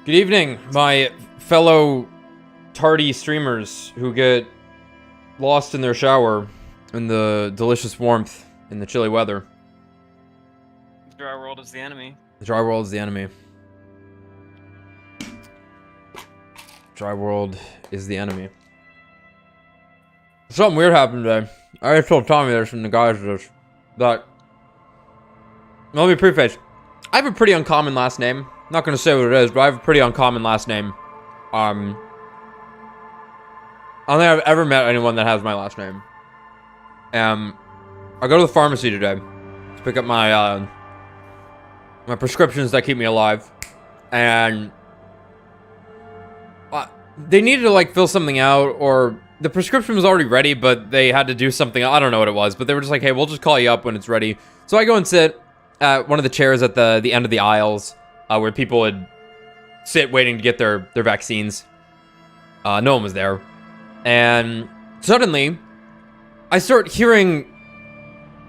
Good evening, my fellow tardy streamers who get lost in their shower in the delicious warmth in the chilly weather. The dry world is the enemy. The dry world is the enemy. Dry world is the enemy. Something weird happened today. I just told Tommy this and the guys this. That. Let me preface. I have a pretty uncommon last name. I'm not gonna say what it is, but I have a pretty uncommon last name. I don't think I've ever met anyone that has my last name. I go to the pharmacy today to pick up my my prescriptions that keep me alive, and they needed to like fill something out, or the prescription was already ready, but they had to do something. I don't know what it was, but they were just like, "Hey, we'll just call you up when it's ready." So I go and sit at one of the chairs at the end of the aisles, where people would sit waiting to get their vaccines. No one was there, and suddenly I start hearing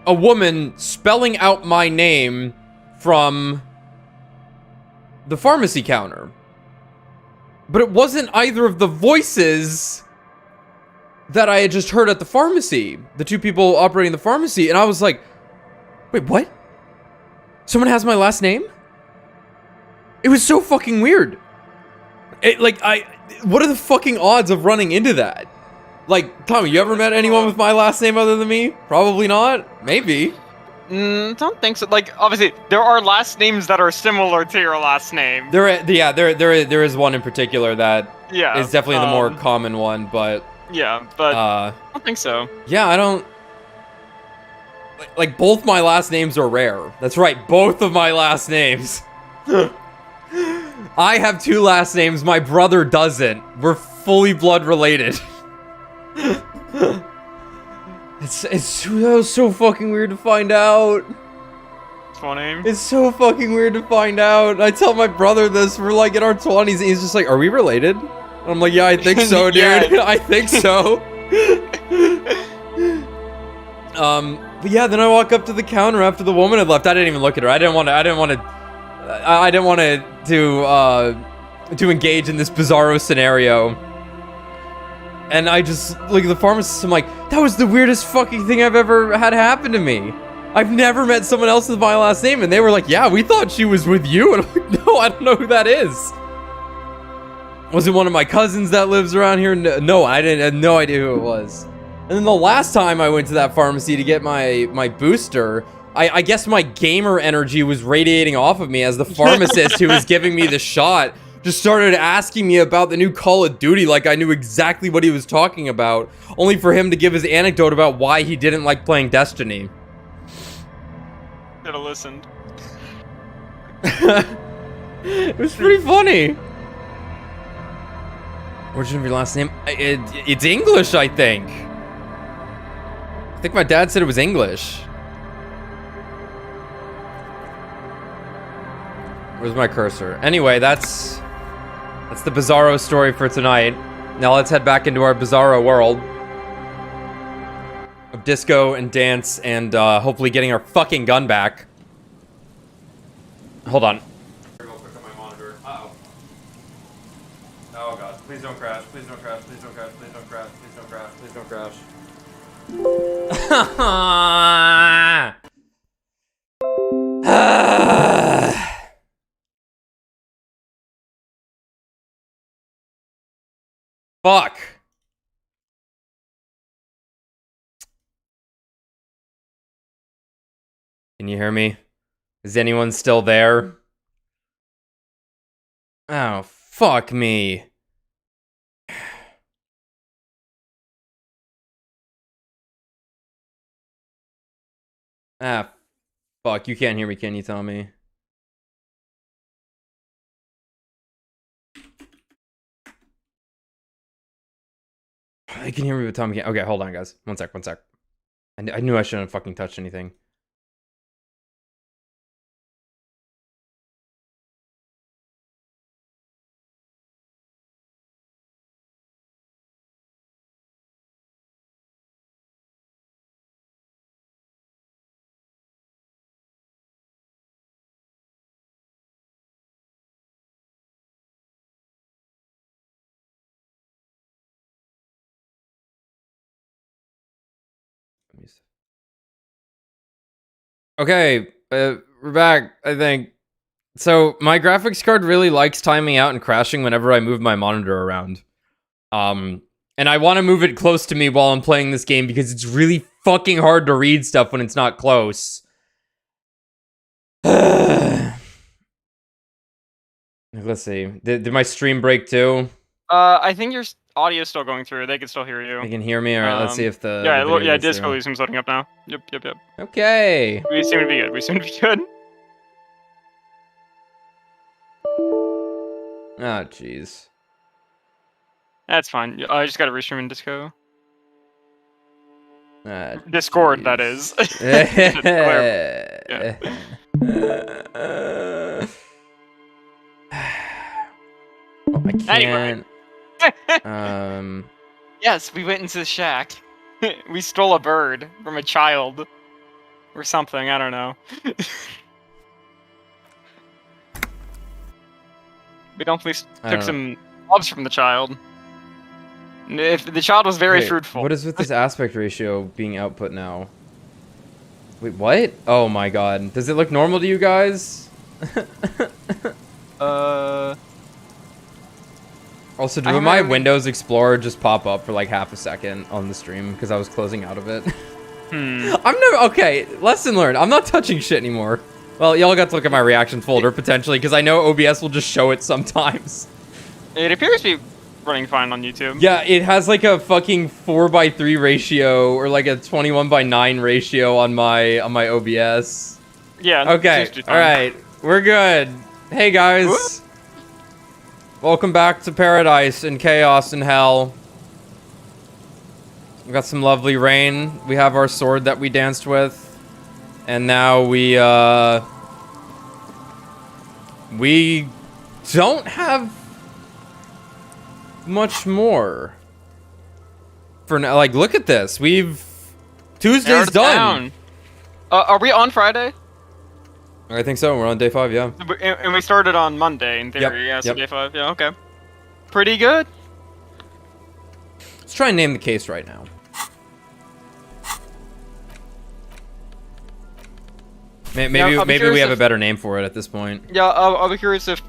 a woman spelling out my name from the pharmacy counter. But it wasn't either of the voices that I had just heard at the pharmacy. The two people operating the pharmacy. And I was like, wait, what? Someone has my last name? It was so fucking weird. What are the fucking odds of running into that? Like, Tommy, you ever met anyone with my last name other than me? Probably not. Maybe. Don't think so. Like, obviously, there are last names that are similar to your last name. There is one in particular that is definitely the more common one, but yeah, but I don't think so. Yeah, I don't like both my last names are rare. That's right, both of my last names. I have two last names, my brother doesn't. We're fully blood related. It's so fucking weird to find out. Funny. It's so fucking weird to find out. I tell my brother this, we're like in our 20s, and he's just like, are we related? And I'm like, yeah, I think so, dude. Yeah. I think so. But yeah, then I walk up to the counter after the woman had left. I didn't even look at her. I didn't want to engage in this bizarro scenario. And I just look at the pharmacist, I'm like, that was the weirdest fucking thing I've ever had happen to me. I've never met someone else with my last name. And they were like, yeah, we thought she was with you. And I'm like, no, I don't know who that is. Was it one of my cousins that lives around here? No, I had no idea who it was. And then the last time I went to that pharmacy to get my booster, I guess my gamer energy was radiating off of me as the pharmacist who was giving me the shot just started asking me about the new Call of Duty like I knew exactly what he was talking about, only for him to give his anecdote about why he didn't like playing Destiny. Should have listened. It was pretty funny. Origin of your last name? It's English, I think. I think my dad said it was English. Where's my cursor? Anyway, that's the bizarro story for tonight. Now let's head back into our bizarro world of disco and dance and hopefully getting our fucking gun back. Hold on. Real quick on my monitor. Uh-oh. Oh god. Please don't crash. Please don't crash. Please don't crash. Please don't crash. Please don't crash. Please don't crash. Fuck. Can you hear me? Is anyone still there? Oh, fuck me. Ah, fuck. You can't hear me, can you, Tommy? I can hear me, but Tommy can't. Okay, hold on, guys. One sec. I knew I shouldn't have fucking touched anything. Okay, we're back, I think. So my graphics card really likes timing out and crashing whenever I move my monitor around. And I want to move it close to me while I'm playing this game because it's really fucking hard to read stuff when it's not close. Let's see. Did my stream break too? I think your audio's still going through. They can still hear you. They can hear me? Alright, let's see if the... Yeah, Disco Elysium's loading up now. Yep. Okay. We seem to be good. Oh, jeez. That's fine. I just gotta restream in Disco. Ah, Discord, geez. that is. Yeah. Oh, I can't. Anyway. Yes, we went into the shack. We stole a bird from a child. Or something, I don't know. We definitely took some loves from the child. If the child was very fruitful. What is with this aspect ratio being output now? Wait, what? Oh my god. Does it look normal to you guys? Also, did my Windows Explorer just pop up for like half a second on the stream because I was closing out of it? Okay, lesson learned. I'm not touching shit anymore. Well, y'all got to look at my reactions folder potentially because I know OBS will just show it sometimes. It appears to be running fine on YouTube. Yeah, it has like a fucking 4:3 ratio or like a 21:9 ratio on my OBS. Yeah. Okay. All right. We're good. Hey guys. Whoop. Welcome back to paradise and chaos and hell. We got some lovely rain. We have our sword that we danced with. And now we don't have much more for now. Like, look at this. Tuesday's done. Are we on Friday? I think so. We're on day 5, yeah. And we started on Monday in theory. Yeah, so day 5. Yeah, okay. Pretty good. Let's try and name the case right now. Maybe we have a better name for it at this point. Yeah, I'll be curious if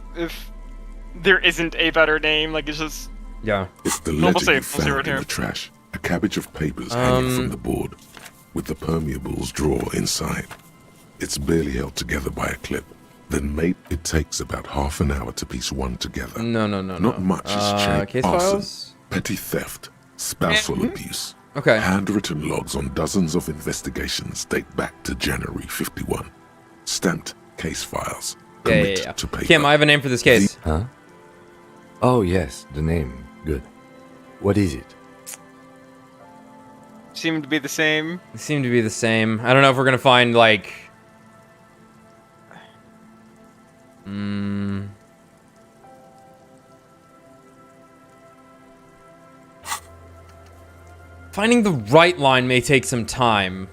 there isn't a better name. Like, it's just... Yeah. It's the legend you found in the trash. A cabbage of papers hanging from the board, with the permeables drawer inside. It's barely held together by a clip. Then, mate, it takes about half an hour to piece one together. No. Not much has changed. Case Arson, files? petty theft, spousal abuse. Okay. Handwritten logs on dozens of investigations date back to January 51. Stamped case files. Yeah. To paper. Kim, I have a name for this case. Huh? Oh, yes, the name. Good. What is it? Seem to be the same. They seem to be the same. I don't know if we're gonna find, like... Finding the right line may take some time.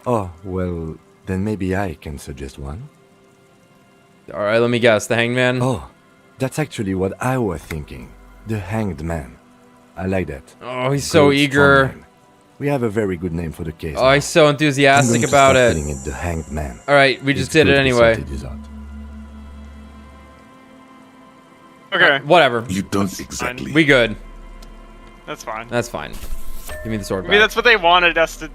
Oh, well, then maybe I can suggest one. Alright, let me guess. The Hanged Man? Oh, that's actually what I was thinking. The Hanged Man. I like that. Oh, he's so eager. We have a very good name for the case. Oh, he's so enthusiastic about it. The Hanged Man. Alright, we just did it anyway. Okay. Whatever. You don't exactly. We good. That's fine. That's fine. Give me the sword back. Maybe that's what they wanted us to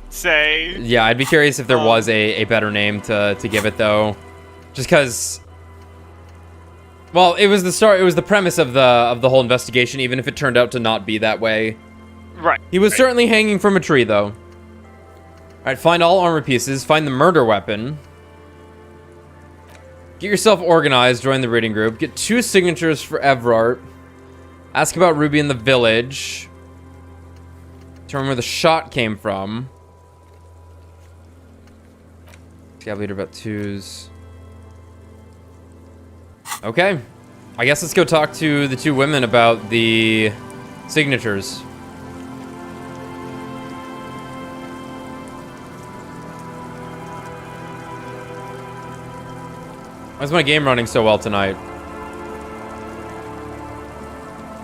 say. Yeah, I'd be curious if there was a better name to give it, though. Just because... Well, it was the start. It was the premise of the whole investigation, even if it turned out to not be that way. Right. He was certainly hanging from a tree, though. All right, find all armor pieces. Find the murder weapon. Get yourself organized. Join the reading group. Get 2 signatures for Evart. Ask about Ruby in the village. Determine where the shot came from. Scout leader about 2s. Okay. I guess let's go talk to the 2 women about the signatures. Why is my game running so well tonight?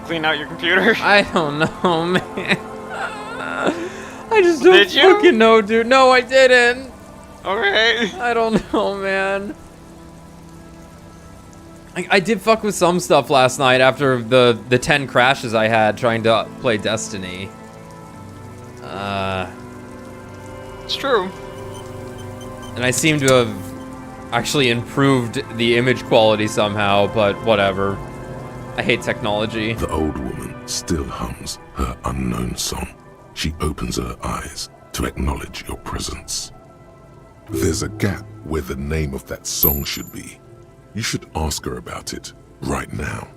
clean out your computer? I don't know, man. I just don't Did you? fucking know, dude. No, I didn't. Okay. I don't know, man. I did fuck with some stuff last night after the 10 crashes I had trying to play Destiny. It's true. And I seem to have actually improved the image quality somehow, but whatever. I hate technology. The old woman still hums her unknown song. She opens her eyes to acknowledge your presence. There's a gap where the name of that song should be. You should ask her about it right now.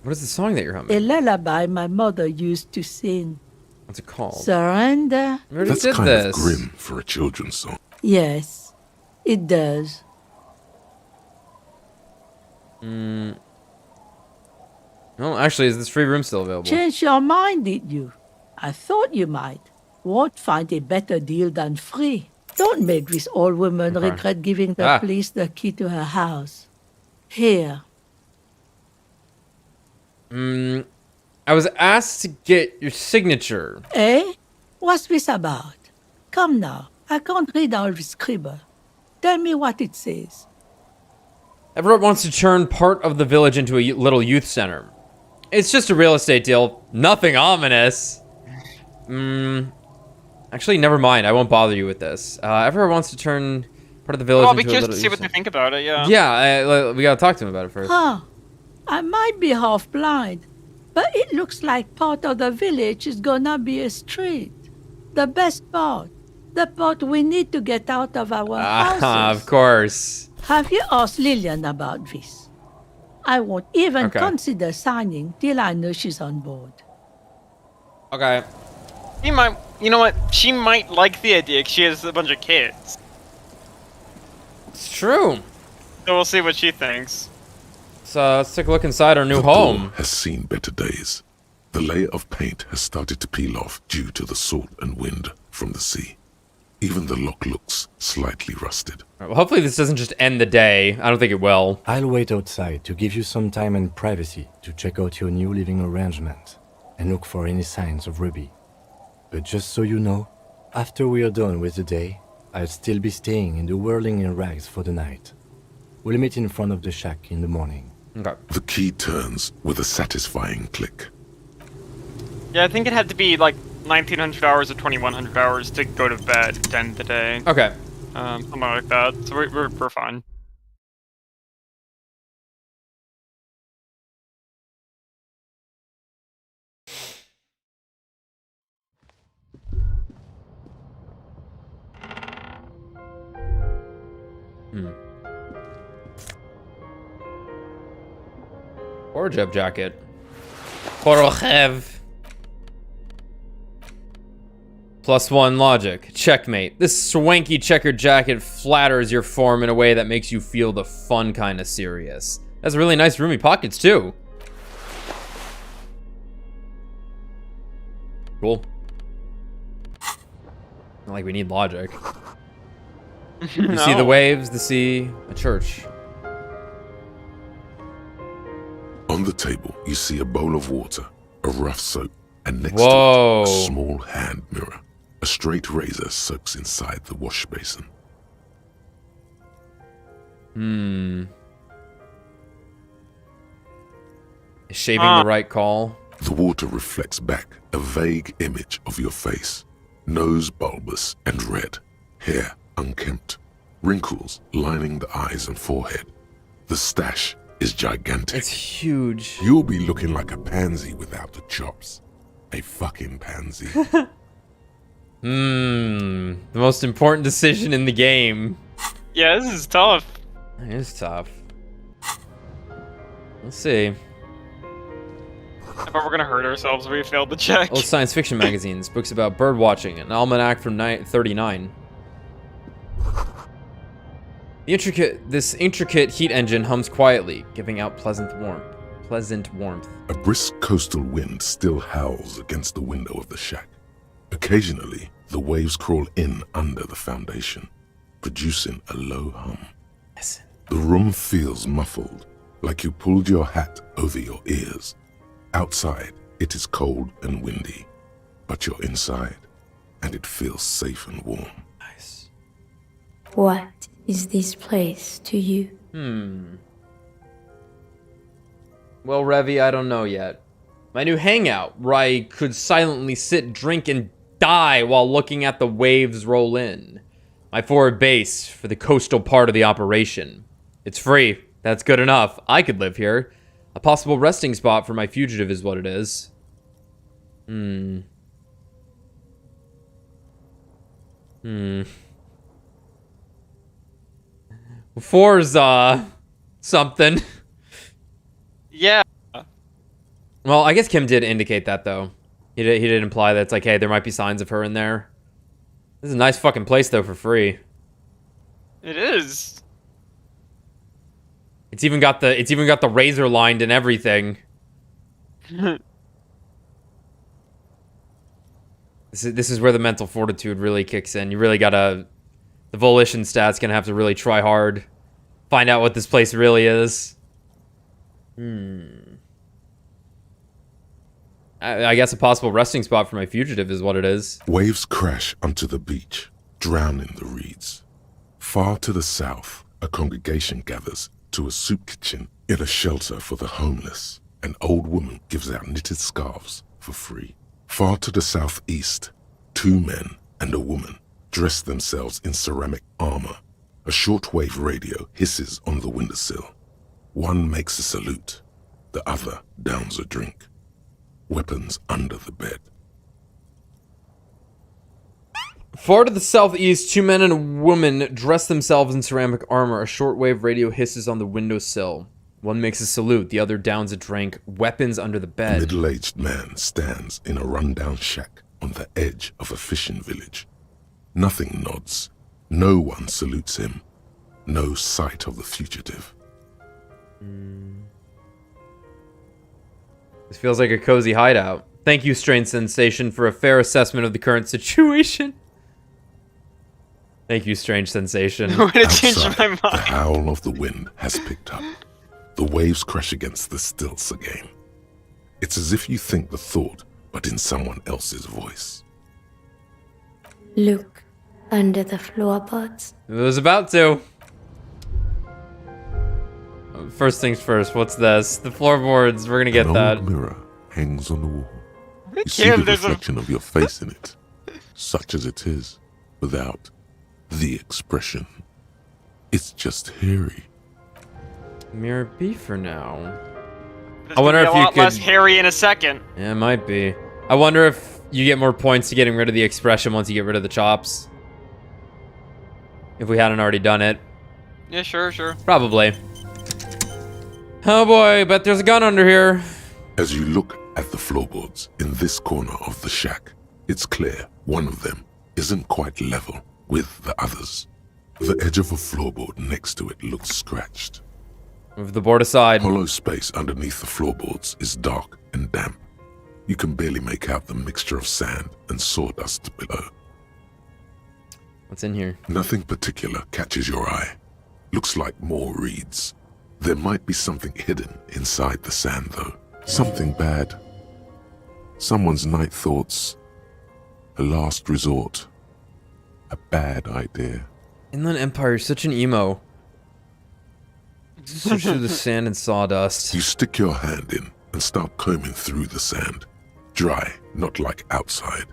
What is the song that you're humming? A lullaby my mother used to sing. What's it called? Surrender. We already That's did kind this. of grim for a children's song. Yes, it does. Oh, actually, is this free room still available? Change your mind, did you? I thought you might. Won't find a better deal than free. Don't make this old woman Okay. regret giving the police the key to her house. Here. I was asked to get your signature. Eh? What's this about? Come now, I can't read all this scribble. Tell me what it says. Evart wants to turn part of the village into a little youth center. It's just a real estate deal. Nothing ominous. Actually, never mind. I won't bother you with this. Evart wants to turn part of the village I'll be into a curious little to see youth what they center. think about it, yeah. Yeah, we gotta talk to him about it first. Huh. I might be half blind, but it looks like part of the village is gonna be a street. The best part. The part we need to get out of our houses. Of course. Have you asked Lillian about this? I won't even consider signing till I know she's on board. Okay. You know what? She might like the idea 'cause she has a bunch of kids. It's true. So we'll see what she thinks. So let's take a look inside our new The home. door has seen better days. The layer of paint has started to peel off due to the salt and wind from the sea. Even the lock looks slightly rusted. Well, hopefully this doesn't just end the day. I don't think it will. I'll wait outside to give you some time and privacy to check out your new living arrangement and look for any signs of Ruby. But just so you know, after we are done with the day, I'll still be staying in the whirling in rags for the night. We'll meet in front of the shack in the morning. Okay. The key turns with a satisfying click. Yeah, I think it had to be like 1900 hours or 2100 hours to go to bed at the end of the day. Okay. Something like that. So we're fine. Orjeb jacket. Orjev. +1 logic. Checkmate. This swanky checkered jacket flatters your form in a way that makes you feel the fun kind of serious. Has really nice roomy pockets too. Cool. Not like we need logic. You see the waves, the sea, a church. On the table, you see a bowl of water, a rough soap, and next Whoa. to it, a small hand mirror. A straight razor soaks inside the wash basin. Is shaving the right call? The water reflects back a vague image of your face. Nose bulbous and red, hair unkempt, wrinkles lining the eyes and forehead. The stash is gigantic. It's huge. You'll be looking like a pansy without the chops. A fucking pansy. The most important decision in the game. Yeah, this is tough. It is tough. Let's see. I thought we're gonna hurt ourselves if we failed the check. Old science fiction magazines, books about bird watching, an almanac from 39. This intricate heat engine hums quietly, giving out pleasant warmth. A brisk coastal wind still howls against the window of the shack. Occasionally, the waves crawl in under the foundation, producing a low hum. Listen. The room feels muffled, like you pulled your hat over your ears. Outside, it is cold and windy, but you're inside, and it feels safe and warm. Nice. What is this place to you? Well, Revy, I don't know yet. My new hangout, where I could silently sit, drink, and die while looking at the waves roll in. My forward base for the coastal part of the operation. It's free. That's good enough. I could live here. A possible resting spot for my fugitive is what it is. Forza something. Yeah. Well, I guess Kim did indicate that, though. He did imply that it's like, hey, there might be signs of her in there. This is a nice fucking place, though, for free. It is. It's even got the razor lined and everything. This is where the mental fortitude really kicks in. You really gotta... The volition stat's gonna have to really try hard. Find out what this place really is. I guess a possible resting spot for my fugitive is what it is. Waves crash onto the beach, drowning the reeds. Far to the south, a congregation gathers to a soup kitchen in a shelter for the homeless. An old woman gives out knitted scarves for free. Far to the southeast, 2 men and a woman dress themselves in ceramic armor. A shortwave radio hisses on the windowsill. One makes a salute, the other downs a drink. Weapons under the bed. Far to the southeast, 2 men and a woman dress themselves in ceramic armor. A shortwave radio hisses on the windowsill. One makes a salute, the other downs a drink. Weapons under the A bed. middle-aged man stands in a rundown shack on the edge of a fishing village. Nothing nods. No one salutes him. No sight of the fugitive. This feels like a cozy hideout. Thank you, Strange Sensation, for a fair assessment of the current situation. Thank you, Strange Sensation. Would it change Outside, my the mind? howl of the wind has picked up. The waves crash against the stilts again. It's as if you think the thought, but in someone else's voice. Look under the floorboards. It was about to. First things first, what's this? The floorboards, we're gonna get An that. old mirror hangs on the wall. You see Kim, the there's a... reflection of your face in it, such as it is, without the expression. It's just hairy. Mirror B for now. There's I wonder gonna be if a you lot less could- hairy in a second. Yeah, it might be. I wonder if you get more points to getting rid of the expression once you get rid of the chops. If we hadn't already done it. Yeah, sure. Probably. Oh boy, bet there's a gun under here. As you look at the floorboards in this corner of the shack, it's clear one of them isn't quite level with the others. The edge of a floorboard next to it looks scratched. Move the board aside. Hollow space underneath the floorboards is dark and damp. You can barely make out the mixture of sand and sawdust below. What's in here? Nothing particular catches your eye. Looks like more reeds. There might be something hidden inside the sand, though. Something bad. Someone's night thoughts. A last resort. A bad idea. Inland Empire, you're such an emo. Search through the sand and sawdust. You stick your hand in and start combing through the sand. Dry, not like outside.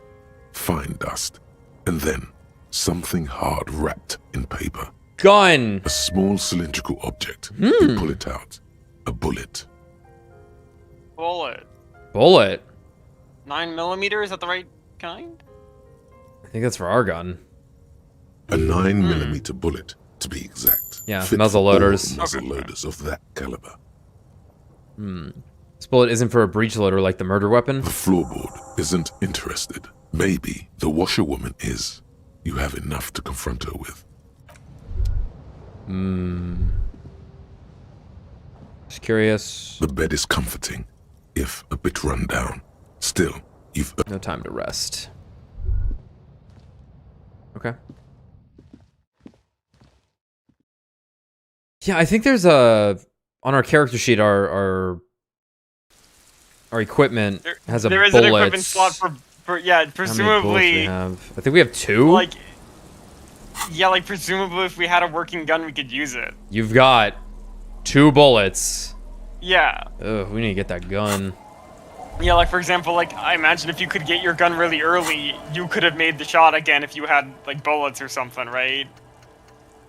Fine dust. And then something hard wrapped in paper. Gun! A small cylindrical object. You pull it out. A bullet. Bullet. Bullet. 9mm, is that the right kind? I think that's for our gun. A 9mm bullet, to be exact. Yeah, Fit muzzle for all loaders. Muzzle loaders of that caliber. This bullet isn't for a breech loader like the murder weapon. The floorboard isn't interested. Maybe the washerwoman is. You have enough to confront her with. Just curious. The bed is comforting, if a bit run down. Still, you've... No time to rest. Okay. Yeah, I think there's a... On our character sheet, our equipment has a There is bullet. an equipment slot for yeah, presumably... How many bullets we have? I think we have 2? Like... Yeah, like, presumably if we had a working gun, we could use it. You've got 2 bullets. Yeah. Ugh, we need to get that gun. Yeah, like, for example, like, I imagine if you could get your gun really early, you could have made the shot again if you had, like, bullets or something, right?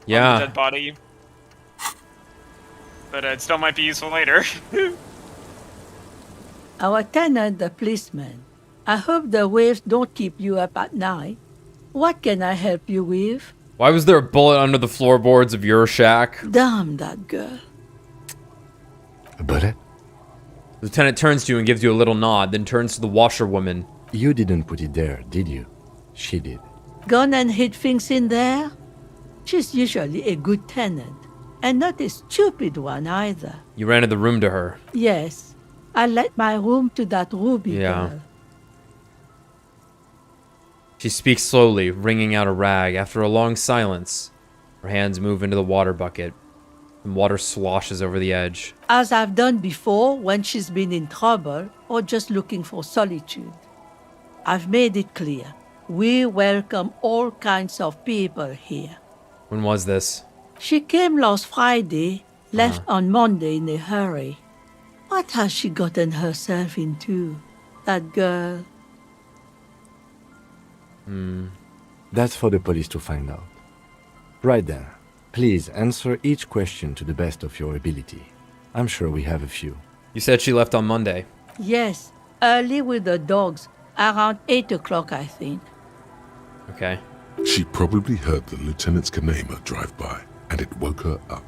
Yeah. On the dead body. But it still might be useful later. Our tenant, the policeman. I hope the waves don't keep you up at night. What can I help you with? Why was there a bullet under the floorboards of your shack? Damn that girl. A bullet? The lieutenant turns to you and gives you a little nod, then turns to the washerwoman. You didn't put it there, did you? She did. Gone and hid things in there? She's usually a good tenant, and not a stupid one either. You ran in the room to her. Yes, I let my room to that Ruby girl. She speaks slowly, wringing out a rag. After a long silence, her hands move into the water bucket, and water sloshes over the edge. As I've done before when she's been in trouble or just looking for solitude. I've made it clear. We welcome all kinds of people here. When was this? She came last Friday, left on Monday in a hurry. What has she gotten herself into, that girl? That's for the police to find out. Right then. Please answer each question to the best of your ability. I'm sure we have a few. You said she left on Monday. Yes, early with the dogs, around 8 o'clock, I think. Okay. She probably heard the lieutenant's Kanema drive by, and it woke her up,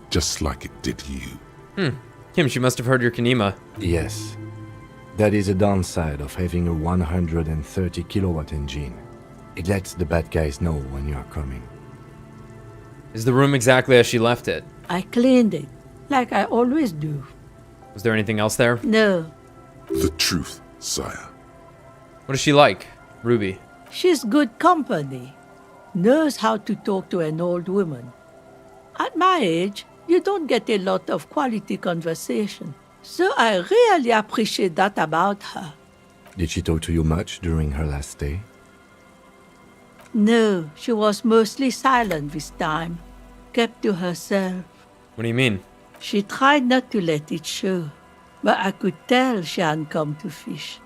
just like it did you. Kim, she must have heard your Kanema. Yes. That is a downside of having a 130 kilowatt engine. It lets the bad guys know when you are coming. Is the room exactly as she left it? I cleaned it, like I always do. Was there anything else there? No, The truth, sire. What is she like, Ruby? she's good company. Knows how to talk to an old woman. At my age, you don't get a lot of quality conversation. So I really appreciate that about her. Did she talk to you much during her last stay? No, she was mostly silent this time. Kept to herself. What do you mean? She tried not to let it show, but I could tell she hadn't come to fish.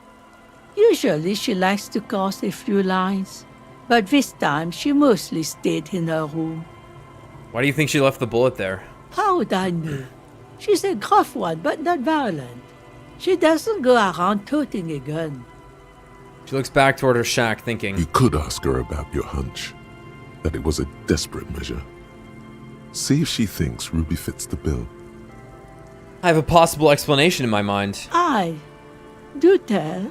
Usually she likes to cast a few lines, but this time she mostly stayed in her room. Why do you think she left the bullet there? How would I know? She's a gruff one, but not violent. She doesn't go around toting a gun. She looks back toward her shack, thinking, You could ask her about your hunch, that it was a desperate measure. See if she thinks Ruby fits the bill. I have a possible explanation in my mind. Aye, do tell.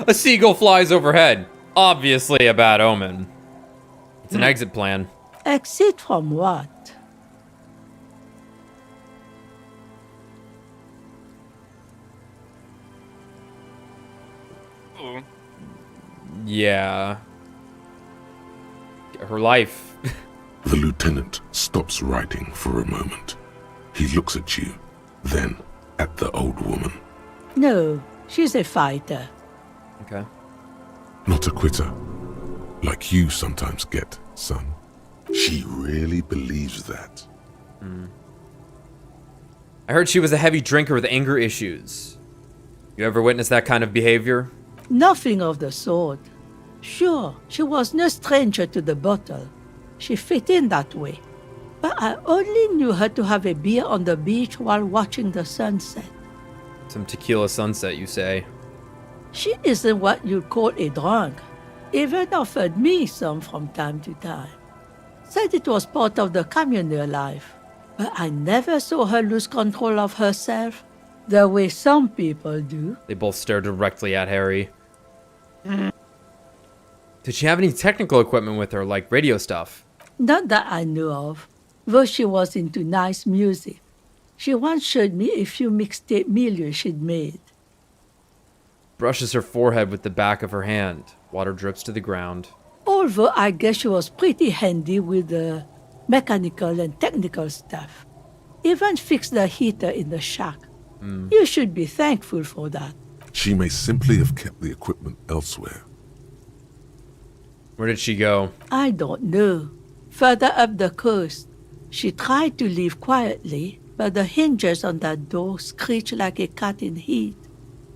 A seagull flies overhead. Obviously a bad omen. It's an exit plan. Exit from what? Ooh. Yeah. Her life. The lieutenant stops writing for a moment. He looks at you, then at the old woman. No, she's a fighter. Okay. Not a quitter, like you sometimes get, son. She really believes that. I heard she was a heavy drinker with anger issues. You ever witnessed that kind of behavior? Nothing of the sort. Sure, she was no stranger to the bottle. She fit in that way. But I only knew her to have a beer on the beach while watching the sunset. Some tequila sunset, you say. She isn't what you'd call a drunk. Even offered me some from time to time. Said it was part of the communal life. But I never saw her lose control of herself, the way some people do. They both stare directly at Harry. Did she have any technical equipment with her, like radio stuff? Not that I knew of, though she was into nice music. She once showed me a few mixtape milieux she'd made. Brushes her forehead with the back of her hand. Water drips to the ground. Although I guess she was pretty handy with the mechanical and technical stuff. Even fixed the heater in the shack. You should be thankful for that. She may simply have kept the equipment elsewhere. Where did she go? I don't know. Further up the coast. She tried to leave quietly, but the hinges on that door screeched like a cat in heat.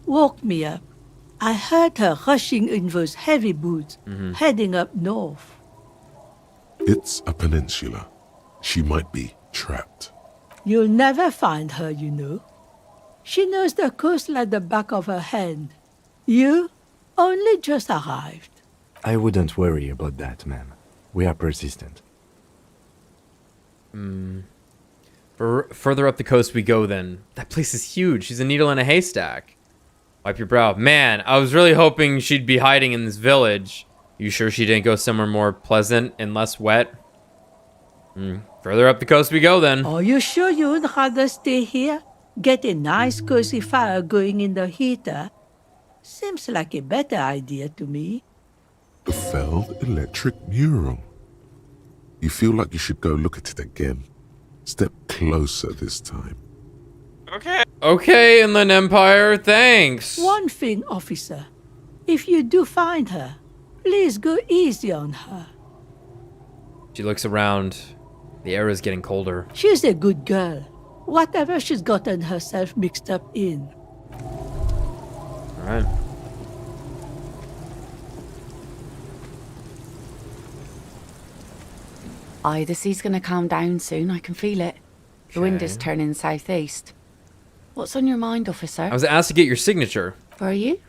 Woke me up. I heard her rushing in those heavy boots, heading up north. It's a peninsula. She might be trapped. You'll never find her, you know. She knows the coast like the back of her hand. You only just arrived. I wouldn't worry about that, ma'am. We are persistent. Further up the coast we go then. That place is huge. She's a needle in a haystack. Wipe your brow. Man, I was really hoping she'd be hiding in this village. You sure she didn't go somewhere more pleasant and less wet? Further up the coast we go then. Are you sure you'd rather stay here? Get a nice cozy fire going in the heater? Seems like a better idea to me. The failed electric mural. You feel like you should go look at it again. Step closer this time. Okay. Okay, Inland Empire, thanks. One thing, officer. If you do find her, please go easy on her. She looks around. The air is getting colder. She's a good girl. Whatever she's gotten herself mixed up in. All right. Aye, the sea's gonna calm down soon, I can feel it. The wind is turning southeast. What's on your mind, officer? I was asked to get your signature. Were you?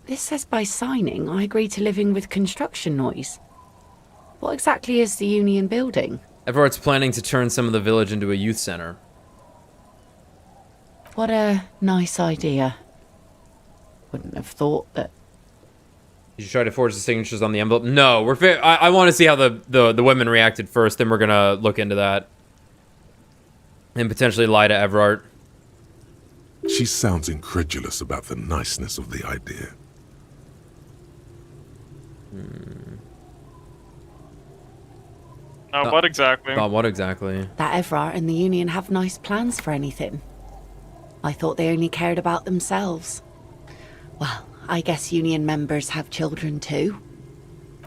This says by signing, I agree to living with construction noise. What exactly is the Union building? Evart's planning to turn some of the village into a youth center. What a nice idea. Wouldn't have thought that. Did you try to forge the signatures on the envelope? No, I want to see how the women reacted first, then we're gonna look into that. And potentially lie to Evart. She sounds incredulous about the niceness of the idea. What exactly? What exactly? That Evart and the Union have nice plans for anything. I thought they only cared about themselves. Well, I guess Union members have children too.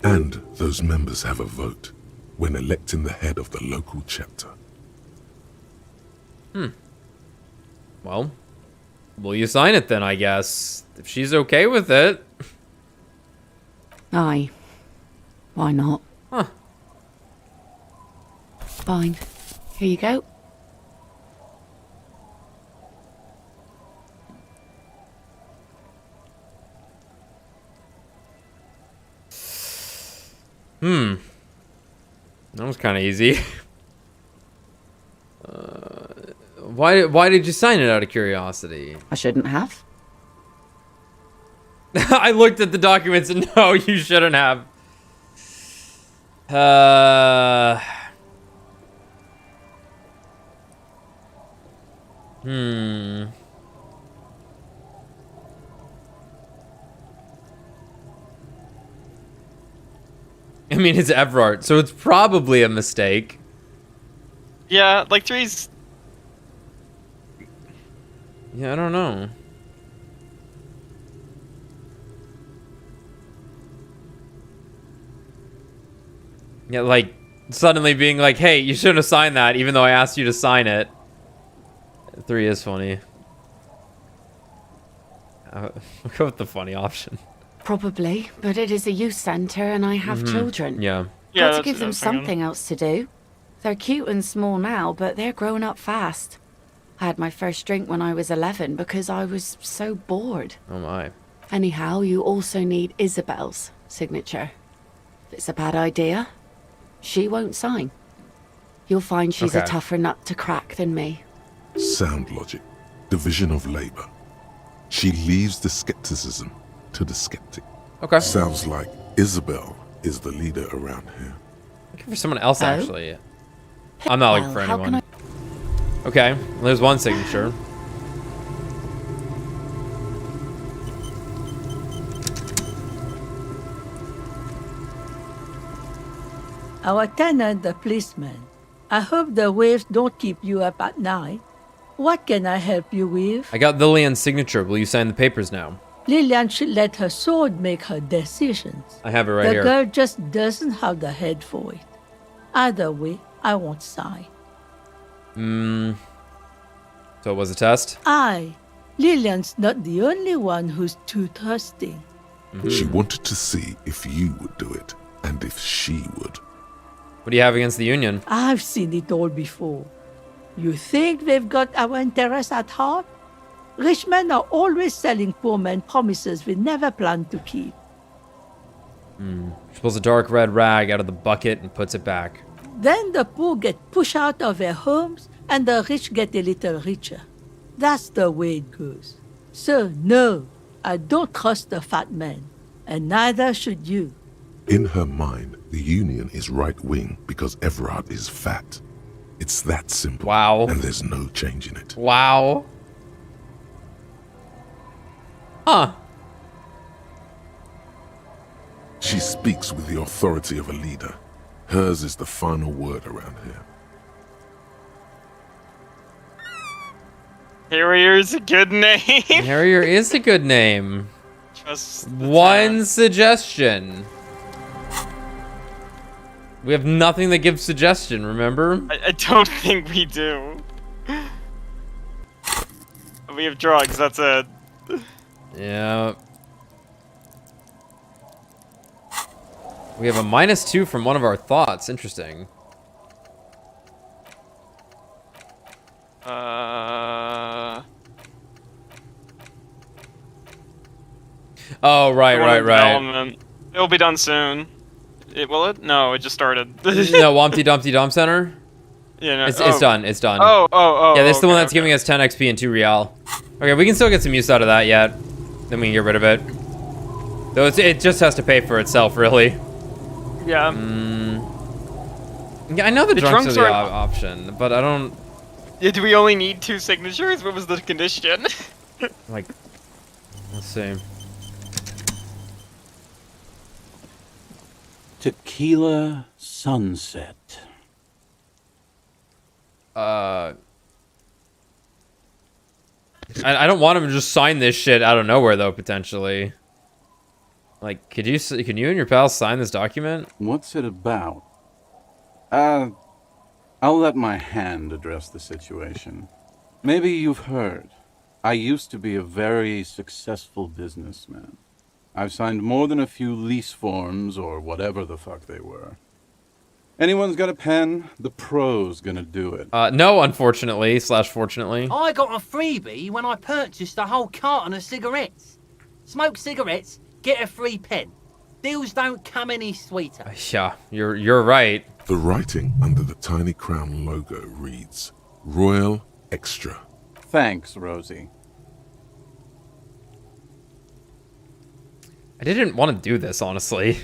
And those members have a vote when electing the head of the local chapter. Well, will you sign it then, I guess? If she's okay with it. Aye. Why not? Huh. Fine. Here you go. That was kind of easy. Why did you sign it out of curiosity? I shouldn't have. I looked at the documents and no, you shouldn't have. I mean, it's Evart, so it's probably a mistake. Yeah, like 3's. Yeah, I don't know. Yeah, like, suddenly being like, hey, you shouldn't have signed that, even though I asked you to sign it. 3 is funny. I'll go with the funny option. Probably, but it is a youth centre and I have children. Yeah. Yeah, Got to that's give what them I'm thinking. something else to do. They're cute and small now, but they're growing up fast. I had my first drink when I was 11 because I was so bored. Oh my. Anyhow, you also need Isabel's signature. If it's a bad idea, she won't sign. You'll find she's a Okay. tougher nut to crack than me. Sound logic. Division of labor. She leaves the skepticism to the skeptic. Okay. Sounds like Isabel is the leader around here. Looking for someone else, Oh? actually. I'm not looking for Well, how anyone. can Okay, there's one signature. Our tenant, the policeman. I hope the waves don't keep you up at night. What can I help you with? I got Lillian's signature. Will you sign the papers now? Lillian should let her sword make her decisions. I have it right the here. The girl just doesn't have the head for it. Either way, I won't sign. So it was a test? Lillian's not the only one who's too thirsty. She wanted to see if you would do it, and if she would. What do you have against the Union? I've seen it all before. You think they've got our interests at heart? Rich men are always selling poor men promises they never plan to keep. She pulls a dark red rag out of the bucket and puts it back. Then the poor get pushed out of their homes and the rich get a little richer. That's the way it goes. So no, I don't trust the fat man, and neither should you. In her mind, the Union is right-wing because Evart is fat. It's that simple. Wow. And there's no changing it. Wow. Huh. She speaks with the authority of a leader. Hers is the final word around here. Harrier is a good name. Harrier is a good name. Trust One suggestion. We have nothing that gives suggestion, remember? I don't think we do. We have drugs, that's it. Yeah. We have a -2 from one of our thoughts. Interesting. Oh, right. Development. It'll be done soon. Will it? No, it just started. No, Wumpty Dumpty Dump Center? Yeah, no. It's done. It's done. Oh. Yeah, that's the okay, one that's giving us 10 XP and 2 real. Okay, we can still get some use out of that yet. Then we can get rid of it. Though it just has to pay for itself, really. Yeah. Yeah, I know the drunks are the are- option, but I don't... Yeah, do we only need 2 signatures? What was the condition? Like... Let's see. Tequila Sunset. I don't want him to just sign this shit out of nowhere, though, potentially. Like, can you and your pals sign this document? What's it about? I'll let my hand address the situation. Maybe you've heard. I used to be a very successful businessman. I've signed more than a few lease forms or whatever the fuck they were. Anyone's got a pen? The pro's gonna do it. No, unfortunately, / fortunately. I got a freebie when I purchased a whole carton of cigarettes. Smoke cigarettes, get a free pen. Deals don't come any sweeter. Yeah, you're right. The writing under the tiny crown logo reads, Royal Extra. Thanks, Rosie. I didn't want to do this, honestly.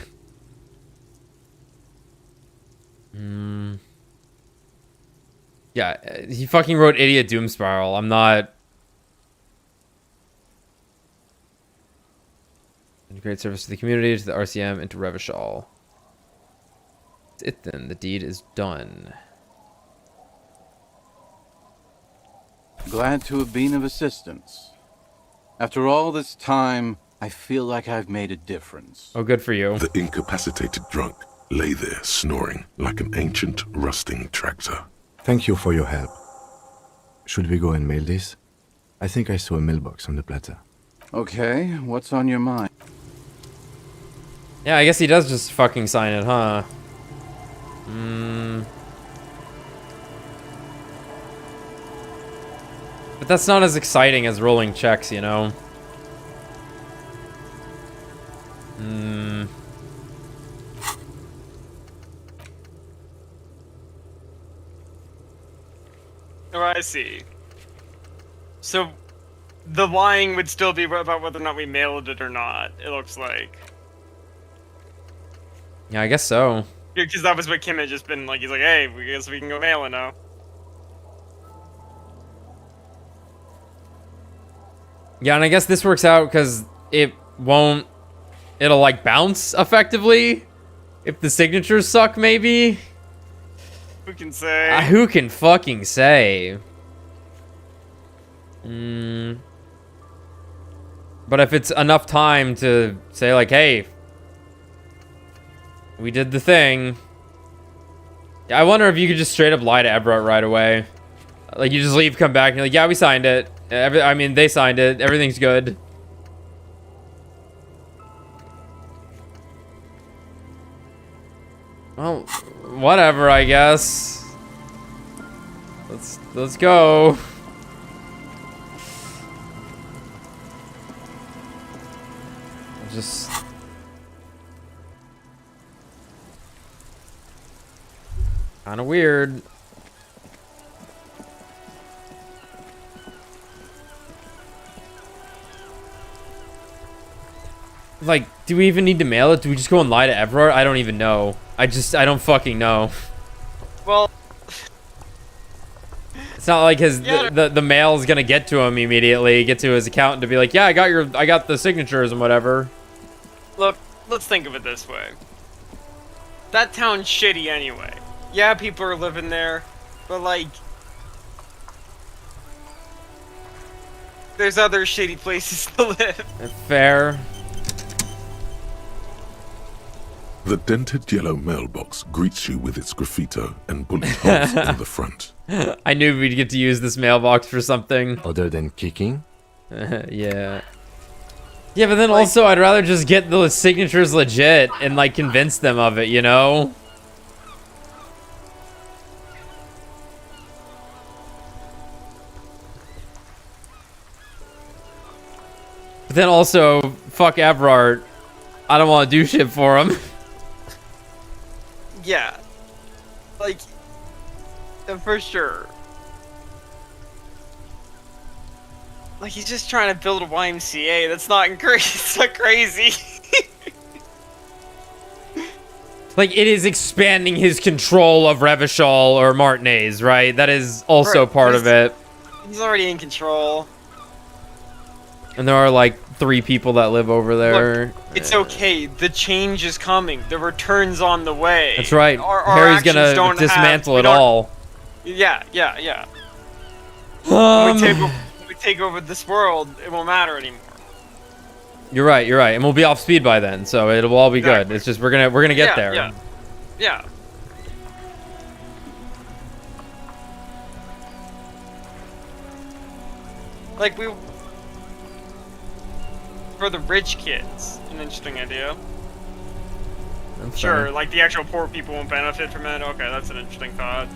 Yeah, he fucking wrote Idiot Doom Spiral. I'm not... Integrate service to the community, to the RCM, and to Revachol. That's it then. The deed is done. Glad to have been of assistance. After all this time, I feel like I've made a difference. Oh, good for you. The incapacitated drunk lay there snoring like an ancient rusting tractor. Thank you for your help. Should we go and mail this? I think I saw a mailbox on the plaza. Okay, what's on your mind? Yeah, I guess he does just fucking sign it, huh? But that's not as exciting as rolling checks, you know? Oh, I see. So, the lying would still be about whether or not we mailed it or not, it looks like. Yeah, I guess so. Because that was what Kim had just been like, he's like, hey, we guess we can go mail it now. Yeah, and I guess this works out because it'll like bounce effectively. If the signatures suck, maybe? Who can say? Who can fucking say? But if it's enough time to say, like, hey, we did the thing. I wonder if you could just straight up lie to Evart right away. Like, you just leave, come back, and you're like, yeah, we signed it. I mean, they signed it. Everything's good. Well, whatever, I guess. Let's go. Just kind of weird. Like, do we even need to mail it? Do we just go and lie to Evart? I don't even know. I don't fucking know. Well, it's not like the mail is gonna get to him immediately, get to his accountant to be like, yeah, I got the signatures and whatever. Look, let's think of it this way. That town's shitty anyway. Yeah, people are living there, but like, there's other shitty places to live. Fair. The dented yellow mailbox greets you with its graffito and bullet holes in the front. I knew we'd get to use this mailbox for something. Other than kicking? Yeah. Yeah, but then also I'd rather just get the signatures legit and like convince them of it, you know? But then also, fuck Evart. I don't want to do shit for him. Yeah. Like, for sure. Like, he's just trying to build a YMCA. That's not crazy. It's not crazy. Like, it is expanding his control of Revachol or Martinez, right? That is also part of it. He's already in control. And there are, like, 3 people that live over there. Look, it's okay. The change is coming. The return's on the way. That's right. Our Harry's gonna dismantle it all. Yeah. When we take over this world, it won't matter anymore. You're right, and we'll be off speed by then, so it'll all be good. It's just we're gonna get there. Yeah. Like for the rich kids, an interesting idea. That's sure, fair. like the actual poor people won't benefit from it. Okay, that's an interesting thought.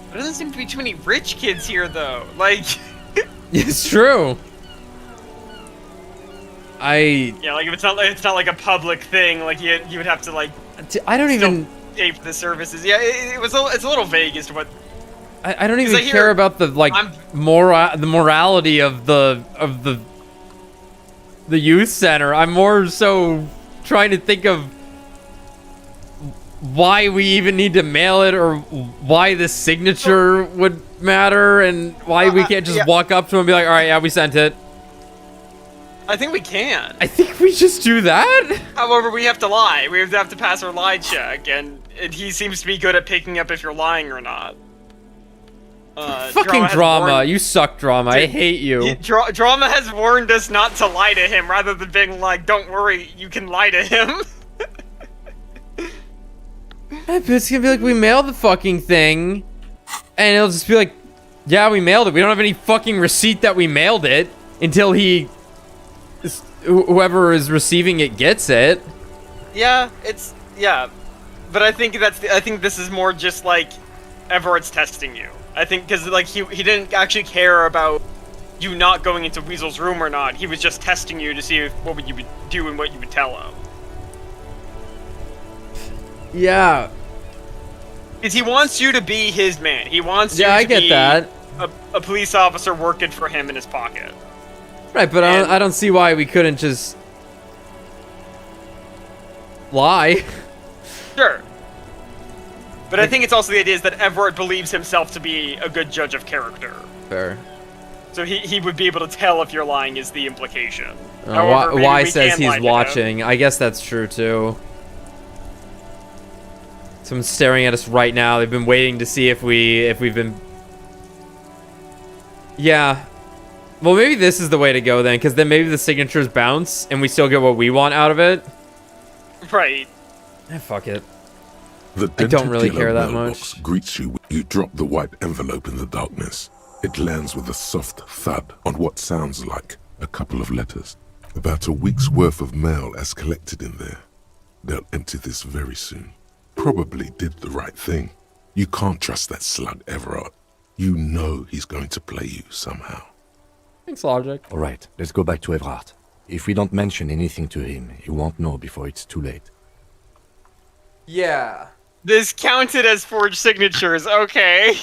There doesn't seem to be too many rich kids here, though. Like, it's true. Yeah, like if it's not like a public thing, like you would have to like. I don't even pay for the services. Yeah, it's a little vague as to what. I don't even care about the like the morality of the youth center. I'm more so trying to think of why we even need to mail it, or why the signature would matter, and why we can't just walk up to him and be like, all right, yeah, we sent it. I think we can. I think we just do that. However, we have to lie. We have to pass our lie check, and he seems to be good at picking up if you're lying or not. Fucking Drama. You suck, Drama. I hate you. Drama has warned us not to lie to him, rather than being like, don't worry, you can lie to him. It's gonna be like, we mailed the fucking thing, and it'll just be like, yeah, we mailed it. We don't have any fucking receipt that we mailed it until whoever is receiving it gets it. Yeah, but I think this is more just like Everett's testing you. I think because like he didn't actually care about you not going into Weasel's room or not. He was just testing you to see what would you do and what you would tell him. Yeah. Because he wants you to be his man. He wants you I to get be that. a police officer working for him in his pocket. Right, but I don't see why we couldn't just lie. Sure. But I think it's also the idea is that Evart believes himself to be a good judge of character. Fair. So he would be able to tell if you're lying is the implication. However, maybe Y we says can lie he's to watching. I guess that's true too. Someone's staring at us right now. They've been waiting to see if we've been. Yeah. Well, maybe this is the way to go then, because then maybe the signatures bounce and we still get what we want out of it. Right. Fuck it. The I don't really dented care that mailbox much. greets you. You drop the white envelope in the darkness. It lands with a soft thud on what sounds like a couple of letters. About a week's worth of mail as collected in there. They'll empty this very soon. Probably did the right thing. You can't trust that slug Evart. You know he's going to play you somehow. Thanks, Logic. All right, let's go back to Evart. If we don't mention anything to him, he won't know before it's too late. Yeah. This counted as forged signatures. Okay.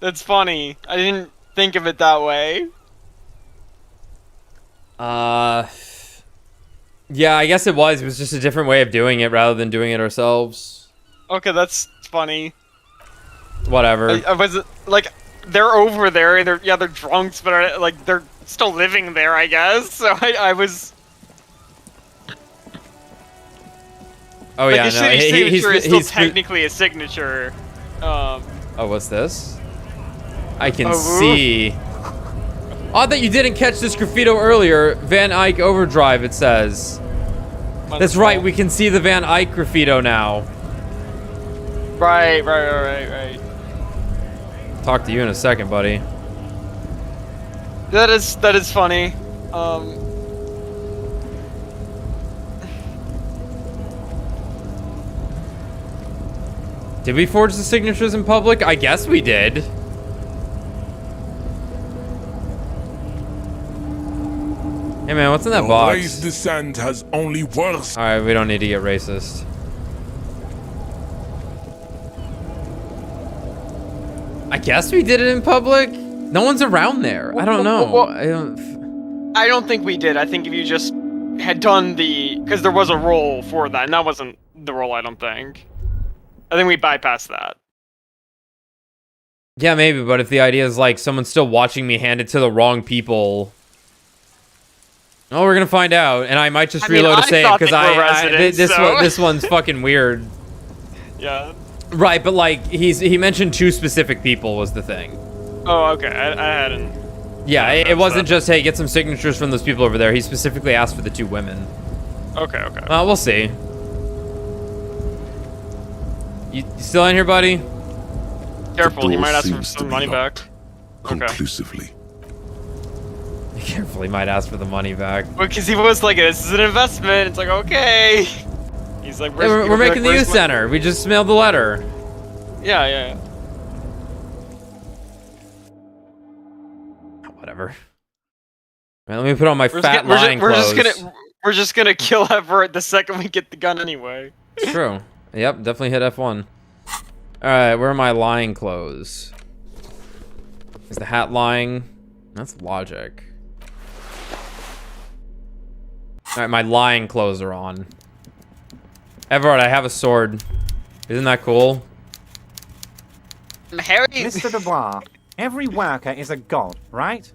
That's funny. I didn't think of it that way. Yeah, I guess it was. It was just a different way of doing it rather than doing it ourselves. Okay, that's funny. Whatever. I was like, they're over there. They're drunks, but like they're still living there, I guess. So I was. Oh like, yeah, a no. shitty signature is still he's technically a signature. Oh, what's this? I can Oh. see. Odd that you didn't catch this graffito earlier. Van Eyck Overdrive, it says. That's right, we can see the Van Eyck graffito now. Right. Talk to you in a second, buddy. That is funny. Did we forge the signatures in public? I guess we did. Hey man, what's in that box? Raise the sand has only worse. Alright, we don't need to get racist. I guess we did it in public? No one's around there. I don't know. Well, I don't think we did. I think if you just had done because there was a roll for that, and that wasn't the roll, I don't think. I think we bypassed that. Yeah, maybe, but if the idea is like someone's still watching me hand it to the wrong people. Oh, we're gonna find out, and I might just reload to save because this one's fucking weird. Yeah. Right, but like he mentioned 2 specific people was the thing. Oh, okay. I hadn't. Yeah, it wasn't just hey, get some signatures from those people over there. He specifically asked for the 2 women. Okay. We'll see. You still in here, buddy? Careful, he might ask for some money back. Conclusively. Careful, he might ask for the money back. Because he was like, this is an investment. It's like, okay. He's like, we're making the youth center. We just mailed the letter. Yeah. Whatever. Man, let me put on my lying clothes. We're just gonna kill Evart the second we get the gun anyway. It's true. Yep, definitely hit F1. Alright, where are my lying clothes? Is the hat lying? That's logic. Alright, my lying clothes are on. Evart, I have a sword. Isn't that cool? Harry. Mr. Dubois, every worker is a god, right?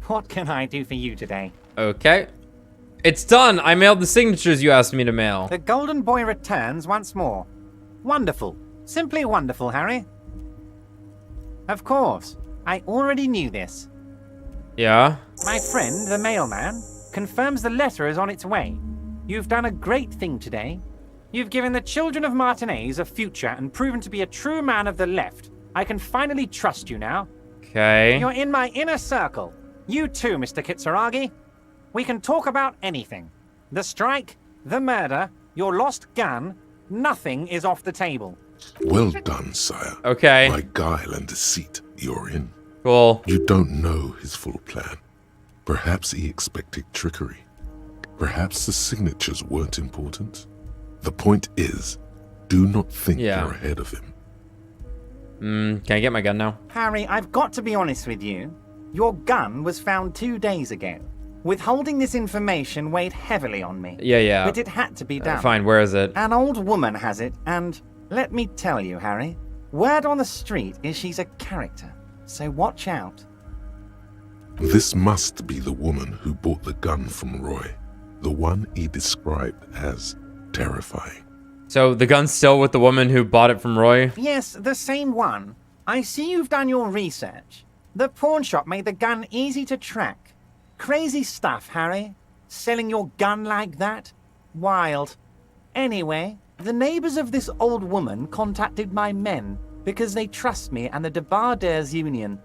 What can I do for you today? Okay. It's done. I mailed the signatures you asked me to mail. The golden boy returns once more. Wonderful. Simply wonderful, Harry. Of course. I already knew this. Yeah? My friend, the mailman, confirms the letter is on its way. You've done a great thing today. You've given the children of Martinez a future and proven to be a true man of the left. I can finally trust you now. Okay. You're in my inner circle. You too, Mr. Kitsuragi. We can talk about anything. The strike, the murder, your lost gun, nothing is off the table. Well done, sire. Okay. By guile and deceit, you're in. Cool. You don't know his full plan. Perhaps he expected trickery. Perhaps the signatures weren't important. The point is, do not think you're ahead of him. Can I get my gun now? Harry, I've got to be honest with you. Your gun was found 2 days ago. Withholding this information weighed heavily on me. Yeah. But it had to be done. Fine, where is it? An old woman has it, and let me tell you, Harry, word on the street is she's a character. So watch out. This must be the woman who bought the gun from Roy. The one he described as terrifying. So the gun's still with the woman who bought it from Roy? Yes, the same one. I see you've done your research. The pawn shop made the gun easy to track. Crazy stuff, Harry. Selling your gun like that? Wild. Anyway, the neighbors of this old woman contacted my men because they trust me and the Diversions Union.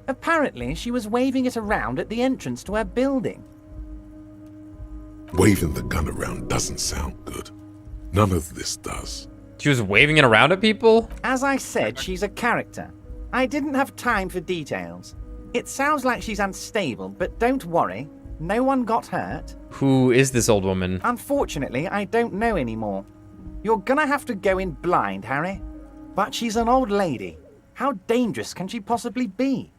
Apparently, she was waving it around at the entrance to her building. Waving the gun around doesn't sound good. None of this does. She was waving it around at people? As I said, she's a character. I didn't have time for details. It sounds like she's unstable, but don't worry. No one got hurt. Who is this old woman? Unfortunately, I don't know anymore. You're gonna have to go in blind, Harry. But she's an old lady. How dangerous can she possibly be?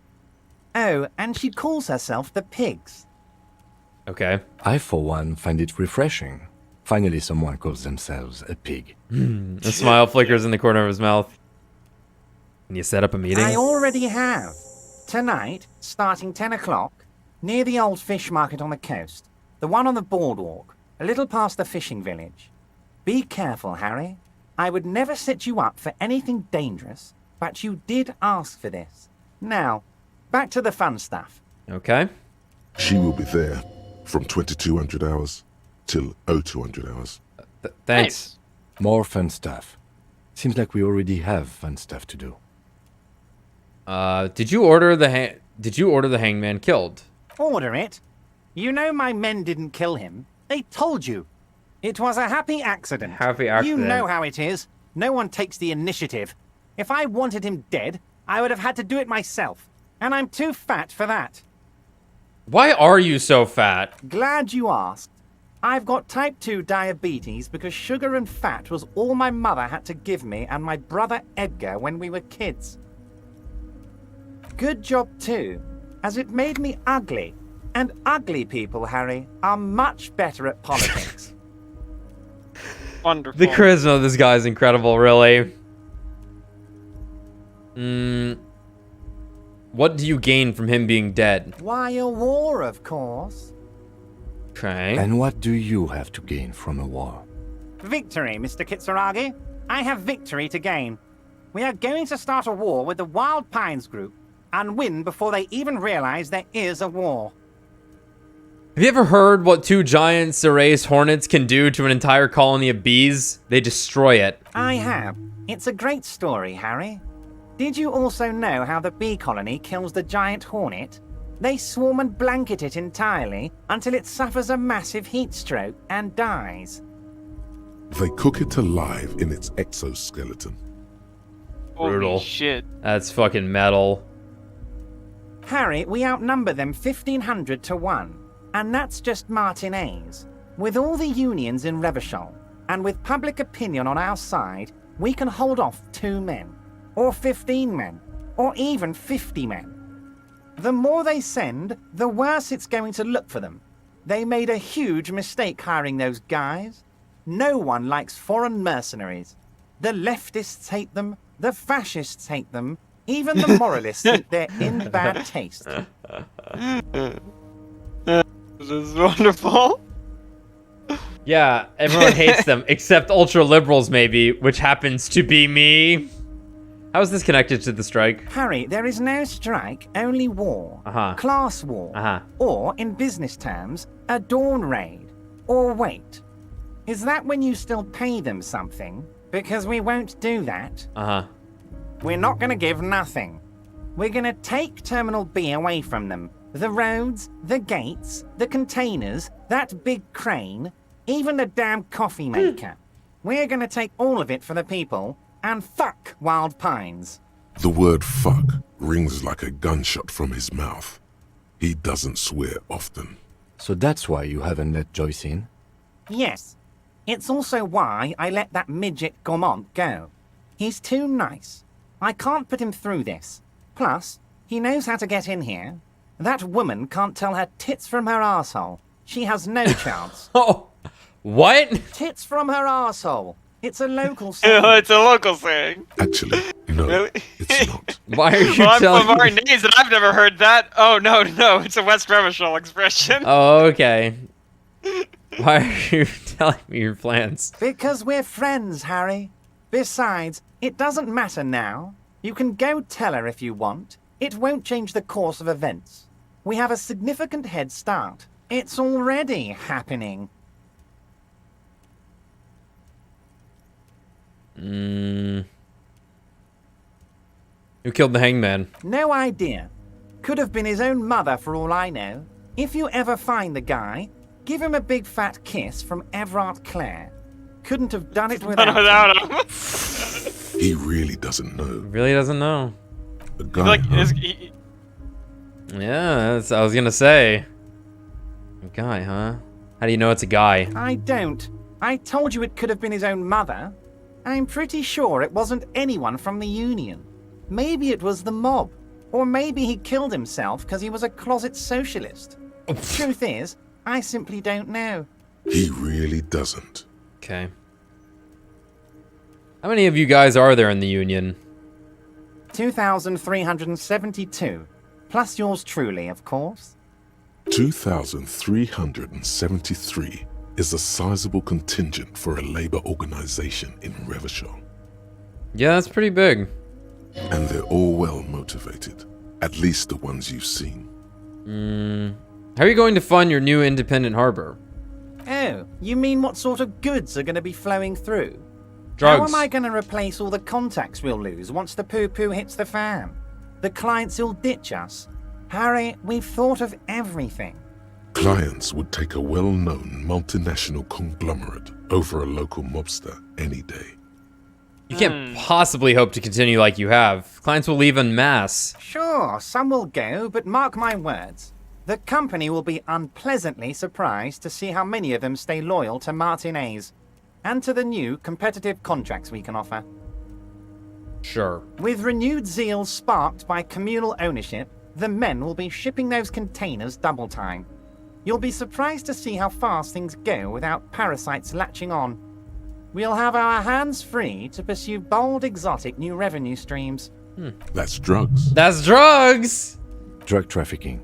Oh, and she calls herself the Pigs. Okay. I, for one, find it refreshing. Finally, someone calls themselves a pig. A smile flickers in the corner of his mouth. Can you set up a meeting? I already have. Tonight, starting 10 o'clock, near the old fish market on the coast. The one on the boardwalk, a little past the fishing village. Be careful, Harry. I would never set you up for anything dangerous, but you did ask for this. Now, back to the fun stuff. Okay. She will be there from 2200 hours till 0200 hours. Thanks. More fun stuff. Seems like we already have fun stuff to do. Did you order the hangman killed? Order it? You know my men didn't kill him. They told you. It was a happy accident. Happy accident. You know how it is. No one takes the initiative. If I wanted him dead, I would have had to do it myself. And I'm too fat for that. Why are you so fat? Glad you asked. I've got type 2 diabetes because sugar and fat was all my mother had to give me and my brother Edgar when we were kids. Good job too, as it made me ugly. And ugly people, Harry, are much better at politics. Wonderful. The charisma of this guy is incredible, really. What do you gain from him being dead? Why, a war, of course. Okay. And what do you have to gain from a war? Victory, Mr. Kitsuragi. I have victory to gain. We are going to start a war with the Wild Pines group and win before they even realize there is a war. Have you ever heard what two giant Ceres hornets can do to an entire colony of bees? They destroy it. I have. It's a great story, Harry. Did you also know how the bee colony kills the giant hornet? They swarm and blanket it entirely until it suffers a massive heat stroke and dies. They cook it alive in its exoskeleton. Brutal. Holy shit. That's fucking metal. Harry, we outnumber them 1,500 to 1. And that's just Martinez. With all the unions in Revachol, and with public opinion on our side, we can hold off 2 men, or 15 men, or even 50 men. The more they send, the worse it's going to look for them. They made a huge mistake hiring those guys. No one likes foreign mercenaries. The leftists hate them, the fascists hate them, even the moralists think they're in bad taste. This is wonderful. Yeah, everyone hates them, except ultra-liberals maybe, which happens to be me. How is this connected to the strike? Harry, there is no strike, only war. Class war. Or, in business terms, a dawn raid. Or wait. Is that when you still pay them something? Because we won't do that. We're not gonna give nothing. We're gonna take Terminal B away from them. The roads, the gates, the containers, that big crane, even the damn coffee maker. We're gonna take all of it for the people, and fuck Wild Pines. The word fuck rings like a gunshot from his mouth. He doesn't swear often. So that's why you haven't let Joyce in? Yes. It's also why I let that midget Gaumont go. He's too nice. I can't put him through this. Plus, he knows how to get in here. That woman can't tell her tits from her arsehole. She has no chance. Oh, what? Tits from her arsehole. It's a local saying. It's a local saying. Actually, No, Really? it's not. Why are you Well, I'm telling from me? Martinez and I've never heard that. Oh, no, it's a West Revachol expression. Oh, okay. Why are you telling me your plans? Because we're friends, Harry. Besides, it doesn't matter now. You can go tell her if you want. It won't change the course of events. We have a significant head start. It's already happening. Who killed the hangman? No idea. Could have been his own mother for all I know. If you ever find the guy, give him a big fat kiss from Evart Clare. Couldn't have done it without him. He really doesn't know. Really doesn't know. A guy, Yeah, that's, I was gonna say. A guy, huh? How do you know it's a guy? I don't. I told you it could have been his own mother. I'm pretty sure it wasn't anyone from the Union. Maybe it was the mob. Or maybe he killed himself because he was a closet socialist. Truth is, I simply don't know. He really doesn't. Okay. How many of you guys are there in the Union? 2,372. Plus yours truly, of course. 2,373 is a sizable contingent for a labor organization in Revachol. Yeah, that's pretty big. And they're all well motivated. At least the ones you've seen. How are you going to fund your new independent harbor? Oh, you mean what sort of goods are going to be flowing through? Drugs. How am I going to replace all the contacts we'll lose once the poo-poo hits the fan? The clients will ditch us. Harry, we've thought of everything. Clients would take a well-known multinational conglomerate over a local mobster any day. You can't possibly hope to continue like you have. Clients will leave en masse. Sure, some will go, but mark my words. The company will be unpleasantly surprised to see how many of them stay loyal to Martinez and to the new competitive contracts we can offer. Sure. With renewed zeal sparked by communal ownership, the men will be shipping those containers double time. You'll be surprised to see how fast things go without parasites latching on. We'll have our hands free to pursue bold, exotic new revenue streams. That's drugs. That's drugs! Drug trafficking.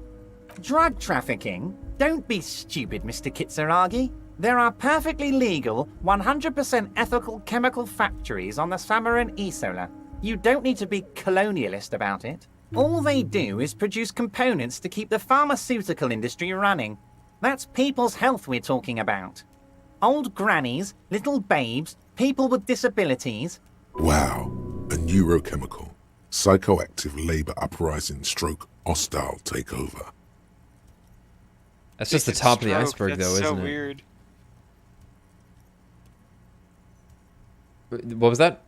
Drug trafficking? Don't be stupid, Mr. Kitsuragi. There are perfectly legal, 100% ethical chemical factories on the Samaran Isola. You don't need to be colonialist about it. All they do is produce components to keep the pharmaceutical industry running. That's people's health we're talking about. Old grannies, little babes, people with disabilities. Wow. A neurochemical, psychoactive labor uprising stroke hostile takeover. That's just the top of the iceberg, though, isn't it? That's so weird. What was that?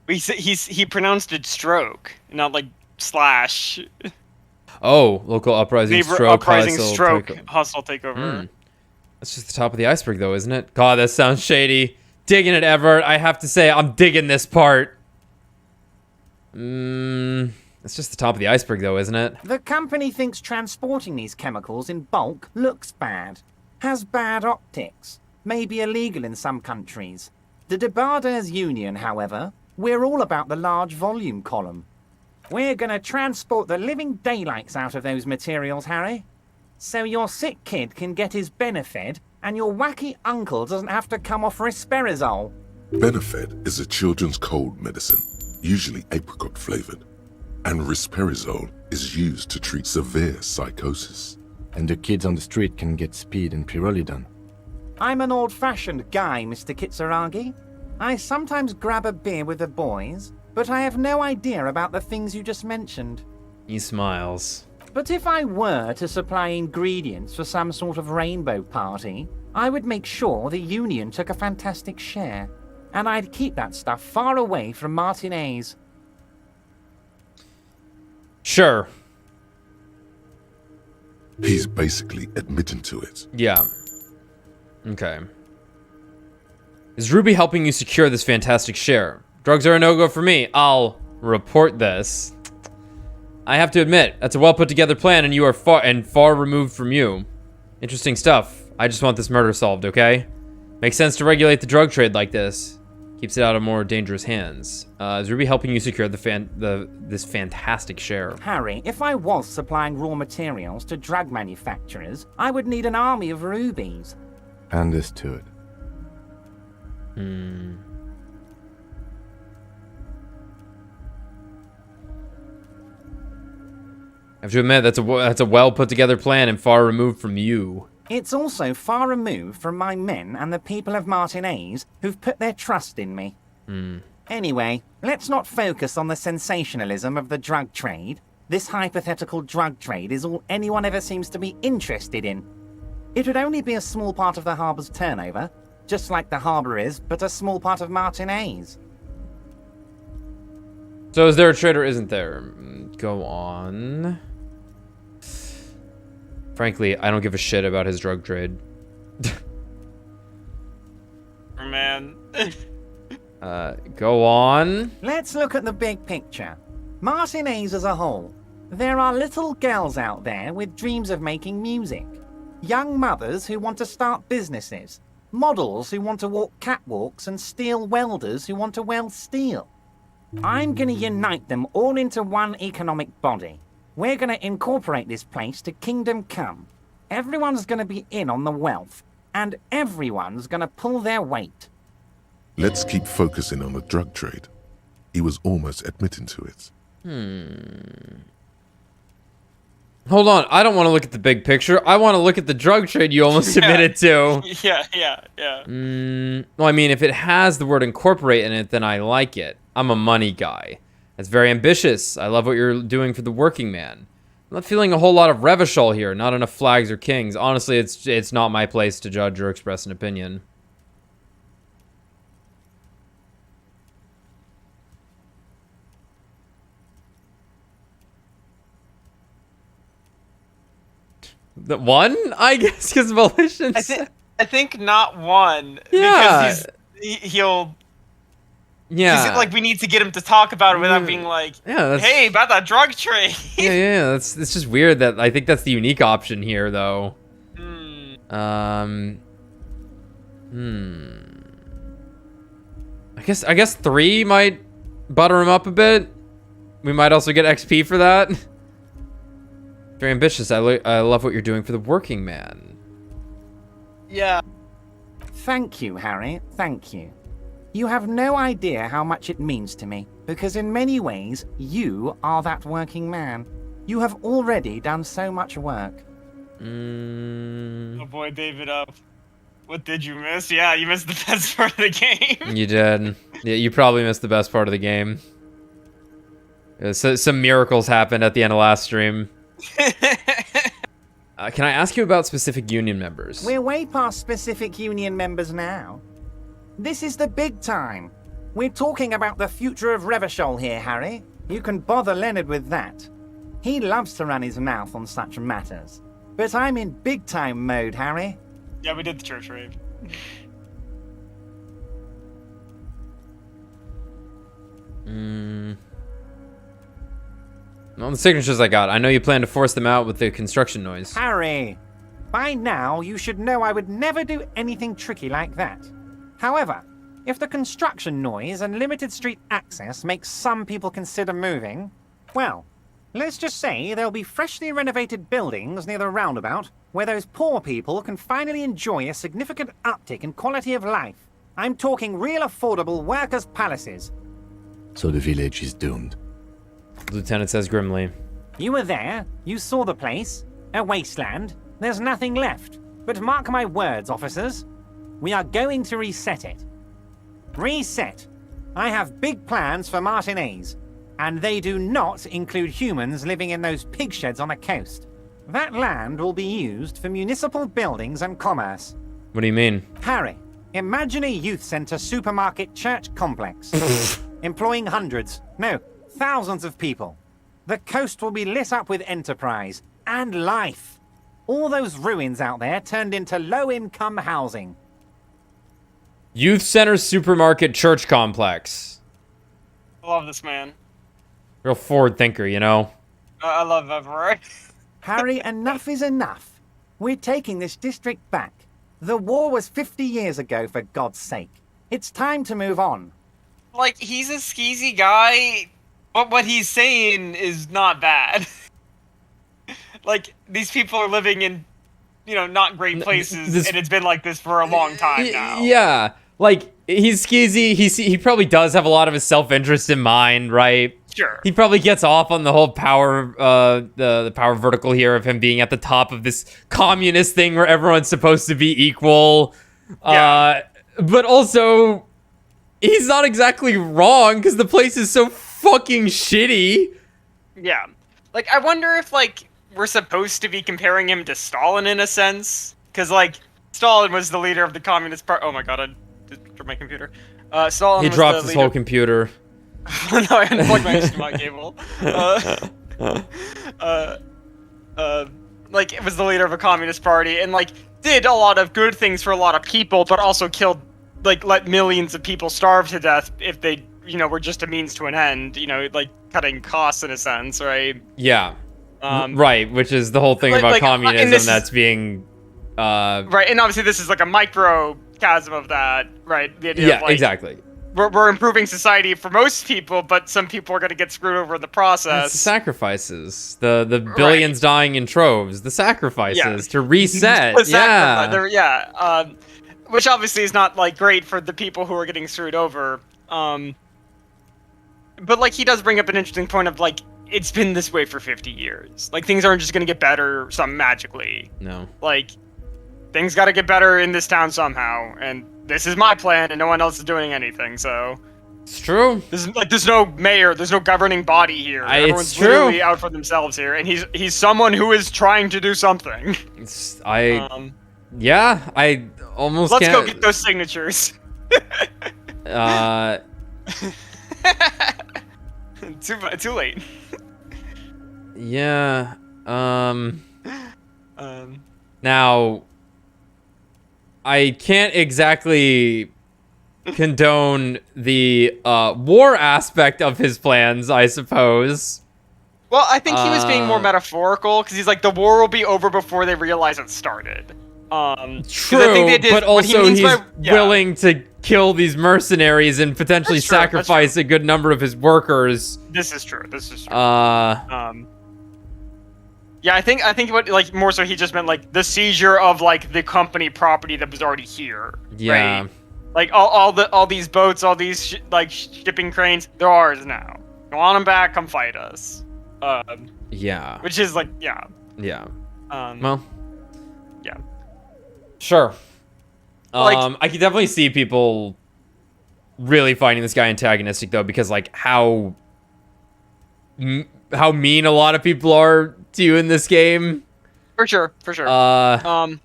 He pronounced it stroke, not like slash. Oh, local uprising Labor stroke. uprising hostile stroke takeover. hostile takeover. That's just the top of the iceberg, though, isn't it? God, that sounds shady. Digging it, Evart. I have to say, I'm digging this part. It's just the top of the iceberg, though, isn't it? The company thinks transporting these chemicals in bulk looks bad, has bad optics, may be illegal in some countries. The Debarders Union, however, we're all about the large volume column. We're gonna transport the living daylights out of those materials, Harry. So your sick kid can get his Benefed, and your wacky uncle doesn't have to come off risperidone. Benefed is a children's cold medicine, usually apricot flavored, and risperidone is used to treat severe psychosis. And the kids on the street can get speed and pyrrolidone. I'm an old-fashioned guy, Mr. Kitsuragi. I sometimes grab a beer with the boys, but I have no idea about the things you just mentioned. He smiles. But if I were to supply ingredients for some sort of rainbow party, I would make sure the Union took a fantastic share. And I'd keep that stuff far away from Martinez. Sure. He's basically admitting to it. Yeah. Okay. Is Ruby helping you secure this fantastic share? Drugs are a no-go for me. I'll report this. I have to admit, that's a well put together plan and you are far removed from you. Interesting stuff. I just want this murder solved, okay? Makes sense to regulate the drug trade like this. Keeps it out of more dangerous hands. Is Ruby helping you secure this fantastic share? Harry, if I was supplying raw materials to drug manufacturers, I would need an army of rubies. Understood. I have to admit, that's a well put together plan and far removed from you. It's also far removed from my men and the people of Martinez who've put their trust in me. Anyway, let's not focus on the sensationalism of the drug trade. This hypothetical drug trade is all anyone ever seems to be interested in. It would only be a small part of the harbour's turnover, just like the harbour is, but a small part of Martinez. So is there a trade or isn't there? Go on. Frankly, I don't give a shit about his drug trade. Man. Go on. Let's look at the big picture. Martinez as a whole. There are little girls out there with dreams of making music. Young mothers who want to start businesses. Models who want to walk catwalks and steel welders who want to weld steel. I'm going to unite them all into one economic body. We're going to incorporate this place to Kingdom Come. Everyone's going to be in on the wealth, and everyone's going to pull their weight. Let's keep focusing on the drug trade. He was almost admitting to it. Hold on, I don't want to look at the big picture. I want to look at the drug trade you almost admitted to. Yeah. Well, I mean, if it has the word incorporate in it, then I like it. I'm a money guy. That's very ambitious. I love what you're doing for the working man. I'm not feeling a whole lot of Revachol here, not enough flags or kings. Honestly, it's not my place to judge or express an opinion. The one? I guess because Volition's... I think not one. Yeah. Because he'll... Yeah. Like, we need to get him to talk about it without being like, hey, about that drug trade. yeah. It's just weird that I think that's the unique option here, though. I guess 3 might butter him up a bit. We might also get XP for that. Very ambitious. I love what you're doing for the working man. Yeah. Thank you, Harry. Thank you. You have no idea how much it means to me, because in many ways, you are that working man. You have already done so much work. Oh boy, David, what did you miss? Yeah, you missed the best part of the game. You did. Yeah, you probably missed the best part of the game. Some miracles happened at the end of last stream. Can I ask you about specific union members? We're way past specific union members now. This is the big time. We're talking about the future of Revachol here, Harry. You can bother Leonard with that. He loves to run his mouth on such matters. But I'm in big time mode, Harry. Yeah, we did the church raid. Well, the signatures I got. I know you plan to force them out with the construction noise. Harry, by now you should know I would never do anything tricky like that. However, if the construction noise and limited street access makes some people consider moving, well, let's just say there'll be freshly renovated buildings near the roundabout where those poor people can finally enjoy a significant uptick in quality of life. I'm talking real affordable workers' palaces. So the village is doomed. The lieutenant says grimly. You were there. You saw the place. A wasteland. There's nothing left. But mark my words, officers. We are going to reset it. Reset. I have big plans for Martinez. And they do not include humans living in those pig sheds on the coast. That land will be used for municipal buildings and commerce. What do you mean? Harry, imagine a youth center supermarket church complex. Employing hundreds, no, thousands of people. The coast will be lit up with enterprise and life. All those ruins out there turned into low-income housing. Youth Center Supermarket Church Complex. I love this man. Real forward thinker, you know? I love Evart. Harry, enough is enough. We're taking this district back. The war was 50 years ago, for God's sake. It's time to move on. Like, he's a skeezy guy, but what he's saying is not bad. Like, these people are living in, not great places, and it's been like this for a long time now. Yeah, like, he's skeezy. He probably does have a lot of his self-interest in mind, right? Sure. He probably gets off on the whole power, the power vertical here of him being at the top of this communist thing where everyone's supposed to be equal. Yeah. But also, he's not exactly wrong because the place is so fucking shitty. Yeah. Like, I wonder if, like, we're supposed to be comparing him to Stalin in a sense. Because, like, Stalin was the leader of the Communist Party. Oh my god, I just dropped my computer. Stalin He was dropped the his leader... whole computer. No, I unplugged my HDMI cable. Like, it was the leader of a Communist Party, and, like, did a lot of good things for a lot of people, but also killed, like, let millions of people starve to death if they, were just a means to an end, like, cutting costs in a sense, right? Yeah. Right, which is the whole thing about communism that's being... Right, and obviously this is, like, a microcosm of that, right? The idea of, like, exactly. We're improving society for most people, but some people are going to get screwed over in the process. It's the sacrifices, the billions dying in troves, the sacrifices to reset. Which obviously is not like great for the people who are getting screwed over. But like he does bring up an interesting point of like it's been this way for 50 years. Like things aren't just going to get better magically. No. Like things got to get better in this town somehow, and this is my plan, and no one else is doing anything, so... It's true. There's no mayor, there's no governing body here. Everyone's literally out for themselves here, and he's someone who is trying to do something. I almost Let's can't... go get those signatures. Too late. Yeah, Now... I can't exactly condone the war aspect of his plans, I suppose. Well, I think he was being more metaphorical, because he's like, the war will be over before they realize it started. True, I think they did, but also he's willing to kill these mercenaries and potentially sacrifice a good number of his workers. This is true. Yeah, I think what like more so he just meant like the seizure of like the company property that was already here. Yeah. Right? Like all these boats, all these shipping cranes, they're ours now. Go on them back, come fight us. Yeah. Which is like yeah. Well. Yeah. Sure. I could definitely see people really finding this guy antagonistic though, because like how mean a lot of people are to you in this game. For sure. But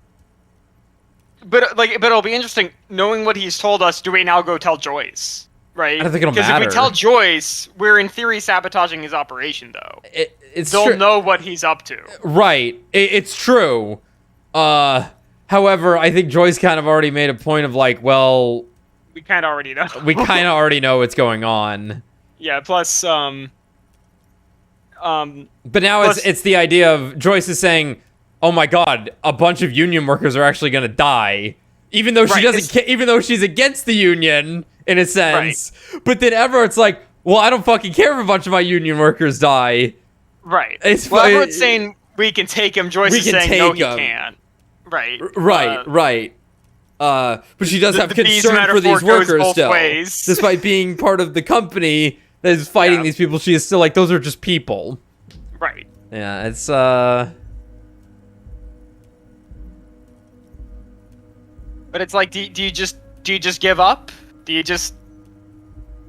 it'll be interesting knowing what he's told us. Do we now go tell Joyce? Right? I don't think it'll matter. Because if we tell Joyce, we're in theory sabotaging his operation, though. They'll know what he's up to. Right. It's true. However, I think Joyce kind of already made a point of like, well, we kind of already know. We kind of already know what's going on. Yeah. Plus, but now it's the idea of Joyce is saying, "Oh my God, a bunch of union workers are actually going to die," even though she doesn't, even though she's against the union in a sense. Right. But then Everett's like, "Well, I don't fucking care if a bunch of my union workers die." Right. Everett's saying we can take him. Joyce is saying no, he can't. Right. Right. But she does have concern for these workers still, despite being part of the company that is fighting these people. She is still like, those are just people. Right. Yeah, it's But it's like, do you just give up? Do you just,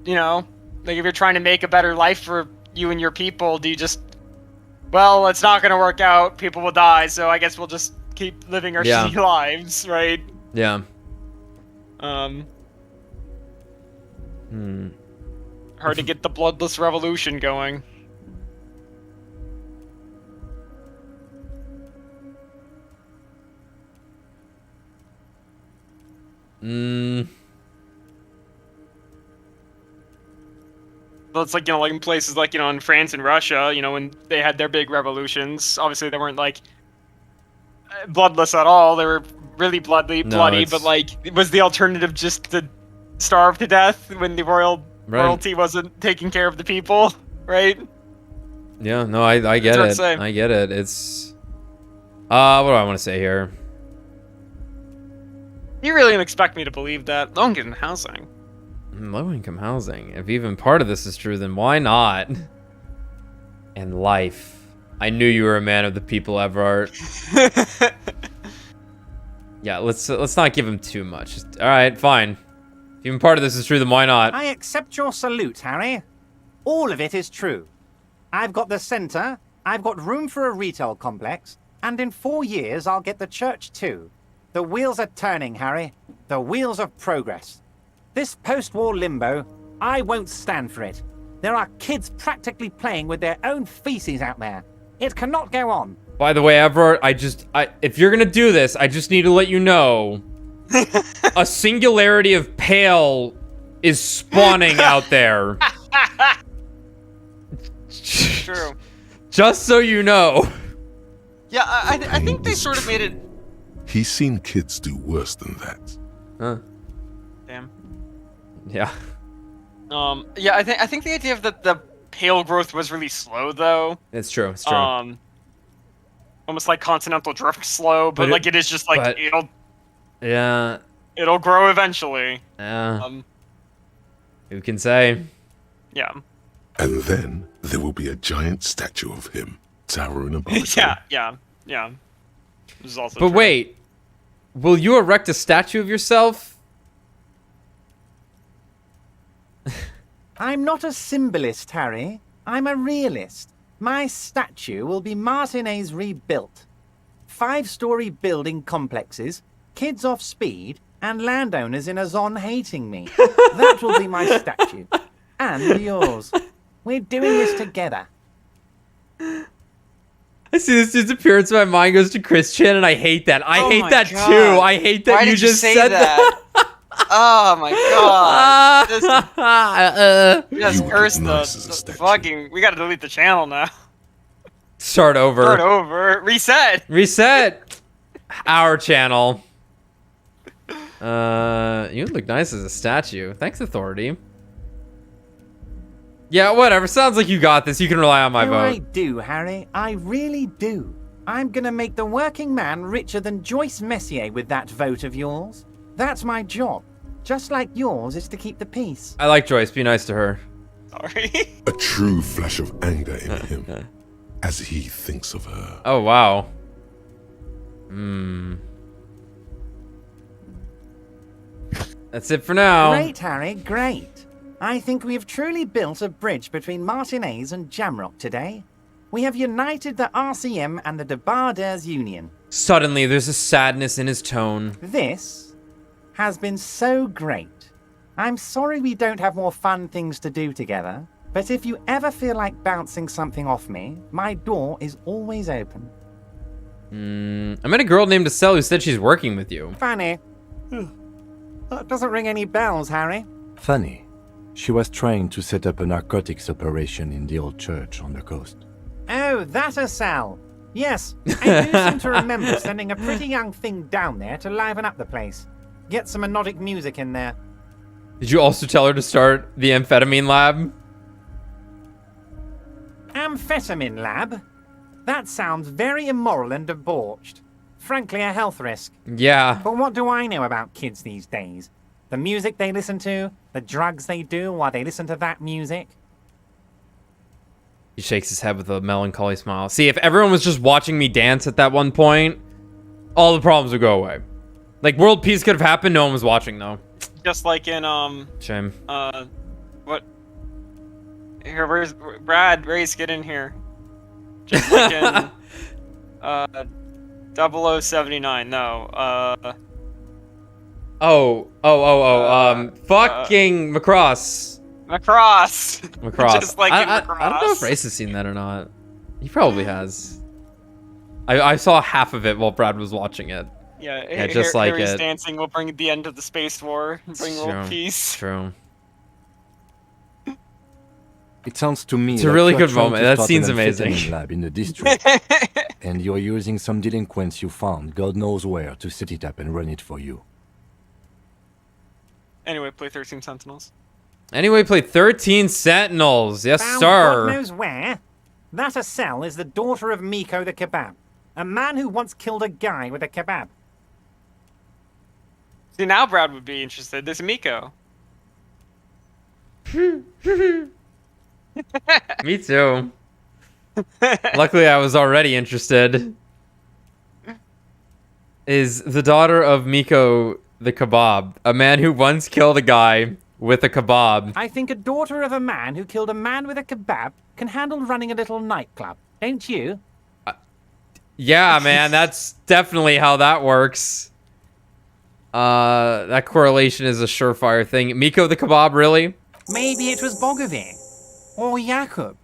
like if you're trying to make a better life for you and your people, do you just, well, it's not gonna work out. People will die, so I guess we'll just keep living our shitty lives, right? Yeah. Hard to get the bloodless revolution going. Well, it's like, like in places like, in France and Russia, when they had their big revolutions, obviously they weren't like bloodless at all. They were really bloody, but like, was the alternative just to starve to death when the royalty wasn't taking care of the people, right? Yeah, no, I get it. I get it. It's what do I want to say here? You really don't expect me to believe that? Low income housing. Low income housing. If even part of this is true, then why not? And life. I knew you were a man of the people, Evart. Yeah, let's not give him too much. All right, fine. If even part of this is true, then why not? I accept your salute, Harry. All of it is true. I've got the centre, I've got room for a retail complex, and in 4 years I'll get the church too. The wheels are turning, Harry. The wheels of progress. This post-war limbo, I won't stand for it. There are kids practically playing with their own feces out there. It cannot go on. By the way, Evart, if you're gonna do this, I just need to let you know, a singularity of pale is spawning out there. True. Just so you know. Yeah, I think they sort of made it. He's seen kids do worse than that. Huh. Damn. Yeah. Yeah, I think the idea of the pale growth was really slow, though. It's true. It's true. Almost like continental drift slow, but like it is just like it'll. Yeah. It'll grow eventually. Yeah. Who can say? Yeah. And then there will be a giant statue of him towering above it. Yeah. This is also but true. Wait, will you erect a statue of yourself? I'm not a symbolist, Harry. I'm a realist. My statue will be Martinez rebuilt. 5-story building complexes, kids off speed, and landowners in a zone hating me. That will be my statue. And yours. We're doing this together. I see this dude's appearance, my mind goes to Christian, and I hate that. I hate that God. too. I hate that Why you did just say said that. Oh my god. Just curse the fucking. We gotta delete the channel now. Start over. Reset. Our channel. You look nice as a statue. Thanks, Authority. Yeah, whatever. Sounds like you got this. You can rely on my vote. I do, Harry. I really do. I'm gonna make the working man richer than Joyce Messier with that vote of yours. That's my job. Just like yours is to keep the peace. I like Joyce. Be nice to her. Sorry. A true flash of anger in him as he thinks of her. Oh, wow. That's it for now. Great, Harry, great. I think we have truly built a bridge between Martinez and Jamrock today. We have united the RCM and the Debarders Union. Suddenly, there's a sadness in his tone. This has been so great. I'm sorry we don't have more fun things to do together, but if you ever feel like bouncing something off me, my door is always open. I met a girl named Estelle who said she's working with you. Funny. That doesn't ring any bells, Harry. Funny. She was trying to set up a narcotics operation in the old church on the coast. Oh, that Estelle. Yes, I do seem to remember sending a pretty young thing down there to liven up the place. Get some melodic music in there. Did you also tell her to start the amphetamine lab? Amphetamine lab? That sounds very immoral and debauched. Frankly, a health risk. Yeah. But what do I know about kids these days? The music they listen to, the drugs they do while they listen to that music. He shakes his head with a melancholy smile. See, if everyone was just watching me dance at that one point, all the problems would go away. Like, world peace could have happened, no one was watching, though. Just like in, Shame. what? Here, where's Brad? Race, get in here. Just like in, 0079, no, fucking Macross. Macross. Just like in Macross. I don't know if Race has seen that or not. He probably has. I saw half of it while Brad was watching it. Yeah, just like Harry's it. dancing will bring the end of the space war and bring world peace. True. It sounds to me it's a like really you're good trying moment. to That start scene's an amazing. amphetamine lab in the district, and you're using some delinquents you found, God knows where, to set it up and run it for you. Anyway, play 13 Sentinels. Anyway, play 13 Sentinels. Yes, Found sir. God knows where. That Asel is the daughter of Miko the kebab, a man who once killed a guy with a kebab. See, now Brad would be interested. There's Miko. Me too. Luckily, I was already interested. Is the daughter of Miko the kebab, a man who once killed a guy with a kebab. I think a daughter of a man who killed a man with a kebab can handle running a little nightclub, don't you? Yeah, man, that's definitely how that works. That correlation is a surefire thing. Miko the kebab, really? Maybe it was Bogovir. Or Jakub.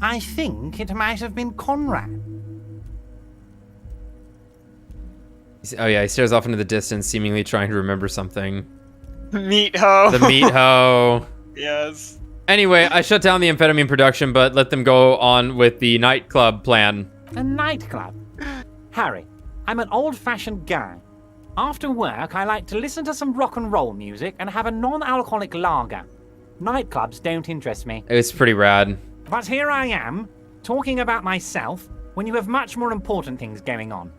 I think it might have been Conrad. Oh yeah, he stares off into the distance, seemingly trying to remember something. Meat hoe. The meat hoe. Yes. Anyway, I shut down the amphetamine production, but let them go on with the nightclub plan. A nightclub? Harry, I'm an old-fashioned guy. After work, I like to listen to some rock and roll music and have a non-alcoholic lager. Nightclubs don't interest me. It's pretty rad. But here I am, talking about myself, when you have much more important things going on.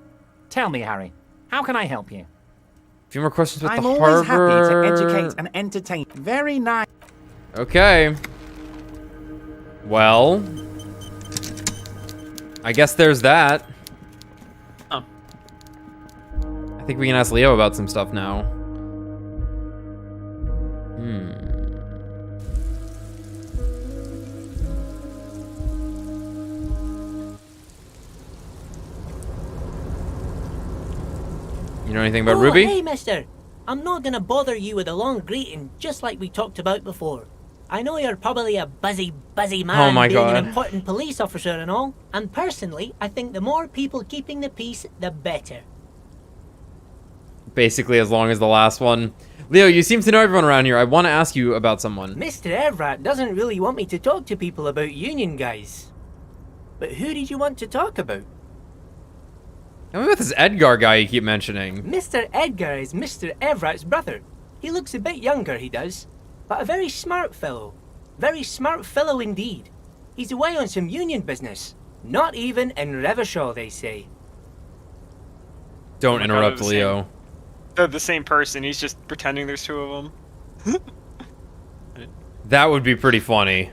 Tell me, Harry, how can I help you? A few more questions with I'm the always harbor. happy to educate and entertain. Very nice. Okay. Well, I guess there's that. Oh. I think we can ask Leo about some stuff now. You know anything about Ruby? Hey, mister. I'm not gonna bother you with a long greeting, just like we talked about before. I know you're probably a busy man my being God. an important police officer and all, and personally, I think the more people keeping the peace, the better. Basically, as long as the last one. Leo, you seem to know everyone around here. I want to ask you about someone. Mr. Evart doesn't really want me to talk to people about union guys. But who did you want to talk about? Tell me about this Edgar guy you keep mentioning. Mr. Edgar is Mr. Everett's brother. He looks a bit younger, he does. But a very smart fellow. Very smart fellow indeed. He's away on some union business. Not even in Revershaw, they say. Don't Oh my God, interrupt they're the Leo. same. They're the same person. He's just pretending there's two of them. That would be pretty funny.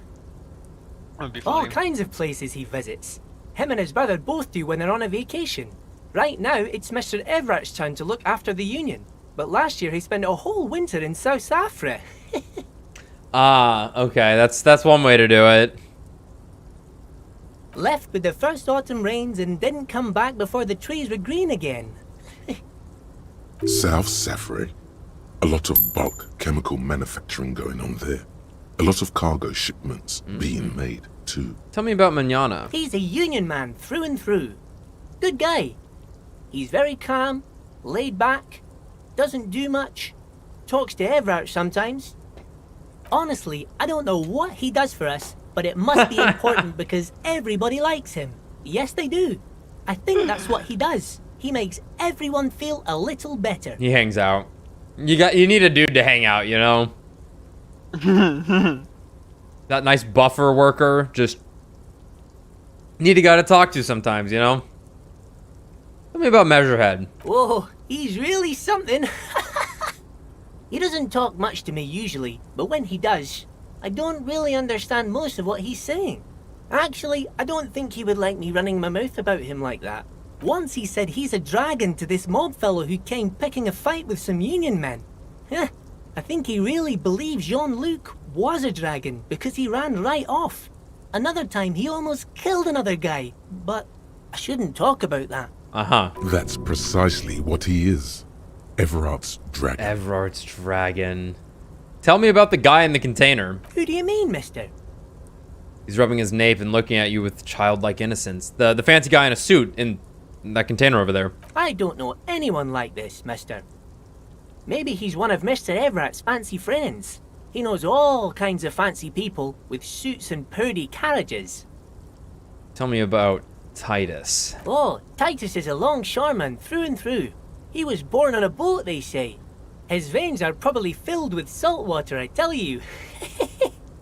That'd be All funny. kinds of places he visits. Him and his brother both do when they're on a vacation. Right now, it's Mr. Everett's turn to look after the union. But last year, he spent a whole winter in South Africa. Okay, that's one way to do it. Left with the first autumn rains and didn't come back before the trees were green again. South Safari. A lot of bulk chemical manufacturing going on there. A lot of cargo shipments being made too. Tell me about Manana. He's a union man through and through. Good guy. He's very calm, laid back, doesn't do much, talks to Evart sometimes. Honestly, I don't know what he does for us, but it must be important because everybody likes him. Yes, they do. I think that's what he does. He makes everyone feel a little better. He hangs out. You need a dude to hang out, you know? That nice buffer worker, just need a guy to talk to sometimes, you know? Tell me about Measurehead. Whoa, he's really something. He doesn't talk much to me usually, but when he does, I don't really understand most of what he's saying. Actually, I don't think he would like me running my mouth about him like that. Once he said he's a dragon to this mob fellow who came picking a fight with some union men. I think he really believes Jean-Luc was a dragon because he ran right off. Another time he almost killed another guy, but I shouldn't talk about that. Uh-huh. That's precisely what he is. Everart's dragon. Everart's dragon. Tell me about the guy in the container. Who do you mean, mister? He's rubbing his nape and looking at you with childlike innocence. The fancy guy in a suit in that container over there. I don't know anyone like this, mister. Maybe he's one of Mr. Everett's fancy friends. He knows all kinds of fancy people with suits and purdy carriages. Tell me about Titus. Oh, Titus is a longshoreman through and through. He was born on a boat, they say. His veins are probably filled with salt water, I tell you.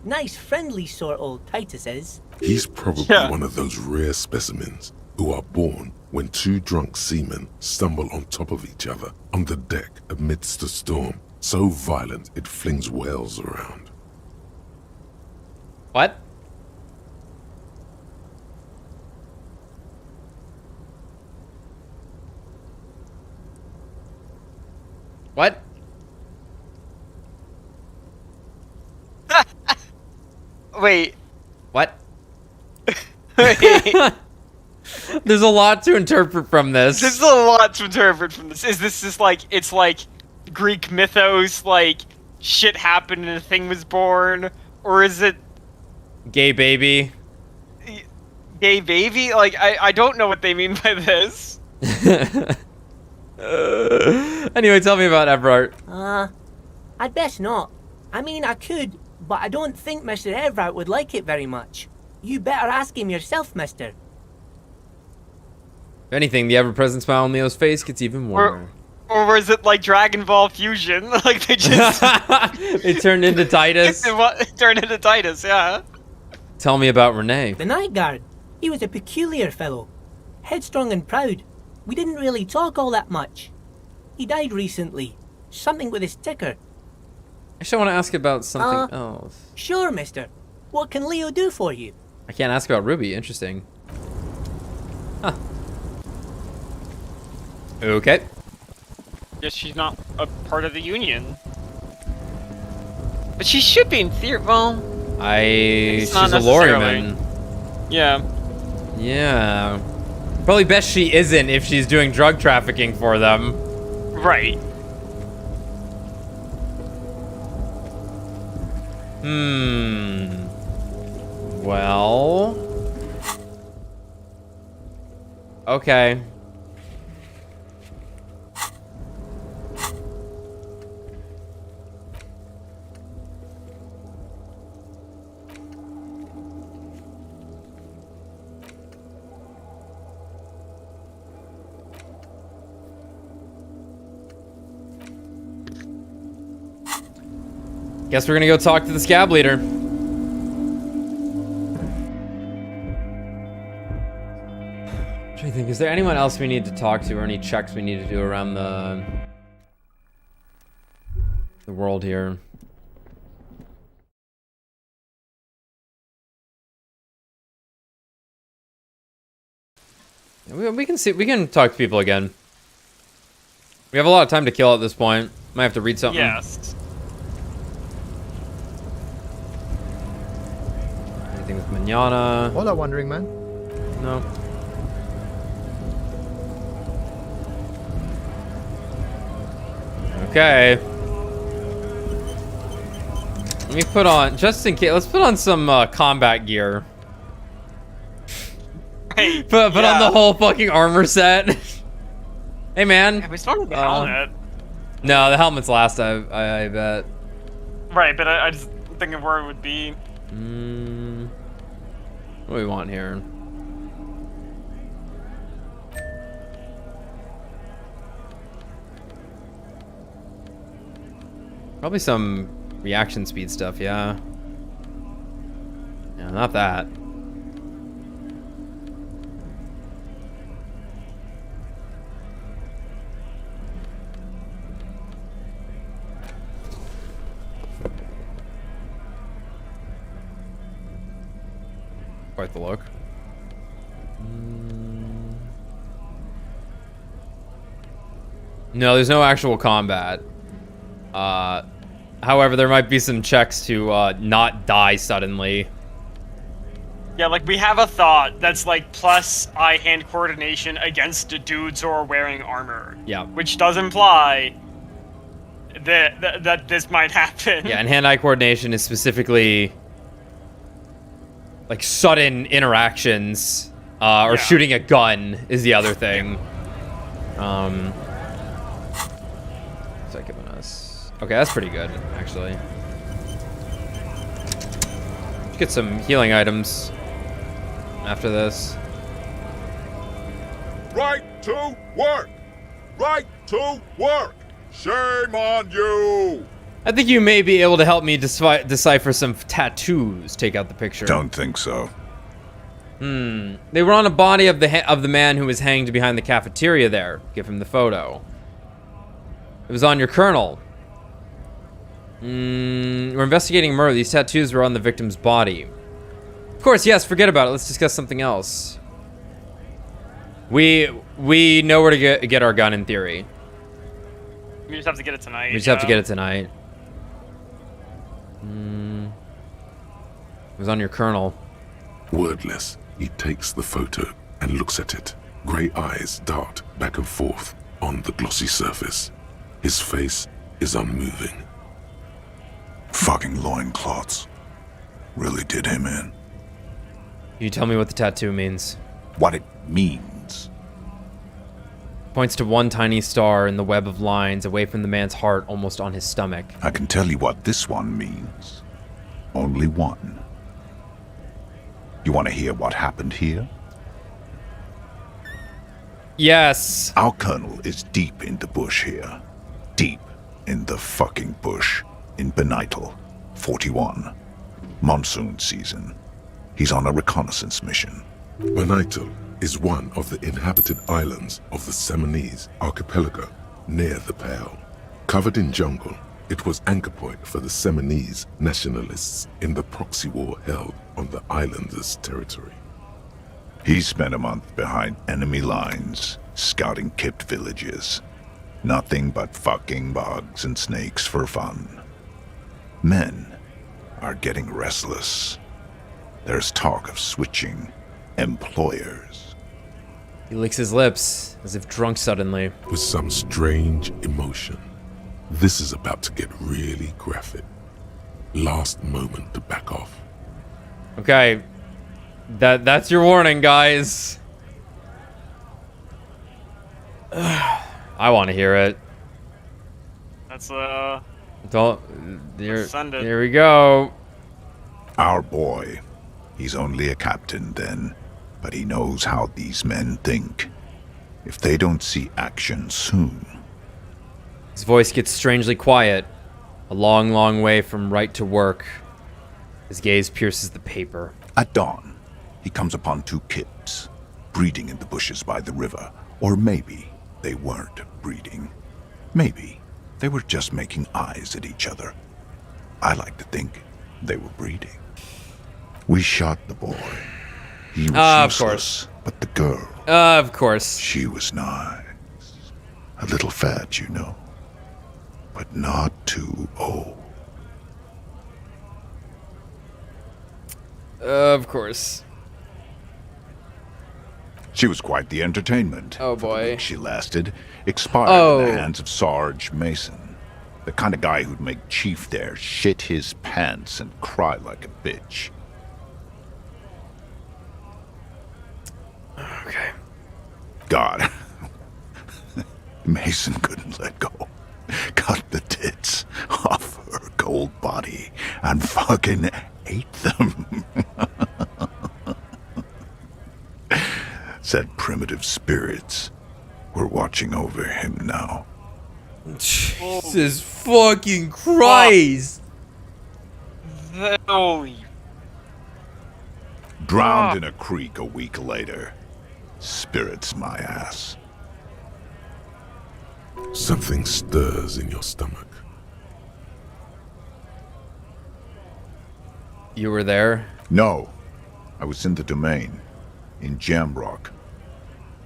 Nice, friendly sort, old Titus is. He's probably one of those rare specimens who are born when two drunk seamen stumble on top of each other on the deck amidst a storm so violent it flings whales around. What? What? Wait. What? Wait. There's a lot to interpret from this. There's a lot to interpret from this. Is this just like, it's like Greek mythos, like shit happened and a thing was born? Or is it gay baby? Gay baby? Like, I don't know what they mean by this. Anyway, tell me about Evart. I'd best not. I mean, I could, but I don't think Mr. Evart would like it very much. You better ask him yourself, mister. If anything, the ever-present smile on Leo's face gets even warmer. Or is it like Dragon Ball Fusion? Like they just... They turned into Titus? Turned into Titus, yeah. Tell me about Renee. The night guard. He was a peculiar fellow. Headstrong and proud. We didn't really talk all that much. He died recently. Something with his ticker. Actually, I want to ask about something else. Sure, mister. What can Leo do for you? I can't ask about Ruby. Interesting. Huh. Okay. Guess she's not a part of the Union. But she should be in theory. Well, she's a lorryman. Yeah. Yeah. Probably best she isn't if she's doing drug trafficking for them. Right. Well. Okay. Guess we're gonna go talk to the scab leader. What do you think? Is there anyone else we need to talk to, or any checks we need to do around the world here? We can see. We can talk to people again. We have a lot of time to kill at this point. Might have to read something. Yes. Anything with Manana? Hola, wandering man. No. Okay. Let me put on, just in case, let's put on some combat gear. Hey, put on the whole fucking armor set. Hey man. Yeah, we started with the helmet. No, the helmet's last, I bet. Right, but I just think of where it would be. What do we want here? Probably some reaction speed stuff, yeah. Yeah, not that. Quite the look. No, there's no actual combat. However, there might be some checks to not die suddenly. Yeah, like we have a thought that's like plus eye-hand coordination against the dudes who are wearing armor. Yeah. Which does imply that this might happen. Yeah, and hand-eye coordination is specifically like sudden interactions, or shooting a gun is the other thing. What's that giving us? Okay, that's pretty good, actually. Let's get some healing items after this. Right to work! Right to work! Shame on you! I think you may be able to help me decipher some tattoos. Take out the picture. Don't think so. They were on a body of the man who was hanged behind the cafeteria there. Give him the photo. It was on your colonel. We're investigating murder. These tattoos were on the victim's body. Of course, yes, forget about it. Let's discuss something else. We know where to get our gun in theory. We just have to get it tonight. We just have to get it tonight. It was on your colonel. Wordless, he takes the photo and looks at it. Grey eyes dart back and forth on the glossy surface. His face is unmoving. Fucking loincloths. Really did him in. Can you tell me what the tattoo means? What it means? Points to one tiny star in the web of lines away from the man's heart, almost on his stomach. I can tell you what this one means. Only one. You want to hear what happened here? Yes. Our colonel is deep in the bush here. Deep in the fucking bush. In Benital, 41. Monsoon season. He's on a reconnaissance mission. Benital is one of the inhabited islands of the Seminoles archipelago near the Pale. Covered in jungle, it was anchor point for the Seminoles nationalists in the proxy war held on the islanders' territory. He spent a month behind enemy lines, scouting kept villages. Nothing but fucking bugs and snakes for fun. Men are getting restless. There's talk of switching employers. He licks his lips, as if drunk suddenly. With some strange emotion. This is about to get really graphic. Last moment to back off. Okay. That's your warning, guys. I want to hear it. That's Here we go. Our boy. He's only a captain then, but he knows how these men think. If they don't see action soon. His voice gets strangely quiet. A long, long way from right to work. His gaze pierces the paper. At dawn, he comes upon two kids, breeding in the bushes by the river. Or maybe they weren't breeding. Maybe they were just making eyes at each other. I like to think they were breeding. We shot the boy. He was useless, of course. But the girl... Of course. She was nice. A little fat, you know. But not too old. Of course. She was quite the entertainment. Oh boy. For the week she lasted, expired in the hands of Sarge Mason. The kind of guy who'd make Chief there shit his pants and cry like a bitch. Okay. God. Mason couldn't let go. Cut the tits off her cold body and fucking ate them. Said primitive spirits were watching over him now. Jesus fucking Christ! Drowned in a creek a week later. Spirits my ass. Something stirs in your stomach. You were there? No. I was in the domain. In Jamrock.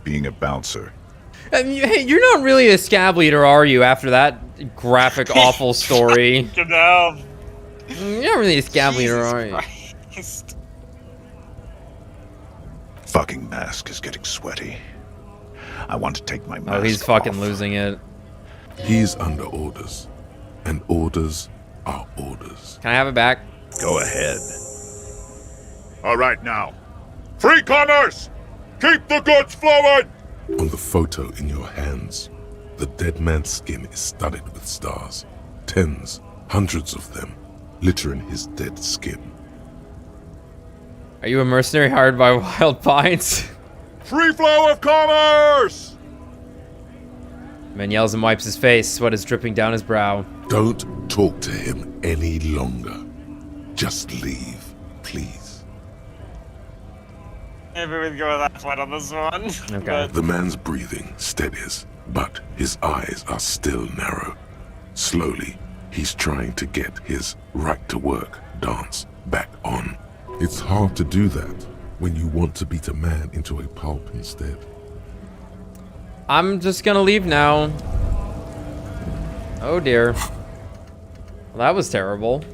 Being a bouncer. Hey, you're not really a scab leader, are you, after that graphic, awful story? You're not really a scab leader, are you? Christ. Fucking mask is getting sweaty. I want to take my mask Oh, he's fucking off. losing it. He's under orders. And orders are orders. Can I have it back? Go ahead. All right, now. Free commerce! Keep the goods flowing! On the photo in your hands, the dead man's skin is studded with stars. Tens, hundreds of them, littering his dead skin. Are you a mercenary hired by Wild Pines? Free flow of commerce! Man yells and wipes his face. Sweat is dripping down his brow. Don't talk to him any longer. Just leave, please. Maybe we'd go with that one on this one. Okay. But The man's breathing steadies, but his eyes are still narrow. Slowly, he's trying to get his right-to-work dance back on. It's hard to do that when you want to beat a man into a pulp instead. I'm just gonna leave now. Oh dear. Well, that was terrible.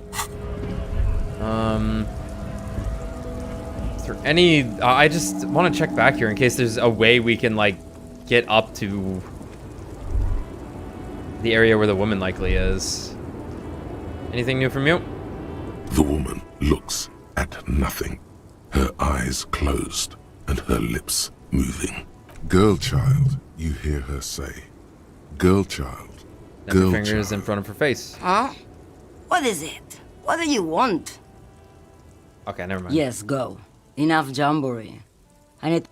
Is there any... I just want to check back here in case there's a way we can, like, get up to the area where the woman likely is. Anything new from you? The woman looks at nothing, her eyes closed and her lips moving. Girl child, you hear her say. Girl child. Snap her Girl fingers in child. front of her face. Huh? What is it? What do you want? Okay, never mind. Yes, go. Enough jamboree. I need...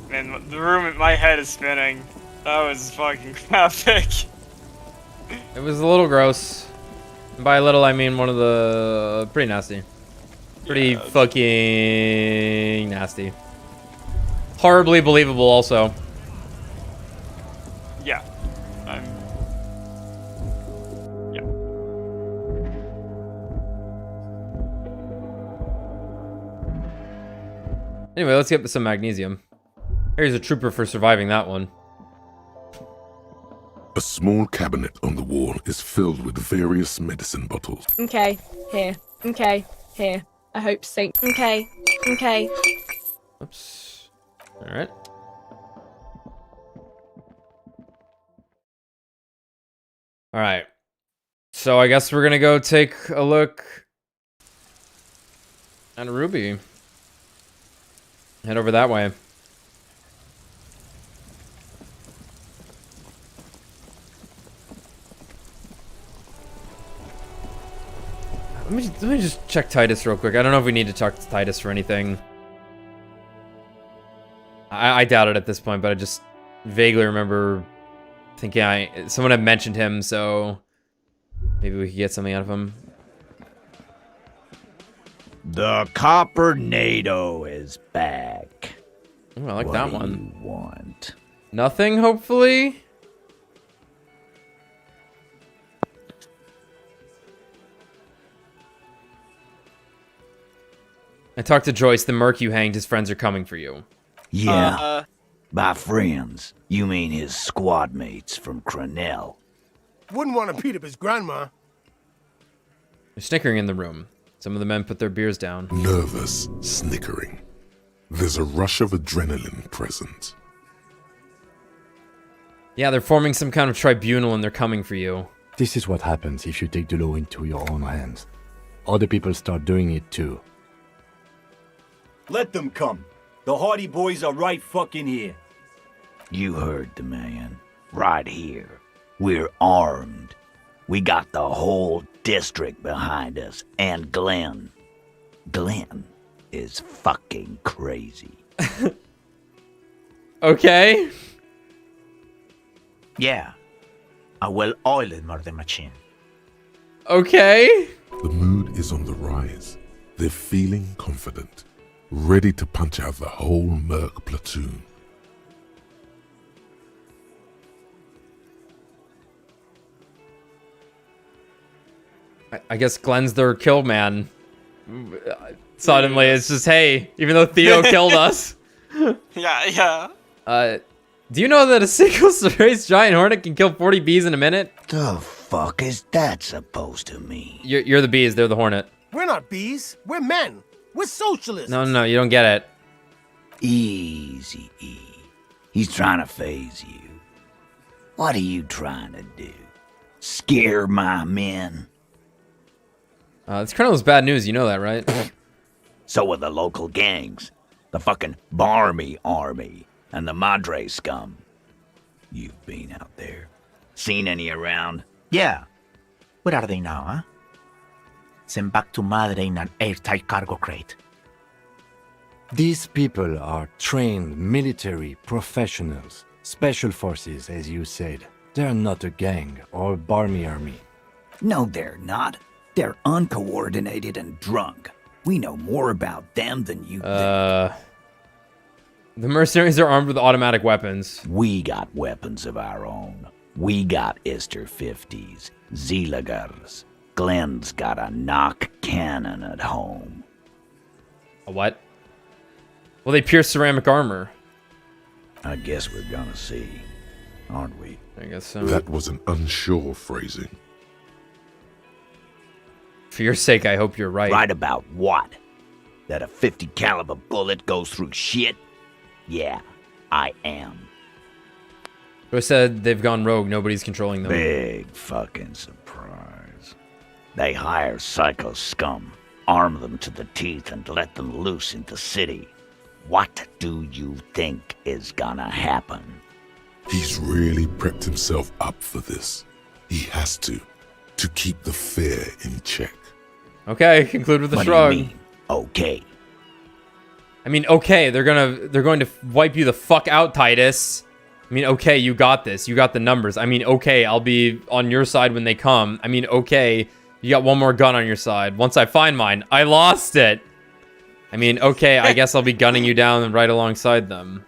man, the room in my head is spinning. That was fucking graphic. It was a little gross. And by a little, I mean one of the... pretty nasty. Pretty fucking nasty. Horribly believable also. Yeah. I'm... Yeah. Anyway, let's get some magnesium. Here's a trooper for surviving that one. A small cabinet on the wall is filled with various medicine bottles. Okay, here. Okay, here. I hope so. Okay, okay. Oops. Alright. Alright. So I guess we're gonna go take a look at Ruby. Head over that way. Let me just check Titus real quick. I don't know if we need to talk to Titus for anything. I doubt it at this point, but I just vaguely remember thinking someone had mentioned him, so maybe we could get something out of him. The Coppernado is back. Ooh, I like that one. What do you want? Nothing, hopefully? I talked to Joyce. The merc you hanged, his friends are coming for you. Yeah. By friends, you mean his squad mates from Crenell. Wouldn't want to beat up his grandma. They're snickering in the room. Some of the men put their beers down. Nervous snickering. There's a rush of adrenaline present. Yeah, they're forming some kind of tribunal and they're coming for you. This is what happens if you take the law into your own hands. Other people start doing it too. Let them come. The Hardy Boys are right fucking here. You heard the man. Right here. We're armed. We got the whole district behind us. And Glenn. Glenn is fucking crazy. Okay. Yeah. A well-oiled murder machine. Okay. The mood is on the rise. They're feeling confident, ready to punch out the whole merc platoon. I guess Glenn's their kill man. Suddenly, it's just, hey, even though Theo killed us. Yeah. Do you know that a single raised giant hornet can kill 40 bees in a minute? The fuck is that supposed to mean? You're the bees, they're the hornet. We're not bees. We're men. We're socialists. No, you don't get it. Easy, E. He's trying to phase you. What are you trying to do? Scare my men? It's Colonel's bad news, you know that, right? So are the local gangs. The fucking Barmy Army and the Madre scum. You've been out there. Seen any around? Yeah. Where are they now, huh? Sent back to Madre in an airtight cargo crate. These people are trained military professionals, special forces, as you said. They're not a gang or a barmy army. No, they're not. They're uncoordinated and drunk. We know more about them than you think. The mercenaries are armed with automatic weapons. We got weapons of our own. We got Ister 50s, Zeelagers. Glenn's got a knock cannon at home. A what? Well, they pierce ceramic armor. I guess we're gonna see, aren't we? I guess so. That was an unsure phrasing. For your sake, I hope you're right. Right about what? That a 50 caliber bullet goes through shit? Yeah, I am. Joyce said they've gone rogue. Nobody's controlling them. Big fucking surprise. They hire psycho scum, arm them to the teeth, and let them loose in the city. What do you think is gonna happen? He's really prepped himself up for this. He has to keep the fear in check. Okay, conclude with a shrug. What do you mean? Okay. I mean, okay, they're going to wipe you the fuck out, Titus. I mean, okay, you got this. You got the numbers. I mean, okay, I'll be on your side when they come. I mean, okay, you got one more gun on your side. Once I find mine, I lost it. I mean, okay, I guess I'll be gunning you down right alongside them.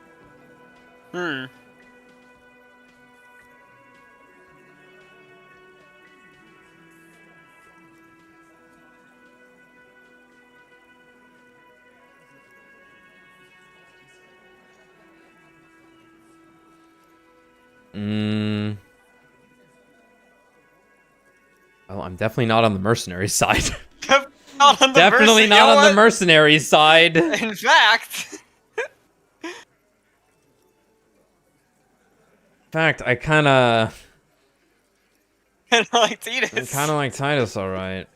Well, I'm definitely not on the mercenaries side. Definitely not on the mercenaries side. In fact, I kind of like Titus. I kind of like Titus, all right.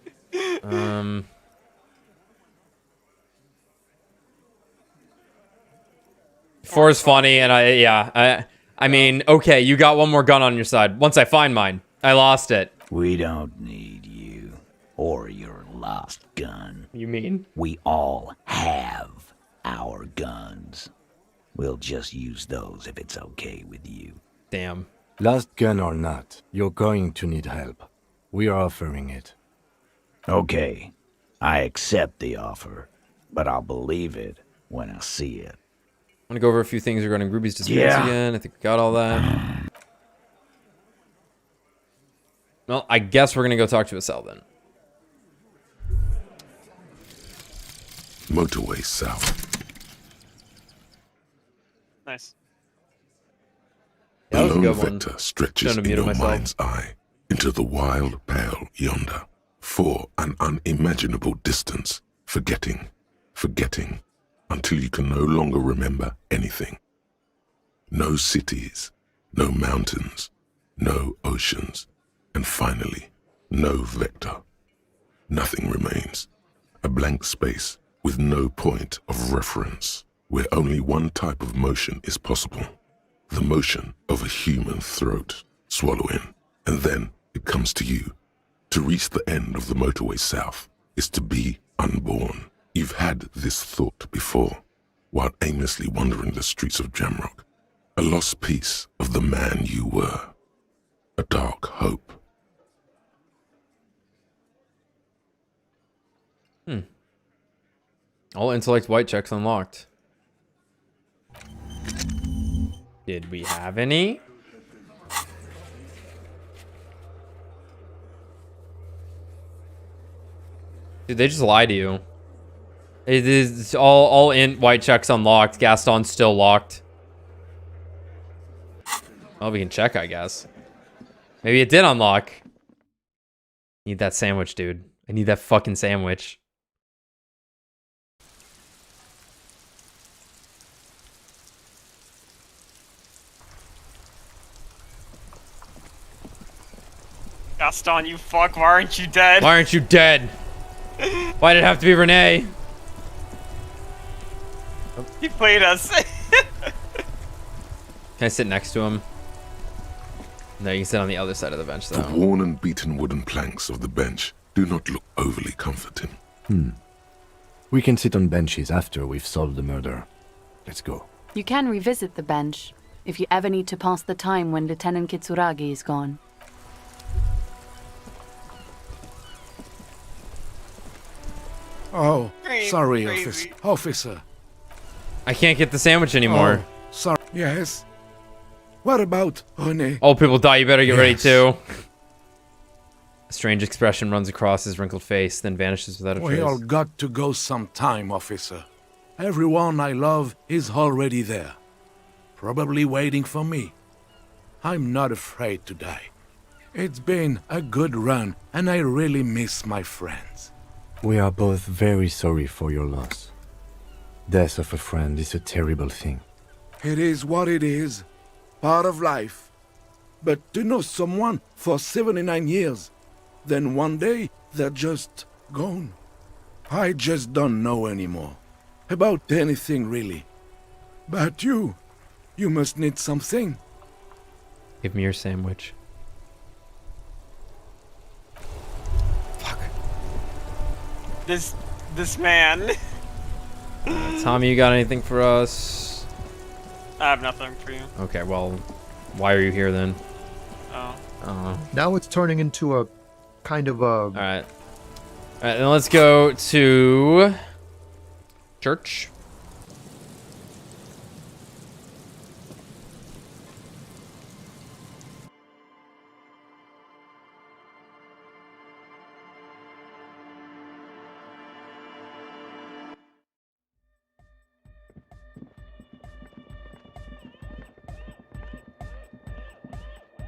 Four is funny, and I mean, okay, you got one more gun on your side. Once I find mine, I lost it. We don't need you or your lost gun. You mean? We all have our guns. We'll just use those if it's okay with you. Damn. Lost gun or not, you're going to need help. We are offering it. Okay, I accept the offer, but I'll believe it when I see it. I'm gonna go over a few things regarding Ruby's disappearance again. I think we got all that. Well, I guess we're gonna go talk to Estelle then. Motorway south. Nice. That was a a lone good one. vector stretches in your mind's eye into the wild pale yonder, for an unimaginable distance, forgetting, until you can no longer remember anything. No cities, no mountains, no oceans, and finally, no vector. Nothing remains. A blank space with no point of reference, where only one type of motion is possible. The motion of a human throat. Swallow in, and then it comes to you. To reach the end of the motorway south is to be unborn. You've had this thought before, while aimlessly wandering the streets of Jamrock. A lost piece of the man you were. A dark hope. All intellect white checks unlocked. Did we have any? Dude, they just lie to you. It is all in white checks unlocked. Gaston's still locked. Well, we can check, I guess. Maybe it did unlock. Need that sandwich, dude. I need that fucking sandwich. Gaston, you fuck, why aren't you dead? Why aren't you dead? Why did it have to be Renee? He played us. Can I sit next to him? No, you can sit on the other side of the bench, though. The worn and beaten wooden planks of the bench do not look overly comforting. We can sit on benches after we've solved the murder. Let's go. You can revisit the bench if you ever need to pass the time when Lieutenant Kitsuragi is gone. Oh, sorry, officer. I can't get the sandwich anymore. Oh, sorry. Yes. What about René? Old people die, you better get ready too. A strange expression runs across his wrinkled face, then vanishes without a trace. We all got to go sometime, officer. Everyone I love is already there. Probably waiting for me. I'm not afraid to die. It's been a good run, and I really miss my friends. We are both very sorry for your loss. Death of a friend is a terrible thing. It is what it is. Part of life. But to know someone for 79 years, then one day they're just gone. I just don't know anymore. About anything, really. But you must need something. Give me your sandwich. This man. Tommy, you got anything for us? I have nothing for you. Okay, well, why are you here then? Oh. Now it's turning into a kind of a... Alright, then let's go to... church.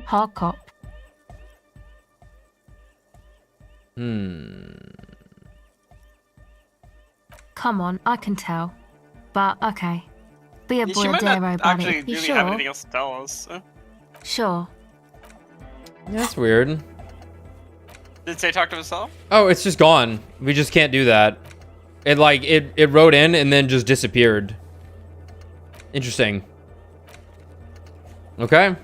Hardcop. Come on, I can tell. But, okay. Be a She might boyadero not about actually it. You really sure? have anything else to tell us. So. Sure. That's weird. Did it say talk to himself? Oh, it's just gone. We just can't do that. It like it wrote in and then just disappeared. Interesting. Okay.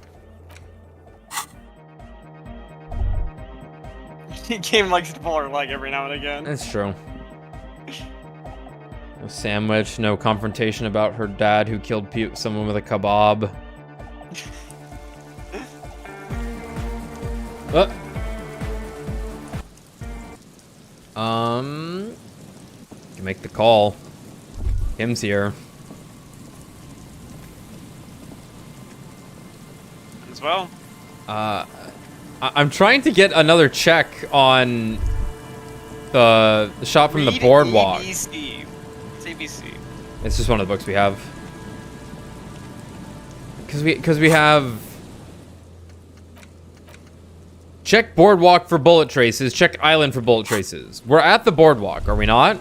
Game likes to pull her leg every now and again. That's true. No sandwich, no confrontation about her dad who killed someone with a kebab. Can make the call. Kim's here. As well. I'm trying to get another check on the shot from the boardwalk. ABC. It's ABC. It's just one of the books we have. Because we have check boardwalk for bullet traces, check island for bullet traces. We're at the boardwalk, are we not?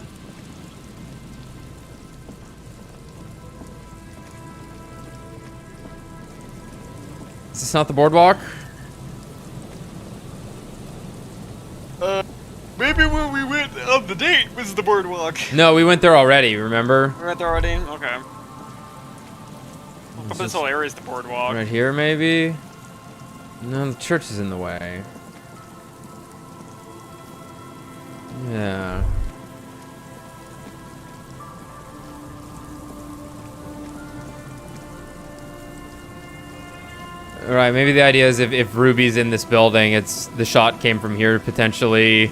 Is this not the boardwalk? Maybe where we went on the date was the boardwalk. No, we went there already, remember? We're at there already? Okay. Well, this whole area is the boardwalk. Right here, maybe? No, the church is in the way. Yeah. Alright, maybe the idea is if Ruby's in this building, it's the shot came from here potentially.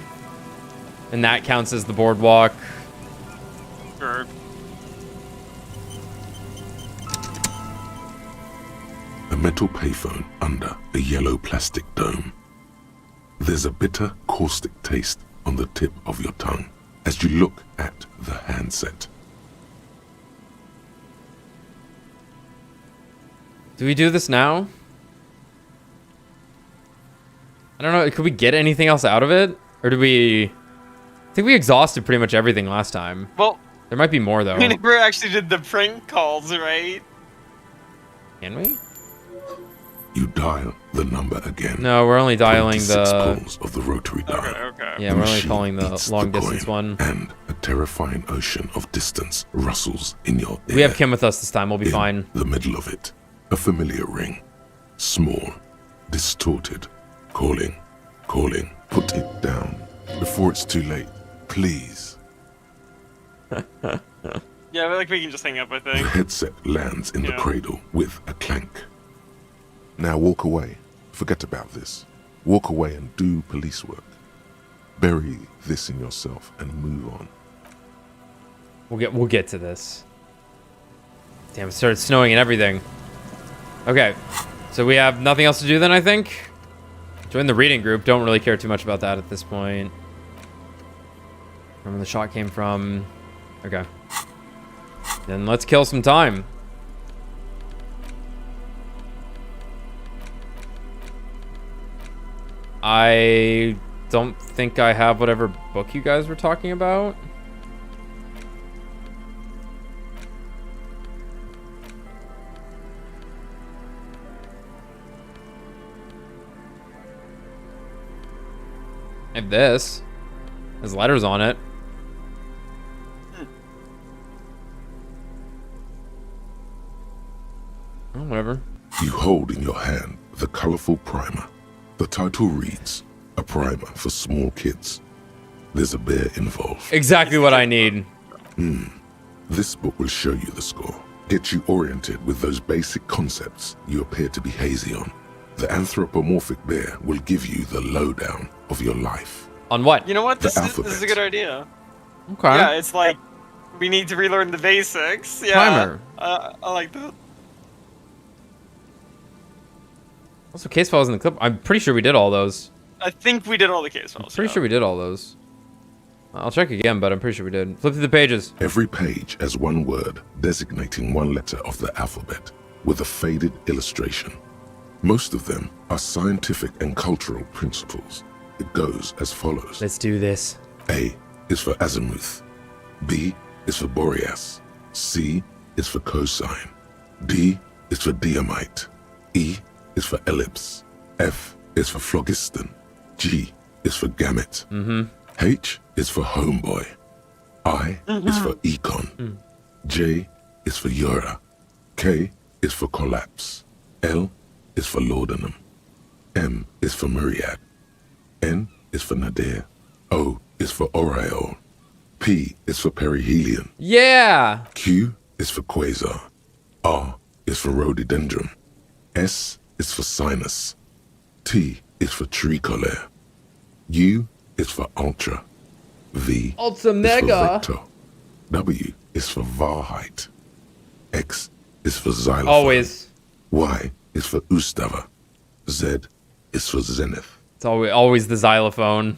And that counts as the boardwalk. Sure. A metal payphone under a yellow plastic dome. There's a bitter, caustic taste on the tip of your tongue as you look at the handset. Do we do this now? I don't know. Could we get anything else out of it? Or do we... I think we exhausted pretty much everything last time. Well... There might be more, though. We never actually did the prank calls, right? Can we? You dial the number again. No, we're only dialing 26 the... pulls of the rotary dial. Okay. Yeah, we're only calling the long-distance one. And a terrifying ocean of distance rustles in your ear. We have Kim with us this time. We'll be In fine. the middle of it, a familiar ring. Small, distorted. Calling. Put it down before it's too late. Please. Yeah, but like we can just hang up, I The think. headset lands in the Yeah. cradle with a clank. Now walk away. Forget about this. Walk away and do police work. Bury this in yourself and move on. We'll get to this. Damn, it started snowing and everything. Okay, so we have nothing else to do then, I think. Join the reading group. Don't really care too much about that at this point. Remember the shot came from. Okay. Then let's kill some time. I don't think I have whatever book you guys were talking about. I have this. There's letters on it. Oh, whatever. You hold in your hand the colorful primer. The title reads, A Primer for Small Kids. There's a bear involved. Exactly what I need. This book will show you the score. Get you oriented with those basic concepts you appear to be hazy on. The anthropomorphic bear will give you the lowdown of your life. On what? You know what? The This is a good idea. Okay. Yeah, it's like we need to relearn the basics. Yeah. Primer. I like that. Also, case files in the clip. I'm pretty sure we did all those. I think we did all the case files. Pretty sure we did all those. I'll check again, but I'm pretty sure we did. Flip through the pages. Every page has one word designating one letter of the alphabet with a faded illustration. Most of them are scientific and cultural principles. It goes as follows. Let's do this. A is for azimuth. B is for Boreas. C is for cosine. D is for diamite. E is for ellipse. F is for phlogiston. G is for gamete. H is for homeboy. I is for econ. J is for Eura. K is for collapse. L is for laudanum. M is for myriad. N is for nadir. O is for aureole. P is for perihelion. Yeah. Q is for quasar. R is for rhododendron. S is for sinus. T is for tricolor. U is for ultra. V Ultra is mega. for Victor. W is for Varheit. X is for xylophone. Always. Y is for Ustava. Z is for zenith. It's always the xylophone,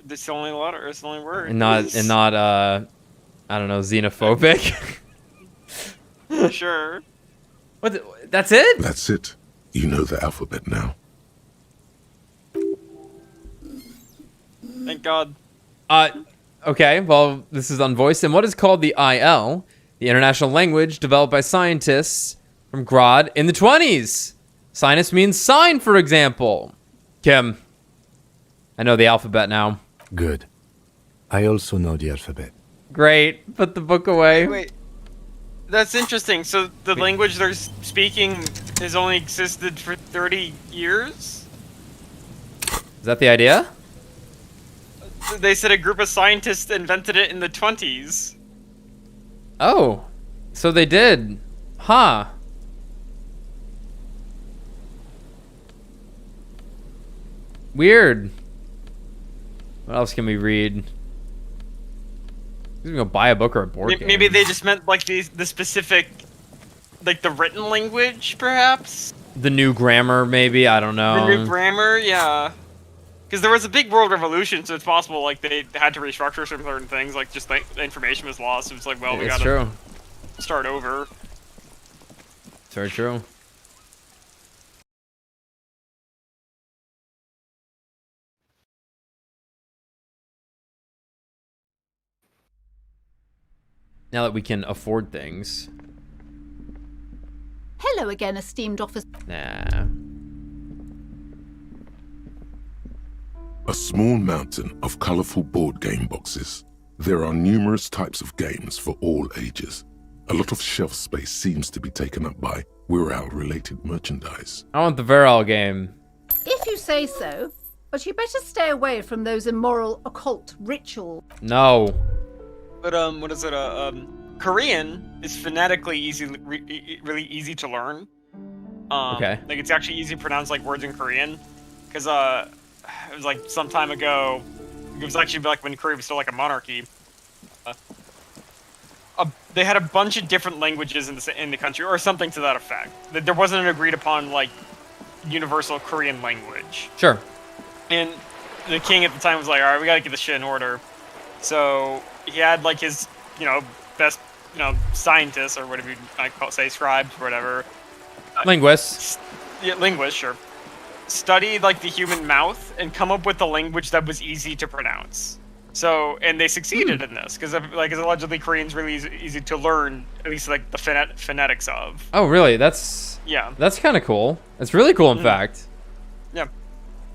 It's the only letter. It's the only word. and not I don't know, xenophobic. Sure. That's it? That's it. You know the alphabet now. Thank God. Okay, well, this is unvoiced. And what is called the IL, the international language developed by scientists from Grod in the 20s? Sinus means sign, for example. Kim, I know the alphabet now. Good. I also know the alphabet. Great. Put the book away. Wait. That's interesting. So the language they're speaking has only existed for 30 years? Is that the idea? They said a group of scientists invented it in the 20s. Oh, so they did. Huh. Weird. What else can we read? We're gonna go buy a book or a board game. Maybe they just meant like the specific, like the written language, perhaps? The new grammar, maybe. I don't know. The new grammar, yeah. Because there was a big world revolution, so it's possible like they had to restructure some certain things, like just like the information was lost. It was like, well, we It's gotta true. start over. It's very true. Now that we can afford things. Hello again, esteemed officer. Nah. A small mountain of colorful board game boxes. There are numerous types of games for all ages. A lot of shelf space seems to be taken up by Wirral-related merchandise. I want the Virral game. If you say so, but you better stay away from those immoral occult rituals. No. But what is it? Korean is phonetically really easy to learn. Okay. Like it's actually easy to pronounce like words in Korean, because it was like some time ago. It was actually like when Korea was still like a monarchy. They had a bunch of different languages in the country, or something to that effect. There wasn't an agreed upon like universal Korean language. Sure. And the king at the time was like, all right, we gotta get this shit in order. So he had like his, best, scientists or whatever you might say, scribes or whatever. Linguists. Yeah, linguists, sure. Study like the human mouth and come up with a language that was easy to pronounce. So, and they succeeded in this because like allegedly Korean's really easy to learn, at least like the phonetics of. Oh, really? That's kind of cool. It's really cool, in fact. Yeah.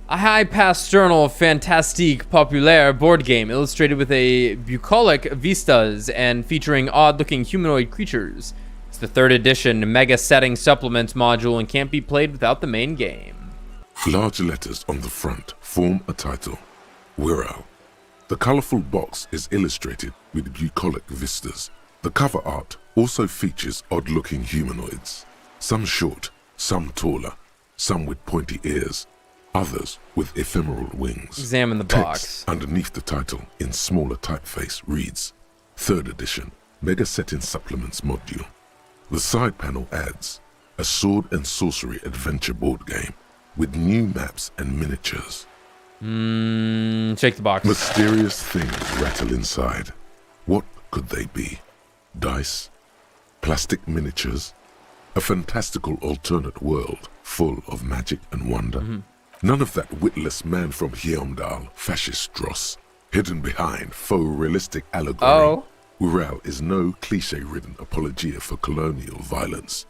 A high pastoral fantastique populaire board game illustrated with a bucolic vistas and featuring odd-looking humanoid creatures. It's the 3rd edition mega setting supplement module and can't be played without the main game. Large letters on the front form a title, Wirral. The colorful box is illustrated with bucolic vistas. The cover art also features odd-looking humanoids, some short, some taller, some with pointy ears, others with ephemeral wings. Examine the Text box. underneath the title in smaller typeface reads, 3rd edition, Mega Setting Supplements module. The side panel adds a sword and sorcery adventure board game with new maps and miniatures. Shake the box. Mysterious things rattle inside. What could they be? Dice? Plastic miniatures? A fantastical alternate world full of magic and wonder? None of that witless man from Heimdall, fascist dross, hidden behind faux realistic allegory. Wirral is no cliche-ridden apologia for colonial violence.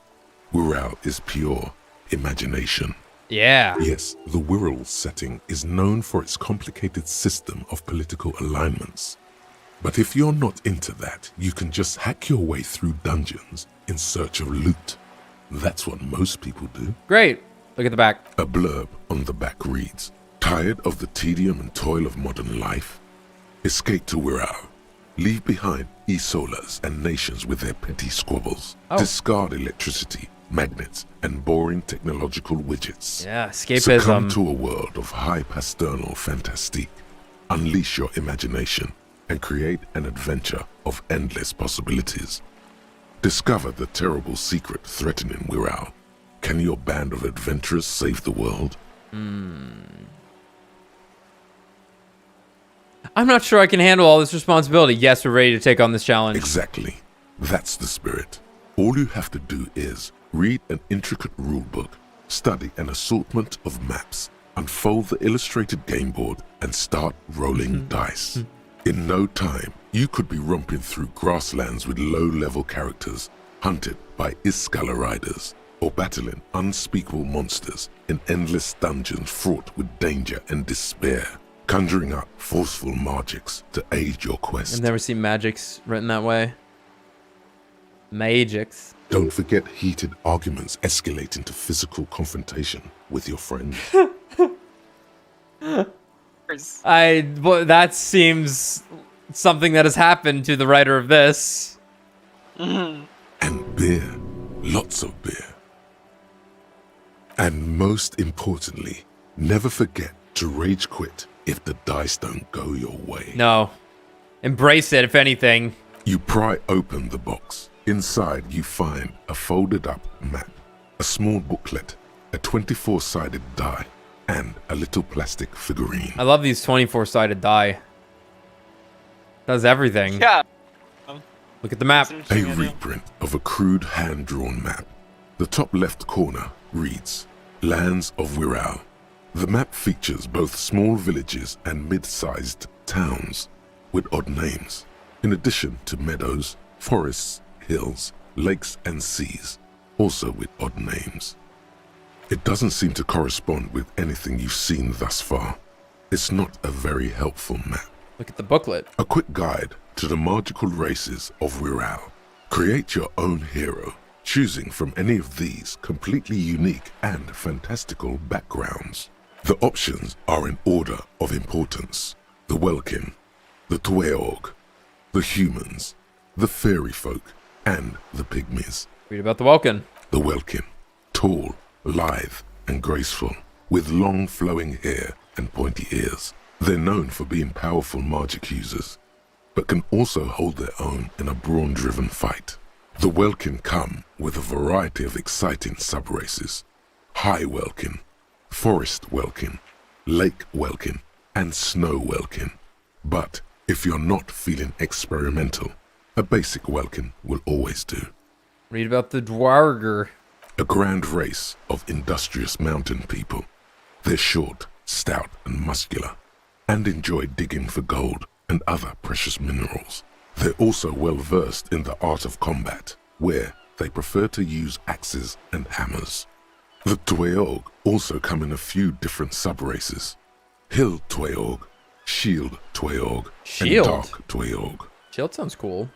Wirral is pure imagination. Yeah. Yes, the Wirral setting is known for its complicated system of political alignments. But if you're not into that, you can just hack your way through dungeons in search of loot. That's what most people do. Great. Look at the back. A blurb on the back reads, tired of the tedium and toil of modern life? Escape to Wirral. Leave behind Isolas and nations with their petty squabbles. Discard electricity, magnets, and boring technological widgets. Yeah, escapism. Succumb to a world of high pastoral fantastique. Unleash your imagination and create an adventure of endless possibilities. Discover the terrible secret threatening Wirral. Can your band of adventurers save the world? I'm not sure I can handle all this responsibility. Yes, we're ready to take on this challenge. Exactly. That's the spirit. All you have to do is read an intricate rulebook, study an assortment of maps, unfold the illustrated game board, and start rolling dice. In no time, you could be romping through grasslands with low-level characters, hunted by Iskala riders, or battling unspeakable monsters in endless dungeons fraught with danger and despair, conjuring up forceful magics to aid your quest. I've never seen magics written that way. Magics. Don't forget heated arguments escalate into physical confrontation with your friends. Well, that seems something that has happened to the writer of this. And beer. Lots of beer. And most importantly, never forget to rage quit if the dice don't go your way. No. Embrace it, if anything. You pry open the box. Inside, you find a folded up map, a small booklet, a 24-sided die, and a little plastic figurine. I love these 24-sided die. Does everything. Yeah. Look at the map. A reprint of a crude hand-drawn map. The top left corner reads, Lands of Wirral. The map features both small villages and mid-sized towns with odd names, in addition to meadows, forests, hills, lakes, and seas, also with odd names. It doesn't seem to correspond with anything you've seen thus far. It's not a very helpful map. Look at the booklet. A quick guide to the magical races of Wirral. Create your own hero, choosing from any of these completely unique and fantastical backgrounds. The options are in order of importance. The Welkin, the Tweog, the humans, the fairy folk, and the pygmies. Read about the Welkin. The Welkin, tall, lithe, and graceful, with long flowing hair and pointy ears. They're known for being powerful magic users, but can also hold their own in a brawn-driven fight. The Welkin come with a variety of exciting sub-races. High Welkin, Forest Welkin, Lake Welkin, and Snow Welkin. But if you're not feeling experimental, a basic Welkin will always do. Read about the Dwarger. A grand race of industrious mountain people. They're short, stout, and muscular, and enjoy digging for gold and other precious minerals. They're also well versed in the art of combat, where they prefer to use axes and hammers. The Tweog also come in a few different sub-races. Hill Tweog, Shield Tweog, and Dark Tweog. Shield sounds cool.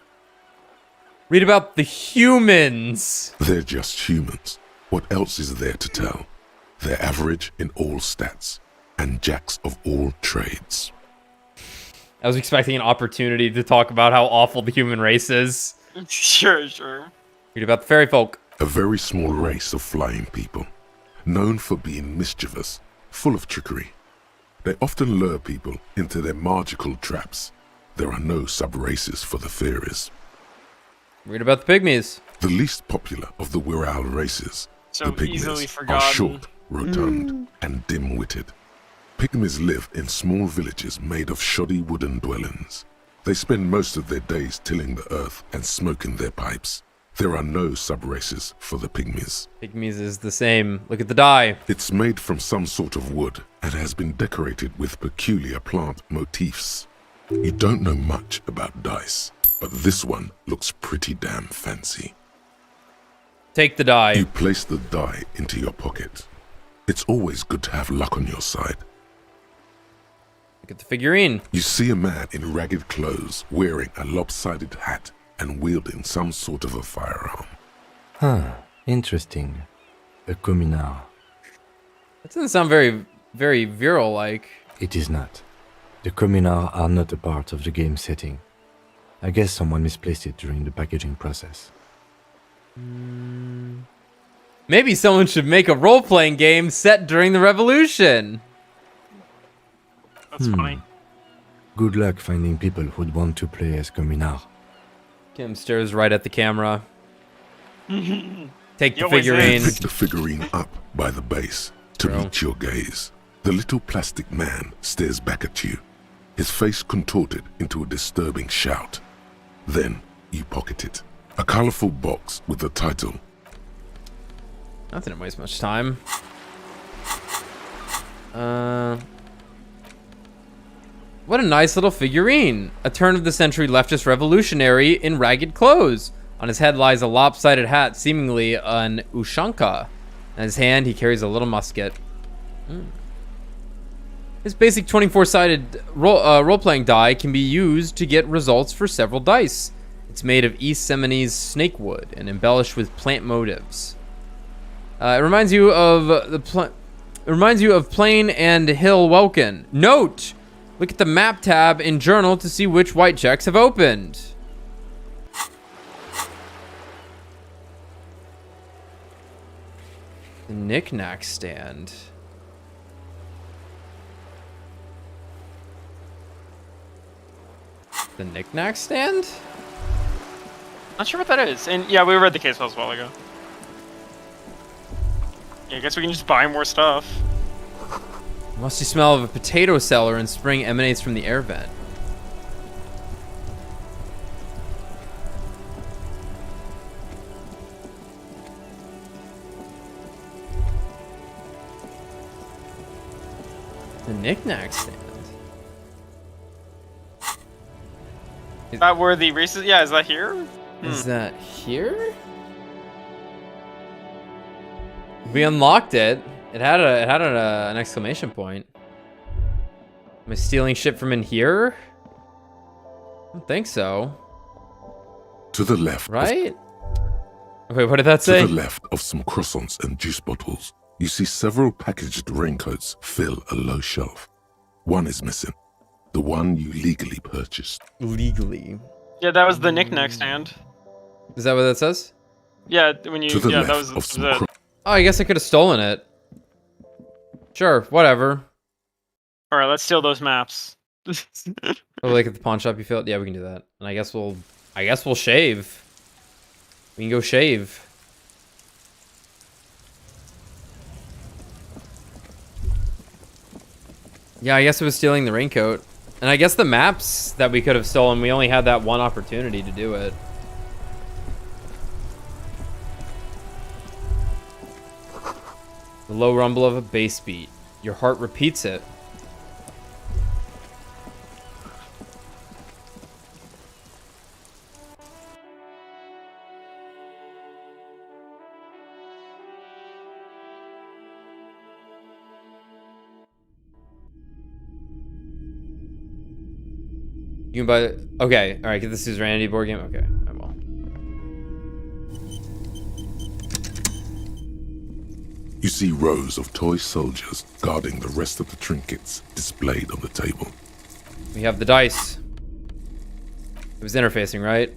Read about the humans. They're just humans. What else is there to tell? They're average in all stats, and jacks of all trades. I was expecting an opportunity to talk about how awful the human race is. Sure. Read about the fairy folk. A very small race of flying people, known for being mischievous, full of trickery. They often lure people into their magical traps. There are no sub-races for the fairies. Read about the pygmies. The least popular of the Wirral races, so the easily pygmies, forgotten. are short, rotund, and dim-witted. Pygmies live in small villages made of shoddy wooden dwellings. They spend most of their days tilling the earth and smoking their pipes. There are no sub-races for the pygmies. Pygmies is the same. Look at the die. It's made from some sort of wood and has been decorated with peculiar plant motifs. You don't know much about dice, but this one looks pretty damn fancy. Take the die. You place the die into your pocket. It's always good to have luck on your side. Look at the figurine. You see a man in ragged clothes wearing a lopsided hat and wielding some sort of a firearm. Huh, interesting. A communard. That doesn't sound very virile-like. It is not. The communards are not a part of the game setting. I guess someone misplaced it during the packaging process. Maybe someone should make a role-playing game set during the Revolution. That's funny. Good luck finding people who'd want to play as communard. Kim stares right at the camera. Take the You figurine. pick the figurine up by the base to meet your gaze. The little plastic man stares back at you, his face contorted into a disturbing shout. Then you pocket it. A colorful box with the title. Nothing to waste much time. What a nice little figurine. A turn-of-the-century leftist revolutionary in ragged clothes. On his head lies a lopsided hat, seemingly an ushanka. In his hand, he carries a little musket. This basic 24-sided role-playing die can be used to get results for several dice. It's made of East Seminoles snakewood and embellished with plant motifs. It reminds you of Plain and Hill Welkin. Note: look at the map tab in Journal to see which white checks have opened. The knick-knack stand. The knick-knack stand? Not sure what that is. And yeah, we read the case files a while ago. Yeah, I guess we can just buy more stuff. The musty smell of a potato cellar in spring emanates from the air vent. The knick-knack stand. Is that where the races? Yeah, is that here? Is that here? We unlocked it. It had an exclamation point. Am I stealing shit from in here? I don't think so. To the left. Right? Wait, what did that say? To the left of some croissants and juice bottles, you see several packaged raincoats fill a low shelf. One is missing. The one you legally purchased. Legally. Yeah, that was the knick-knack stand. Is that what that says? Yeah, when you... To the Yeah, left that was of some it. Oh, I guess I could have stolen it. Sure, whatever. Alright, let's steal those maps. Oh, like at the pawn shop you feel it? Yeah, we can do that. And I guess we'll shave. We can go shave. Yeah, I guess it was stealing the raincoat. And I guess the maps that we could have stolen, we only had that one opportunity to do it. The low rumble of a bass beat. Your heart repeats it. You can buy... Okay, alright, get this is Randy board game? Okay, I will. You see rows of toy soldiers guarding the rest of the trinkets displayed on the table. We have the dice. It was interfacing, right?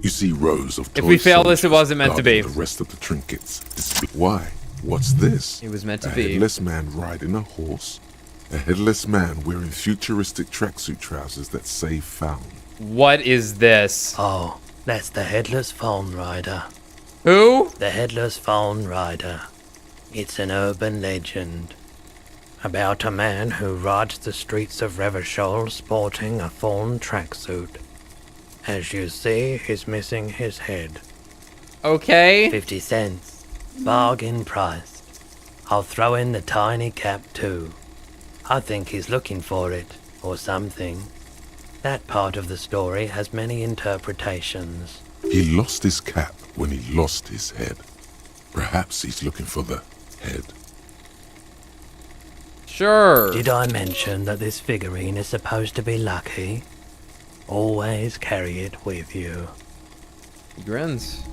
You see rows of toy If we fail this, it soldiers wasn't meant to be. guarding the rest of the trinkets displayed. Why? What's this? It was meant to a be. headless man riding a horse? A headless man wearing futuristic tracksuit trousers that say found. What is this? Oh, that's the Headless Phone Rider. Who? The Headless Phone Rider. It's an urban legend about a man who rides the streets of Revachol sporting a phone tracksuit. As you see, he's missing his head. Okay. 50 cents. Bargain price. I'll throw in the tiny cap too. I think he's looking for it, or something. That part of the story has many interpretations. He lost his cap when he lost his head. Perhaps he's looking for the head. Sure. Did I mention that this figurine is supposed to be lucky? Always carry it with you. He grins.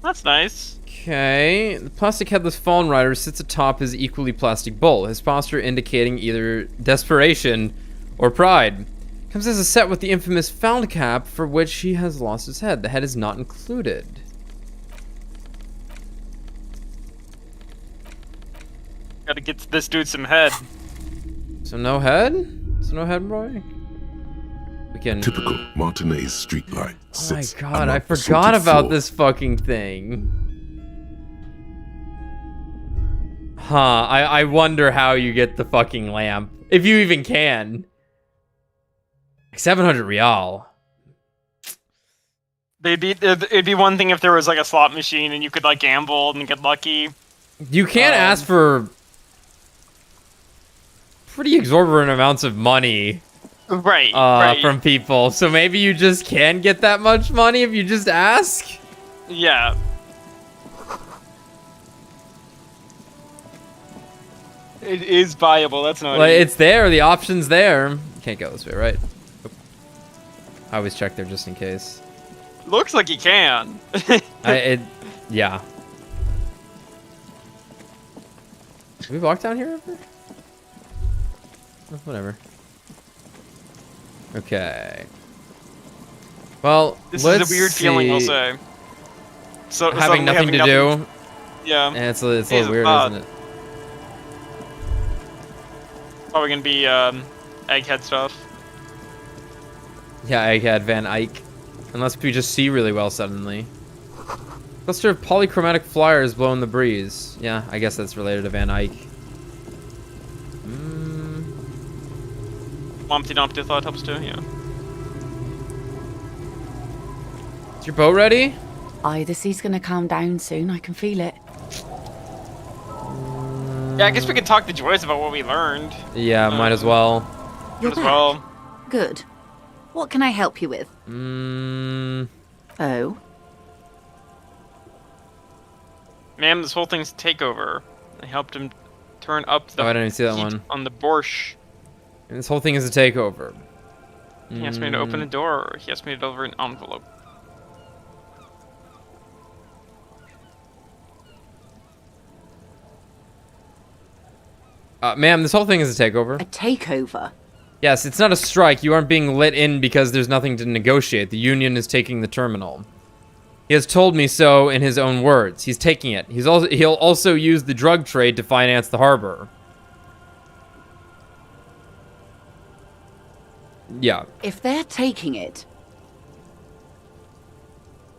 That's nice. Okay. The plastic headless fallen rider sits atop his equally plastic bull, his posture indicating either desperation or pride. Comes as a set with the infamous found cap for which he has lost his head. The head is not included. Gotta get this dude some head. So no head? So no head, boy? We can... Typical Martinez streetlight. Oh my god, I forgot about this fucking thing. Huh, I wonder how you get the fucking lamp. If you even can. 700 real. It'd be one thing if there was like a slot machine and you could like gamble and get lucky. You can't ask for pretty exorbitant amounts of money. Right, from people. So maybe you just can get that much money if you just ask? Yeah. It is viable, that's not Like, it's there, the option's there. You can't go this way, right? Oop. I always check there just in case. Looks like you can. Yeah. Did we walk down here ever? Oh, whatever. Okay. Well, This let's is a weird feeling, I'll see. say. So having nothing to do. Yeah. And it's a little weird, isn't it? Probably gonna be egghead stuff. Yeah, Egghead Van Eyck. Unless we just see really well suddenly. Cluster of polychromatic flyers blowing the breeze. Yeah, I guess that's related to Van Eyck. Lumpty Dumpty thought helps too, yeah. Is your boat ready? Aye, the sea's gonna calm down soon. I can feel it. Yeah, I guess we could talk to Joyce about what we learned. Yeah, might as well. Might as well. Good. What can I help you with? Oh? Ma'am, this whole thing's takeover. I helped him turn up the Oh, I didn't even see that heat one. on the borscht. And this whole thing is a takeover. He asked me to open a door, or he asked me to deliver an envelope. Ma'am, this whole thing is a takeover. A takeover? Yes, it's not a strike. You aren't being let in because there's nothing to negotiate. The Union is taking the terminal. He has told me so in his own words. He's taking it. He'll also use the drug trade to finance the harbor. Yeah. If they're taking it...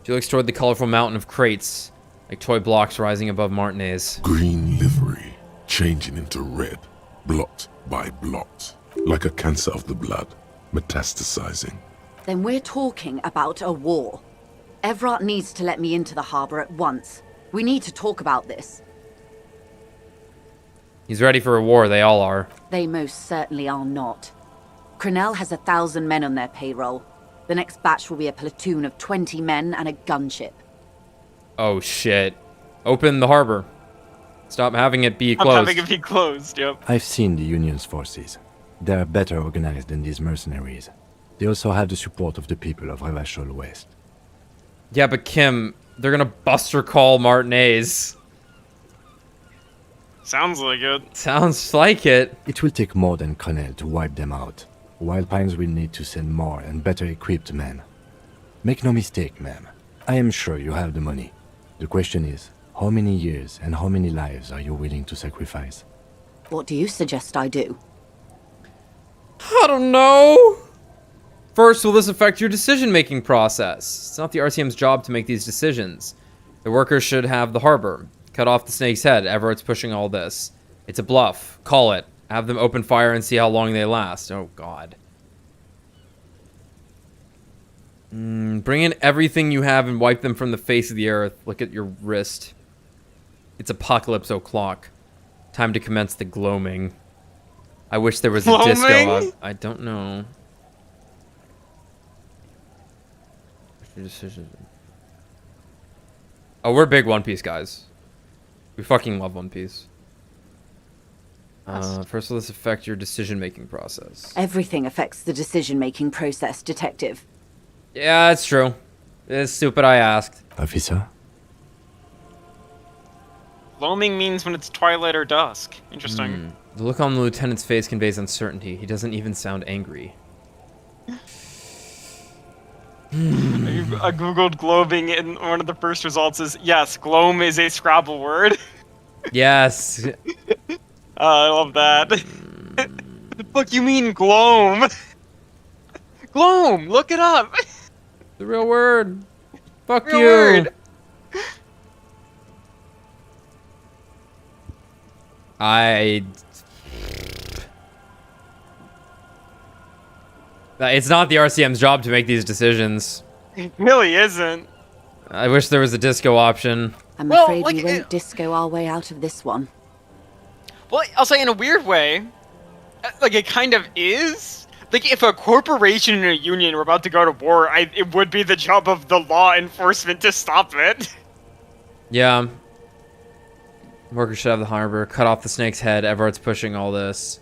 She looks toward the colorful mountain of crates, like toy blocks rising above Martinez. Green livery, changing into red, blot by blot, like a cancer of the blood, metastasizing. Then we're talking about a war. Evart needs to let me into the harbor at once. We need to talk about this. He's ready for a war, they all are. They most certainly are not. Crenell has 1,000 men on their payroll. The next batch will be a platoon of 20 men and a gunship. Oh shit. Open the harbor. Stop having it be closed. Stop having it be closed, yep. I've seen the Union's forces. They are better organized than these mercenaries. They also have the support of the people of Revachol West. Yeah, but Kim, they're gonna buster call Martinez. Sounds like it. Sounds like it. It will take more than Crenell to wipe them out. Wild Pines will need to send more and better equipped men. Make no mistake, ma'am. I am sure you have the money. The question is, how many years and how many lives are you willing to sacrifice? What do you suggest I do? I don't know. First, will this affect your decision-making process? It's not the RTM's job to make these decisions. The workers should have the harbor. Cut off the snake's head. Everett's pushing all this. It's a bluff. Call it. Have them open fire and see how long they last. Oh, God. Bring in everything you have and wipe them from the face of the earth. Look at your wrist. It's Apocalypse O'Clock. Time to commence the gloaming. I wish there was a disco. I don't know. Your decision. Oh, we're big One Piece guys. We fucking love One Piece. First, will this affect your decision-making process? Everything affects the decision-making process, Detective. Yeah, it's true. It's stupid I asked. Officer? Gloaming means when it's twilight or dusk. Interesting. The look on the lieutenant's face conveys uncertainty. He doesn't even sound angry. I googled gloaming and one of the first results is, yes, gloam is a Scrabble word. Yes. I love that. What the fuck you mean, gloam? Gloam, look it up. The real word. Fuck real you. Word. It's not the RCM's job to make these decisions. It really isn't. I wish there was a disco option. I'm afraid we won't disco our way out of this one. Well, I'll say in a weird way, like it kind of is. Like if a corporation and a union were about to go to war, it would be the job of the law enforcement to stop it. Yeah. Workers should have the harbor. Cut off the snake's head. Everett's pushing all this.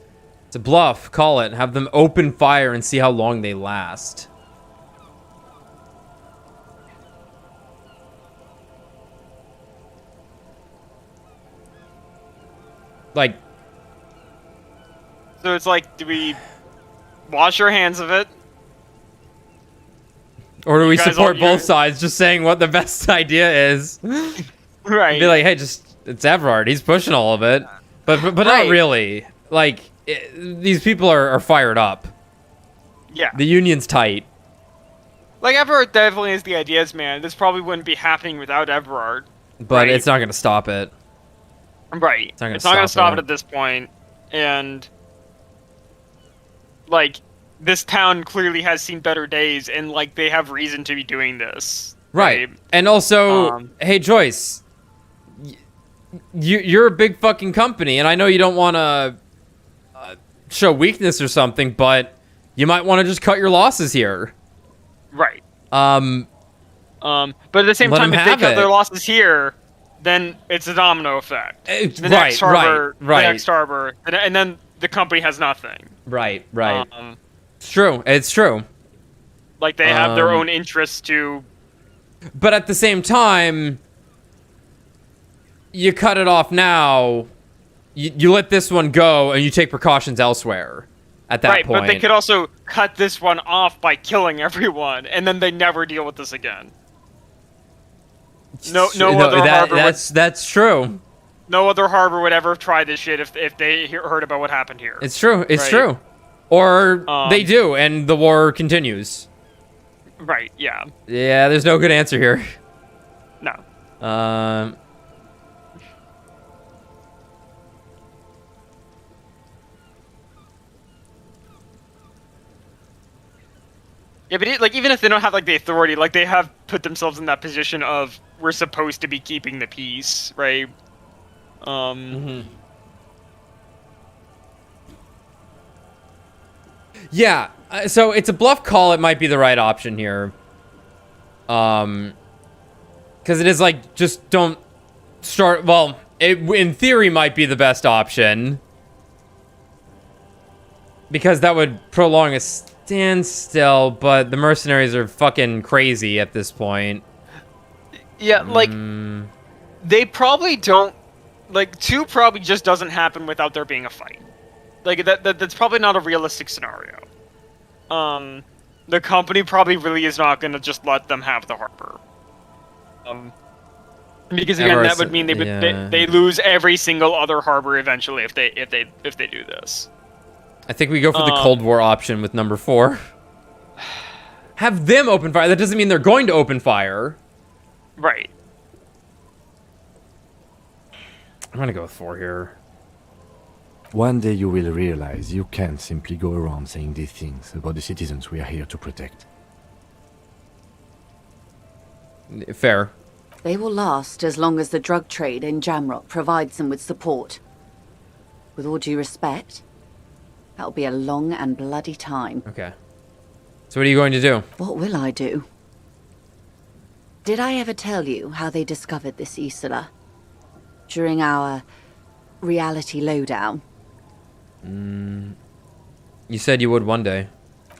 It's a bluff. Call it. Have them open fire and see how long they last. Like... So it's like, do we wash our hands of it? Or do we support both sides, just saying what the best idea is? Right. Be like, hey, it's Evart. He's pushing all of it. But not really. Like, these people are fired up. Yeah. The union's tight. Like, Everard definitely is the ideas man. This probably wouldn't be happening without Everard. But it's not going to stop it. Right. It's not going to stop it at this point. And, like, this town clearly has seen better days, and, like, they have reason to be doing this. Right. And also, hey, Joyce, you're a big fucking company, and I know you don't want to show weakness or something, but you might want to just cut your losses here. Right. But at the same time, if they cut their losses here, then it's a domino effect. The next harbor, and then the company has nothing. Right. It's true. It's true. Like, they have their own interests to... But at the same time, you cut it off now, you let this one go, and you take precautions elsewhere. at that right, point. But they could also cut this one off by killing everyone, and then they never deal with this again. No other harbor. That's true. No other harbor would ever try this shit if they heard about what happened here. It's true. It's true. Or they do, and the war continues. Right. Yeah. Yeah. There's no good answer here. No. Yeah, but even if they don't have like the authority, like they have put themselves in that position of we're supposed to be keeping the peace, right? Yeah. So it's a bluff call. It might be the right option here. Because it is like just don't start. Well, it in theory might be the best option. Because that would prolong a standstill, but the mercenaries are fucking crazy at this point. Yeah, like they probably don't. Like 2 probably just doesn't happen without there being a fight. Like that's probably not a realistic scenario. The company probably really is not going to just let them have the harbor. Because again, that would mean they lose every single other harbor eventually if they do this. I think we go for the Cold War option with number 4. Have them open fire. That doesn't mean they're going to open fire. Right. I'm gonna go with 4 here. One day you will realize you can't simply go around saying these things about the citizens we are here to protect. Fair. They will last as long as the drug trade in Jamrock provides them with support. With all due respect, that'll be a long and bloody time. Okay. So what are you going to do? What will I do? Did I ever tell you how they discovered this Isola? During our reality lowdown? You said you would one day.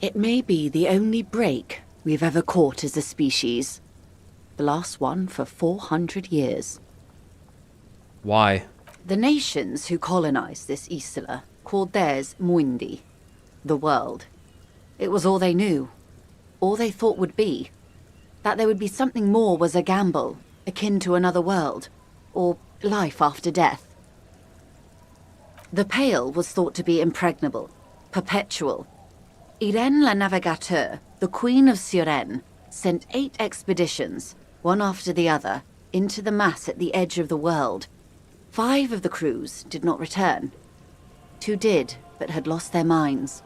It may be the only break we've ever caught as a species. The last one for 400 years. Why? The nations who colonized this Isola called theirs Muindi, the world. It was all they knew, all they thought would be. That there would be something more was a gamble, akin to another world, or life after death. The Pale was thought to be impregnable, perpetual. Irene la Navigateur, the Queen of Suren, sent 8 expeditions, one after the other, into the mass at the edge of the world. 5 of the crews did not return. 2 did, but had lost their minds.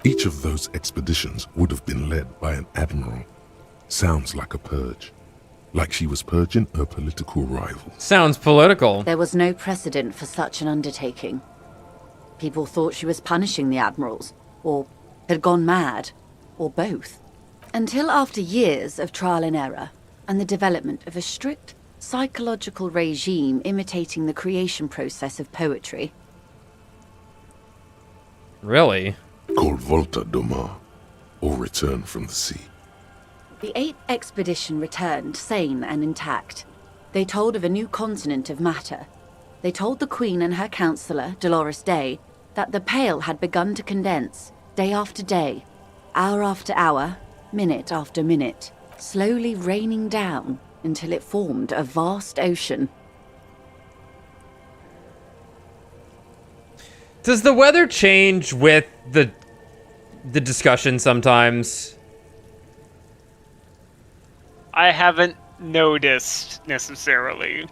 Each of those expeditions would have been led by an admiral. Sounds like a purge. Like she was purging her political rival. Sounds political. There was no precedent for such an undertaking. People thought she was punishing the admirals, or had gone mad, or both. Until after years of trial and error, and the development of a strict psychological regime imitating the creation process of poetry. Really? Called Volta Doma, or Return from the Sea. The 8th expedition returned sane and intact. They told of a new continent of matter. They told the Queen and her counselor, Dolores Day, that the Pale had begun to condense, day after day, hour after hour, minute after minute, slowly raining down until it formed a vast ocean. Does the weather change with the discussion sometimes? I haven't noticed necessarily.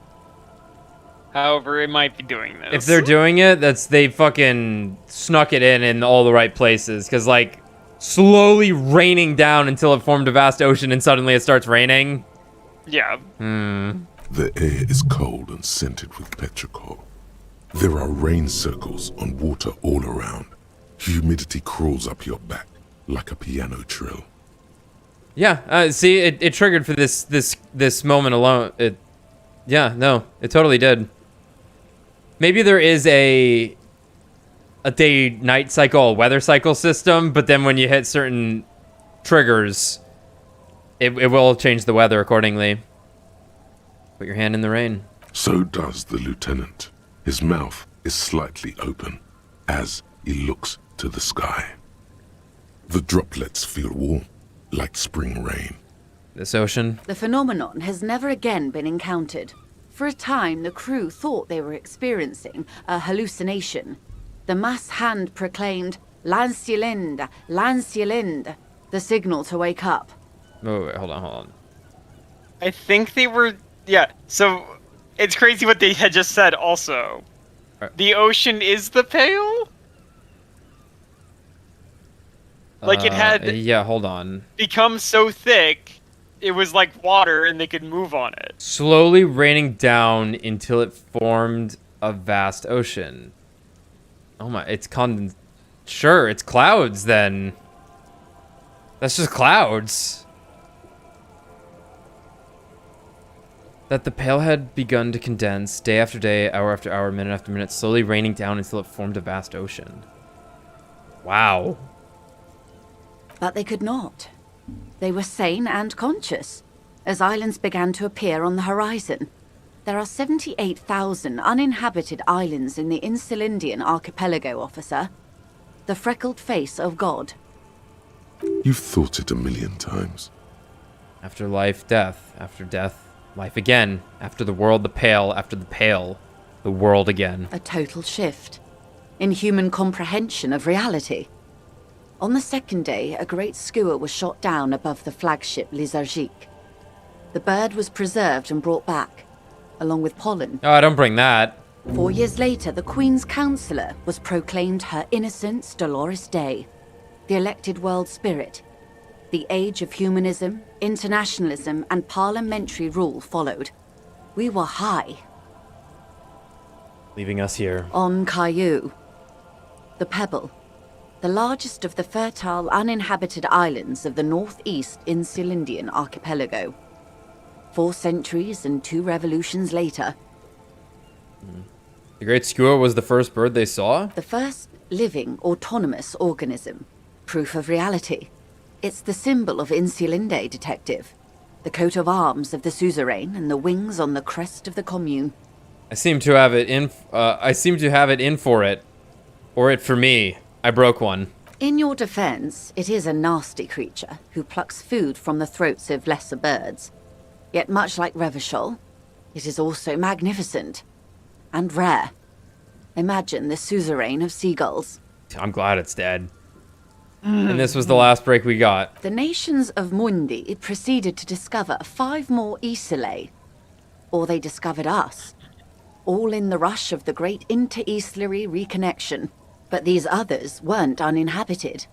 However, it might be doing this. If they're doing it, they fucking snuck it in all the right places. Because, like, slowly raining down until it formed a vast ocean and suddenly it starts raining. Yeah. The air is cold and scented with petrichor. There are rain circles on water all around. Humidity crawls up your back like a piano trill. Yeah, see, it triggered for this moment alone. It totally did. Maybe there is a day-night cycle, a weather cycle system, but then when you hit certain triggers, it will change the weather accordingly. Put your hand in the rain. So does the lieutenant. His mouth is slightly open, as he looks to to the sky. The droplets feel warm, like spring rain. This ocean? The phenomenon has never again been encountered. For a time, the crew thought they were experiencing a hallucination. The mass hand proclaimed, Lancielinde, Lancielinde, the signal to wake up. Oh, wait, hold on. I think they were... Yeah, so it's crazy what they had just said also. The ocean is the Pale? Like it had... Yeah, hold on. Become so thick, it was like water and they could move on it. Slowly raining down until it formed a vast ocean. Oh my, it's Sure, it's clouds then. That's just clouds. That the Pale had begun to condense day after day, hour after hour, minute after minute, slowly raining down until it formed a vast ocean. Wow. But they could not. They were sane and conscious, as islands began to appear on the horizon. There are 78,000 uninhabited islands in the Insulindian archipelago, officer. The freckled face of God. You've thought it 1,000,000 times. After life, death. After death, life again. After the world, the Pale. After the Pale, the world again. A total shift in human comprehension of reality. On the second day, a great skua was shot down above the flagship Lysergique. The bird was preserved and brought back, along with pollen. Oh, don't bring that. 4 years later, the Queen's Counsellor was proclaimed her Innocence Dolores Day, the elected world spirit. The age of humanism, internationalism, and parliamentary rule followed. We were high. Leaving us here. On Caillou, the Pebble, the largest of the fertile, uninhabited islands of the northeast Insulindian archipelago. 4 centuries and 2 revolutions later. The great skua was the first bird they saw? The first living, autonomous organism. Proof of reality. It's the symbol of Insulinde, detective. The coat of arms of the suzerain and the wings on the crest of the commune. I seem to have it in for it. Or it for me. I broke one. In your defense, it is a nasty creature who plucks food from the throats of lesser birds. Yet much like Revachol, it is also magnificent. And rare. Imagine the suzerain of seagulls. I'm glad it's dead. And this was the last break we got. The nations of Mundi proceeded to discover 5 more Isolae. Or they discovered us. All in the rush of the great inter-Islary reconnection. But these others weren't uninhabited.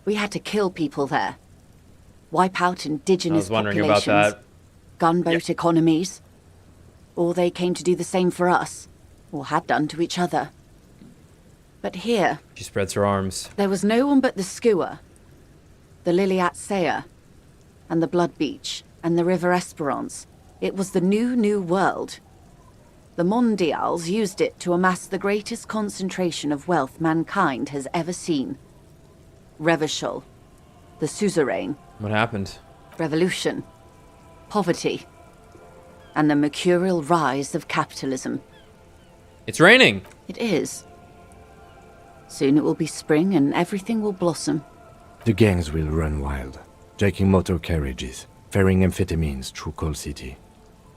We had to kill people there. Wipe out indigenous I was wondering populations. about that. Gunboat economies. Or they came to do the same for us. Or had done to each other. But here... She spreads her arms. There was no one but the skua, the Liliat Saya, and the Blood Beach, and the River Esperance. It was the new world. The Mondials used it to amass the greatest concentration of wealth mankind has ever seen. Revachol, the suzerain. What happened? Revolution. Poverty. And the mercurial rise of capitalism. It's raining! It is. Soon it will be spring and everything will blossom. The gangs will run wild, jacking motor carriages, ferrying amphetamines through Coal City.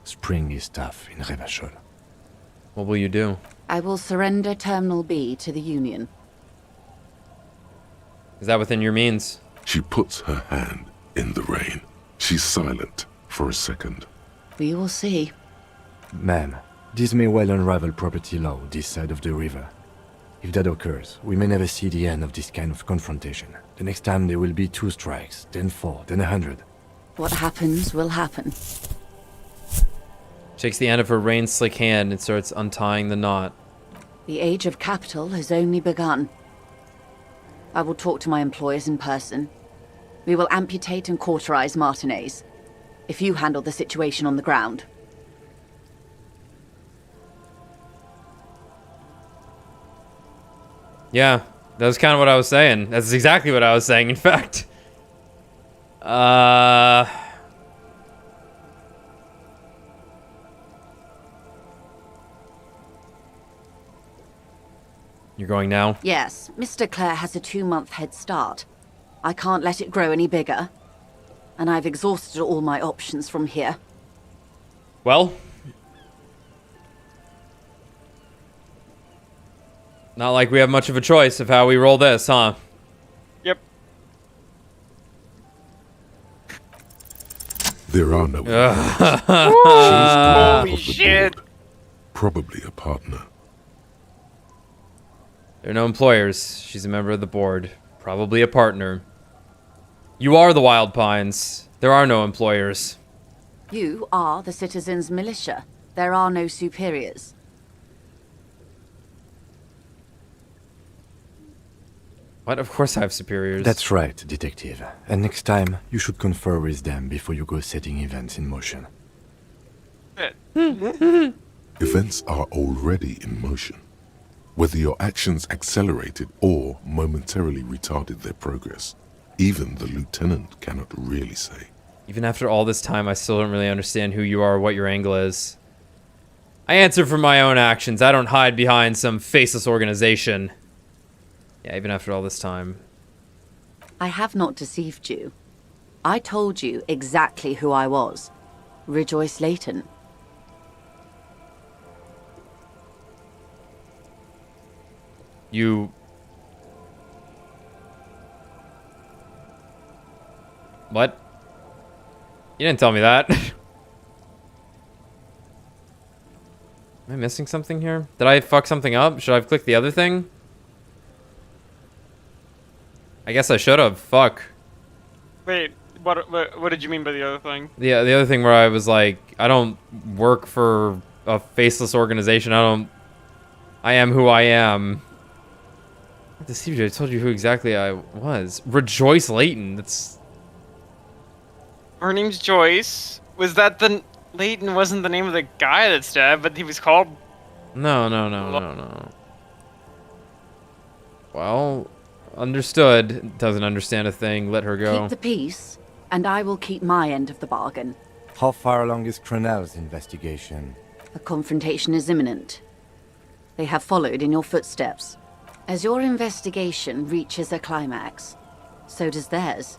Spring is tough in Revachol. What will you do? I will surrender Terminal B to the Union. Is that within your means? She puts her hand in the rain. She's silent for a second. We will see. Ma'am, this may well unravel property law this side of the river. If that occurs, we may never see the end of this kind of confrontation. The next time there will be 2 strikes, then 4, then 100. What happens will happen. Shakes the end of her rain-slick hand and starts untying the knot. The age of capital has only begun. I will talk to my employers in person. We will amputate and cauterize Martinez. If you handle the situation on the ground. Yeah, that was kind of what I was saying. That's exactly what I was saying, in fact. You're going now? Yes, Mr. Clare has a 2-month head start. I can't let it grow any bigger. And I've exhausted all my options from here. Well, not like we have much of a choice of how we roll this, huh? Yep. There are no Holy shit. Probably a partner. There are no employers. She's a member of the board. Probably a partner. You are the Wild Pines. There are no employers. You are the citizens' militia. There are no superiors. What? Of course I have superiors. That's right, detective. And next time, you should confer with them before you go setting events in motion. Events are already in motion. Whether your actions accelerated or momentarily retarded their progress, even the lieutenant cannot really say. Even after all this time, I still don't really understand who you are or what your angle is. I answer for my own actions. I don't hide behind some faceless organization. Yeah, even after all this time. I have not deceived you. I told you exactly who I was. Rejoice Layton. You... What? You didn't tell me that. Am I missing something here? Did I fuck something up? Should I have clicked the other thing? I guess I should have. Fuck. Wait, what did you mean by the other thing? The other thing where I was like, I don't work for a faceless organization. I am who I am. I deceived you. I told you who exactly I was. Rejoice Layton. That's... Her name's Joyce. Was that the... Layton wasn't the name of the guy that's dead, but he was called... No. Well, understood. Doesn't understand a thing. Let her go. Keep the peace, and I will keep my end of the bargain. How far along is Cronell's investigation? A confrontation is imminent. They have followed in your footsteps. As your investigation reaches a climax, so does theirs.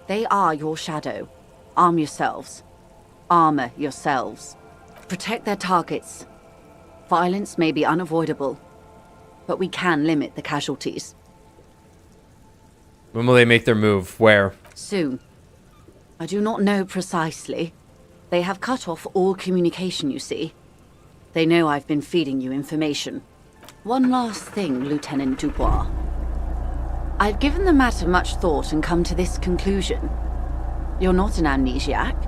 They are your shadow. Arm yourselves. Armor yourselves. Protect their targets. Violence may be unavoidable, but we can limit the casualties. When will they make their move? Where? Soon. I do not know precisely. They have cut off all communication, you see. They know I've been feeding you information. One last thing, Lieutenant Dubois. I've given the matter much thought and come to this conclusion. You're not an amnesiac.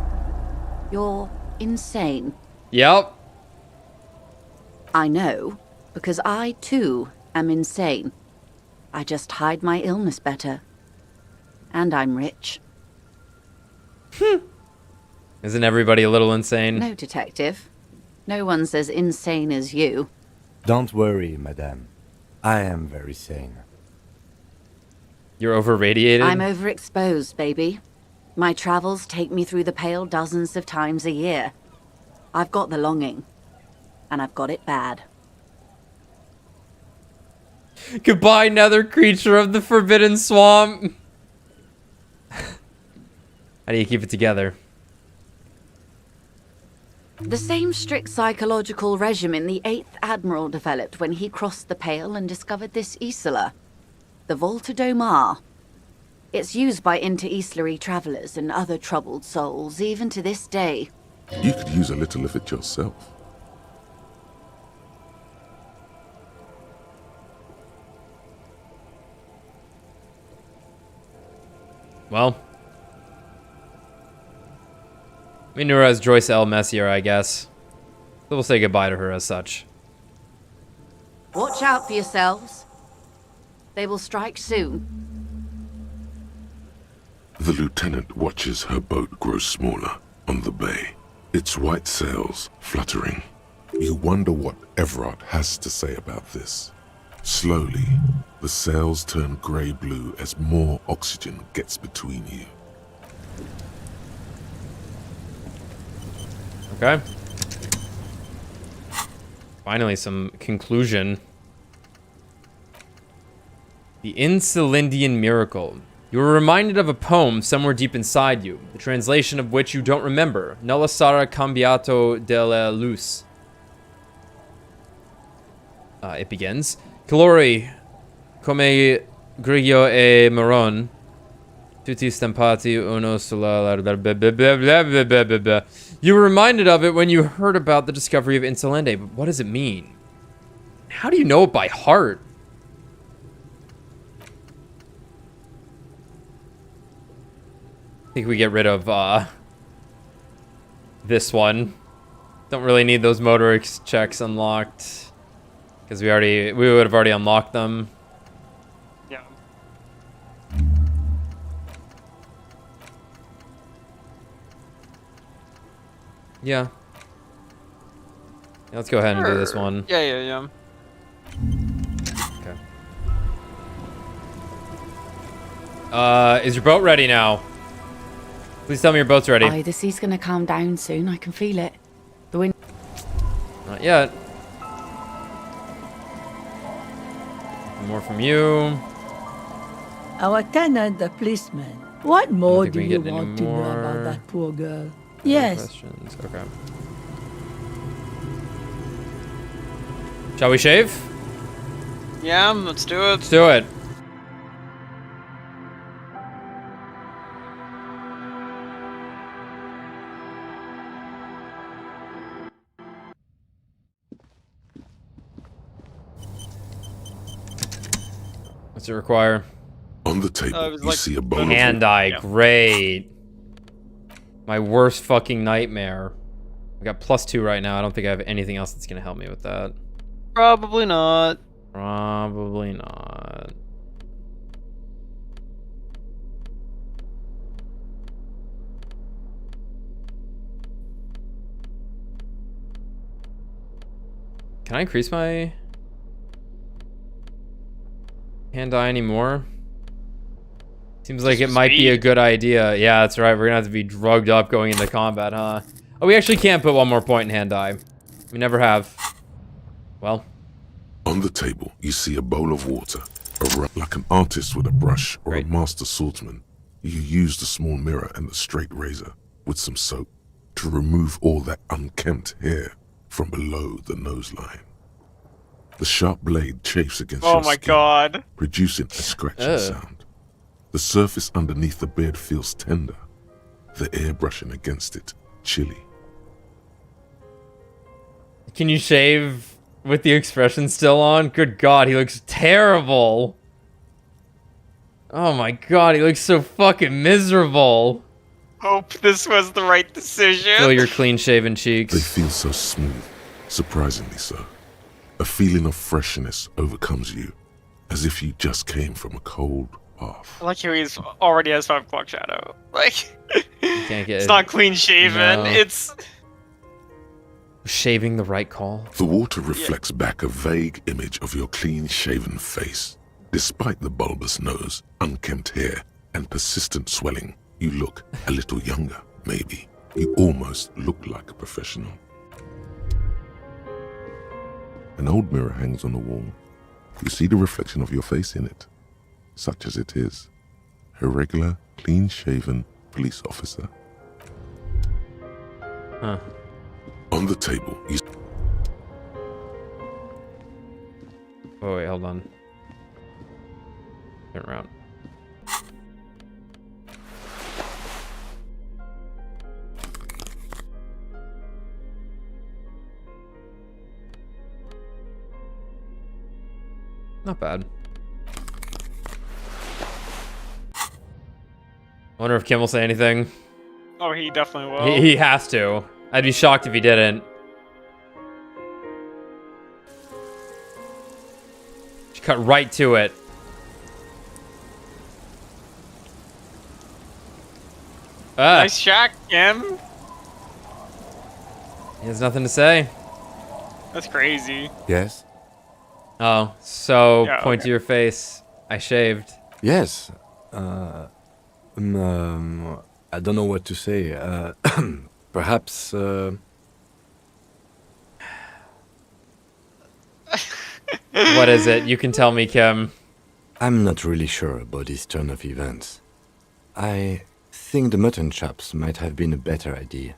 You're insane. Yep. I know, because I, too, am insane. I just hide my illness better. And I'm rich. Isn't everybody a little insane? No, Detective. No one's as insane as you. Don't worry, madame. I am very sane. You're over-radiated? I'm overexposed, baby. My travels take me through the Pale dozens of times a year. I've got the longing. And I've got it bad. Goodbye, nether creature of the Forbidden Swamp. How do you keep it together? The same strict psychological regimen the 8th Admiral developed when he crossed the Pale and discovered this Isola, the Volta do Mar. It's used by inter-Islary travelers and other troubled souls, even to this day. You could use a little of it yourself. Well, we knew her as Joyce L. Messier, I guess. So we'll say goodbye to her as such. Watch out for yourselves. They will strike soon. The lieutenant watches her boat grow smaller on the bay, its white sails fluttering. You wonder what Evart has to say about this. Slowly, the sails turn grey-blue as more oxygen gets between you. Okay. Finally, some conclusion. The Insulindian Miracle. You were reminded of a poem somewhere deep inside you, the translation of which you don't remember. Nulla sarà cambiato della luz. It begins. Colori come grigio e marron. Tutti stampati uno sulla... You were reminded of it when you heard about the discovery of Insulinde, but what does it mean? How do you know it by heart? I think we get rid of this one. Don't really need those motor checks unlocked because we would have already unlocked them. Yeah. Yeah. Let's go ahead and do this one. Yeah. Okay. Is your boat ready now? Please tell me your boat's ready. Aye, the sea's gonna calm down soon. I can feel it. The wind. Not yet. More from you. Our tenant, the policeman. What more do we you get any want to know more about that poor girl? other Yes. questions? Okay. Shall we shave? Yeah, let's do it. Let's do it. What's it require? On the table, you see a bowl of... Hand-eye, great. My worst fucking nightmare. I got +2 right now. I don't think I have anything else that's gonna help me with that. Probably not. Probably not. Can I increase my hand-eye anymore? Seems like it might be a good idea. Yeah, that's right. We're gonna have to be drugged up going into combat, huh? Oh, we actually can't put one more point in hand-eye. We never have. Well. On the table, you see a bowl of water. Like an artist with a brush or a master swordsman, you use the small mirror and the straight razor with some soap to remove all that unkempt hair from below the nose line. The sharp blade chafes against your skin, God. producing a scratching sound. The surface underneath the beard feels tender, the air brushing against it chilly. Can you shave with the expression still on? Good God, he looks terrible. Oh my God, he looks so fucking miserable. Hope this was the right decision. Feel your clean-shaven cheeks. They feel so smooth, surprisingly so. A feeling of freshness overcomes you, as if you just came from a cold bath. I like how he's already has 5 o'clock shadow. Like, Can't get it's not clean shaven. No. It's shaving the right call. The water reflects back a vague image of your clean-shaven face. Despite the bulbous nose, unkempt hair, and persistent swelling, you look a little younger, maybe. You almost look like a professional. An old mirror hangs on the wall. You see the reflection of your face in it, such as it is. A regular, clean-shaven police officer. Huh. On the table, you... Oh, wait, hold on. Turn around. Not bad. I wonder if Kim will say anything. oh, he definitely will. He has to. I'd be shocked if he didn't. Just cut right to it. Nice shot, Kim. He has nothing to say. That's crazy. Yes? Oh, so Yeah, point okay. to your face. I shaved. Yes. I don't know what to say. Perhaps. What is it? You can tell me, Kim. I'm not really sure about this turn of events. I think the mutton chops might have been a better idea.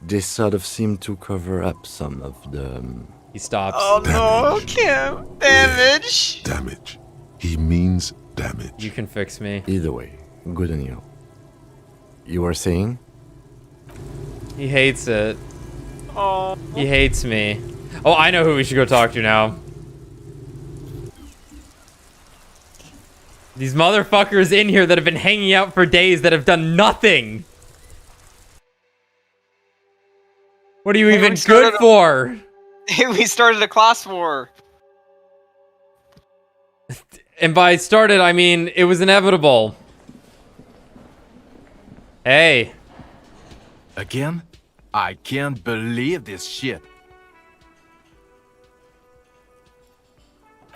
They sort of seem to cover up some of the... He stops. Oh no, Kim! Damage! Yeah, damage. He means damage. You can fix me. Either way, good on you. You were saying? He hates it. Oh. He hates me. Oh, I know who we should go talk to now. These motherfuckers in here that have been hanging out for days that have done nothing. What are you even good for? We started a class war. And by started, I mean it was inevitable. Hey. Again? I can't believe this shit.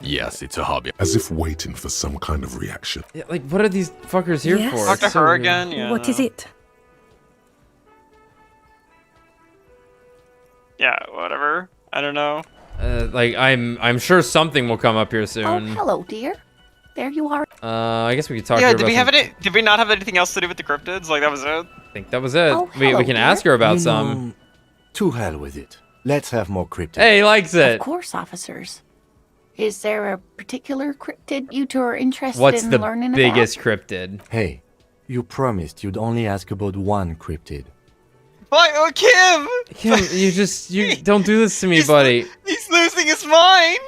Yes, it's a hobby. As if waiting for some kind of reaction. Yeah, like, what are these fuckers here for? Talk to her again. Yeah. What is it? Yeah, whatever. I don't know. Like, I'm sure something will come up here soon. Oh, hello, dear. There you are. I guess we could talk. Yeah, to her did we about have any? Did we not have anything else to do with the cryptids? Like that was it. I think that was it. Oh, we hello, can dear. ask her about You some. know, to hell with it. Let's have more cryptids. Hey, he likes it. Of course, officers. Is there a particular cryptid you two are interested What's in the learning biggest about? cryptid? Hey, you promised you'd only ask about one cryptid. Why? Oh, Kim! Kim, you don't do this to me, buddy. He's losing his mind.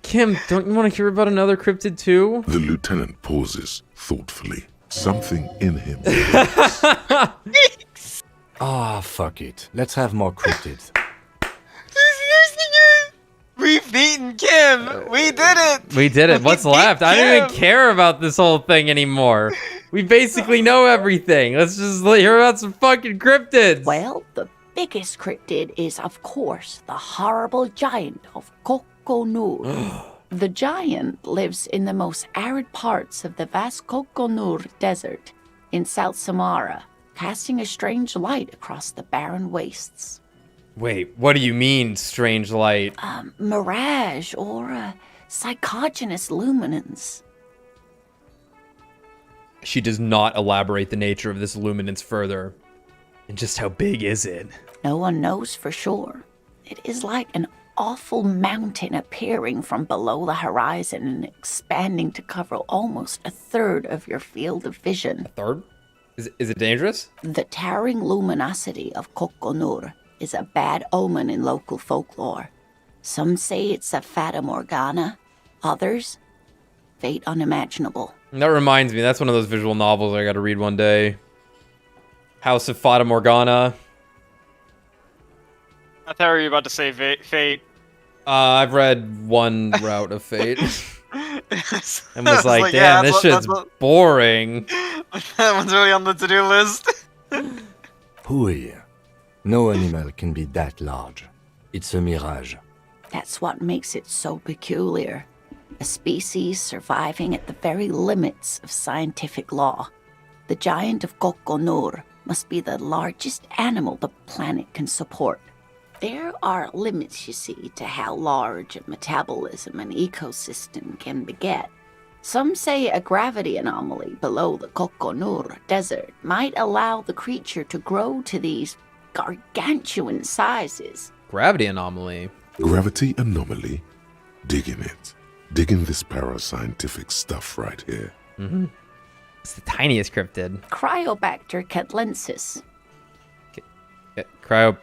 Kim, don't you want to hear about another cryptid too? The lieutenant pauses thoughtfully. Something in him. Ah, fuck it. Let's have more cryptids. We've beaten Kim. We did it. We did it. What's left? I don't even care about this whole thing anymore. We basically know everything. Let's just hear about some fucking cryptids. Well, the biggest cryptid is, of course, the horrible giant of Kokonur. The giant lives in the most arid parts of the vast Kokonur Desert in South Samara, casting a strange light across the barren wastes. Wait, what do you mean, strange light? Mirage or psychogenous luminance. She does not elaborate the nature of this luminance further. And just how big is it? No one knows for sure. It is like an awful mountain appearing from below the horizon and expanding to cover almost a third of your field of vision. A third? Is it dangerous? The towering luminosity of Kokonur is a bad omen in local folklore. Some say it's a fata morgana, others, fate unimaginable. That reminds me, that's one of those visual novels I gotta read one day. House of Fata Morgana. I thought you were about to say fate. I've read one route of Fate. And was like, yeah, damn, this shit's boring. That one's really on the to-do list. Who here? No animal can be that large. It's a mirage. That's what makes it so peculiar. A species surviving at the very limits of scientific law. The giant of Kokonur must be the largest animal the planet can support. There are limits, you see, to how large a metabolism an ecosystem can beget. Some say a gravity anomaly below the Kokonur Desert might allow the creature to grow to these gargantuan sizes. Gravity anomaly? Gravity anomaly? Digging it. Digging this parascientific stuff right here. Mm-hmm. It's the tiniest cryptid. Cryobacter catlensis. Cryobacter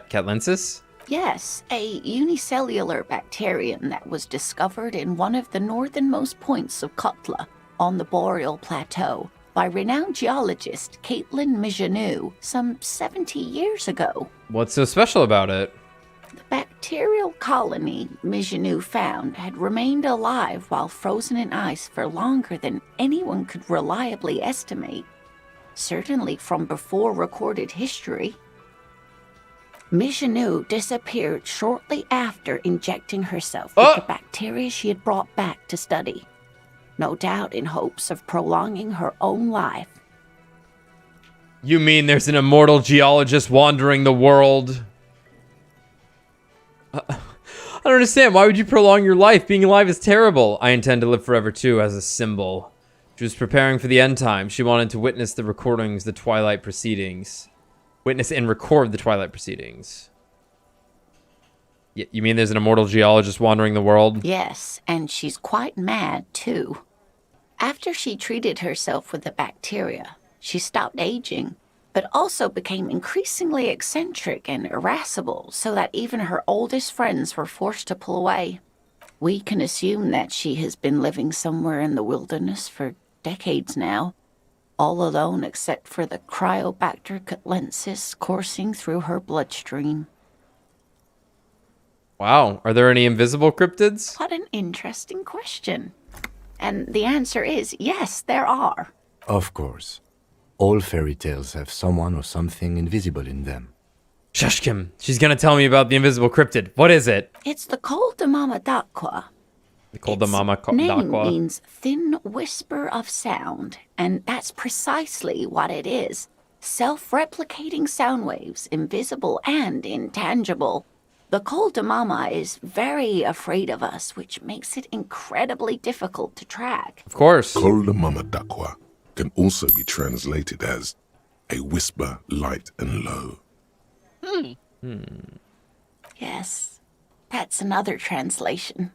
catlensis? Yes, a unicellular bacterium that was discovered in one of the northernmost points of Kotla on the Boreal Plateau by renowned geologist Caitlin Mijanou some 70 years ago. What's so special about it? The bacterial colony Mijanou found had remained alive while frozen in ice for longer than anyone could reliably estimate, certainly from before recorded history. Mijanou disappeared shortly after injecting herself with the bacteria she had brought back to study, no doubt in hopes of prolonging her own life. You mean there's an immortal geologist wandering the world? don't understand. Why would you prolong your life? Being alive is terrible. I intend to live forever too, as a symbol. She was preparing for the end time. She wanted to witness the recordings, the Twilight proceedings. Witness and record the Twilight proceedings. You mean there's an immortal geologist wandering the world? Yes, and she's quite mad, too. After she treated herself with the bacteria, she stopped aging, but also became increasingly eccentric and irascible, so that even her oldest friends were forced to pull away. We can assume that she has been living somewhere in the wilderness for decades now, all alone except for the Cryobacter catlensis coursing through her bloodstream. Wow, are there any invisible cryptids? What an interesting question. And the answer is yes, there are. Of course. All fairy tales have someone or something invisible in them. Shush, Kim. She's gonna tell me about the invisible cryptid. What is it? It's the Col de Mama Daqua. The Col de Mama Name Daqua. means thin whisper of sound, and that's precisely what it is. Self-replicating sound waves, invisible and intangible. The Col de Mama is very afraid of us, which makes it incredibly difficult to track. Of course. Col de Mama Daqua can also be translated as a whisper light and low. Yes, that's another translation.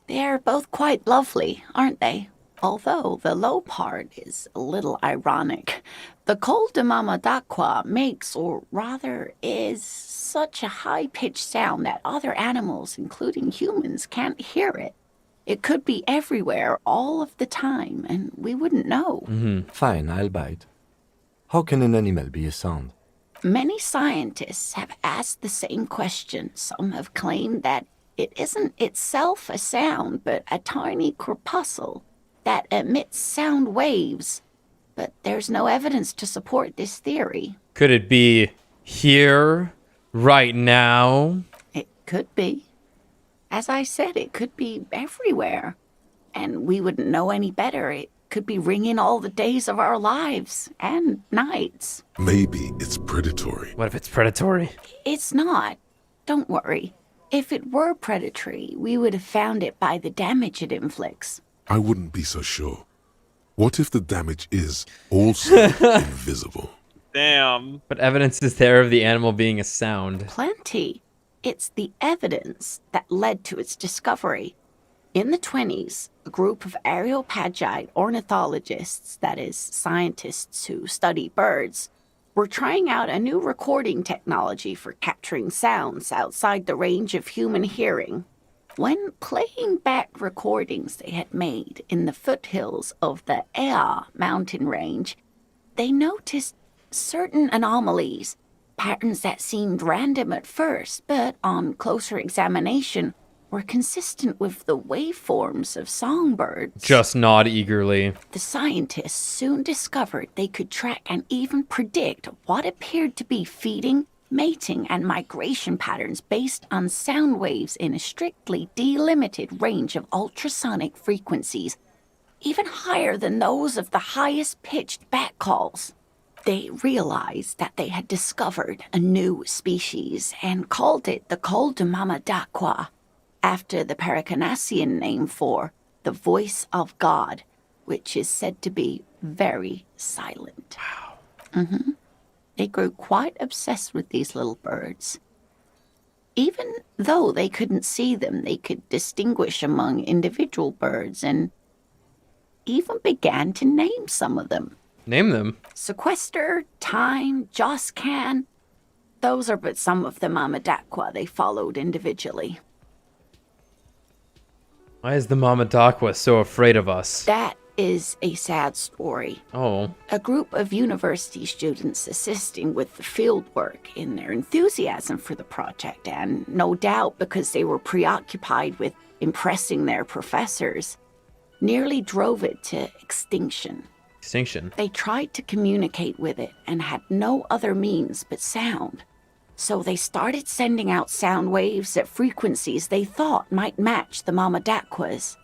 They're both quite lovely, aren't they? Although the low part is a little ironic. The Col de Mama Daqua makes, or rather is, such a high-pitched sound that other animals, including humans, can't hear it. It could be everywhere all of the time, and we wouldn't know. Fine, I'll bite. How can an animal be a sound? Many scientists have asked the same question. Some have claimed that it isn't itself a sound, but a tiny corpuscle that emits sound waves. But there's no evidence to support this theory. Could it be here, right now? It could be. As I said, it could be everywhere. And we wouldn't know any better. It could be ringing all the days of our lives and nights. Maybe it's predatory. What if it's predatory? It's not. Don't worry. If it were predatory, we would have found it by the damage it inflicts. I wouldn't be so sure. What if the damage is also invisible? Damn. But evidence is there of the animal being a sound. Plenty. It's the evidence that led to its discovery. In the 1920s, a group of Areopagite ornithologists, that is, scientists who study birds, were trying out a new recording technology for capturing sounds outside the range of human hearing. When playing back recordings they had made in the foothills of the Ea mountain range, they noticed certain anomalies, patterns that seemed random at first, but on closer examination were consistent with the waveforms of songbirds. Just nod eagerly. The scientists soon discovered they could track and even predict what appeared to be feeding, mating, and migration patterns based on sound waves in a strictly delimited range of ultrasonic frequencies, even higher than those of the highest-pitched bat calls. They realized that they had discovered a new species and called it the Col de Mama Daqua, after the Paracanassian name for the voice of God, which is said to be very silent. Wow. They grew quite obsessed with these little birds. Even though they couldn't see them, they could distinguish among individual birds and even began to name some of them. Name them? Sequester, Time, Joscan. Those are but some of the Mama Daqua they followed individually. Why is the Mama Daqua so afraid of us? That is a sad story. Oh. A group of university students assisting with the field work in their enthusiasm for the project, and no doubt because they were preoccupied with impressing their professors, nearly drove it to extinction. Extinction? They tried to communicate with it and had no other means but sound. So they started sending out sound waves at frequencies they thought might match the Mama Daquas.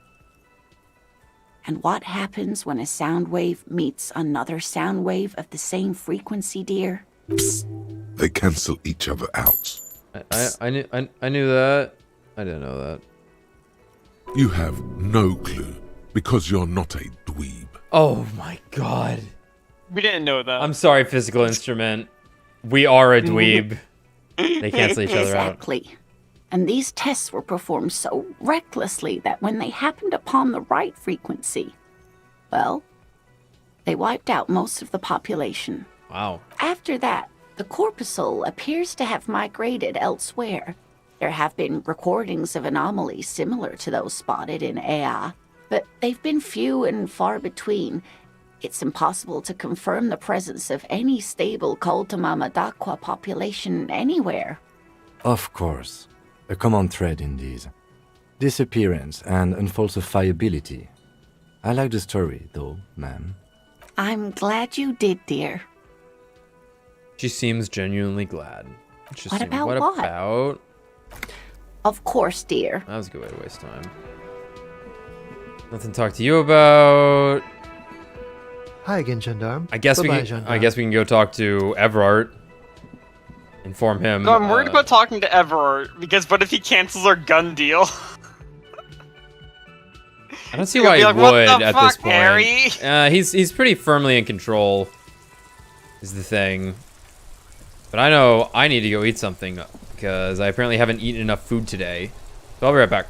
And what happens when a sound wave meets another sound wave of the same frequency, dear? Psst. They cancel each other out. I knew that. I didn't know that. You have no clue because you're not a dweeb. Oh my god. We didn't know that. I'm sorry, physical instrument. We are a dweeb. They cancel each other out. Exactly. And these tests were performed so recklessly that when they happened upon the right frequency, well, they wiped out most of the population. Wow. After that, the corpuscle appears to have migrated elsewhere. There have been recordings of anomalies similar to those spotted in Ea, but they've been few and far between. It's impossible to confirm the presence of any stable Koltama Madakwa population anywhere. Of course. A common thread in these. Disappearance and unfalsifiability. I like the story, though, ma'am. I'm glad you did, dear. She seems genuinely glad. Interesting. What about what? About? Of course, dear. That was a good way to waste time. Nothing to talk to you about. Hi again, Gendarme. I guess Bye-bye, we can go talk to Evart. Inform him. No, I'm worried about talking to Evart, because what if he cancels our gun deal? I don't see why he like, would "What the at fuck, this point. Harry?" He's pretty firmly in control. Is the thing. But I know I need to go eat something because I apparently haven't eaten enough food today. So I'll be right back.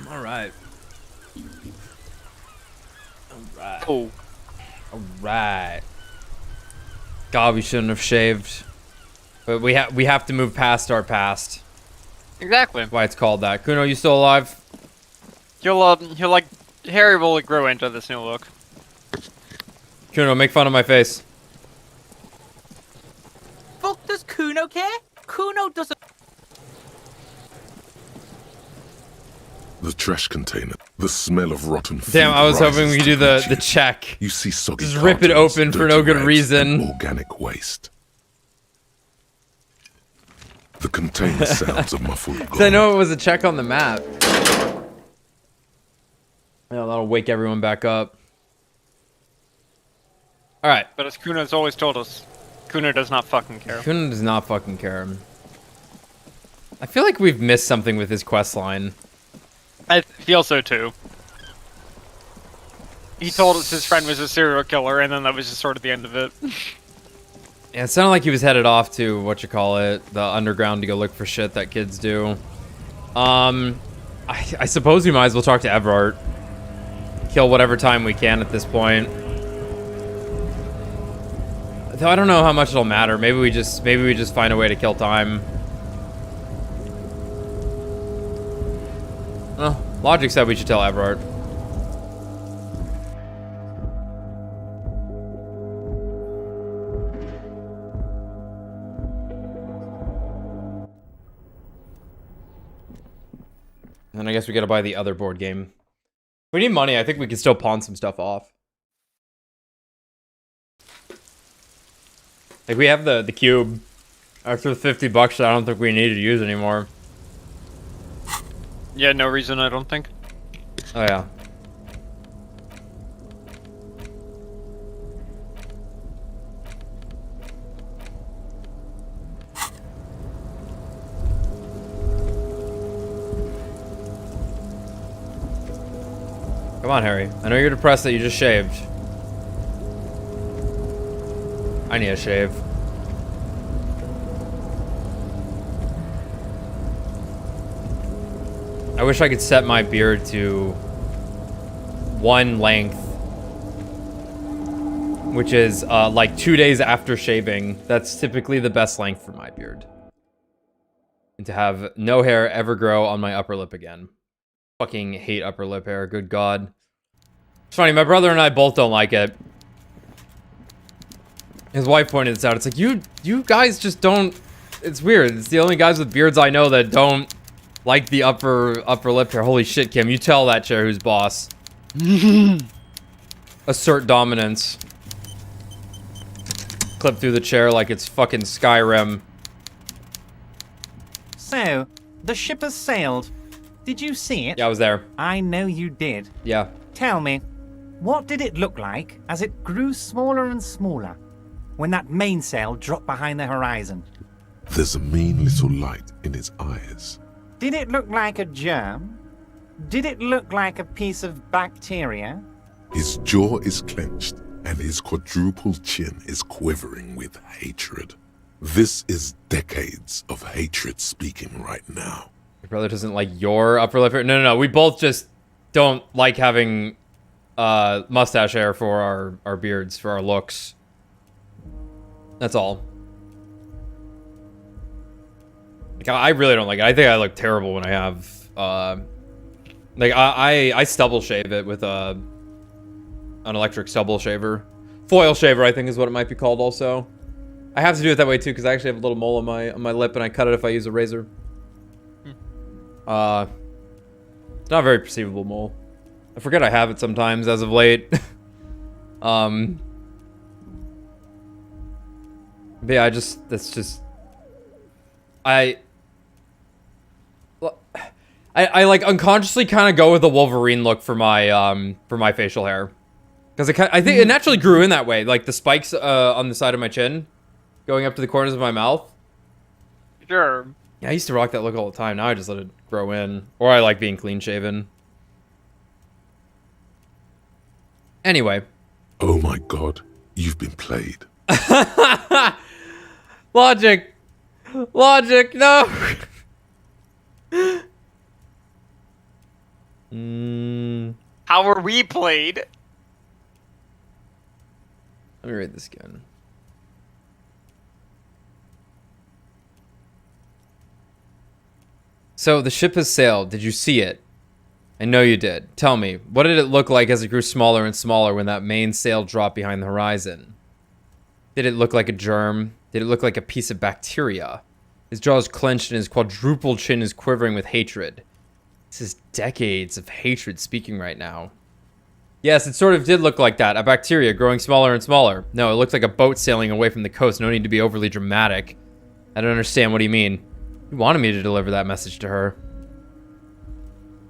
All right. Oh. All right. God, we shouldn't have shaved. But we have to move past our past. Exactly. That's why it's called that. Kuno, you still alive? He'll like Harry will grow into this new look. Kuno, make fun of my face. Fuck, does Kuno care? Kuno doesn't. The trash container. The smell of rotten food. Damn, I was hoping rises we could do to the chin. check. You see soggy Just rip it cartons, open for dirty no good rags, reason. and organic waste. The container sounds a muffled Because I know it was a check on the map. Yeah, that'll wake everyone back up. Alright. But as Kuno's always told us, Kuno does not fucking care. Kuno does not fucking care. I feel like we've missed something with his quest line. I feel so too. He told us his friend was a serial killer, and then that was just sort of the end of it. Yeah, it sounded like he was headed off to, the underground to go look for shit that kids do. I suppose we might as well talk to Evart. Kill whatever time we can at this point. Though I don't know how much it'll matter. Maybe we just find a way to kill time. Well, logic said we should tell Evart. And I guess we gotta buy the other board game. If we need money, I think we can still pawn some stuff off. Like, we have the cube. After $50, I don't think we need to use anymore. Yeah, no reason, I don't think. Oh, yeah. Come on, Harry. I know you're depressed that you just shaved. I need a shave. I wish I could set my beard to one length, which is like 2 days after shaving. That's typically the best length for my beard. And to have no hair ever grow on my upper lip again. Fucking hate upper lip hair, good God. It's funny, my brother and I both don't like it. His wife pointed this out. It's like, you guys just don't... It's weird. It's the only guys with beards I know that don't like the upper lip hair. Holy shit, Kim. You tell that chair who's boss. Assert dominance. Clip through the chair like it's fucking Skyrim. So, the ship has sailed. Did you see it? Yeah, I was there. I know you did. Yeah. Tell me, what did it look like as it grew smaller and smaller when that mainsail dropped behind the horizon? There's a mean little light in his eyes. Did it look like a germ? Did it look like a piece of bacteria? His jaw is clenched, and his quadruple chin is quivering with hatred. This is decades of hatred speaking right now. Your brother doesn't like your upper lip hair? No. We both just don't like having mustache hair for our beards, for our looks. That's all. Like, I really don't like it. I think I look terrible when I have like I stubble shave it with an electric stubble shaver. Foil shaver, I think is what it might be called also. I have to do it that way too because I actually have a little mole on my lip and I cut it if I use a razor. It's not a very perceivable mole. I forget I have it sometimes as of late. But yeah, that's just I like unconsciously kind of go with the Wolverine look for my facial hair. Because I think it naturally grew in that way. Like the spikes on the side of my chin going up to the corners of my mouth. Sure. Yeah, I used to rock that look all the time. Now I just let it grow in. Or I like being clean shaven. Anyway. Oh my God, you've been played. Logic, no. How are we played? Let me read this again. So the ship has sailed. Did you see it? I know you did. Tell me, what did it look like as it grew smaller and smaller when that main sail dropped behind the horizon? Did it look like a germ? Did it look like a piece of bacteria? His jaw is clenched and his quadruple chin is quivering with hatred. This is decades of hatred speaking right now. Yes, it sort of did look like that. A bacteria growing smaller and smaller. No, it looked like a boat sailing away from the coast. No need to be overly dramatic. I don't understand. What do you mean? You wanted me to deliver that message to her.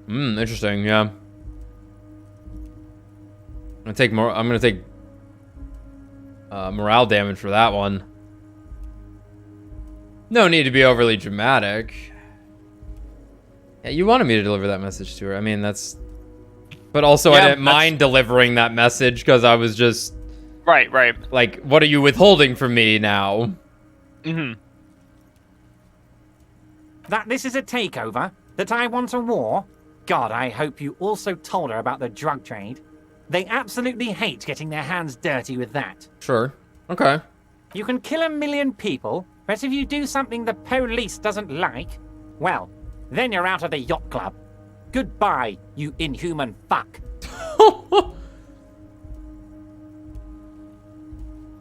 Interesting, yeah. I'm gonna take morale damage for that one. No need to be overly dramatic. Yeah, you wanted me to deliver that message to her. I mean, that's... But also, I didn't mind delivering that message because I was just... Right. Like, what are you withholding from me now? That this is a takeover? That I want a war? God, I hope you also told her about the drug trade. They absolutely hate getting their hands dirty with that. Sure. Okay. You can kill 1 million people, but if you do something the police doesn't like, well, then you're out of the yacht club. Goodbye, you inhuman fuck.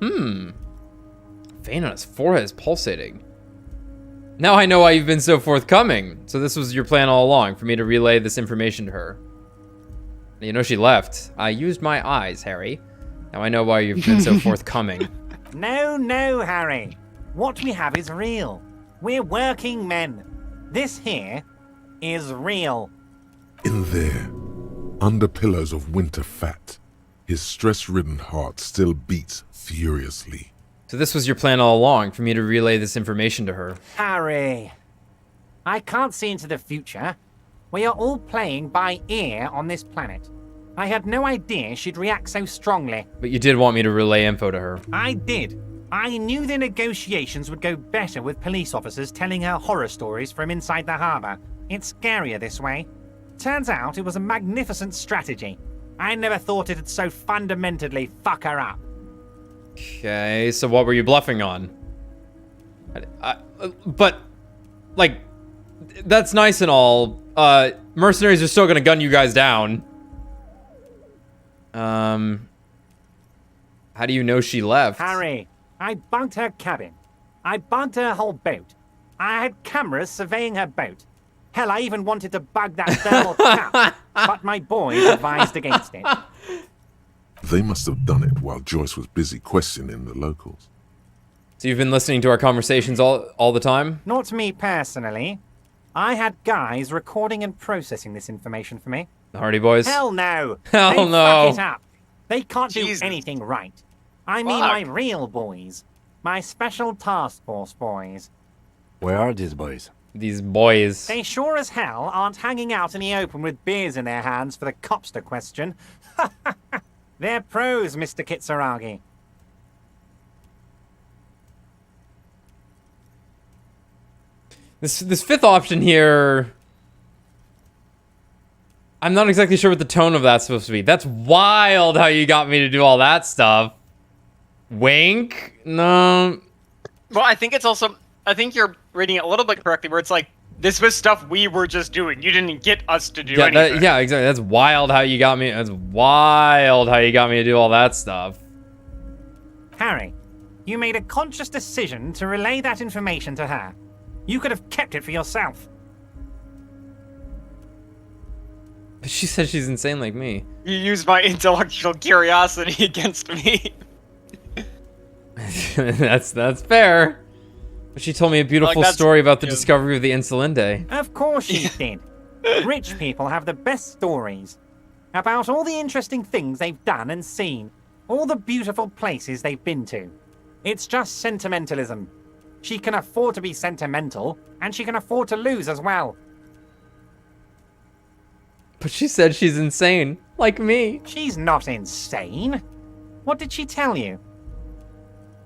Vein on his forehead is pulsating. Now I know why you've been so forthcoming. So this was your plan all along, for me to relay this information to her. You know she left. I used my eyes, Harry. Now I know why you've been so forthcoming. No, Harry. What we have is real. We're working men. This here is real. In there, under pillows of winter fat, his stress-ridden heart still beats furiously. So this was your plan all along, for me to relay this information to her. Harry, I can't see into the future. We are all playing by ear on this planet. I had no idea she'd react so strongly. But you did want me to relay info to her. I did. I knew the negotiations would go better with police officers telling her horror stories from inside the harbour. It's scarier this way. Turns out it was a magnificent strategy. I never thought it'd so fundamentally fuck her up. Okay, so what were you bluffing on? But, like, that's nice and all. Mercenaries are still gonna gun you guys down. How do you know she left? Harry, I bunked her cabin. I bunked her whole boat. I had cameras surveying her boat. Hell, I even wanted to bug that thermal cap, but my boys advised against it. They must have done it while Joyce was busy questioning the locals. So you've been listening to our conversations all the time? Not me personally. I had guys recording and processing this information for me. The Hardy Boys? Hell no. Hell they no. Fuck it up. They can't do anything right. I mean my real boys. My special task force boys. Where are these boys? These boys. They sure as hell aren't hanging out in the open with beers in their hands for the cops to question. They're pros, Mr. Kitsuragi. This fifth option here... I'm not exactly sure what the tone of that's supposed to be. That's wild how you got me to do all that stuff. Wink? No. Well, I think it's also... I think you're reading it a little bit correctly, where it's like, this was stuff we were just doing. You didn't get us to do anything. Yeah, exactly. That's wild how you got me... That's wild how you got me to do all that stuff. Harry, you made a conscious decision to relay that information to her. You could have kept it for yourself. But she said she's insane like me. You used my intellectual curiosity against me. That's fair. But she told me a beautiful story about the discovery of the Insulinde. Of course she did. Rich people have the best stories. About all the interesting things they've done and seen. All the beautiful places they've been to. It's just sentimentalism. She can afford to be sentimental, and she can afford to lose as well. But she said she's insane, like me. She's not insane. What did she tell you?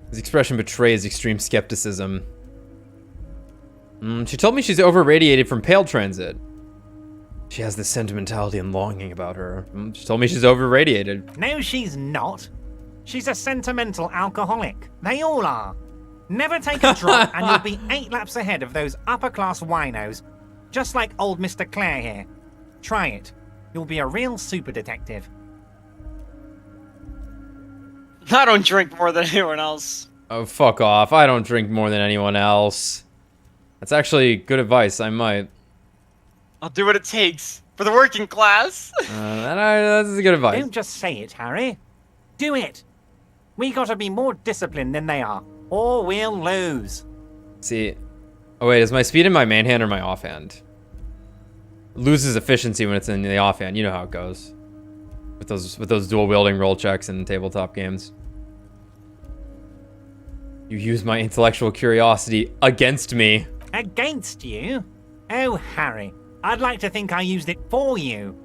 His expression betrays extreme skepticism. She told me she's over-radiated from Pale Transit. She has this sentimentality and longing about her. She told me she's over-radiated. No, she's not. She's a sentimental alcoholic. They all are. Never take a drop and you'll be 8 laps ahead of those upper-class winos. Just like old Mr. Clare here. Try it. You'll be a real super detective. I don't drink more than anyone else. Oh, fuck off. I don't drink more than anyone else. That's actually good advice. I might. I'll do what it takes for the working class. That's good advice. Don't just say it, Harry. Do it. We gotta be more disciplined than they are, or we'll lose. See. Oh, wait. Is my speed in my main hand or my offhand? Loses efficiency when it's in the offhand. You know how it goes. With those dual wielding roll checks in tabletop games. You use my intellectual curiosity against me. Against you? Oh, Harry. I'd like to think I used it for you.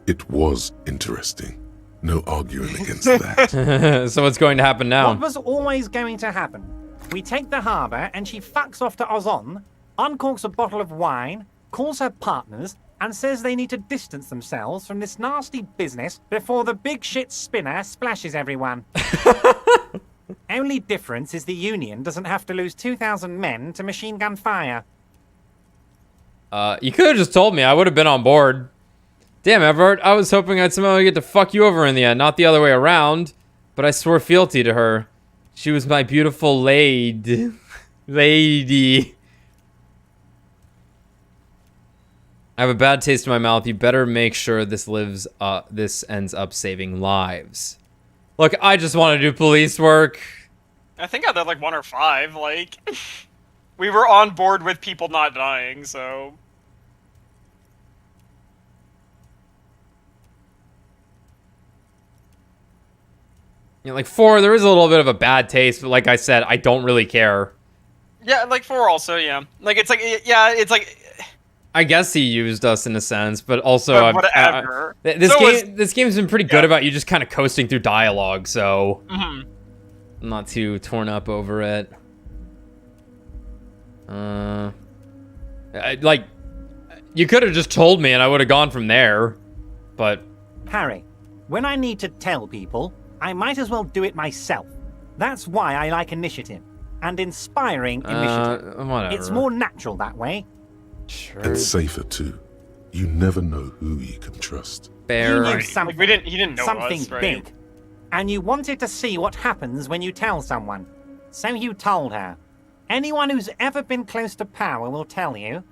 It was interesting. No arguing against that. So what's going to happen now? What was always going to happen? We take the harbour and she fucks off to Ozon, uncorks a bottle of wine, calls her partners, and says they need to distance themselves from this nasty business before the big shit spinner splashes everyone. Only difference is the Union doesn't have to lose 2,000 men to machine gun fire. You could have just told me. I would have been on board. Damn, Evart. I was hoping I'd somehow get to fuck you over in the end, not the other way around. But I swore fealty to her. She was my beautiful lady. I have a bad taste in my mouth. You better make sure this ends up saving lives. Look, I just want to do police work. I think I did like 1 or 5. Like, we were on board with people not dying, so. You know, like 4, there is a little bit of a bad taste, but like I said, I don't really care. Yeah, like 4 also, yeah. Like, it's like, yeah, it's like. I guess he used us in a sense, but also whatever. This game's been pretty good about you just kind of coasting through dialogue, so I'm not too torn up over it. Like, you could have just told me and I would have gone from there, but Harry, when I need to tell people, I might as well do it myself. That's why I like initiative and inspiring initiative. Whatever. It's more natural that way. Sure. And safer too. You never know who you can trust. Fair. You knew something, like, he didn't know something us, right? big, and you wanted to see what happens when you tell someone. So you told her. Anyone who's ever been close to power will tell you,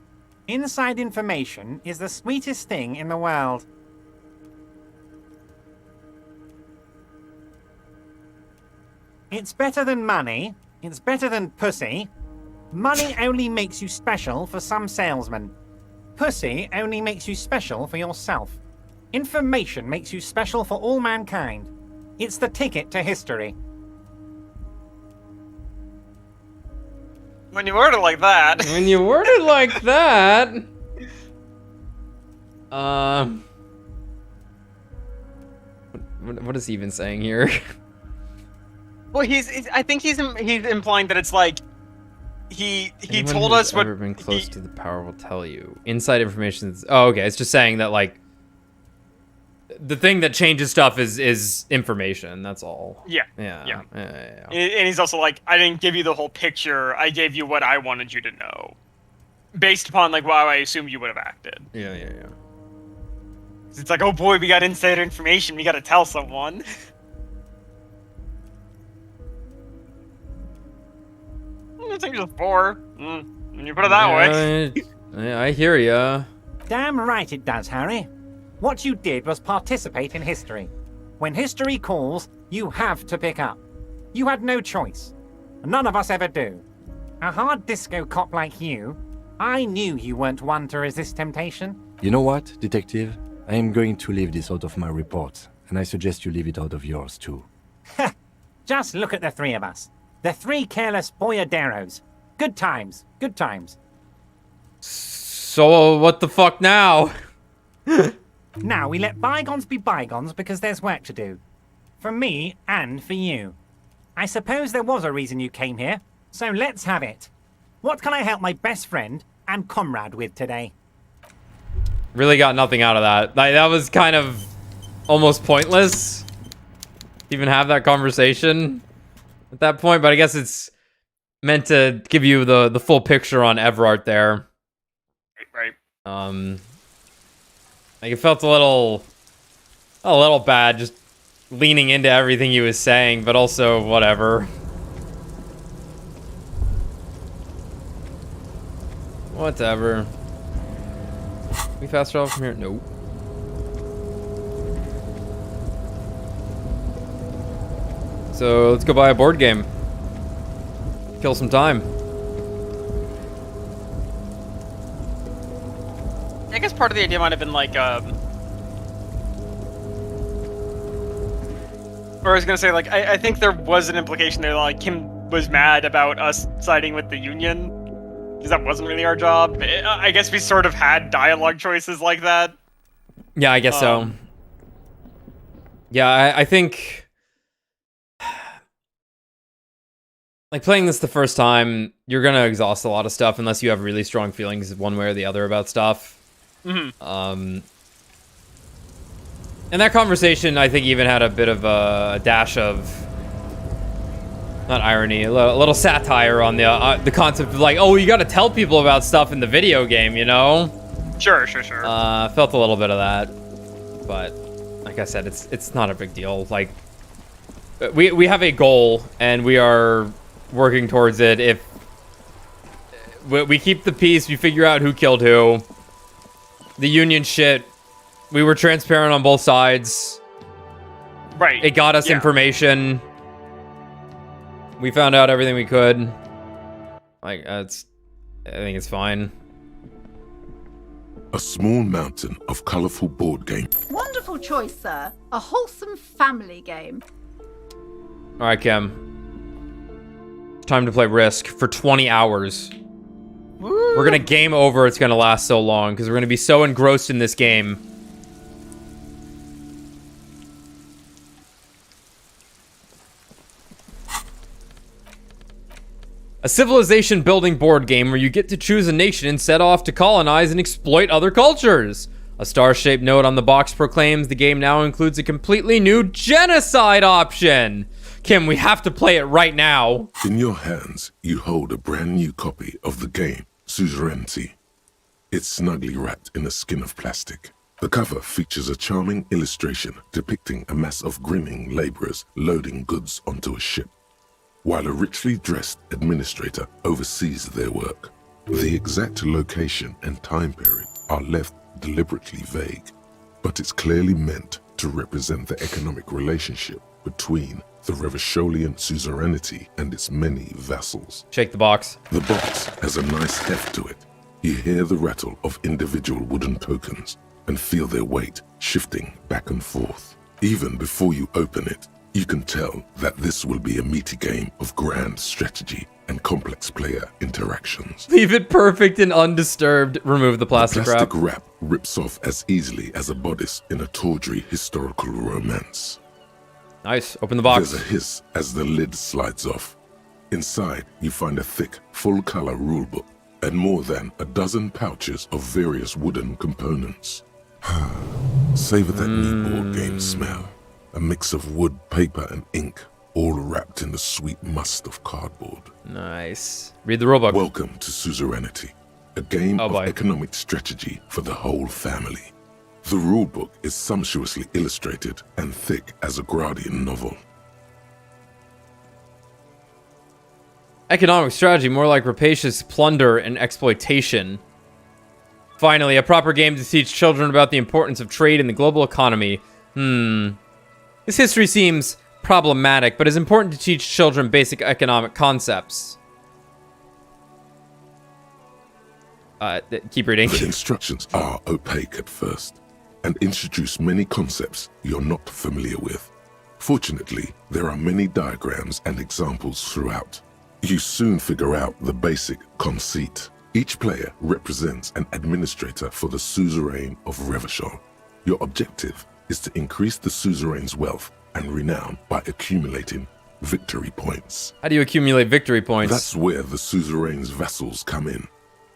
inside information is the sweetest thing in the world. It's better than money. It's better than pussy. Money only makes you special for some salesmen. Pussy only makes you special for yourself. Information makes you special for all mankind. It's the ticket to history. When you word it like that. When you word it like that. What is he even saying here? Well, I think he's implying that it's like he Anyone told who's us what ever been close to the power will tell you. Inside information is, oh, okay. It's just saying that like the thing that changes stuff is information. That's all. Yeah. Yeah. And he's also like, I didn't give you the whole picture. I gave you what I wanted you to know, based upon like how I assumed you would have acted. Yeah. It's like, oh boy, we got insider information. We got to tell someone. I think it's 4. When you put it that way. Yeah, I hear ya. Damn right it does, Harry. What you did was participate in history. When history calls, you have to pick up. You had no choice. None of us ever do. A hard disco cop like you, I knew you weren't one to resist temptation. You know what, detective? I am going to leave this out of my report, and I suggest you leave it out of yours too. Just look at the 3 of us. The 3 careless boyaderos. Good times, good times. So what the fuck now? Now we let bygones be bygones because there's work to do. For me and for you. I suppose there was a reason you came here, so let's have it. What can I help my best friend and comrade with today? Really got nothing out of that. Like, that was kind of almost pointless to even have that conversation at that point, but I guess it's meant to give you the full picture on Evart there. Right. Like, it felt a little bad just leaning into everything he was saying, but also whatever. Whatever. Can we fast travel from here? Nope. So let's go buy a board game. Kill some time. I guess part of the idea might have been like, or I was gonna say, like, I think there was an implication there, like, Kim was mad about us siding with the Union, because that wasn't really our job. I guess we sort of had dialogue choices like that. Yeah, I guess so. Yeah, I think... Like, playing this the first time, you're gonna exhaust a lot of stuff unless you have really strong feelings one way or the other about stuff. Mm-hmm. And that conversation, I think, even had a bit of a dash of... Not irony, a little satire on the concept of, like, oh, you gotta tell people about stuff in the video game, you know? Sure. Felt a little bit of that. But, like I said, it's not a big deal. Like, we have a goal, and we are working towards it. If we keep the peace, we figure out who killed who. The Union shit, we were transparent on both sides. Right. It got us information. We found out everything we could. Like, I think it's fine. A small mountain of colorful board games. Wonderful choice, sir. A wholesome family game. All right, Kim. It's time to play Risk for 20 hours. We're gonna game over. It's gonna last so long because we're gonna be so engrossed in this game. A civilization building board game where you get to choose a nation and set off to colonize and exploit other cultures. A star-shaped note on the box proclaims the game now includes a completely new genocide option. Kim, we have to play it right now. In your hands, you hold a brand new copy of the game, Suzerainty. It's snugly wrapped in a skin of plastic. The cover features a charming illustration depicting a mass of grinning laborers loading goods onto a ship, while a richly dressed administrator oversees their work. The exact location and time period are left deliberately vague, but it's clearly meant to represent the economic relationship between the Revacholian suzerainty and its many vassals. Shake the box. The box has a nice heft to it. You hear the rattle of individual wooden tokens and feel their weight shifting back and forth. Even before you open it, you can tell that this will be a meaty game of grand strategy and complex player interactions. Leave it perfect and undisturbed. Remove the plastic wrap. The plastic wrap rips off as easily as a bodice in a tawdry historical romance. Nice. Open the box. There's a hiss as the lid slides off. Inside, you find a thick, full-color rulebook and more than a dozen pouches of various wooden components. Savor that new board game smell. A mix of wood, paper, and ink, all wrapped in the sweet must of cardboard. Nice. Read the rulebook. Welcome to Suzerainty, a game of economic strategy for the whole family. The rulebook is sumptuously illustrated and thick as a Gradian novel. Economic strategy, more like rapacious plunder and exploitation. Finally, a proper game to teach children about the importance of trade in the global economy. This history seems problematic, but is important to teach children basic economic concepts. Keep reading. The instructions are opaque at first and introduce many concepts you're not familiar with. Fortunately, there are many diagrams and examples throughout. You soon figure out the basic conceit. Each player represents an administrator for the suzerain of Revachol. Your objective is to increase the suzerain's wealth and renown by accumulating victory points. How do you accumulate victory points? That's where the suzerain's vassals come in.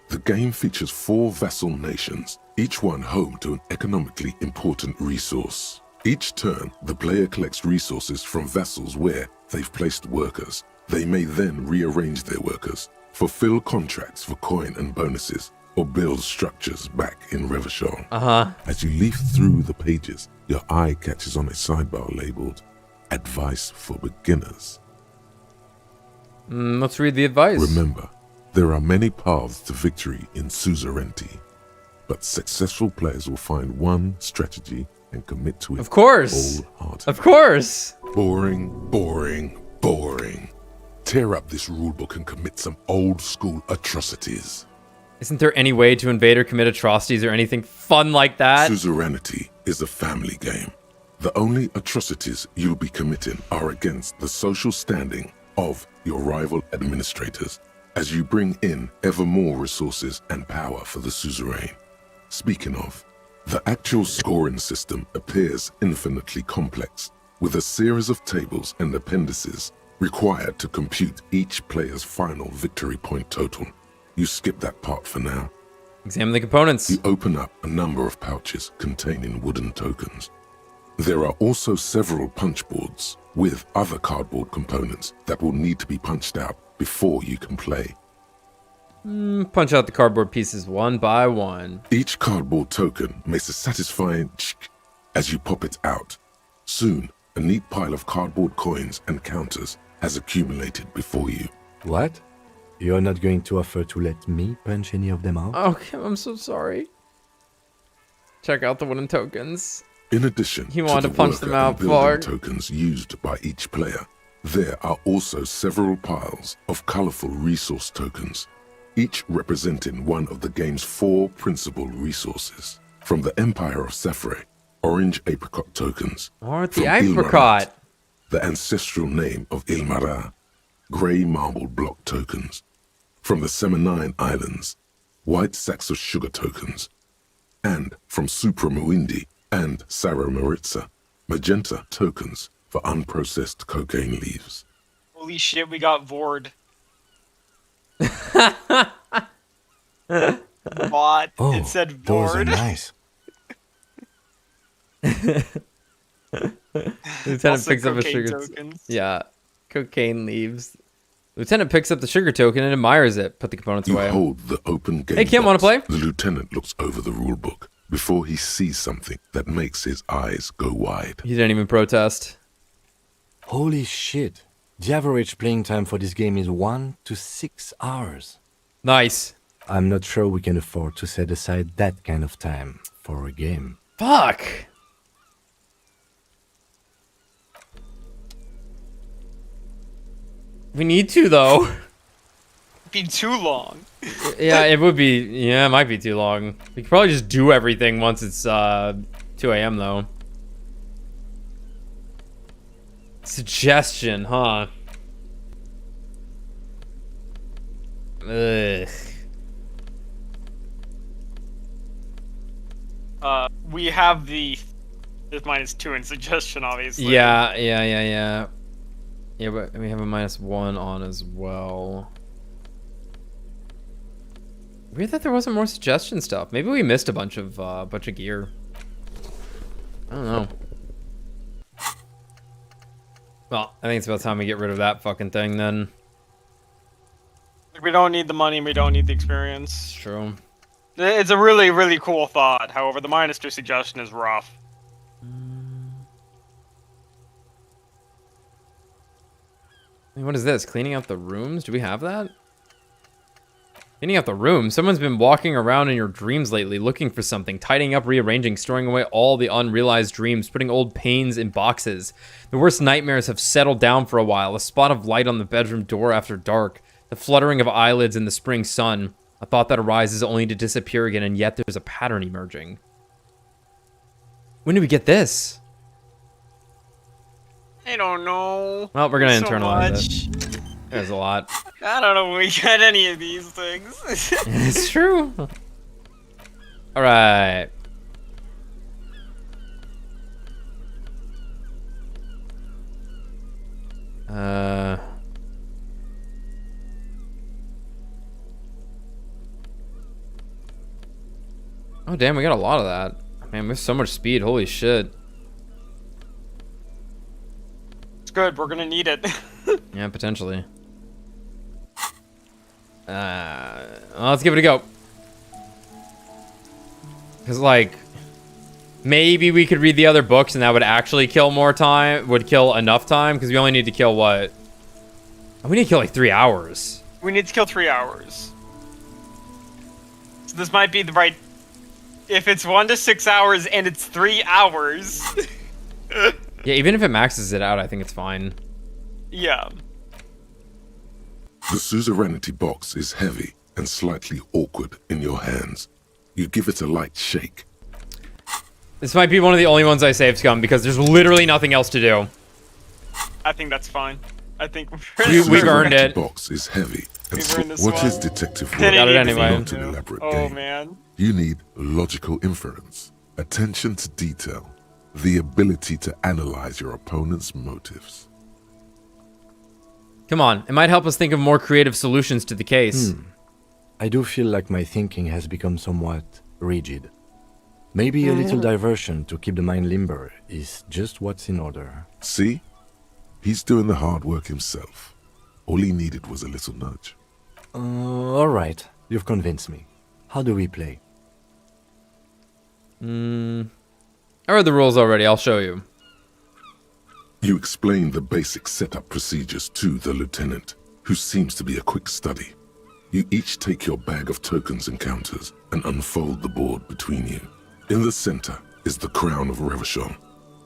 The game features 4 vassal nations, each one home to an economically important resource. Each turn, the player collects resources from vassals where they've placed workers. They may then rearrange their workers, fulfill contracts for coin and bonuses, or build structures back in Revachol. As you leaf through the pages, your eye catches on a sidebar labeled Advice for Beginners. Let's read the advice. Remember, there are many paths to victory in suzerainty, but successful players will find one strategy and commit to it. Of course. Wholeheartedly. Of course. Boring, boring, boring. Tear up this rulebook and commit some old school atrocities. Isn't there any way to invade or commit atrocities or anything fun like that? Suzerainty is a family game. The only atrocities you'll be committing are against the social standing of your rival administrators as you bring in ever more resources and power for the suzerain. Speaking of, the actual scoring system appears infinitely complex, with a series of tables and appendices required to compute each player's final victory point total. You skip that part for now. Examine the components. You open up a number of pouches containing wooden tokens. There are also several punch boards with other cardboard components that will need to be punched out before you can play. Punch out the cardboard pieces one by one. Each cardboard token makes a satisfying as you pop it out. Soon, a neat pile of cardboard coins and counters has accumulated before you. What? You're not going to offer to let me punch any of them out? Okay, I'm so sorry. Check out the wooden tokens. In addition He wanted to punch them out, building tokens used by each player, there are also several piles of colorful resource tokens, each representing one of the game's 4 principal resources. From the Empire of Sephre, orange apricot tokens. Or the From apricot. Ilmarat, the ancestral name of Ilmara, gray marble block tokens. From the Seminine Islands, white sacks of sugar tokens. And from Supra Muindi and Sarah Maritza, magenta tokens for unprocessed cocaine leaves. Holy shit, we got Vord. Bot. Oh, it said those are Vord. nice. Lieutenant Also picks up a cocaine sugar. tokens. Yeah, cocaine leaves. Lieutenant picks up the sugar token and admires it. Put the components You away. hold the open game Hey, Kim, want to box. play? The lieutenant looks over the rulebook before he sees something that makes his eyes go wide. He didn't even protest. Holy shit. The average playing time for this game is 1 to 6 hours. Nice. I'm not sure we can afford to set aside that kind of time for a game. Fuck. We need to, though. It'd be too long. Yeah, it would be. Yeah, it might be too long. We could probably just do everything once it's 2 a.m. though. Suggestion, huh? Ugh. We have the -2 in suggestion, obviously. Yeah. Yeah, but we have a -1 on as well. Weird that there wasn't more suggestion stuff. Maybe we missed a bunch of gear. I don't know. Well, I think it's about time we get rid of that fucking thing then. We don't need the money and we don't need the experience. It's true. It's a really, really cool thought. However, the -2 suggestion is rough. What is this? Cleaning out the rooms? Do we have that? Cleaning out the room? Someone's been walking around in your dreams lately looking for something, tidying up, rearranging, storing away all the unrealized dreams, putting old pains in boxes. The worst nightmares have settled down for a while, a spot of light on the bedroom door after dark, the fluttering of eyelids in the spring sun, a thought that arises only to disappear again, and yet there's a pattern emerging. When do we get this? I don't know. Well, we're gonna So internalize much. it. There's a lot. I don't know when we get any of these things. It's true. All right. Oh, damn, we got a lot of that. Man, we have so much speed. Holy shit. It's good. We're gonna need it. Yeah, potentially. Well, let's give it a go. Because, like, maybe we could read the other books and that would actually kill more time. Would kill enough time. Because we only need to kill what? Oh, we need to kill like 3 hours. We need to kill 3 hours. So this might be the right... If it's 1 to 6 hours and it's 3 hours... Yeah, even if it maxes it out, I think it's fine. Yeah. The suzerainty box is heavy and slightly awkward in your hands. You give it a light shake. This might be one of the only ones I save, Scum, because there's literally nothing else to do. I think that's fine. I think we've earned it. The box is heavy. And this what one. is detective work? Got it anyway. Not an elaborate game. Man. You need logical inference, attention to detail, the ability to analyze your opponent's motives. Come on, it might help us think of more creative solutions to the case. I do feel like my thinking has become somewhat rigid. Maybe a little diversion to keep the mind limber is just what's in order. See? He's doing the hard work himself. All he needed was a little nudge. Alright, you've convinced me. How do we play? I read the rules already, I'll show you. You explain the basic setup procedures to the lieutenant, who seems to be a quick study. You each take your bag of tokens and counters and unfold the board between you. In the center is the crown of Revachol.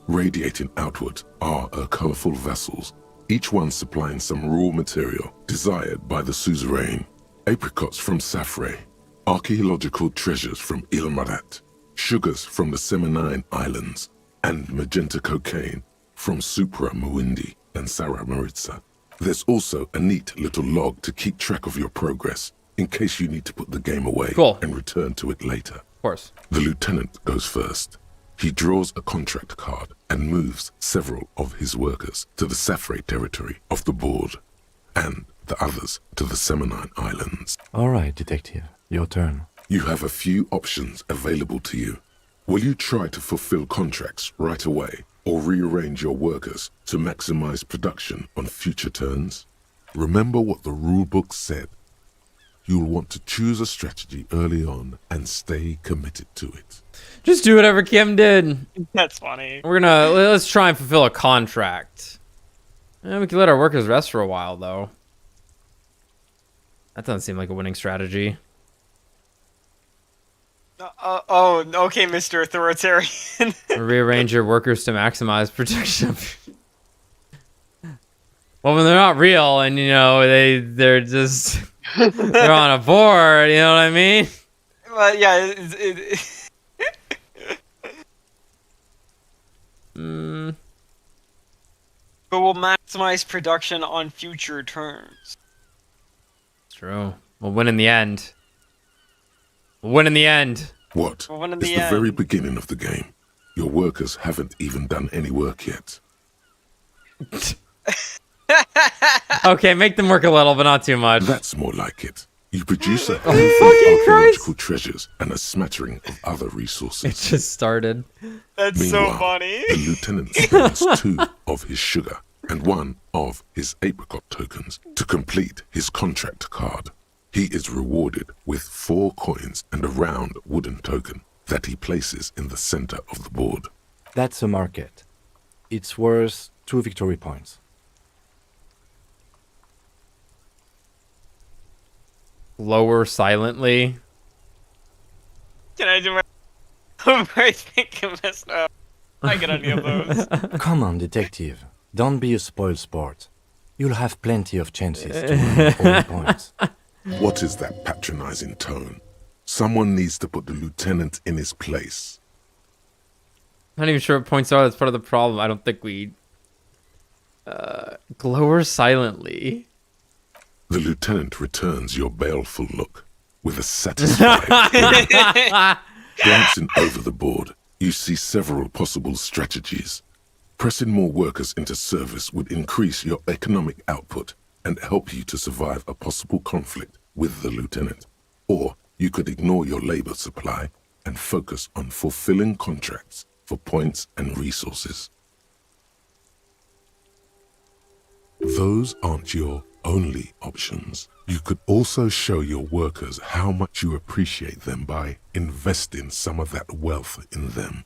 Radiating outward are her colorful vessels, each one supplying some raw material desired by the suzerain. Apricots from Safre, archaeological treasures from Ilmarat, sugars from the Seminine Islands, and magenta cocaine from Supra Muindi and Sarah Maritza. There's also a neat little log to keep track of your progress, in case you need to put the game away and return to it later. Of course. The lieutenant goes first. He draws a contract card and moves several of his workers to the Safre territory of the board, and the others to the Seminine Islands. Alright, detective. Your turn. You have a few options available to you. Will you try to fulfill contracts right away, or rearrange your workers to maximize production on future turns? Remember what the rulebook said. You'll want to choose a strategy early on and stay committed to it. Just do whatever Kim did. That's funny. Let's try and fulfill a contract. We can let our workers rest for a while, though. That doesn't seem like a winning strategy. Okay, Mr. Authoritarian. Rearrange your workers to maximize production. Well, when they're not real and, you know, they're just... they're on a board, you know what I mean? Well, yeah, But we'll maximize production on future turns. True. We'll win in the end. We'll win in the end. What? We'll win in It's the the end. very beginning of the game. Your workers haven't even done any work yet. Okay, make them work a little, but not too much. That's more like it. You produce a handful of archaeological treasures and a smattering of other resources. It just started. That's Meanwhile, so funny. the lieutenant spends 2 of his sugar and 1 of his apricot tokens to complete his contract card. He is rewarded with 4 coins and a round wooden token that he places in the center of the board. That's a market. It's worth 2 victory points. Lower silently. Can I do my... I think I messed up. I get any of those. Come on, detective. Don't be a spoiled sport. You'll have plenty of chances to earn all the points. What is that patronizing tone? Someone needs to put the lieutenant in his place. Not even sure what points are. That's part of the problem. I don't think we... Glower silently. The lieutenant returns your baleful look with a satisfied Glancing over the board, you see several possible strategies. Pressing more workers into service would increase your economic output and help you to survive a possible conflict with the lieutenant. Or you could ignore your labor supply and focus on fulfilling contracts for points and resources. Those aren't your only options. You could also show your workers how much you appreciate them by investing some of that wealth in them.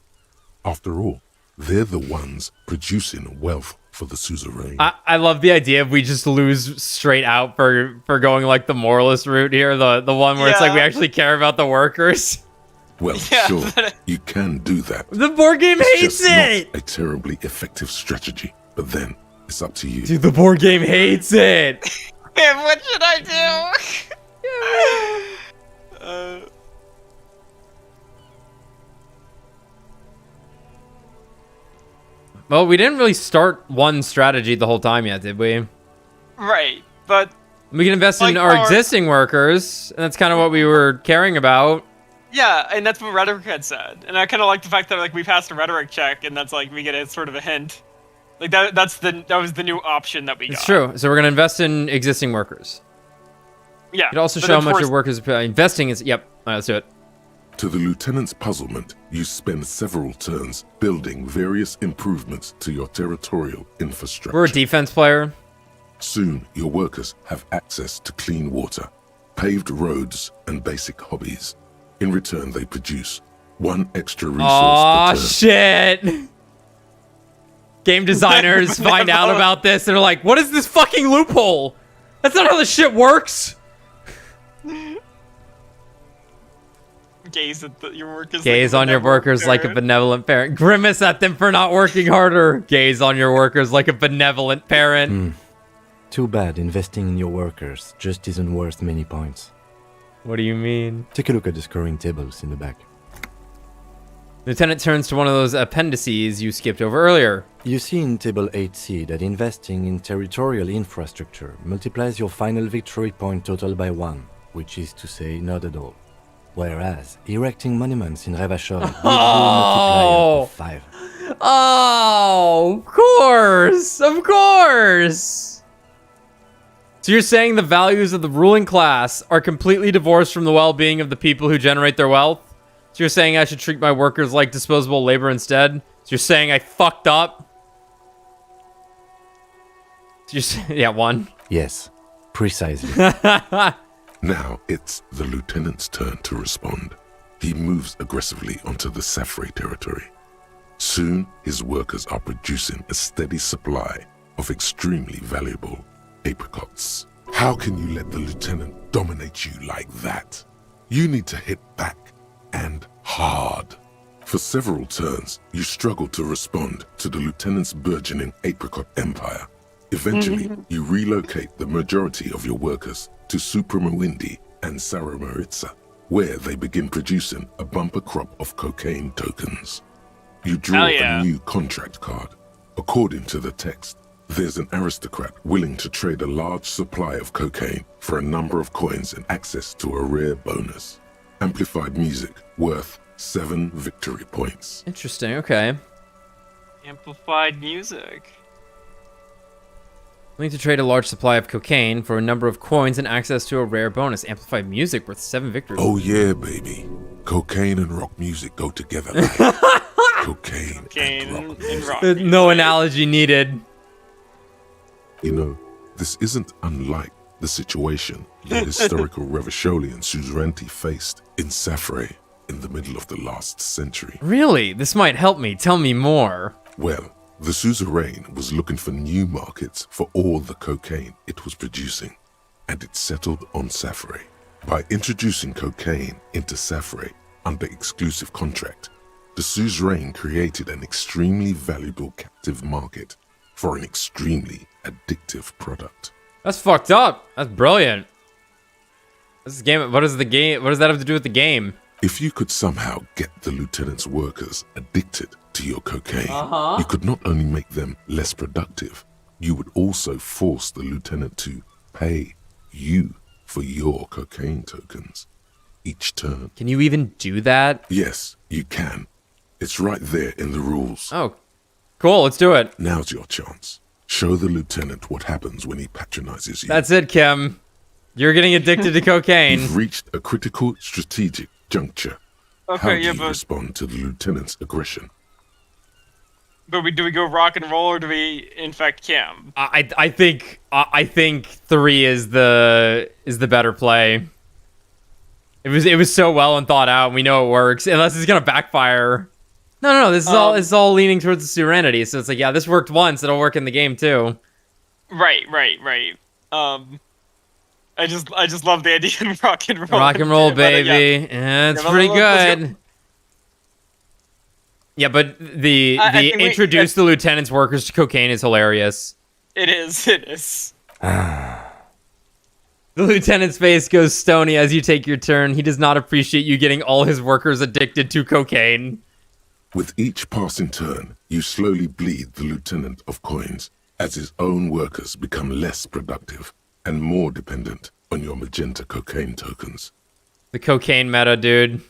After all, they're the ones producing wealth for the suzerain. I love the idea of we just lose straight out for going like the moralist route here, the one where it's like we actually care about the workers. Well, sure, you can do that. The board game hates it! Not a terribly effective strategy, but then it's up to you. Dude, the board game hates it! Man, what should I do? Well, we didn't really start one strategy the whole time yet, did we? Right, but... We can invest in our existing workers, and that's kind of what we were caring about. Yeah, and that's what Rhetoric had said. And I kind of like the fact that like we passed a Rhetoric check, and that's like we get a sort of a hint. Like that was the new option that we got. It's true. So we're going to invest in existing workers. Yeah. You could also show how much your workers are investing is... Yep. All right, let's do it. To the lieutenant's puzzlement, you spend several turns building various improvements to your territorial infrastructure. We're a defense player. Soon, your workers have access to clean water, paved roads, and basic hobbies. In return, they produce one extra resource per turn. Shit! Game designers find out about this and are like, what is this fucking loophole? That's not how this shit works! Gaze at your workers. Gaze on your workers like a benevolent parent. Grimace at them for not working harder. Gaze on your workers like a benevolent parent. Too bad investing in your workers just isn't worth many points. What do you mean? Take a look at the scoring tables in the back. Lieutenant turns to one of those appendices you skipped over earlier. You see in Table 8C that investing in territorial infrastructure multiplies your final victory point total by 1, which is to say not at all. Whereas erecting monuments in Revachol gives you a multiplier of 5. Oh, of course! Of course! So you're saying the values of the ruling class are completely divorced from the well-being of the people who generate their wealth? So you're saying I should treat my workers like disposable labor instead? So you're saying I fucked up? So yeah, 1. Yes, precisely. Now it's the lieutenant's turn to respond. He moves aggressively onto the Safre territory. Soon, his workers are producing a steady supply of extremely valuable apricots. How can you let the lieutenant dominate you like that? You need to hit back, and hard. For several turns, you struggle to respond to the lieutenant's burgeoning apricot empire. Eventually, you relocate the majority of your workers to Supremawindi and Saramaritsa, where they begin producing a bumper crop of cocaine tokens. You draw a new contract card. According to the text, there's an aristocrat willing to trade a large supply of cocaine for a number of coins and access to a rare bonus. Amplified music worth 7 victory points. Interesting, okay. Amplified music. Willing to trade a large supply of cocaine for a number of coins and access to a rare bonus. Amplified music worth 7 victory points. Oh yeah, baby. Cocaine and rock music go together like cocaine and rock music. No analogy needed. You know, this isn't unlike the situation the historical Revacholian suzerainty faced in Safre in the middle of the last century. Really? This might help me. Tell me more. Well, the suzerain was looking for new markets for all the cocaine it was producing, and it settled on Safre. By introducing cocaine into Safre under exclusive contract, the suzerain created an extremely valuable captive market for an extremely addictive product. That's fucked up. That's brilliant. This is game. What does that have to do with the game? If you could somehow get the lieutenant's workers addicted to your cocaine, you could not only make them less productive, you would also force the lieutenant to pay you for your cocaine tokens each turn. Can you even do that? Yes, you can. It's right there in the rules. Oh, cool. Let's do it. Now's your chance. Show the lieutenant what happens when he patronizes you. That's it, Kim. You're getting addicted to cocaine. You've reached a critical strategic juncture. How do yeah, you but respond to the lieutenant's aggression? do we go rock and roll or do we infect Kim? I think 3 is the better play. It was so well and thought out, and we know it works. Unless it's gonna backfire. No. This is all leaning towards the serenity. So it's like, yeah, this worked once. It'll work in the game too. Right. I just love the idea of rock and roll. Rock and roll, Yeah, baby. Yeah, it's pretty good. Yeah, but the introduce the lieutenant's workers to cocaine is hilarious. It is. The lieutenant's face goes stony as you take your turn. He does not appreciate you getting all his workers addicted to cocaine. With each passing turn, you slowly bleed the lieutenant of coins as his own workers become less productive and more dependent on your magenta cocaine tokens. The cocaine meta, dude.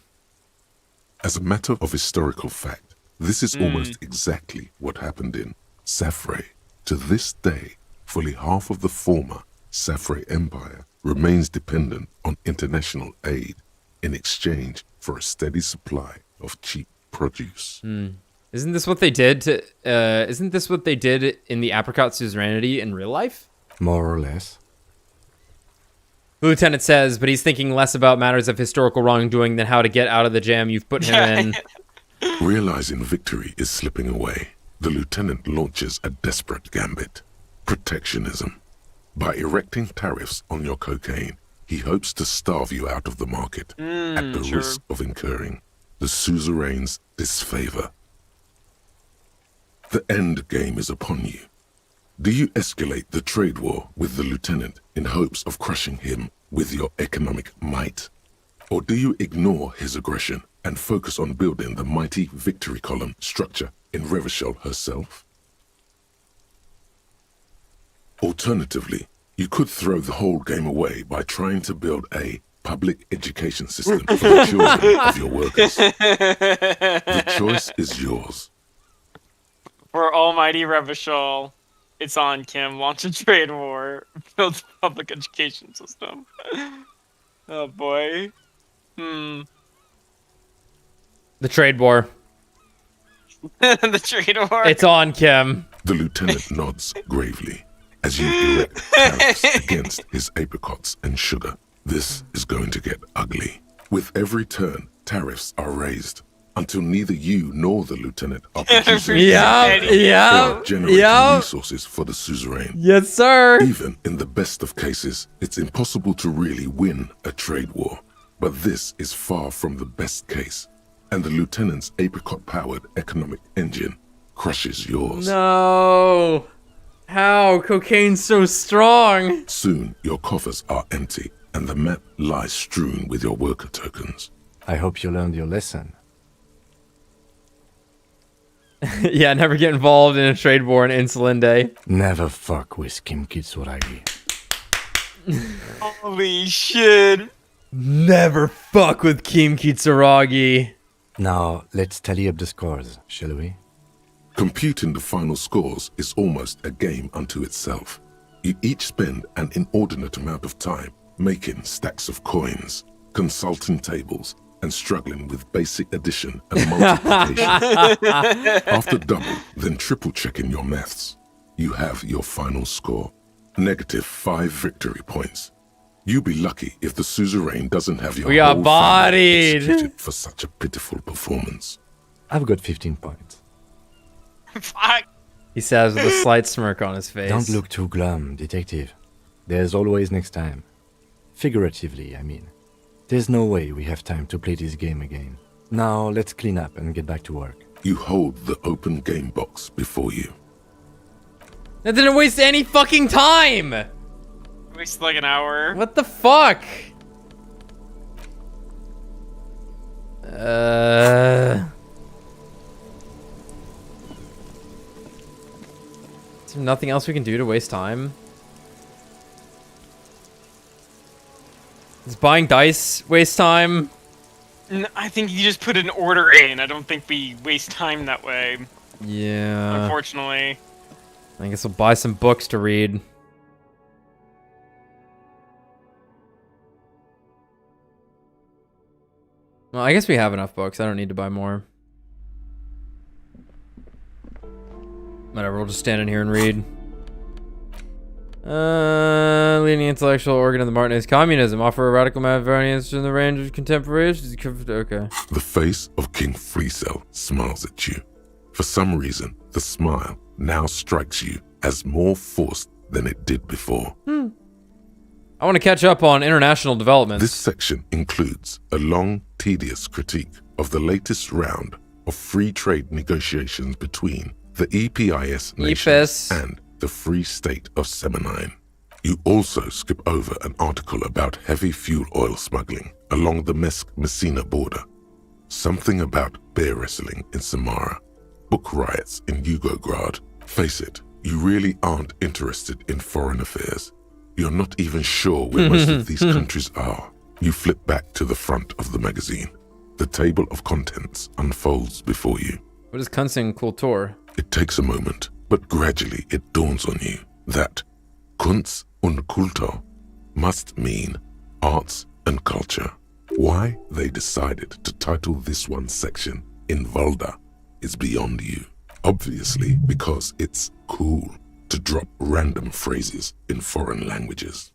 As a matter of historical fact, this is almost exactly what happened in Safre. To this day, fully half of the former Safre Empire remains dependent on international aid in exchange for a steady supply of cheap produce. Isn't this what they did to? Isn't this what they did in the Apricot Suzerainty in real life? More or less. The lieutenant says, but he's thinking less about matters of historical wrongdoing than how to get out of the jam you've put him in. Realizing victory is slipping away, the lieutenant launches a desperate gambit: protectionism. By erecting tariffs on your cocaine, he hopes to starve you out of the market at the risk of incurring the suzerain's disfavor. The end game is upon you. Do you escalate the trade war with the lieutenant in hopes of crushing him with your economic might? Or do you ignore his aggression and focus on building the mighty victory column structure in Revachol herself? Alternatively, you could throw the whole game away by trying to build a public education system for the children of your workers. The choice is yours. For almighty Revachol, it's on, Kim. Launch a trade war. Build a public education system. Oh boy. The trade war. The trade war. It's on, Kim. The lieutenant nods gravely as you erect tariffs against his apricots and sugar. This is going to get ugly. With every turn, tariffs are raised until neither you nor the lieutenant are producing or generating resources for the suzerain. Yes, sir. Even in the best of cases, it's impossible to really win a trade war. But this is far from the best case, and the lieutenant's apricot-powered economic engine crushes yours. No. How? Cocaine's so strong. Soon, your coffers are empty, and the map lies strewn with your worker tokens. I hope you learned your lesson. Yeah, never get involved in a trade war in Insulin Day. Never fuck with Kim Kitsuragi. Holy shit. Never fuck with Kim Kitsuragi. Now, let's tally up the scores, shall we? Computing the final scores is almost a game unto itself. You each spend an inordinate amount of time making stacks of coins, consulting tables, and struggling with basic addition and multiplication. After double, then triple checking your maths, you have your final score. -5 victory points. You be lucky if the suzerain doesn't have your whole family executed for such a pitiful performance. I've got 15 points. Fuck. He says with a slight smirk on his face. Don't look too glum, detective. There's always next time. Figuratively, I mean. There's no way we have time to play this game again. Now, let's clean up and get back to work. You hold the open game box before you. That didn't waste any fucking time! Wasted like an hour. What the fuck? Is there nothing else we can do to waste time? Is buying dice waste time? I think you just put an order in. I don't think we waste time that way. Yeah. Unfortunately. I guess we'll buy some books to read. Well, I guess we have enough books. I don't need to buy more. Whatever, we'll just stand in here and read. Leading intellectual organ of the Martinez communism. Offer a radical map of variants in the range of contemporaries. Okay. The face of King Fleecell smiles at you. For some reason, the smile now strikes you as more forced than it did before. I want to catch up on international developments. This section includes a long, tedious critique of the latest round of free trade negotiations between the EPIS nations and the Free State of Seminine. You also skip over an article about heavy fuel oil smuggling along the Messina border, something about bear wrestling in Samara, book riots in Yugograd. Face it, you really aren't interested in foreign affairs. You're not even sure where most of these countries are. You flip back to the front of the magazine. The table of contents unfolds before you. What is Kunst und Kultur? It takes a moment, but gradually it dawns on you that Kunst und Kultur must mean arts and culture. Why they decided to title this one section in Valda is beyond you. Obviously, because it's cool to drop random phrases in foreign languages.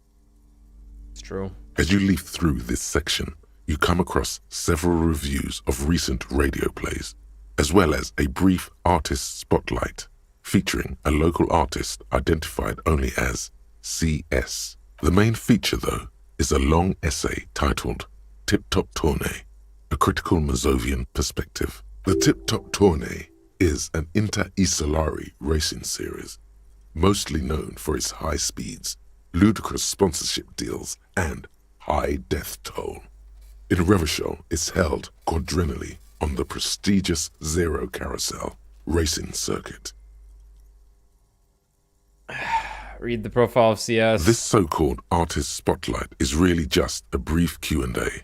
It's true. As you leaf through this section, you come across several reviews of recent radio plays, as well as a brief artist spotlight featuring a local artist identified only as CS. The main feature, though, is a long essay titled Tip Top Tournée, a critical Mazovian perspective. The Tip Top Tournée is an inter-Isolari racing series, mostly known for its high speeds, ludicrous sponsorship deals, and high death toll. In Revachol, it's held quadrennially on the prestigious Zero Carousel racing circuit. Read the profile of CS. This so-called artist spotlight is really just a brief Q&A,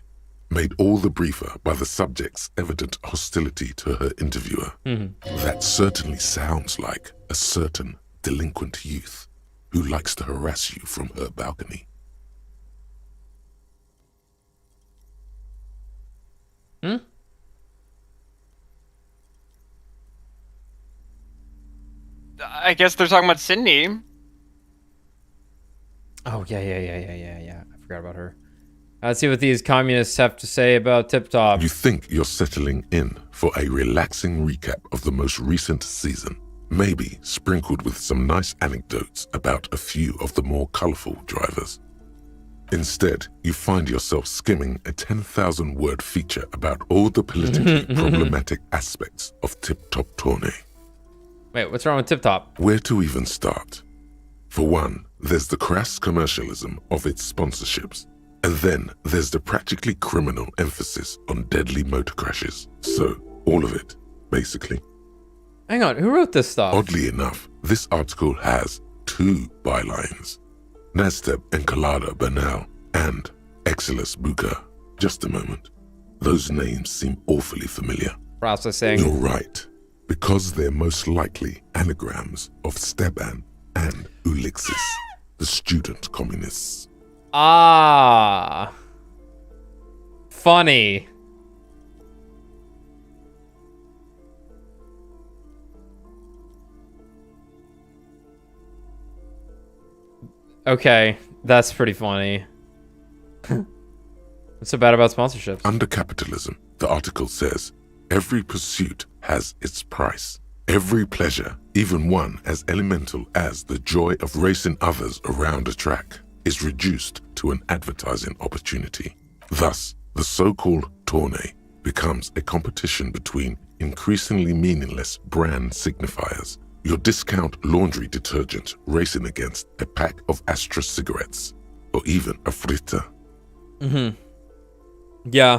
made all the briefer by the subject's evident hostility to her interviewer. That certainly sounds like a certain delinquent youth who likes to harass you from her balcony. I guess they're talking about Sydney. Oh, yeah. I forgot about her. Let's see what these communists have to say about Tip Top. You think you're settling in for a relaxing recap of the most recent season, maybe sprinkled with some nice anecdotes about a few of the more colorful drivers. Instead, you find yourself skimming a 10,000-word feature about all the politically problematic aspects of Tip Top Tournée. Wait, what's wrong with Tip Top? Where to even start? For one, there's the crass commercialism of its sponsorships. And then there's the practically criminal emphasis on deadly motor crashes. So, all of it, basically. Hang on, who wrote this stuff? Oddly enough, this article has two bylines. Nasteb Encolada Bernal and Exilus Buka. Just a moment. Those names seem awfully familiar. Processing. You're right, because they're most likely anagrams of Steban and Ulixis, the student communists. Ah. Funny. Okay, that's pretty funny. What's so bad about sponsorships? Under capitalism, the article says, every pursuit has its price. Every pleasure, even one as elemental as the joy of racing others around a track, is reduced to an advertising opportunity. Thus, the so-called tournée becomes a competition between increasingly meaningless brand signifiers. Your discount laundry detergent racing against a pack of Astra cigarettes, or even a fritter. Yeah.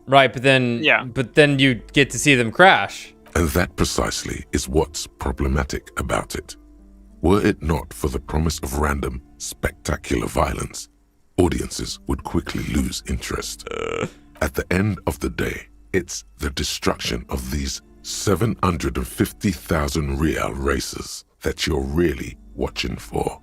Right, but then you get to see them crash. And that precisely is what's problematic about it. Were it not for the promise of random, spectacular violence, audiences would quickly lose interest. At the end of the day, it's the destruction of these 750,000 real races that you're really watching for.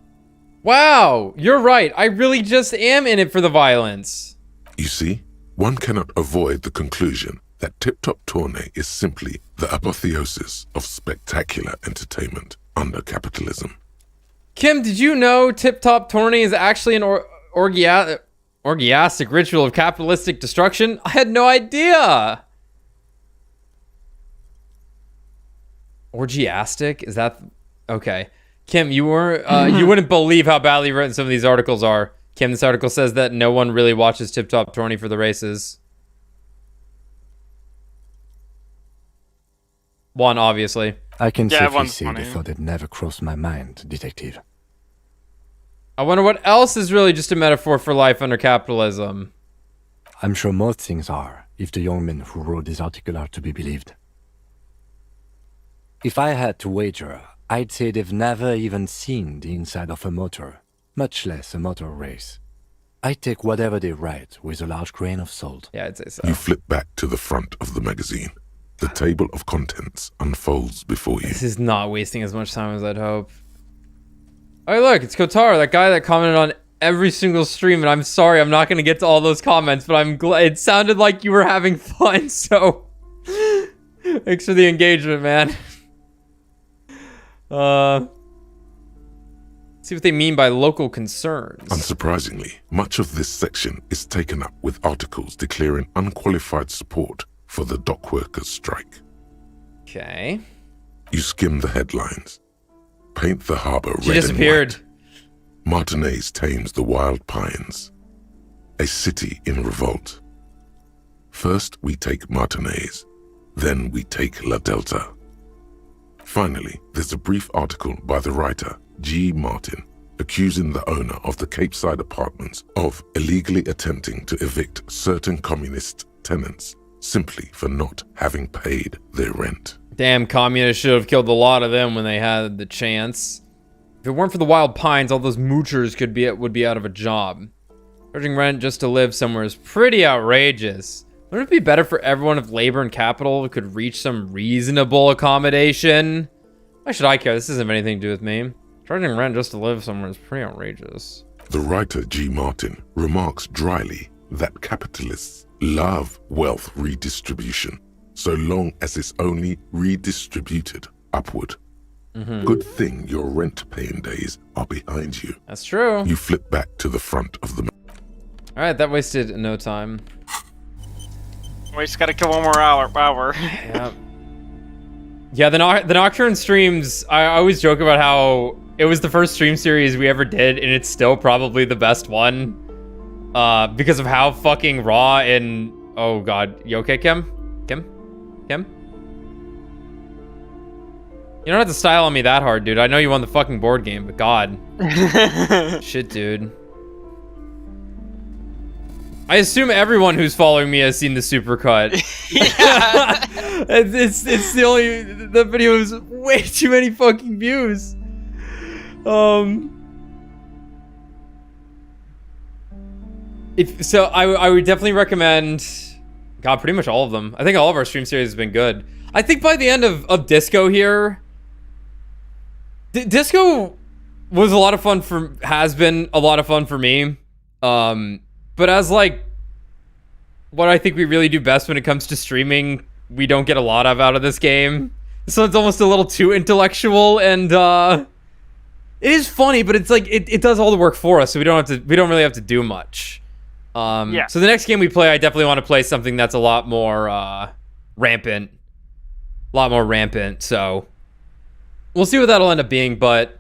Wow, you're right. I really just am in it for the violence. You see, one cannot avoid the conclusion that Tip Top Tourney is simply the apotheosis of spectacular entertainment under capitalism. Kim, did you know Tip Top Tourney is actually an orgiastic ritual of capitalistic destruction? I had no idea. Orgiastic? Is that... Okay. Kim, you wouldn't believe how badly written some of these articles are. Kim, this article says that no one really watches Tip Top Tourney for the races. One, obviously. I can safely say the thought had never crossed my mind, Detective. I wonder what else is really just a metaphor for life under capitalism. I'm sure most things are, if the young men who wrote this article are to be believed. If I had to wager, I'd say they've never even seen the inside of a motor, much less a motor race. I take whatever they write with a large grain of salt. Yeah, I'd say so. You flip back to the front of the magazine. The table of contents unfolds before you. This is not wasting as much time as I'd hope. Oh, look, it's Kotaro, that guy that commented on every single stream, and I'm sorry, I'm not going to get to all those comments, but I'm glad it sounded like you were having fun, so thanks for the engagement, man. See what they mean by local concerns. Unsurprisingly, much of this section is taken up with articles declaring unqualified support for the dock workers' strike. Okay. You skim the headlines. Paint the harbor She red disappeared. and white. Martinez tames the wild pines. A city in revolt. First we take Martinez, then we take La Delta. Finally, there's a brief article by the writer, G. Martin, accusing the owner of the Capeside Apartments of illegally attempting to evict certain communist tenants simply for not having paid their rent. Damn, communists should have killed a lot of them when they had the chance. If it weren't for the wild pines, all those moochers would be out of a job. Charging rent just to live somewhere is pretty outrageous. Wouldn't it be better for everyone if labor and capital could reach some reasonable accommodation? Why should I care? This doesn't have anything to do with me. Charging rent just to live somewhere is pretty outrageous. The writer G. Martin remarks dryly that capitalists love wealth redistribution, so long as it's only redistributed upward. Good thing your rent-paying days are behind you. That's true. You flip back to the front of the... Alright, that wasted no time. We just gotta kill one more hour. Yeah, the Nocturne streams, I always joke about how it was the first stream series we ever did, and it's still probably the best one. Because of how fucking raw and... Oh god. You okay, Kim? Kim? You don't have to style on me that hard, dude. I know you won the fucking board game, but god. Shit, dude. I assume everyone who's following me has seen the supercut. Yeah. it's the only... The video has way too many fucking views. I would definitely recommend... God, pretty much all of them. I think all of our stream series has been good. I think by the end of Disco here... Disco was a lot of fun has been a lot of fun for me. But as like... What I think we really do best when it comes to streaming, we don't get a lot out of this game. So it's almost a little too intellectual, and it is funny, but it's like it does all the work for us, so we don't really have to do much. Yeah. So the next game we play, I definitely want to play something that's a lot more rampant. So we'll see what that'll end up being, but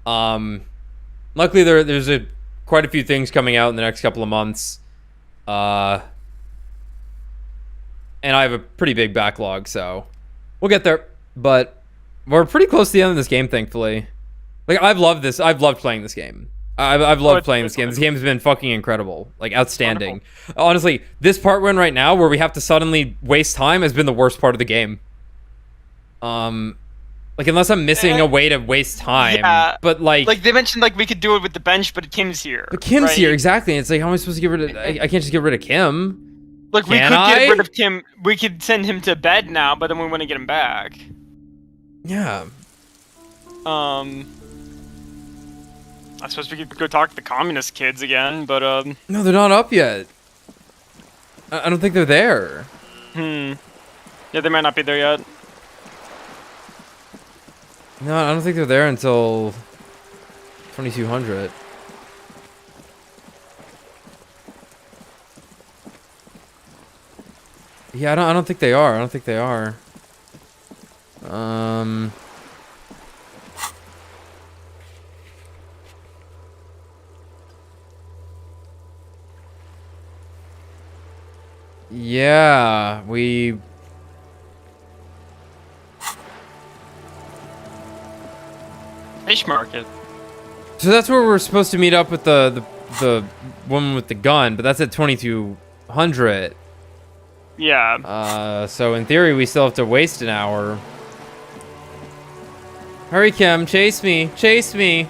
luckily there's quite a few things coming out in the next couple of months. And I have a pretty big backlog, so we'll get there. But we're pretty close to the end of this game, thankfully. Like, I've loved this. I've loved playing this game. I've loved playing this game. This game has been fucking incredible. Like, outstanding. Wonderful. Honestly, this part we're in right now, where we have to suddenly waste time, has been the worst part of the game. Like, unless I'm missing a way to waste time. Yeah. But, like they mentioned, like, we could do it with the bench, but Kim's here. But Kim's right? here, exactly. And it's like, how am I supposed to get rid of... I can't just get rid of Kim. Like, we could get rid of Kim. We could send him to bed now, but then we want to get him back. Yeah. I suppose we could go talk to the communist kids again, but No, they're not up yet. I don't think they're there. Yeah, they might not be there yet. No, I don't think they're there until 2200. Yeah, I don't think they are. I don't think they are. Yeah, we... Fish market. So that's where we're supposed to meet up with the woman with the gun, but that's at 2200. Yeah. So in theory, we still have to waste an hour. Hurry, Kim, chase me, chase me.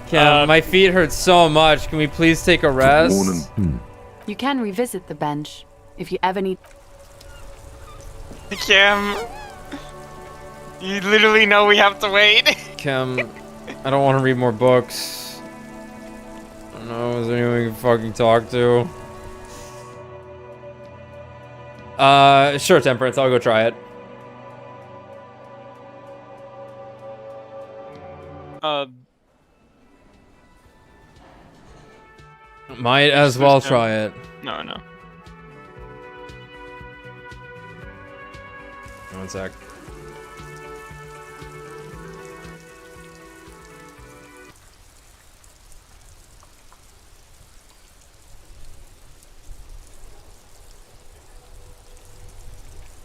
Kim, my feet hurt so much. Can we please take a rest? You can revisit the bench if you ever need. Kim, you literally know we have to wait. Kim, I don't want to read more books. I don't know, is there anyone we can fucking talk to? Sure, Temperance, I'll go try it. Might as well try it. No. One sec.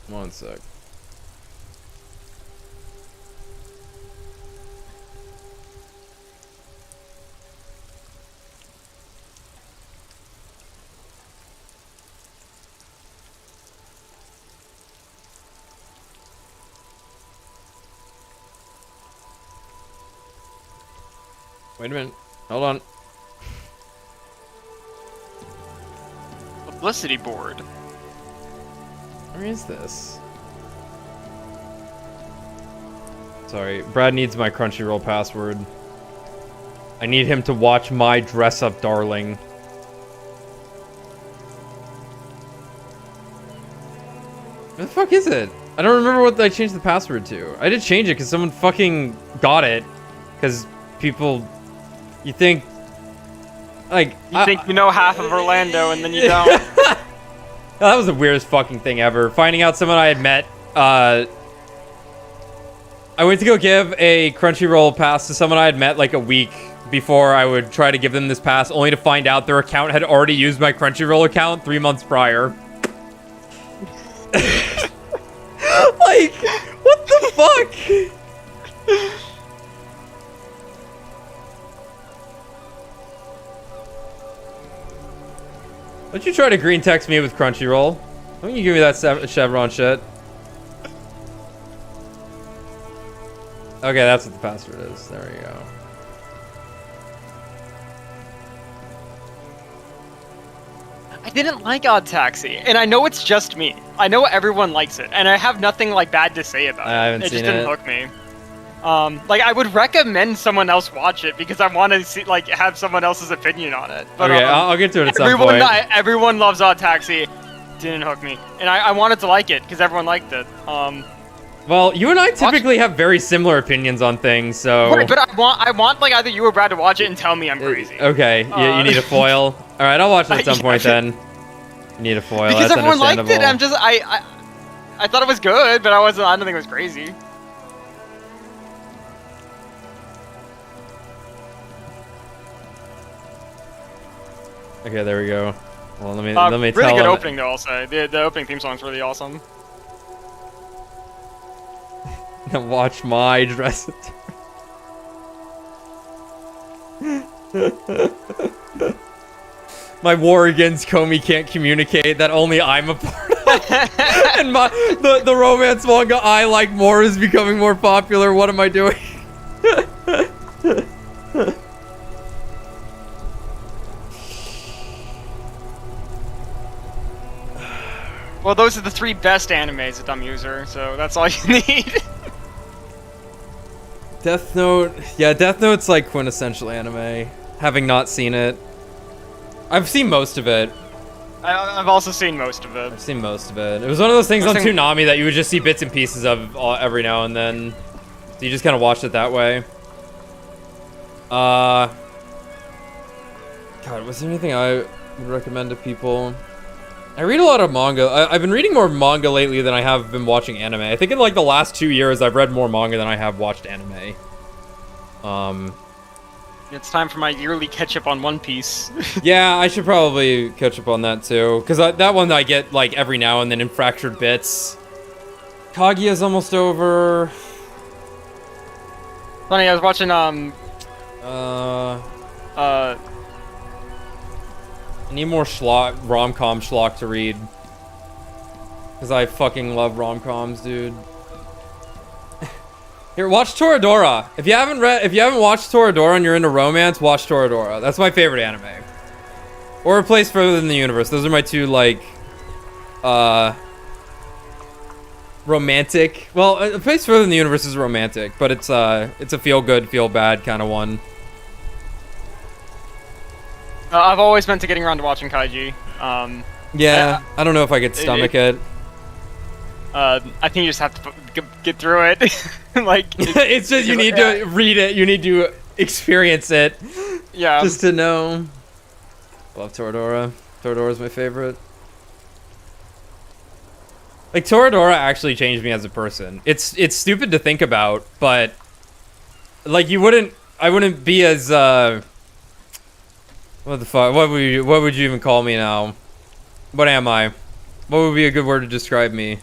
One sec. Wait a minute. Hold on. Publicity board. Where is this? Sorry, Brad needs my Crunchyroll password. I need him to watch my Dress Up Darling. Where the fuck is it? I don't remember what I changed the password to. I did change it because someone fucking got it. Because people... You think... Like... You think you know half of Orlando and then you don't. That was the weirdest fucking thing ever. Finding out someone I had met, I went to go give a Crunchyroll pass to someone I had met like a week before I would try to give them this pass, only to find out their account had already used my Crunchyroll account 3 months prior. Like, what the fuck? Don't you try to green text me with Crunchyroll? Don't you give me that Chevron shit? Okay, that's what the password is. There we go. I didn't like Odd Taxi, and I know it's just me. I know everyone likes it, and I have nothing like bad to say about it. I haven't It seen just didn't it. hook me. Like I would recommend someone else watch it because I want to see, like, have someone else's opinion on it. But Okay, I'll get to it at some point. Everyone loves Odd Taxi. Didn't hook me, and I wanted to like it because everyone liked it. Well, you and I typically have very similar opinions on things, so... Right, but I want like either you or Brad to watch it and tell me I'm crazy. Okay, you need a foil. All right, I'll watch it at some point then. You need a foil. Because That's everyone liked understandable. it. I'm just I thought it was good, but I don't think it was crazy. Okay, there we go. Well, let me Really tell good him- opening though. I'll say the opening theme song's really awesome. Watch my dress. My war against Comey can't communicate that only I'm a part of. And the romance manga I like more is becoming more popular. What am I doing? Well, those are the 3 best animes at Dumb User, so that's all you need. Death Note. Yeah, Death Note's like quintessential anime. Having not seen it. I've seen most of it. I've also seen most of it. I've seen most of it. It was one of those things on Toonami that you would just see bits and pieces of every now and then. So you just kind of watched it that way. God, was there anything I would recommend to people? I read a lot of manga. I've been reading more manga lately than I have been watching anime. I think in like the last 2 years, I've read more manga than I have watched anime. It's time for my yearly catch-up on One Piece. Yeah, I should probably catch up on that too. Because that one I get like every now and then in fractured bits. Kaguya's almost over. Funny, I was watching, I need more rom-com schlock to read. Because I fucking love rom-coms, dude. Here, watch Toradora. If you haven't watched Toradora and you're into romance, watch Toradora. That's my favorite anime. Or A Place Further Than the Universe. Those are my two, like, romantic. Well, A Place Further Than the Universe is romantic, but it's a feel-good, feel-bad kind of one. I've always meant to getting around to watching Kaiji. Yeah, I don't know if I could stomach it. I think you just have to get through it. Like it's just you need to read it. You need to experience it. Yeah. Just to know. Love Toradora. Toradora's my favorite. Like Toradora actually changed me as a person. It's stupid to think about, but like I wouldn't be as what the fuck? What would you even call me now? What am I? What would be a good word to describe me?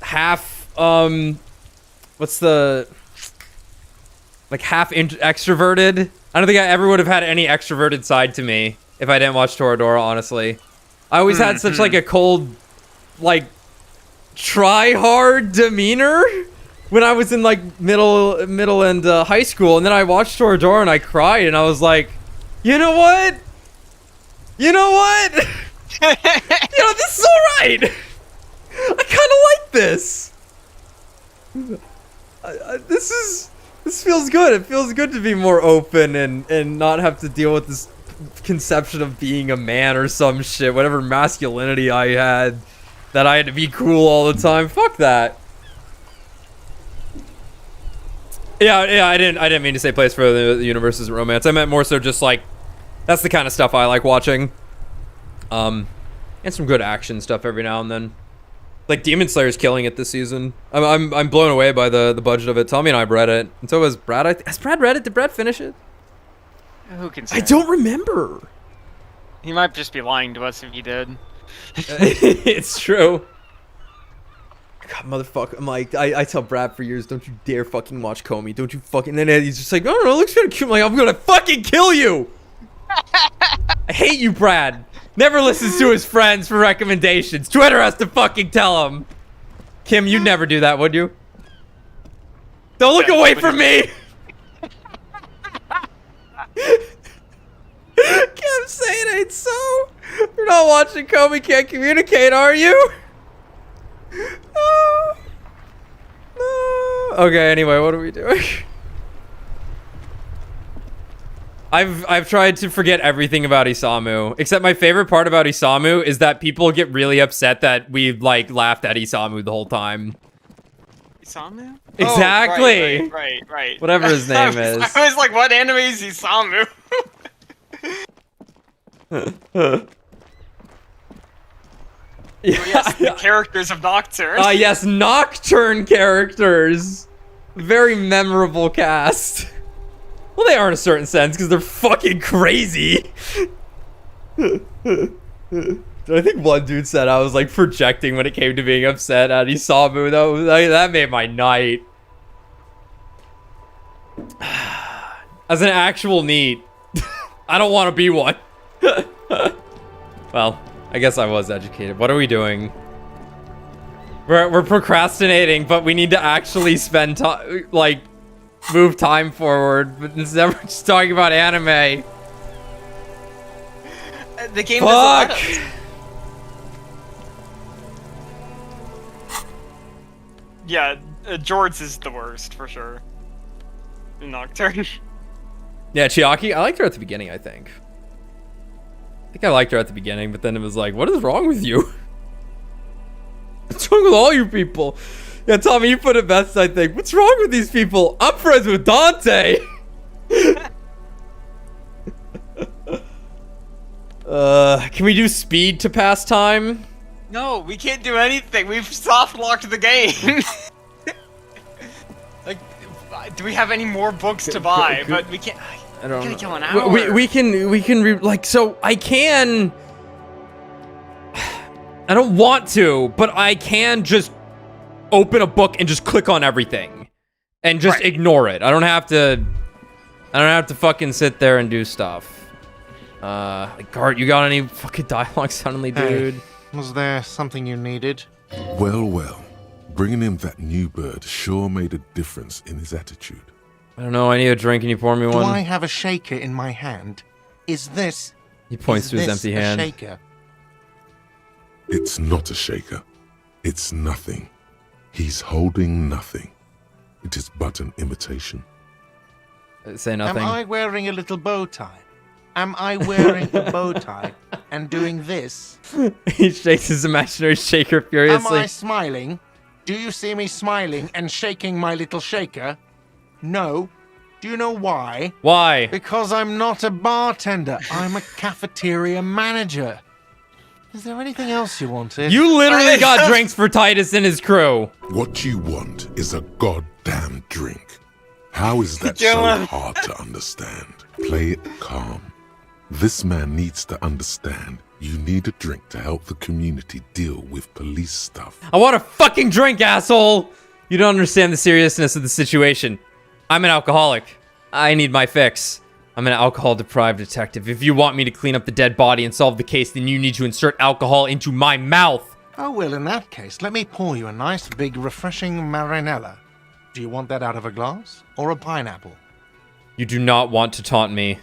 Half what's the half extroverted? I don't think I ever would have had any extroverted side to me if I didn't watch Toradora, honestly. I always had such like a cold, like try hard demeanor when I was in like middle and high school, and then I watched Toradora and I cried and I was like, you know what? You know what? This is alright. I kind of like this. This feels good. It feels good to be more open and not have to deal with this conception of being a man or some shit. Whatever masculinity I had, that I had to be cool all the time. Fuck that. Yeah. I didn't mean to say Place for the Universe is romance. I meant more so just like that's the kind of stuff I like watching. And some good action stuff every now and then. Like Demon Slayer's killing it this season. I'm blown away by the budget of it. Tommy and I read it, and so has Brad. Has Brad read it? Did Brad finish it? Who can say? I don't remember. He might just be lying to us if he did. It's true. God, motherfucker. I'm like, I tell Brad for years, don't you dare fucking watch Comey. Don't you fucking. And then he's just like, no, it looks kind of cute. I'm like, I'm gonna fucking kill you. I hate you, Brad. Never listens to his friends for recommendations. Twitter has to fucking tell him. Kim, you'd never do that, would you? Don't look away from me! Kim saying it ain't so. You're not watching Comey Can't Communicate, are you? No. No. Okay, anyway, what are we doing? I've tried to forget everything about Isamu, except my favorite part about Isamu is that people get really upset that we like laughed at Isamu the whole time. Isamu? Exactly. Oh, right. Whatever his name is. I was like, what anime is Isamu? Yes, the characters of Nocturne. Yes, Nocturne characters. Very memorable cast. Well, they are in a certain sense, because they're fucking crazy. I think one dude said I was, like, projecting when it came to being upset at Isamu. That made my night. As an actual NEET, I don't want to be one. Well, I guess I was educated. What are we doing? We're procrastinating, but we need to actually spend time, like, move time forward, but instead we're just talking about anime. The game doesn't let us. Yeah, George is the worst, for sure. In Nocturne. Yeah, Chiaki, I liked her at the beginning, I think. I liked her at the beginning, but then it was like, what is wrong with you? What's wrong with all you people? Yeah, Tommy, you put it best, I think. What's wrong with these people? I'm friends with Dante! Can we do speed to pass time? No, we can't do anything. We've soft locked the game. Like, do we have any more books to buy? But we can't. I don't know. Kill an hour. We can like, so I can. I don't want to, but I can just open a book and just click on everything and just ignore it. I don't have to fucking sit there and do stuff. Like, Gart, you got any fucking dialogue suddenly, dude? Hey, was there something you needed? Well, well. Bringing him that new bird sure made a difference in his attitude. I don't know, I need a drink. Can you pour me one? Do I have a shaker in my hand? Is this... He points to his empty hand. A shaker? It's not a shaker. It's nothing. He's holding nothing. It is but an imitation. Say nothing. Am I wearing a little bow tie? Am I wearing a bow tie and doing this? He shakes his imaginary shaker furiously. Am I smiling? Do you see me smiling and shaking my little shaker? No. Do you know why? Why? Because I'm not a bartender. I'm a cafeteria manager. Is there anything else you wanted? You literally got drinks for Titus and his crew. What you want is a goddamn drink. How is that so hard to understand? Play it calm. This man needs to understand you need a drink to help the community deal with police stuff. I want a fucking drink, asshole! You don't understand the seriousness of the situation. I'm an alcoholic. I need my fix. I'm an alcohol-deprived detective. If you want me to clean up the dead body and solve the case, then you need to insert alcohol into my mouth. Oh, well, in that case, let me pour you a nice, big, refreshing marinella. Do you want that out of a glass or a pineapple? You do not want to taunt me.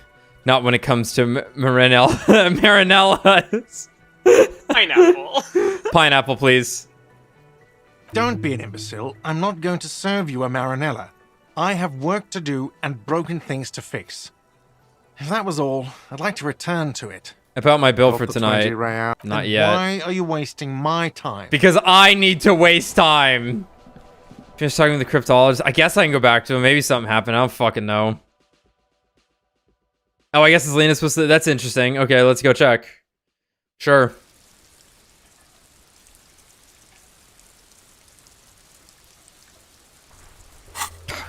Not when it comes to marinellas. Pineapple. Pineapple, please. Don't be an imbecile. I'm not going to serve you a marinella. I have work to do and broken things to fix. If that was all, I'd like to return to it. About my bill for tonight. Not yet. Why are you wasting my time? Because I need to waste time. Just talking to the cryptologist. I guess I can go back to him. Maybe something happened. I don't fucking know. Oh, I guess it's Lena's supposed to... That's interesting. Okay, let's go check. Sure.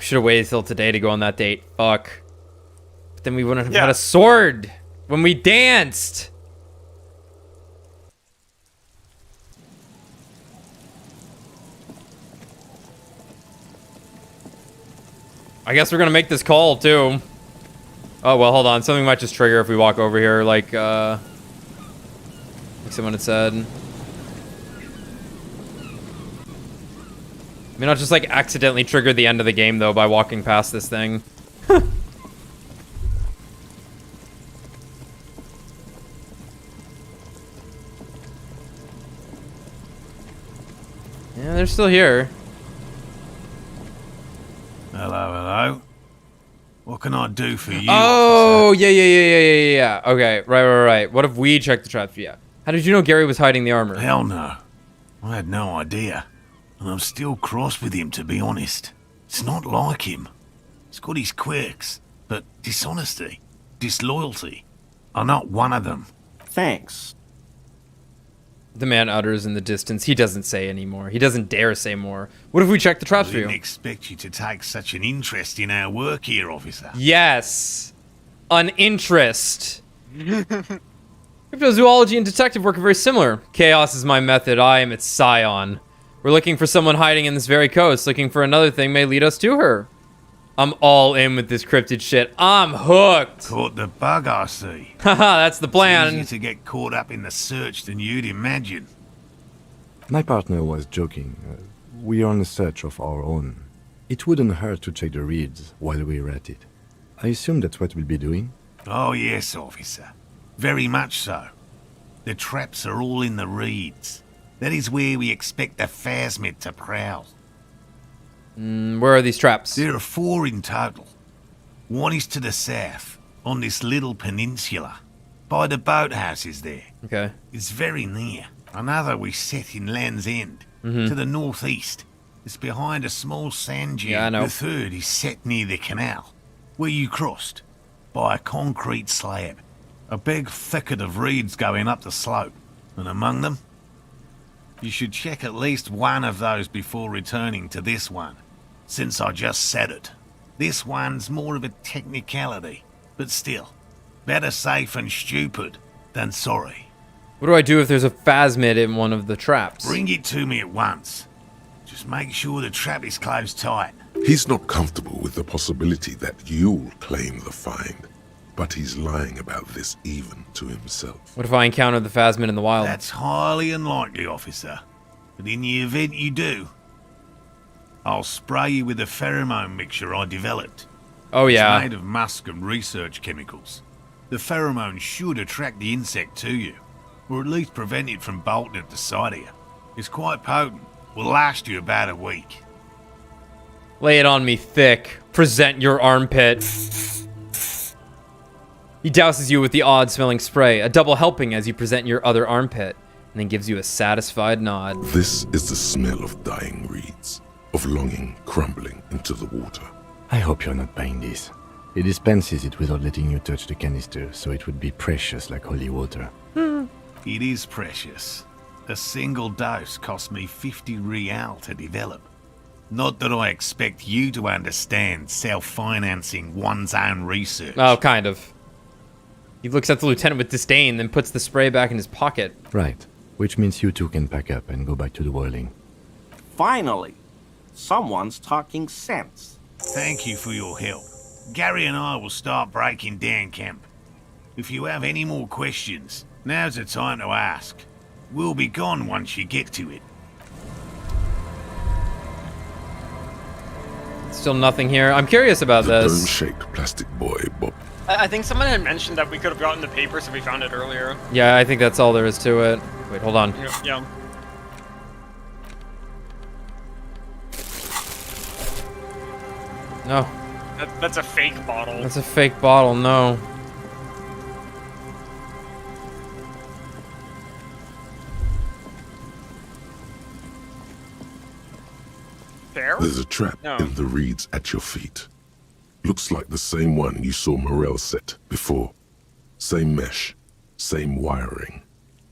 Should have waited till today to go on that date. Fuck. But then we wouldn't have had a sword when we danced. I guess we're gonna make this call too. Oh well, hold on. Something might just trigger if we walk over here, like someone had said. May not just like accidentally trigger the end of the game though by walking past this thing. Yeah, they're still here. Hello, hello. What can I do for you? Oh, yeah. Okay, right. What if we check the traps? Yeah. How did you know Gary was hiding the armor? Hell no. I had no idea. And I'm still cross with him, to be honest. It's not like him. He's got his quirks, but dishonesty, disloyalty are not one of them. Thanks. The man utters in the distance. He doesn't say anymore. He doesn't dare say more. What if we check the traps for you? I didn't expect you to take such an interest in our work here, officer. Yes. An interest. Cryptozoology and detective work are very similar. Chaos is my method. I am its scion. We're looking for someone hiding in this very coast. Looking for another thing may lead us to her. I'm all in with this cryptid shit. I'm hooked. Caught the bug, I see. Haha, that's the plan. It's easier to get caught up in the search than you'd imagine. My partner was joking. We are on a search of our own. It wouldn't hurt to check the reeds while we're at it. I assume that's what we'll be doing? Oh yes, officer. Very much so. The traps are all in the reeds. That is where we expect the phasmid to prowl. Where are these traps? There are 4 in total. One is to the south, on this little peninsula, by the boathouses there. Okay. It's very near. Another we set in Land's End, Mhm. to the northeast. It's behind a small sand dune. Yeah, I know. The third is set near the canal, where you crossed, by a concrete slab. A big thicket of reeds going up the slope, and among them, you should check at least one of those before returning to this one, since I just said it. This one's more of a technicality, but still, better safe and stupid than sorry. What do I do if there's a phasmid in one of the traps? Bring it to me at once. Just make sure the trap is closed tight. He's not comfortable with the possibility that you'll claim the find, but he's lying about this even to himself. What if I encounter the phasmid in the wild? That's highly unlikely, officer. But in the event you do, I'll spray you with a pheromone mixture I developed. Oh, yeah. It's made of musk and research chemicals. The pheromone should attract the insect to you, or at least prevent it from bolting at the sight of you. It's quite potent. Will last you about a week. Lay it on me thick. Present your armpit. He douses you with the odd-smelling spray, a double helping as you present your other armpit, and then gives you a satisfied nod. This is the smell of dying reeds, of longing crumbling into the water. I hope you're not buying this. He dispenses it without letting you touch the canister, so it would be precious like holy water. It is precious. A single dose cost me 50 real to develop. Not that I expect you to understand self-financing one's own research. Oh, kind of. He looks at the lieutenant with disdain, then puts the spray back in his pocket. Right. Which means you two can pack up and go back to the whirling. Finally, someone's talking sense. Thank you for your help. Gary and I will start breaking down camp. If you have any more questions, now's the time to ask. We'll be gone once you get to it. Still nothing here. I'm curious about The this. dome-shaped plastic boy, Bob. I think someone had mentioned that we could have gotten the papers if we found it earlier. Yeah, I think that's all there is to it. Wait, hold on. Yeah. No. That's a fake bottle. That's a fake bottle, no. There? There's a trap No. in the reeds at your feet. Looks like the same one you saw Morel set before. Same mesh, same wiring.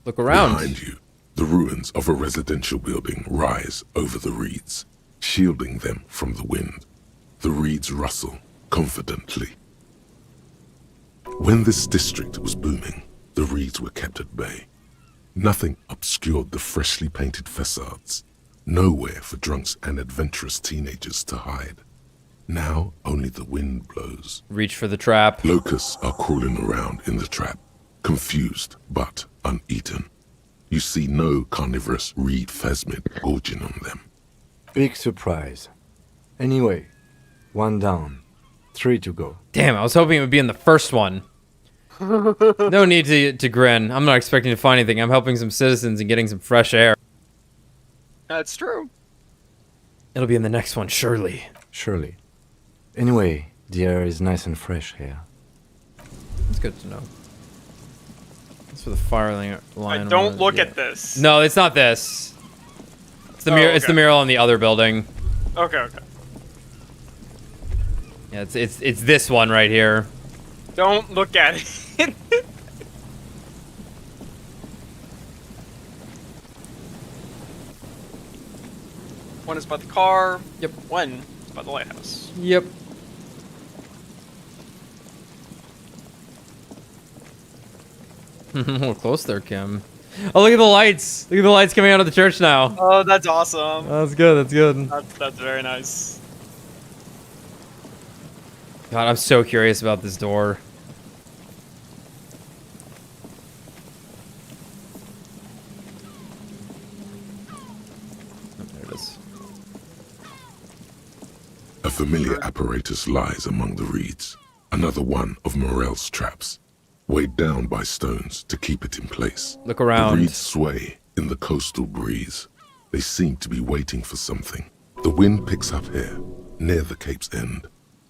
Look around. Behind you, the ruins of a residential building rise over the reeds, shielding them from the wind. The reeds rustle confidently. When this district was booming, the reeds were kept at bay. Nothing obscured the freshly painted facades. Nowhere for drunks and adventurous teenagers to hide. Now only the wind blows. Reach for the trap. Locusts are crawling around in the trap, confused but uneaten. You see no carnivorous reed phasmid gorging on them. Big surprise. Anyway, 1 down, 3 to go. Damn, I was hoping it would be in the first one. No need to grin. I'm not expecting to find anything. I'm helping some citizens and getting some fresh air. That's true. It'll be in the next one, surely. Surely. Anyway, the air is nice and fresh here. That's good to know. That's for the fire line. Don't look at this. No, it's not this. It's the mirror. okay. It's the mural in the other building. Okay. Yeah, it's this one right here. Don't look at it. One is by the car. Yep. One is by the lighthouse. Yep. We're close there, Kim. Oh, look at the lights! Look at the lights coming out of the church now. Oh, that's awesome. That's good. That's good. That's very nice. God, I'm so curious about this door. Oh, there it is. A familiar apparatus lies among the reeds. Another one of Morel's traps, weighed down by stones to keep it in place. Look around. The reeds sway in the coastal breeze. They seem to be waiting for something. The wind picks up here, near the cape's end,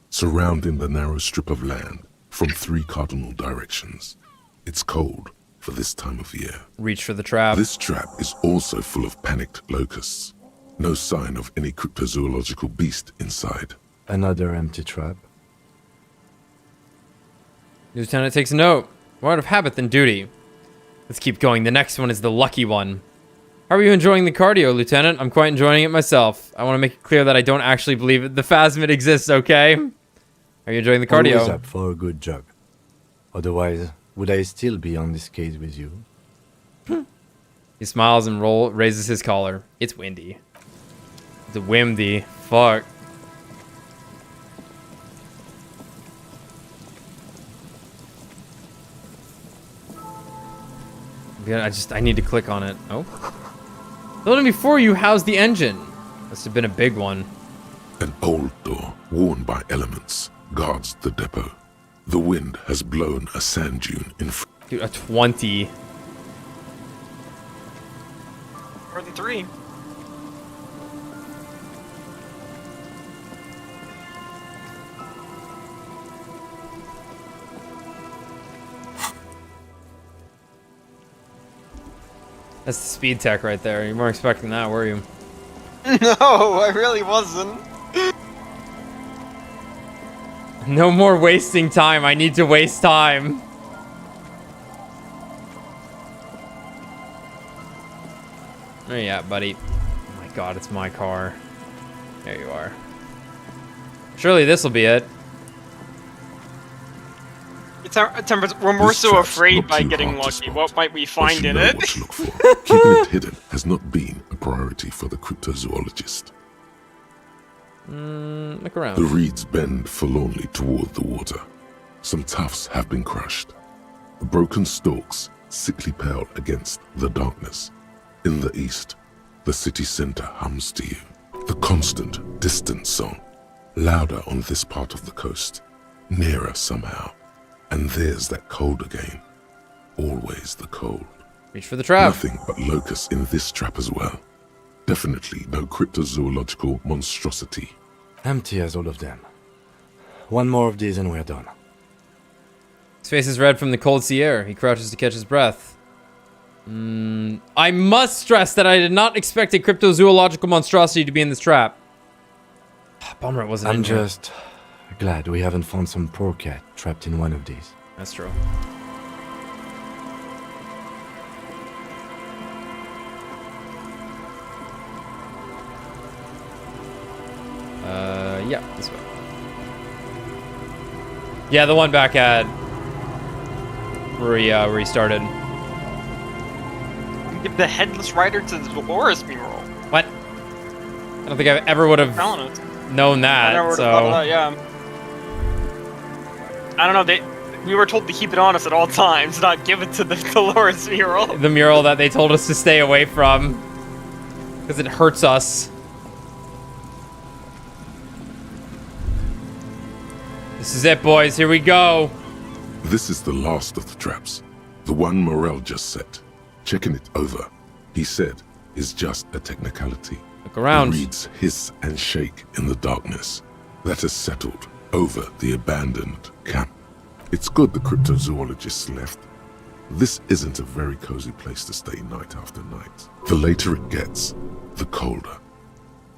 surrounding the narrow strip of land from 3 cardinal directions. It's cold for this time of year. Reach for the trap. This trap is also full of panicked locusts. No sign of any cryptozoological beast inside. Another empty trap. Lieutenant takes a note. More out of habit than duty. Let's keep going. The next one is the lucky one. How are you enjoying the cardio, Lieutenant? I'm quite enjoying it myself. I want to make it clear that I don't actually believe the phasmid exists, okay? Are you enjoying the cardio? Always up for a good jog. Otherwise, would I still be on this case with you? He smiles and raises his collar. It's windy. It's windy. Fuck. Yeah, I need to click on it. Oh. Building before you, how's the engine? Must have been a big one. An old door, worn by elements, guards the depot. The wind has blown a sand dune in front. Dude, a 20. More than 3. That's the speed tech right there. You weren't expecting that, were you? No, I really wasn't. No more wasting time. I need to waste time. Where you at, buddy? Oh my god, it's my car. There you are. Surely this will be it. We're more so afraid by getting lucky. What might we find in it? Keeping it hidden has not been a priority for the cryptozoologist. Look around. The reeds bend forlornly toward the water. Some tufts have been crushed. The broken stalks sickly pale against the darkness. In the east, the city center hums to you. The constant, distant song, louder on this part of the coast, nearer somehow. And there's that cold again. Always the cold. Reach for the trap. Nothing but locusts in this trap as well. Definitely no cryptozoological monstrosity. Empty as all of them. One more of these and we're done. His face is red from the cold sea air. He crouches to catch his breath. I must stress that I did not expect a cryptozoological monstrosity to be in this trap. Bummer it wasn't in here. I'm just glad we haven't found some poor cat trapped in one of these. That's true. Yeah, this way. Yeah, the one back at where he started. Give the headless rider to the Dolores mural. What? I don't think I ever would have known that. I never would have thought of that, yeah. I don't know, we were told to keep it on us at all times, not give it to the Dolores mural. The mural that they told us to stay away from. Because it hurts us. This is it, boys. Here we go. This is the last of the traps. The one Morel just set. Checking it over, he said, is just a technicality. Look around. The reeds hiss and shake in the darkness that has settled over the abandoned camp. It's good the cryptozoologists left. This isn't a very cozy place to stay night after night. The later it gets, the colder.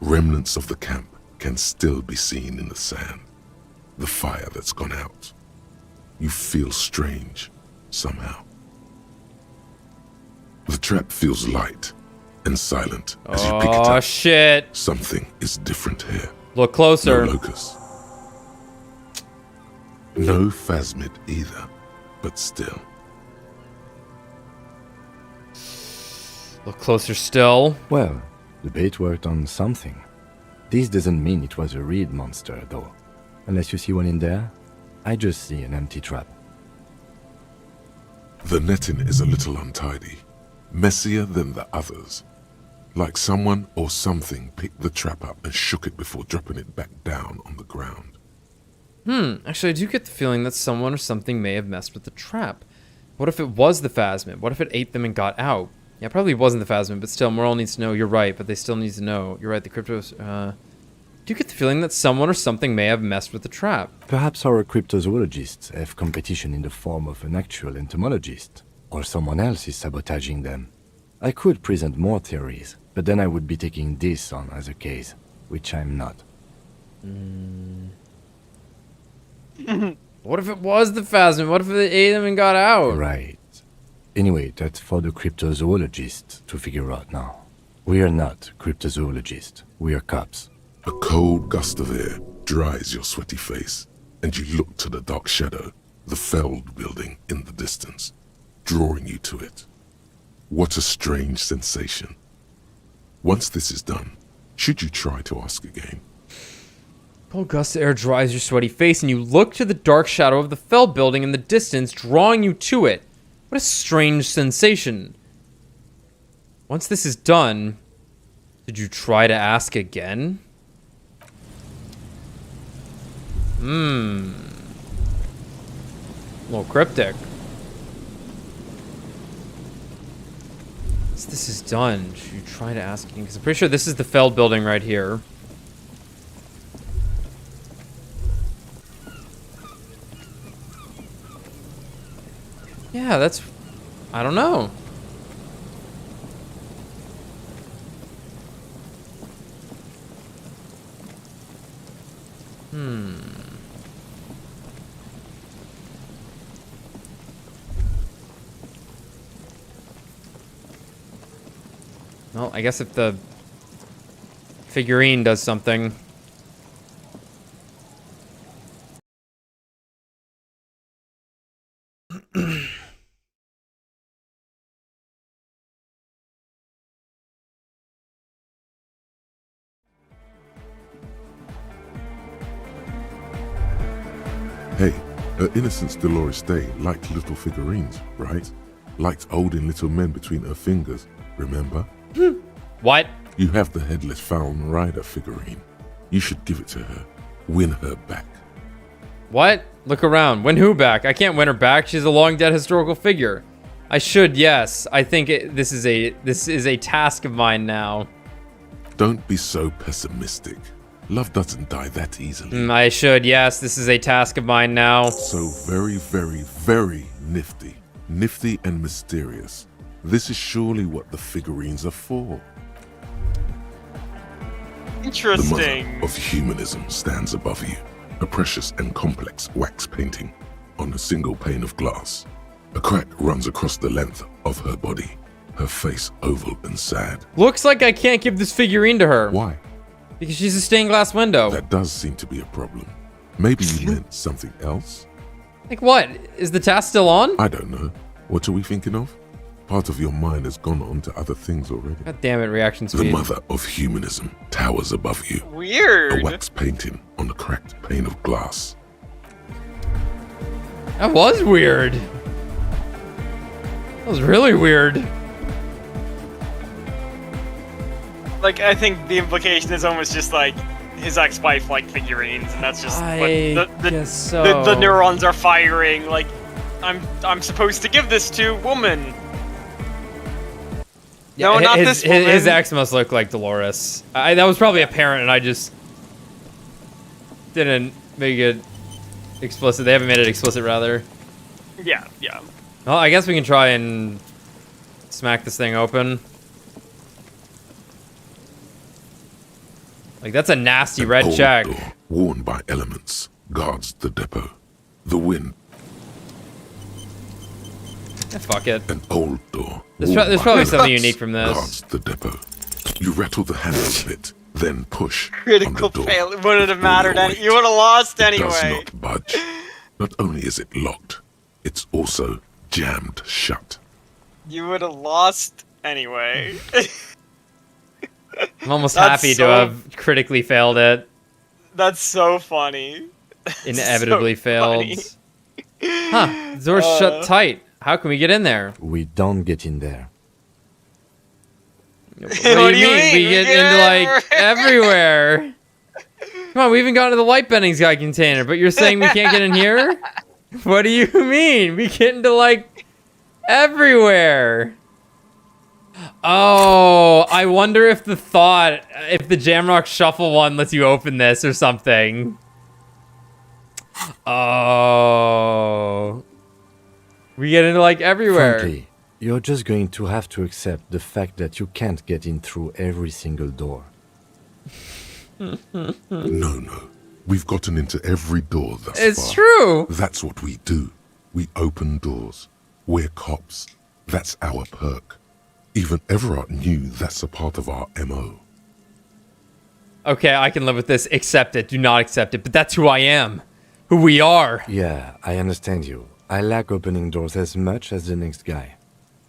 Remnants of the camp can still be seen in the sand. The fire that's gone out. You feel strange, somehow. The trap feels light and silent as you pick it up. Oh, shit. Something is different here. Look closer. No locust. No phasmid either, but still. Look closer still. Well, the bait worked on something. This doesn't mean it was a reed monster, though. Unless you see one in there, I just see an empty trap. The netting is a little untidy, messier than the others. Like someone or something picked the trap up and shook it before dropping it back down on the ground. Actually, I do get the feeling that someone or something may have messed with the trap. What if it was the phasmid? What if it ate them and got out? Yeah, probably wasn't the Phasma, but still, Morel needs to know. You're right, but they still need to know. You're right, the cryptos... do you get the feeling that someone or something may have messed with the trap? Perhaps our cryptozoologists have competition in the form of an actual entomologist, or someone else is sabotaging them. I could present more theories, but then I would be taking this on as a case, which I'm not. What if it was the Phasma? What if they ate them and got out? Right. Anyway, that's for the cryptozoologists to figure out now. We are not cryptozoologists. We are cops. A cold gust of air dries your sweaty face, and you look to the dark shadow, the Feld building in the distance, drawing you to it. What a strange sensation. Once this is done, should you try to ask again? Cold gust of air dries your sweaty face, and you look to the dark shadow of the Feld building in the distance, drawing you to it. What a strange sensation. Once this is done, did you try to ask again? A little cryptic. Once this is done, should you try to ask again? Because I'm pretty sure this is the Feld building right here. Yeah, that's... I don't know. Well, I guess if the figurine does something... Hey, her innocence Dolores Day liked little figurines, right? Liked holding little men between her fingers, remember? What? You have the headless Fallen Rider figurine. You should give it to her. Win her back. What? Look around. Win who back? I can't win her back. She's a long dead historical figure. I should, yes. I think this is a task of mine now. Don't be so pessimistic. Love doesn't die that easily. I should, yes. This is a task of mine now. So very, very, very nifty. Nifty and mysterious. This is surely what the figurines are for. Interesting. The mother of humanism stands above you. A precious and complex wax painting on a single pane of glass. A crack runs across the length of her body. Her face oval and sad. Looks like I can't give this figurine to her. Why? Because she's a stained glass window. That does seem to be a problem. Maybe you meant something else? Like what? Is the task still on? I don't know. What are we thinking of? Part of your mind has gone on to other things already. God damn it, reaction speed. The mother of humanism towers above you. Weird. A wax painting on a cracked pane of glass. That was weird. That was really weird. Like, I think the implication is almost just like his ex-wife liked figurines, and that's just the neurons are firing. Like, I'm supposed to give this to woman. Yeah, no, not this woman. His ex must look like Dolores. That was probably apparent, and I just didn't make it explicit. They haven't made it explicit, rather. Yeah, yeah. Well, I guess we can try and smack this thing open. Like, that's a nasty red old check. Door, worn by elements, guards the depot. The wind. Yeah, fuck it. An old door. There's probably something unique from this. Guards the depot. You rattle the handle of it, then push. Critical on the door. fail. It wouldn't have mattered. You would have lost anyway. It does not budge. Not only is it locked, it's also jammed shut. You would have lost anyway. I'm almost happy to have critically failed it. That's so funny. Inevitably failed. Huh. The door's shut tight. How can we get in there? We don't get in there. What do you mean? We get into, like, everywhere. Come on, we even got into the light bending sky container, but you're saying we can't get in here? What do you mean? We get into, like, everywhere. Oh, I wonder if the Jamrock Shuffle one lets you open this or something. Oh. We get into like everywhere. Frankly, you're just going to have to accept the fact that you can't get in through every single door. No. We've gotten into every door thus far. It's true. That's what we do. We open doors. We're cops. That's our perk. Even Evart knew that's a part of our MO. Okay, I can live with this. Accept it. Do not accept it. But that's who I am. Who we are. Yeah, I understand you. I like opening doors as much as the next guy.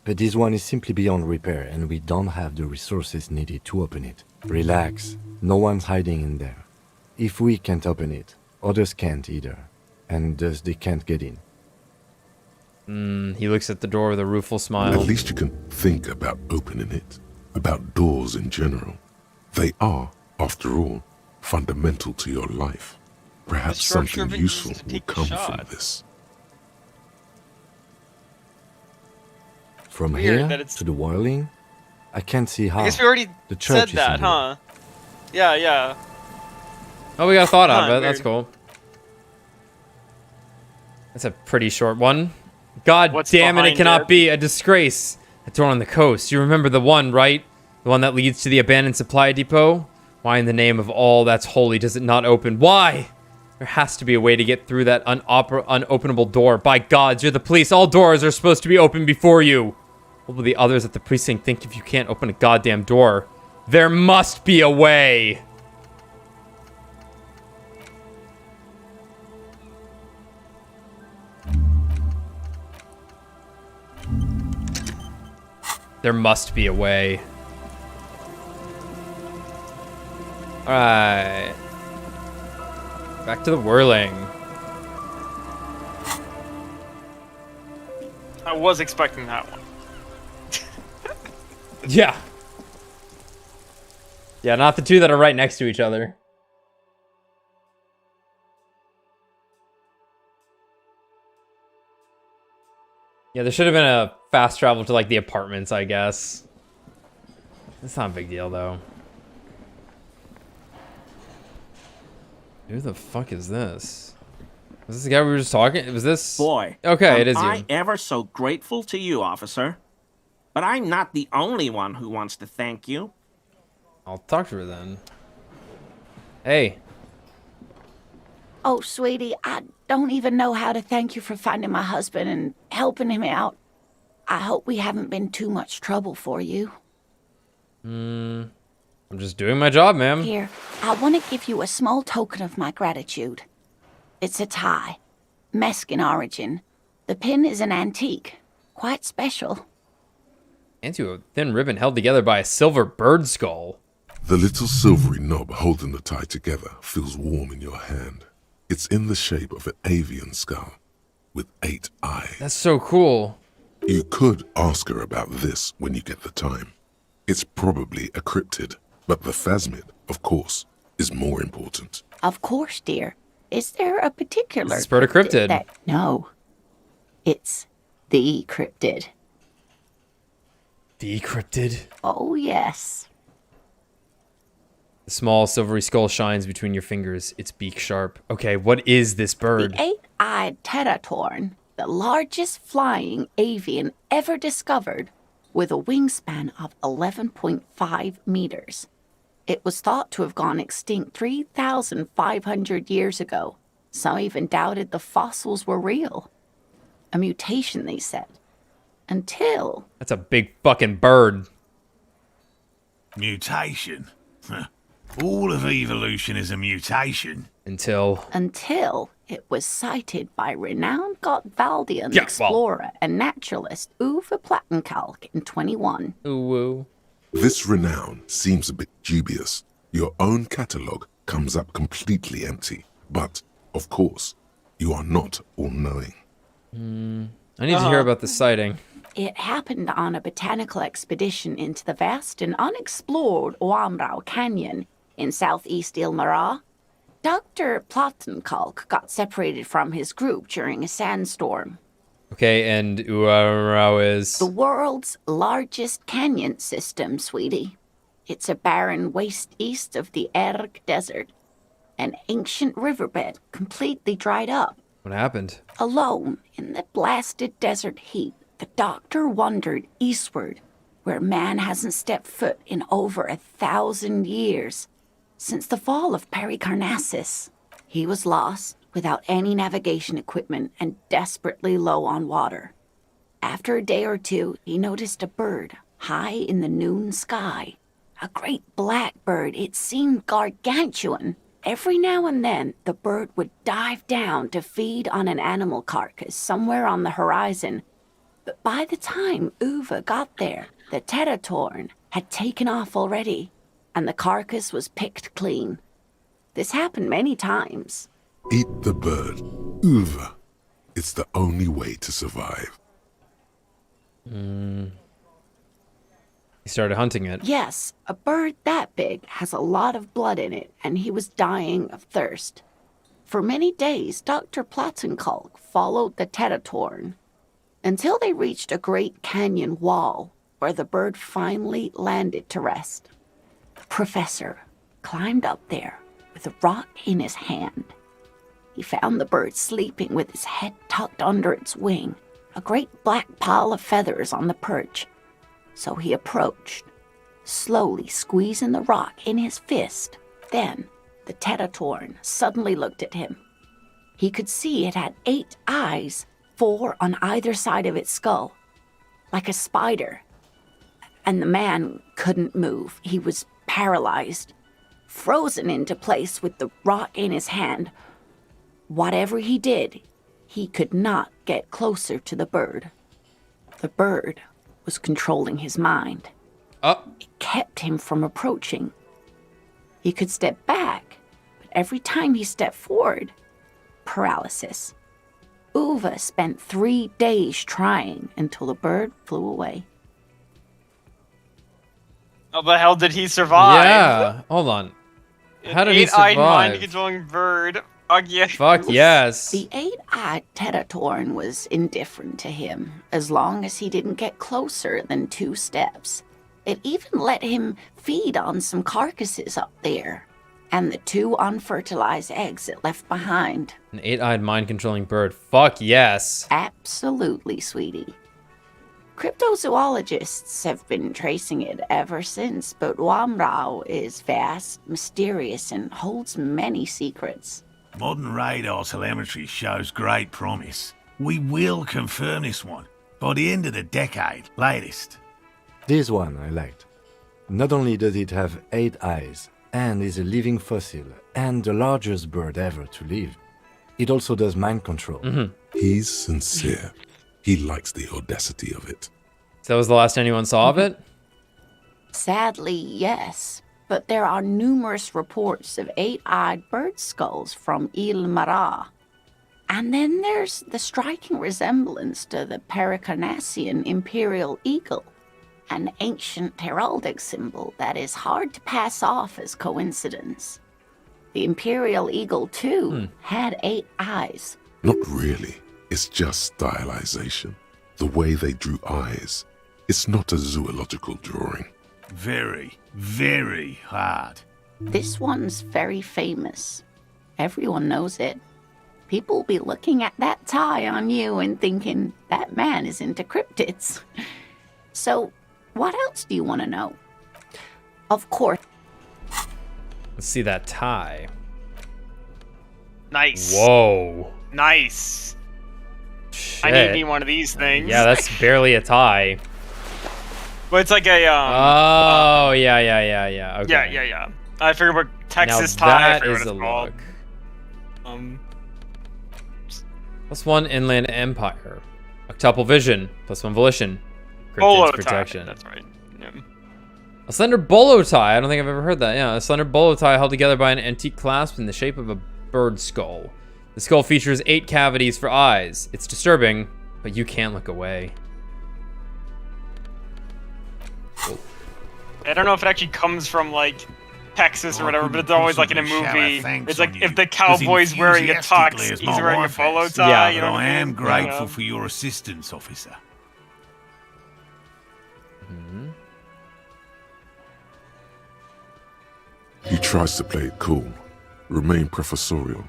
But this one is simply beyond repair, and we don't have the resources needed to open it. Relax. No one's hiding in there. If we can't open it, others can't either. And thus they can't get in. He looks at the door with a rueful smile. At least you can think about opening it. About doors in general. They are, after all, fundamental to your life. Perhaps something useful will come from this. From Weird here that it's- to the whirling, I can't see how. I guess we already the said church is that, in there. huh? Yeah. Oh, we got a thought out of Huh, it. That's weird. cool. That's a pretty short one. God What's damn it, it behind cannot it? be. A disgrace. A door on the coast. You remember the one, right? The one that leads to the abandoned supply depot? Why in the name of all that's holy does it not open? Why? There has to be a way to get through that unopenable door. By gods, you're the police. All doors are supposed to be open before you. What will the others at the precinct think if you can't open a goddamn door? There must be a way. There must be a way. Alright. Back to the whirling. I was expecting that one. Yeah. Yeah, not the two that are right next to each other. Yeah, there should have been a fast travel to, like, the apartments, I guess. It's not a big deal, though. Who the fuck is this? Was this the guy we were just talking? Was this... Boy. Okay, it is am you. I ever so grateful to you, officer. But I'm not the only one who wants to thank you. I'll talk to her then. Hey. Oh, sweetie, I don't even know how to thank you for finding my husband and helping him out. I hope we haven't been too much trouble for you. I'm just doing my job, ma'am. Here, I want to give you a small token of my gratitude. It's a tie. Mexican origin. The pin is an antique. Quite special. Into a thin ribbon held together by a silver bird skull. The little silvery knob holding the tie together feels warm in your hand. It's in the shape of an avian skull with 8 eyes. That's so cool. You could ask her about this when you get the time. It's probably a cryptid, but the phasmid, of course, is more important. Of course, dear. Is there a particular... Is this bird a cryptid? No. It's the cryptid. The cryptid? Oh, yes. The small silvery skull shines between your fingers, its beak sharp. Okay, what is this bird? The 8-eyed teratorn, the largest flying avian ever discovered, with a wingspan of 11.5 meters. It was thought to have gone extinct 3,500 years ago. Some even doubted the fossils were real. A mutation, they said. Until... That's a big fucking bird. Mutation? All of evolution is a mutation. Until it was cited by renowned Gotvaldian explorer and naturalist Uwe Plattenkalk in 21. Ooh. This renown seems a bit dubious. Your own catalogue comes up completely empty. But, of course, you are not all-knowing. I need to hear about the sighting. It happened on a botanical expedition into the vast and unexplored Oamrau Canyon in southeast Ilmara. Dr. Plattenkalk got separated from his group during a sandstorm. Okay, and Uarau is... The world's largest canyon system, sweetie. It's a barren waste east of the Erg Desert. An ancient riverbed completely dried up. What happened? Alone in the blasted desert heat, the doctor wandered eastward, where man hasn't stepped foot in over 1,000 years, since the fall of Pericarnassus. He was lost, without any navigation equipment and desperately low on water. After a day or two, he noticed a bird high in the noon sky. A great black bird. It seemed gargantuan. Every now and then, the bird would dive down to feed on an animal carcass somewhere on the horizon. But by the time Uva got there, the Teratorn had taken off already, and the carcass was picked clean. This happened many times. Eat the bird. Uva. It's the only way to survive. He started hunting it. Yes, a bird that big has a lot of blood in it, and he was dying of thirst. For many days, Dr. Platzenkalk followed the Teratorn until they reached a great canyon wall where the bird finally landed to rest. The professor climbed up there with a rock in his hand. He found the bird sleeping with his head tucked under its wing, a great black pile of feathers on the perch. So he approached, slowly squeezing the rock in his fist. Then the Teratorn suddenly looked at him. He could see it had 8 eyes, 4 on either side of its skull, like a spider. And the man couldn't move. He was paralyzed, frozen into place with the rock in his hand. Whatever he did, he could not get closer to the bird. The bird was controlling his mind. It kept him from approaching. He could step back, but every time he stepped forward, paralysis. Uva spent 3 days trying until the bird flew away. How the hell did he survive? Yeah, hold on. How did he Eight-eyed survive? mind-controlling bird. Fuck yeah. Fuck yes. The 8-eyed Teratorn was indifferent to him, as long as he didn't get closer than 2 steps. It even let him feed on some carcasses up there, and the 2 unfertilized eggs it left behind. An 8-eyed mind-controlling bird. Fuck yes. Absolutely, sweetie. Cryptozoologists have been tracing it ever since, but Wamrao is vast, mysterious, and holds many secrets. Modern radar telemetry shows great promise. We will confirm this one by the end of the decade, latest. This one I liked. Not only does it have 8 eyes, and is a living fossil, and the largest bird ever to live, it also does mind control. He's sincere. He likes the audacity of it. So that was the last anyone saw of it? Sadly, yes. But there are numerous reports of 8-eyed bird skulls from Il Mara. And then there's the striking resemblance to the Pericarnassian imperial eagle, an ancient heraldic symbol that is hard to pass off as coincidence. The imperial eagle, too, had 8 eyes. Not really. It's just stylization. The way they drew eyes. It's not a zoological drawing. Very, very hard. This one's very famous. Everyone knows it. People will be looking at that tie on you and thinking, that man is into cryptids. So, what else do you want to know? Of course. Let's see that tie. Nice. Whoa. Nice. Shit. I need me one of these things. Yeah, that's barely a tie. But it's like a Oh, yeah. Okay. Yeah. I figured about Texas now tie. I that forget is what a it's +1 called. Inland Empire. Octuple Vision. +1 Volition. Bolo Cryptids tie. Protection. That's right. Yeah. A slender bolo tie. I don't think I've ever heard that. Yeah, a slender bolo tie held together by an antique clasp in the shape of a bird skull. The skull features 8 cavities for eyes. It's disturbing, but you can't look away. I don't know if it actually comes from like Texas or whatever, but it's always like in a movie. It's like if the cowboy's wearing a tux, he's wearing a polo tie. Yeah, you know but what I am mean? grateful for your assistance, officer. He tries to play it cool, remain professorial,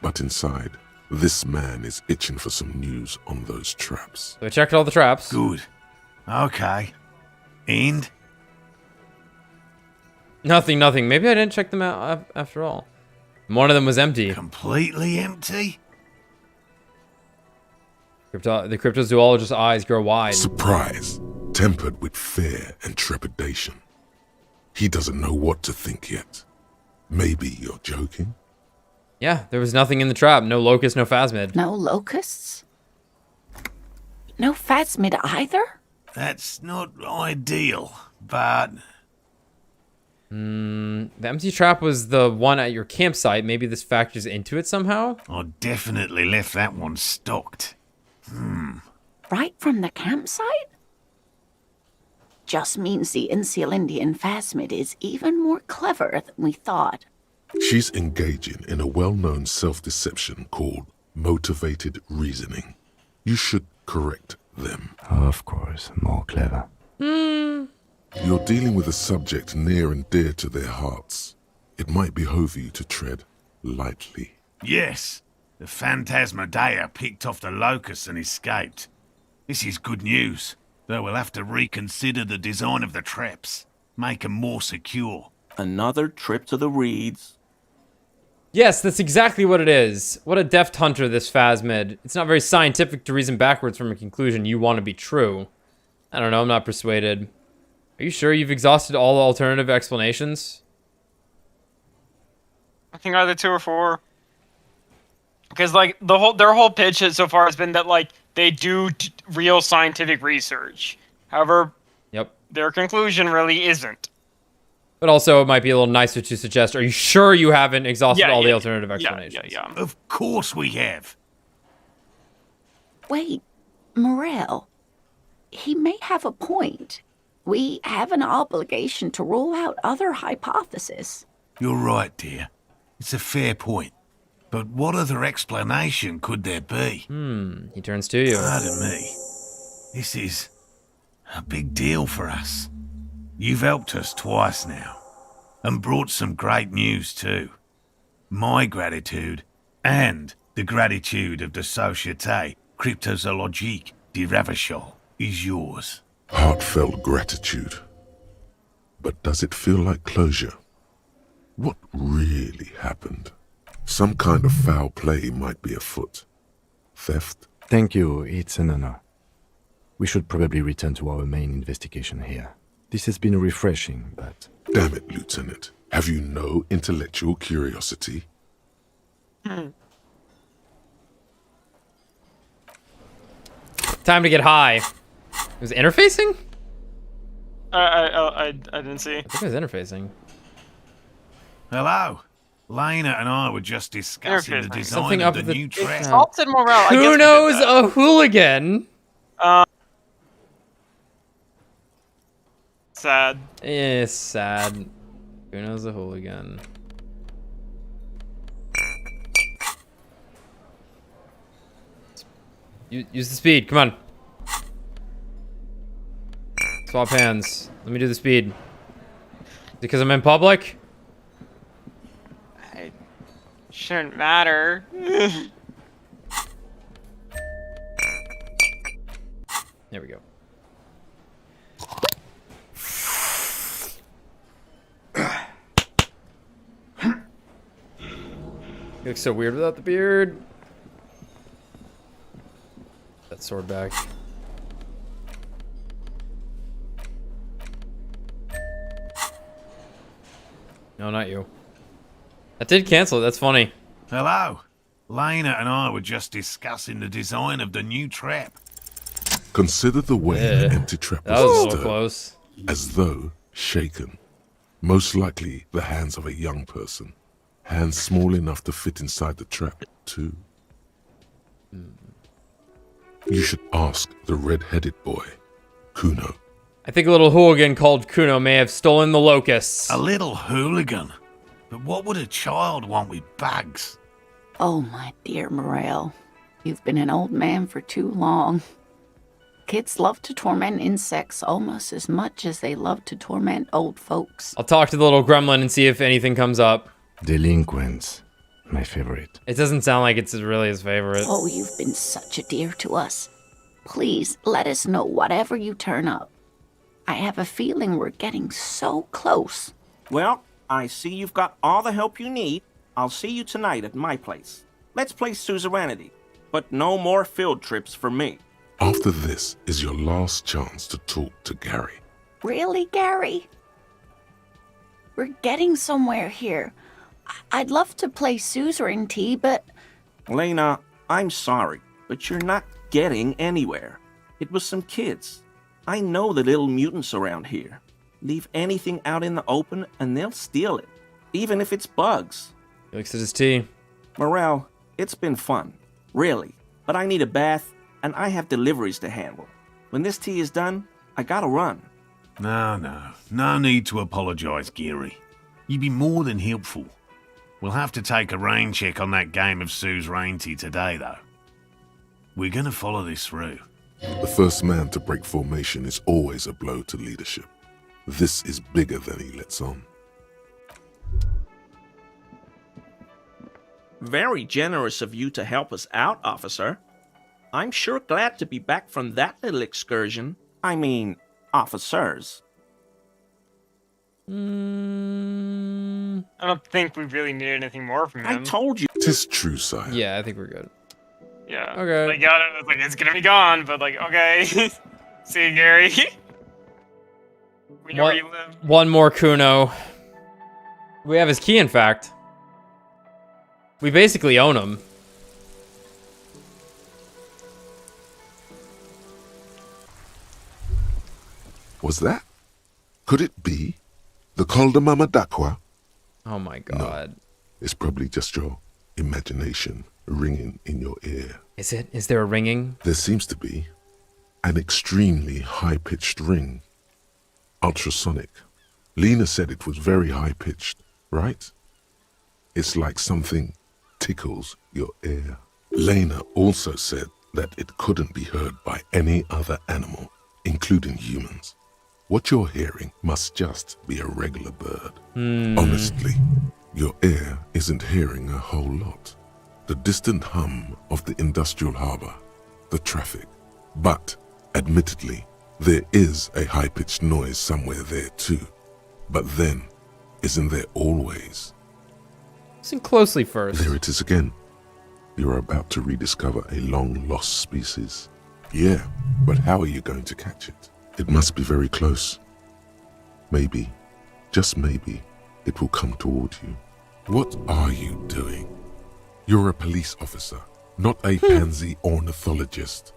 but inside, this man is itching for some news on those traps. So I checked all the traps. Good. Okay. And? Nothing. Maybe I didn't check them out after all. One of them was empty. Completely empty? The cryptozoologist's eyes grow wide. Surprise, tempered with fear and trepidation. He doesn't know what to think yet. Maybe you're joking? Yeah, there was nothing in the trap. No locust, no phasmid. No locusts? No phasmid either? That's not ideal, but... The empty trap was the one at your campsite. Maybe this factors into it somehow? I definitely left that one stocked. Right from the campsite? Just means the Insulindian phasmid is even more clever than we thought. She's engaging in a well-known self-deception called motivated reasoning. You should correct them. Of course, more clever. You're dealing with a subject near and dear to their hearts. It might behove you to tread lightly. Yes, the Phantasmadeia picked off the locusts and escaped. This is good news, though we'll have to reconsider the design of the traps. Make them more secure. Another trip to the reeds. Yes, that's exactly what it is. What a deft hunter, this phasmid. It's not very scientific to reason backwards from a conclusion you want to be true. I don't know, I'm not persuaded. Are you sure you've exhausted all the alternative explanations? I think either 2 or 4. Because like their whole pitch so far has been that like they do real scientific research. However, their conclusion really isn't. But also, it might be a little nicer to suggest, are you sure you haven't exhausted all the alternative explanations? Yeah. Of course we have. Wait, Morel. He may have a point. We have an obligation to rule out other hypotheses. You're right, dear. It's a fair point. But what other explanation could there be? He turns to you. Pardon me. This is a big deal for us. You've helped us twice now, and brought some great news too. My gratitude, and the gratitude of the Société Cryptozoologique de Ravachol is yours. Heartfelt gratitude. But does it feel like closure? What really happened? Some kind of foul play might be afoot. Theft? Thank you, it's an honor. We should probably return to our main investigation here. This has been refreshing, but... Damn it, Lieutenant. Have you no intellectual curiosity? Time to get high. Was it interfacing? I didn't see. I think it was interfacing. Hello. Lena and I were just discussing the design Something of up the the- new trap. Assaulted Morel. I guess Who we did knows that. a hooligan? Sad. It's sad. Who knows a hooligan? Use the speed. Come on. Swap hands. Let me do the speed. Because I'm in public? Shouldn't matter. There we go. He looks so weird without the beard. That sword back. No, not you. That did cancel it. That's funny. Hello. Lena and I were just discussing the design of the new trap. Consider the way the empty trap That was a little stirred, close. as though shaken. Most likely the hands of a young person. Hands small enough to fit inside the trap, too. You should ask the red-headed boy, Kuno. I think a little hooligan called Kuno may have stolen the locusts. A little hooligan? But what would a child want with bags? Oh, my dear Morel. You've been an old man for too long. Kids love to torment insects almost as much as they love to torment old folks. I'll talk to the little gremlin and see if anything comes up. Delinquents. My favorite. It doesn't sound like it's really his favorite. Oh, you've been such a dear to us. Please, let us know whatever you turn up. I have a feeling we're getting so close. Well, I see you've got all the help you need. I'll see you tonight at my place. Let's play suzerainty, but no more field trips for me. After this is your last chance to talk to Gary. Really, Gary? We're getting somewhere here. I'd love to play suzerainty, but... Lena, I'm sorry, but you're not getting anywhere. It was some kids. I know the little mutants around here. Leave anything out in the open and they'll steal it, even if it's bugs. He looks at his tea. Morel, it's been fun, really, but I need a bath and I have deliveries to handle. When this tea is done, I gotta run. No need to apologize, Geary. You'd be more than helpful. We'll have to take a rain check on that game of suzerainty today, though. We're gonna follow this through. The first man to break formation is always a blow to leadership. This is bigger than he lets on. Very generous of you to help us out, officer. I'm sure glad to be back from that little excursion. I mean, officers. I don't think we really need anything more from him. I told you. 'Tis true, sire. Yeah, I think we're good. Yeah. Okay. Like, it's gonna be gone, but like, okay. See you, Gary. We know where you live. One more Kuno. We have his key, in fact. We basically own him. Was that? Could it be? The Coldamama Dakwa? Oh my god. No, it's probably just your imagination ringing in your ear. Is it? Is there a ringing? There seems to be. An extremely high-pitched ring. Ultrasonic. Lena said it was very high-pitched, right? It's like something tickles your ear. Lena also said that it couldn't be heard by any other animal, including humans. What you're hearing must just be a regular bird. Honestly, your ear isn't hearing a whole lot. The distant hum of the industrial harbor, the traffic. But, admittedly, there is a high-pitched noise somewhere there too. But then, isn't there always? Listen closely first. There it is again. You're about to rediscover a long-lost species. Yeah, but how are you going to catch it? It must be very close. Maybe, just maybe, it will come toward you. What are you doing? You're a police officer, not a pansy ornithologist.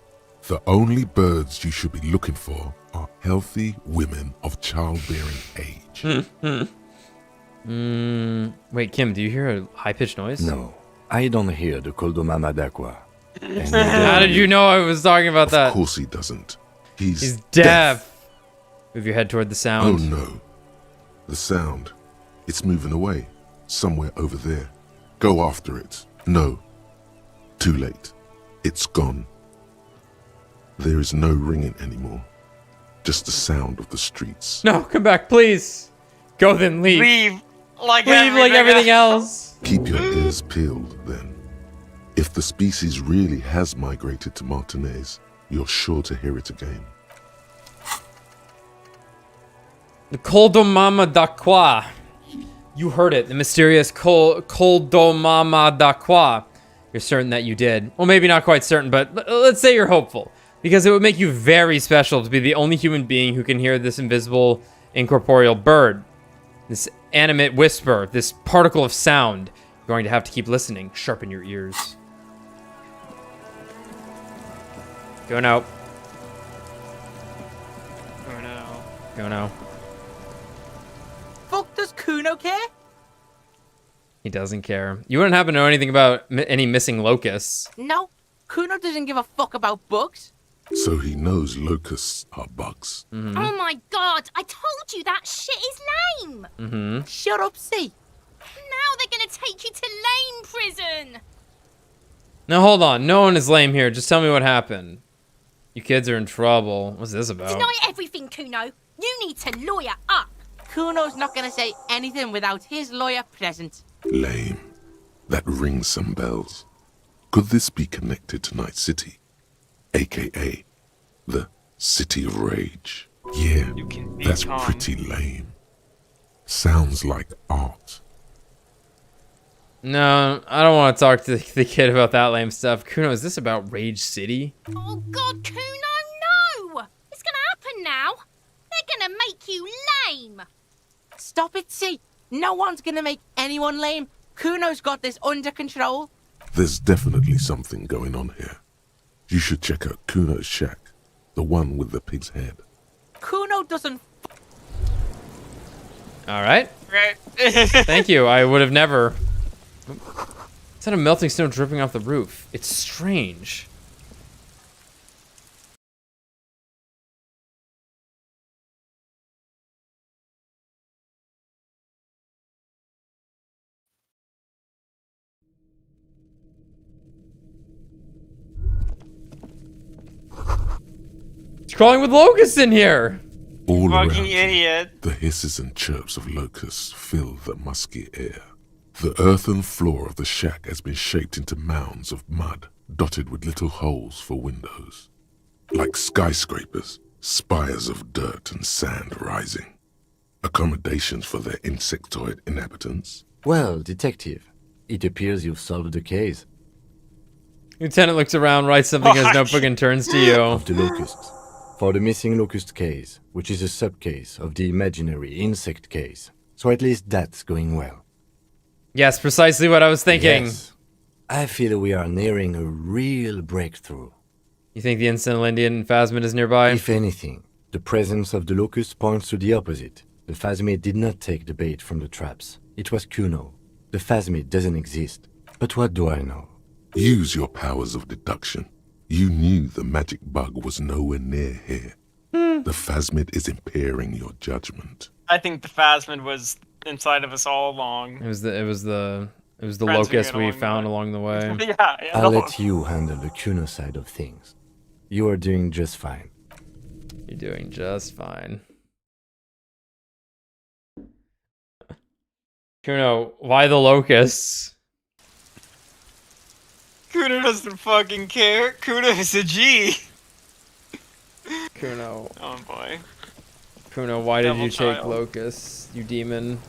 The only birds you should be looking for are healthy women of childbearing age. Wait, Kim, do you hear a high-pitched noise? No, I don't hear the Coldomama Dakwa. How did you know I was talking about that? Of course he doesn't. He's deaf. Move your head toward the sound. Oh no. The sound. It's moving away. Somewhere over there. Go after it. No. Too late. It's gone. There is no ringing anymore. Just the sound of the streets. No, come back, please. Go then, leave. Leave like everything else. Keep your ears peeled, then. If the species really has migrated to Martinez, you're sure to hear it again. The Coldomama Dakwa. You heard it. The mysterious Coldomama Dakwa. You're certain that you did. Well, maybe not quite certain, but let's say you're hopeful. Because it would make you very special to be the only human being who can hear this invisible, incorporeal bird. This animate whisper, this particle of sound. You're going to have to keep listening. Sharpen your ears. Go now. Oh no. Go now. Fuck, does Kuno care? He doesn't care. You wouldn't happen to know anything about any missing locusts. No, Kuno doesn't give a fuck about bugs. So he knows locusts are bugs. Mm-hmm. Oh my god, I told you that shit is lame! Mm-hmm. Shut up, see. Now they're gonna take you to lame prison! Now hold on, no one is lame here. Just tell me what happened. You kids are in trouble. What's this about? Deny everything, Kuno. You need to lawyer up. Kuno's not gonna say anything without his lawyer present. Lame. That rings some bells. Could this be connected to Night City? AKA the City of Rage. Yeah, that's pretty lame. Sounds like art. No, I don't want to talk to the kid about that lame stuff. Kuno, is this about Rage City? Oh god, Kuno, no! It's gonna happen now. They're gonna make you lame. Stop it, see. No one's gonna make anyone lame. Kuno's got this under control. There's definitely something going on here. You should check out Kuno's shack, the one with the pig's head. Kuno doesn't. All right. Right. Thank you. I would have never. Is that a melting snow dripping off the roof? It's strange. It's crawling with locusts in here. All around Fucking idiot. the hisses and chirps of locusts fill the musky air. The earthen floor of the shack has been shaped into mounds of mud, dotted with little holes for windows. Like skyscrapers, spires of dirt and sand rising. Accommodations for their insectoid inhabitants. Well, detective, it appears you've solved the case. Lieutenant looks around, writes something in his notebook, and turns to you. Of the locusts. For the missing locust case, which is a sub-case of the imaginary insect case. So at least that's going well. Yes, precisely what I was thinking. Yes. I feel we are nearing a real breakthrough. You think the Incidental Indian Phasmid is nearby? If anything, the presence of the locust points to the opposite. The Phasmid did not take the bait from the traps. It was Kuno. The Phasmid doesn't exist. But what do I know? Use your powers of deduction. You knew the magic bug was nowhere near here. The Phasmid is impairing your judgment. I think the Phasmid was inside of us all along. It was the locust we found along the way. Yeah. I'll let you handle the Kuno side of things. You are doing just fine. You're doing just fine. Kuno, why the locusts? Kuno doesn't fucking care. Kuno is a G. Kuno. Oh boy. Kuno, why did Devil you take child. locusts, you demon?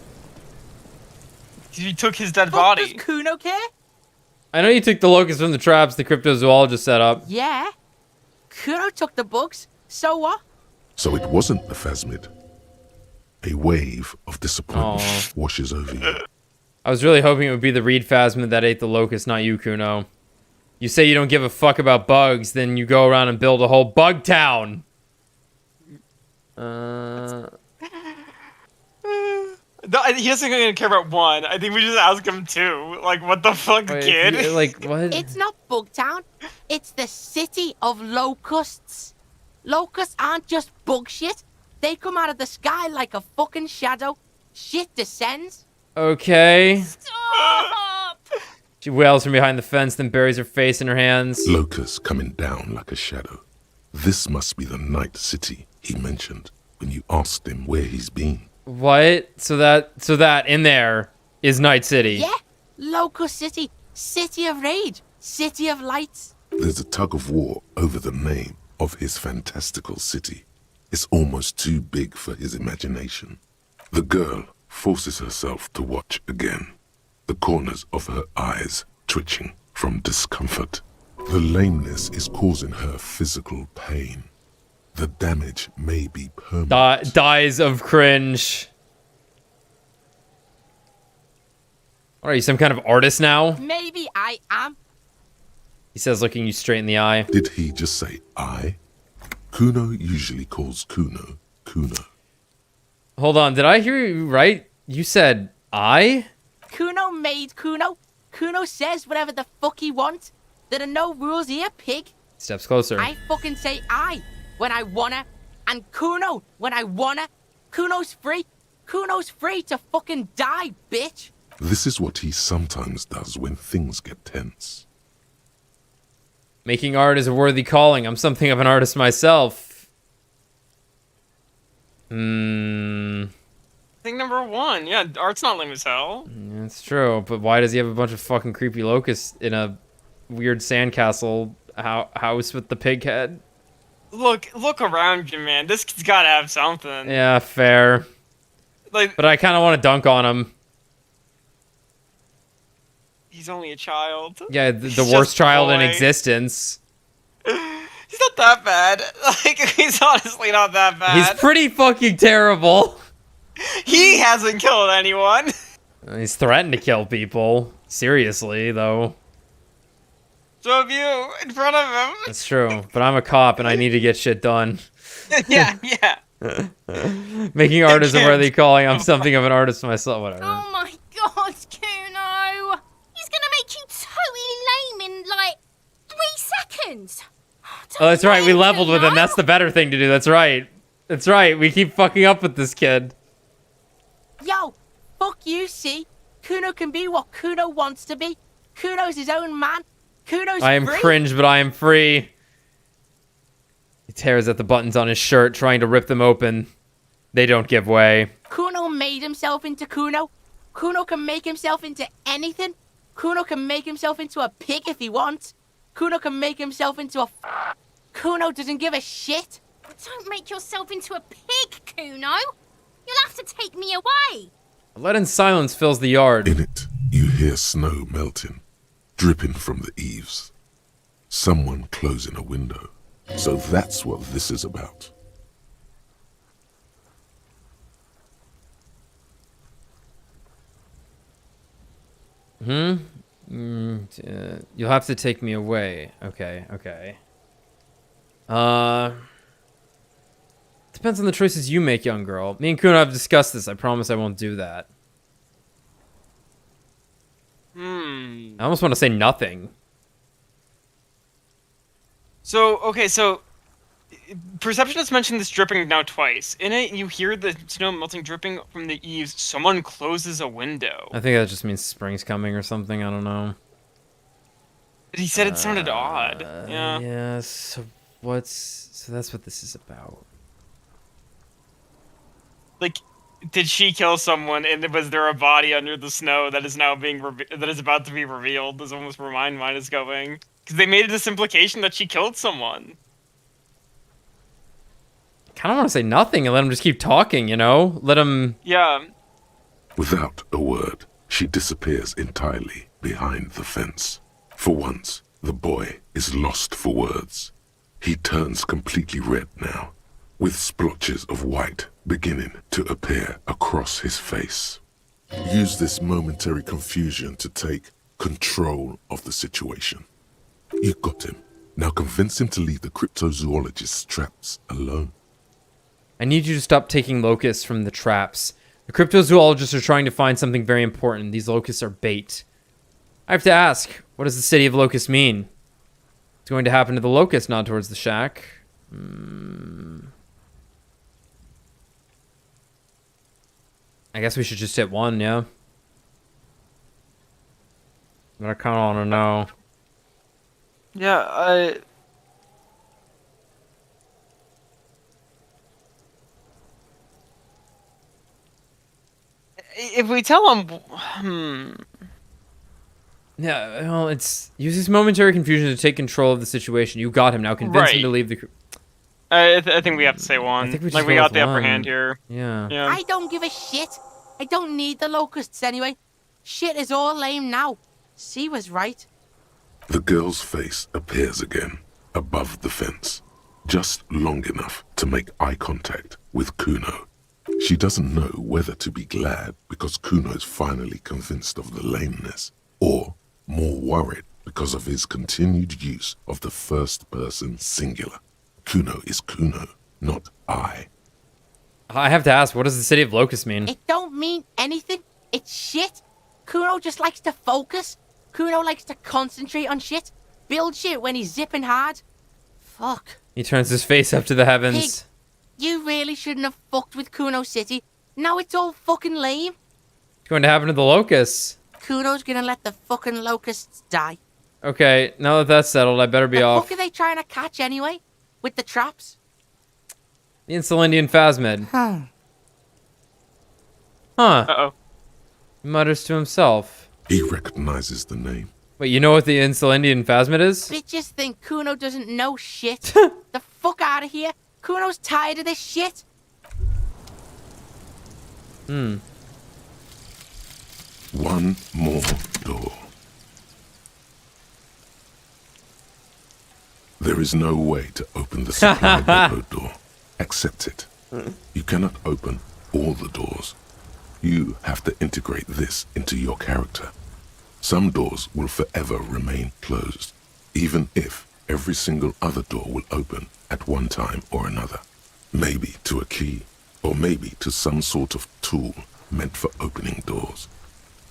You took his dead Does body. Kuno care? I know you took the locusts from the traps the cryptozoologist set up. Yeah. Kuno took the bugs. So what? So it wasn't the Phasmid. A wave of disappointment washes over you. I was really hoping it would be the Reed Phasmid that ate the locust, not you, Kuno. You say you don't give a fuck about bugs, then you go around and build a whole bug town. No, he isn't gonna care about one. I think we just ask him two. Like, what the fuck, kid? What? It's not Bugtown. It's the city of locusts. Locusts aren't just bug shit. They come out of the sky like a fucking shadow. Shit descends. Okay. Stop! She wails from behind the fence, then buries her face in her hands. Locusts coming down like a shadow. This must be the Night City he mentioned when you asked him where he's been. What? So that in there is Night City. Yeah. Locust City. City of rage. City of lights. There's a tug of war over the name of his fantastical city. It's almost too big for his imagination. The girl forces herself to watch again, the corners of her eyes twitching from discomfort. The lameness is causing her physical pain. The damage may be permanent. Dies of cringe. What, are you some kind of artist now? Maybe I am. He says, looking you straight in the eye. Did he just say I? Kuno usually calls Kuno, Kuno. Hold on, did I hear you right? You said I? Kuno made Kuno. Kuno says whatever the fuck he wants. There are no rules here, pig. Steps closer. I fucking say I when I wanna, and Kuno when I wanna. Kuno's free. Kuno's free to fucking die, bitch. This is what he sometimes does when things get tense. Making art is a worthy calling. I'm something of an artist myself. Thing number 1. Yeah, art's not lame as hell. That's true, but why does he have a bunch of fucking creepy locusts in a weird sandcastle house with the pig head? Look around you, man. This kid's gotta have something. Yeah, fair. Like, but I kind of want to dunk on him. He's only a child. Yeah, the worst child in existence. He's not that bad. Like, he's honestly not that bad. He's pretty fucking terrible. He hasn't killed anyone. He's threatened to kill people. Seriously, though. So have you in front of him. That's true, but I'm a cop and I need to get shit done. Yeah. Making art is a worthy calling. I'm something of an artist myself. Whatever. Oh my god, Kuno! He's gonna make you totally lame in, like, 3 seconds! Oh, that's right. We leveled with him. That's the better thing to do. That's right. That's right. We keep fucking up with this kid. Yo, fuck you, see? Kuno can be what Kuno wants to be. Kuno's his own man. Kuno's I am free. cringe, but I am free. He tears at the buttons on his shirt, trying to rip them open. They don't give way. Kuno made himself into Kuno. Kuno can make himself into anything. Kuno can make himself into a pig if he wants. Kuno can make himself into a... Kuno doesn't give a shit. Don't make yourself into a pig, Kuno. You'll have to take me away. A leaden silence fills the yard. In it, you hear snow melting, dripping from the eaves. Someone closing a window. So that's what this is about. You'll have to take me away. Okay. Depends on the choices you make, young girl. Me and Kuno have discussed this. I promise I won't do that. I almost want to say nothing. So Perception has mentioned this dripping now twice. In it, you hear the snow melting dripping from the eaves. Someone closes a window. I think that just means spring's coming or something. I don't know. But he said it sounded odd. Yeah. Yeah, so that's what this is about. Like, did she kill someone, and was there a body under the snow that is now being that is about to be revealed? Is almost where my mind is going. Because they made this implication that she killed someone. I kind of want to say nothing and let him just keep talking, you know? Let him... Yeah. Without a word, she disappears entirely behind the fence. For once, the boy is lost for words. He turns completely red now, with splotches of white beginning to appear across his face. Use this momentary confusion to take control of the situation. You got him. Now convince him to leave the cryptozoologist's traps alone. I need you to stop taking locusts from the traps. The cryptozoologists are trying to find something very important. These locusts are bait. I have to ask, what does the city of locusts mean? It's going to happen to the locust, not towards the shack. I guess we should just hit one, yeah? But I kind of want to know. Yeah, if we tell him... Yeah, well, it's... Use this momentary confusion to take control of the situation. You got him. Now convince him to leave the... I think we have to say one. I think we like, just we go got with the upper one. hand here. Yeah. I don't give a shit. I don't need the locusts anyway. Shit is all lame now. C was right. The girl's face appears again, above the fence, just long enough to make eye contact with Kuno. She doesn't know whether to be glad because Kuno's finally convinced of the lameness, or more worried because of his continued use of the first-person singular. Kuno is Kuno, not I. I have to ask, what does the city of locusts mean? It don't mean anything. It's shit. Kuno just likes to focus. Kuno likes to concentrate on shit. Build shit when he's zipping hard. Fuck. He turns his face up to the heavens. Pig, you really shouldn't have fucked with Kuno City. Now it's all fucking lame. What's going to happen to the locusts? Kuno's gonna let the fucking locusts die. Okay, now that that's settled, I better be off. What are they trying to catch anyway? With the traps? The Insulindian Phasmid. Huh. Huh. Uh-oh. He mutters to himself. He recognizes the name. Wait, you know what the Insulindian Phasmid is? Bitches think Kuno doesn't know shit. The fuck out of here. Kuno's tired of this shit. One more door. There is no way to open the supply depot door. Accept it. You cannot open all the doors. You have to integrate this into your character. Some doors will forever remain closed, even if every single other door will open at one time or another. Maybe to a key, or maybe to some sort of tool meant for opening doors.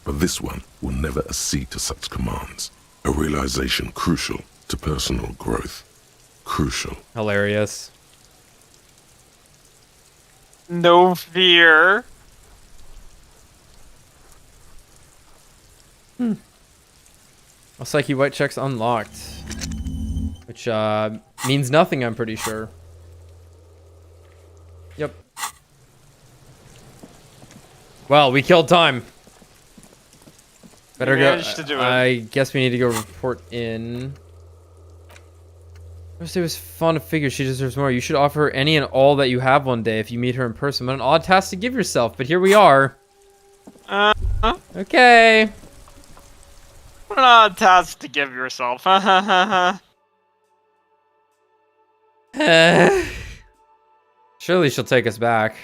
But this one will never accede to such commands. A realization crucial to personal growth. Crucial. Hilarious. No fear. A Psyche White check's unlocked. Which, means nothing, I'm pretty sure. Yep. Well, we killed time. Better go. To do it. I guess we need to go report in. It was fun to figure she deserves more. You should offer her any and all that you have one day if you meet her in person. What an odd task to give yourself, but here we are. Okay. What an odd task to give yourself. Surely she'll take us back.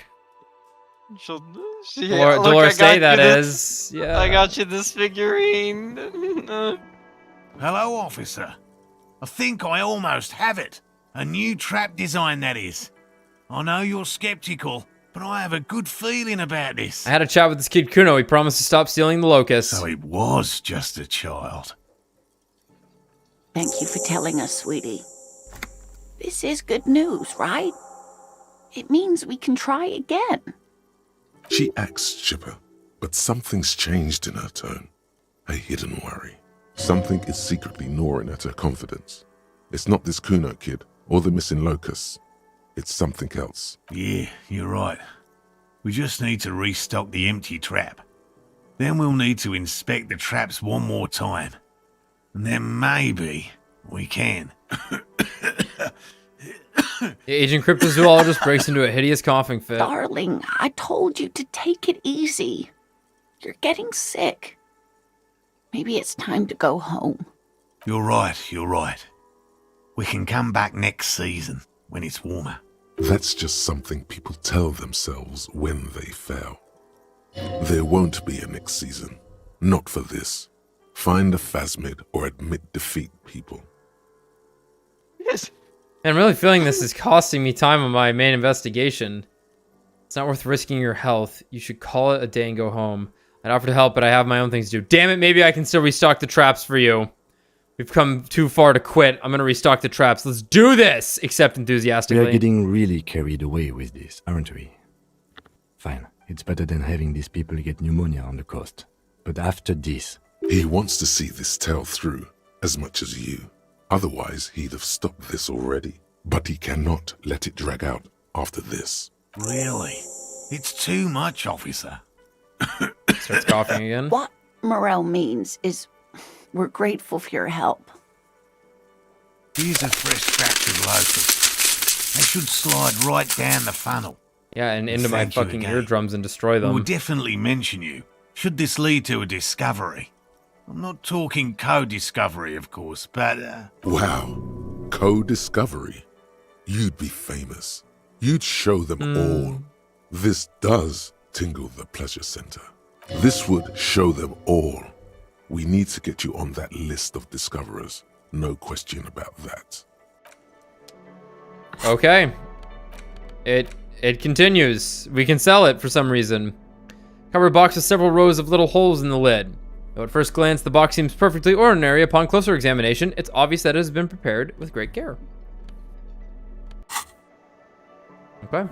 Yeah, Dolores Day, that is. is. Yeah. I got you this figurine. Hello, officer. I think I almost have it. A new trap design, that is. I know you're skeptical, but I have a good feeling about this. I had a chat with this kid Kuno. He promised to stop stealing the locusts. So it was just a child. Thank you for telling us, sweetie. This is good news, right? It means we can try again. She acts chipper, but something's changed in her tone. A hidden worry. Something is secretly gnawing at her confidence. It's not this Kuno kid or the missing locusts. It's something else. Yeah, you're right. We just need to restock the empty trap. Then we'll need to inspect the traps one more time. And then maybe we can. Agent Cryptozoologist breaks into a hideous coughing fit. Darling, I told you to take it easy. You're getting sick. Maybe it's time to go home. You're right, you're right. We can come back next season, when it's warmer. That's just something people tell themselves when they fail. There won't be a next season. Not for this. Find a phasmid or admit defeat, people. Yes. I'm really feeling this is costing me time on my main investigation. It's not worth risking your health. You should call it a day and go home. I'd offer to help, but I have my own things to do. Damn it, maybe I can still restock the traps for you. We've come too far to quit. I'm gonna restock the traps. Let's do this! Except enthusiastically. We are getting really carried away with this, aren't we? Fine. It's better than having these people get pneumonia on the coast. But after this... He wants to see this tale through, as much as you. Otherwise, he'd have stopped this already. But he cannot let it drag out after this. Really? It's too much, officer. Starts coughing again. What Morel means is we're grateful for your help. Here's a fresh batch of locusts. They should slide right down the funnel. Yeah, and into my Thank you fucking again. eardrums and destroy them. We'll definitely mention you, should this lead to a discovery. I'm not talking co-discovery, of course, but... Wow. Co-discovery. You'd be famous. You'd show them all. This does tingle the pleasure center. This would show them all. We need to get you on that list of discoverers. No question about that. Okay. It continues. We can sell it for some reason. Covered box with several rows of little holes in the lid. Though at first glance the box seems perfectly ordinary, upon closer examination, it's obvious that it has been prepared with great care. Okay.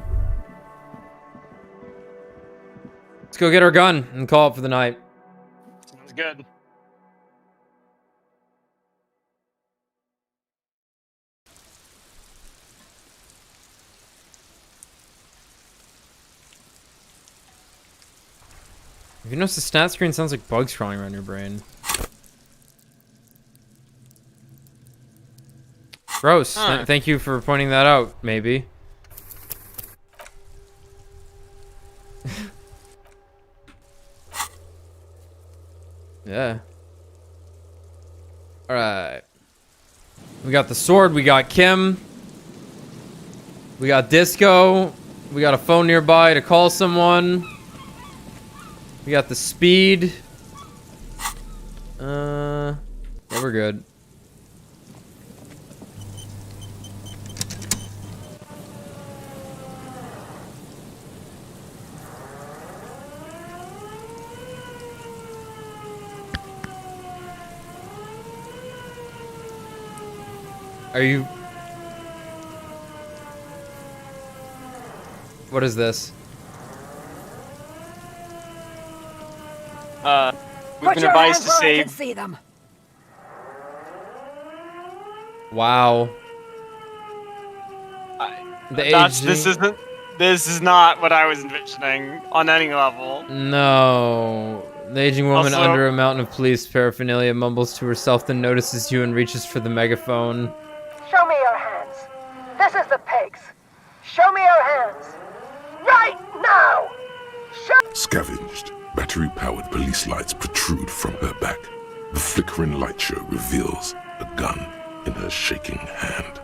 Let's go get our gun and call it for the night. Sounds good. If you notice, the stat screen sounds like bugs crawling around your brain. Gross. Huh. Thank you for pointing that out, maybe. Yeah. Alright. We got the sword, we got Kim. We got Disco. We got a phone nearby to call someone. We got the speed. Yeah, we're good. Are you... What is this? We've been advised to save. See them. Wow. This is not what I was envisioning on any level. No. The aging woman Also- under a mountain of police paraphernalia mumbles to herself, then notices you and reaches for the megaphone. Show me your hands. This is the pigs. Show me your hands. Right now! Scavenged, battery-powered police lights protrude from her back. The flickering light show reveals a gun in her shaking hand.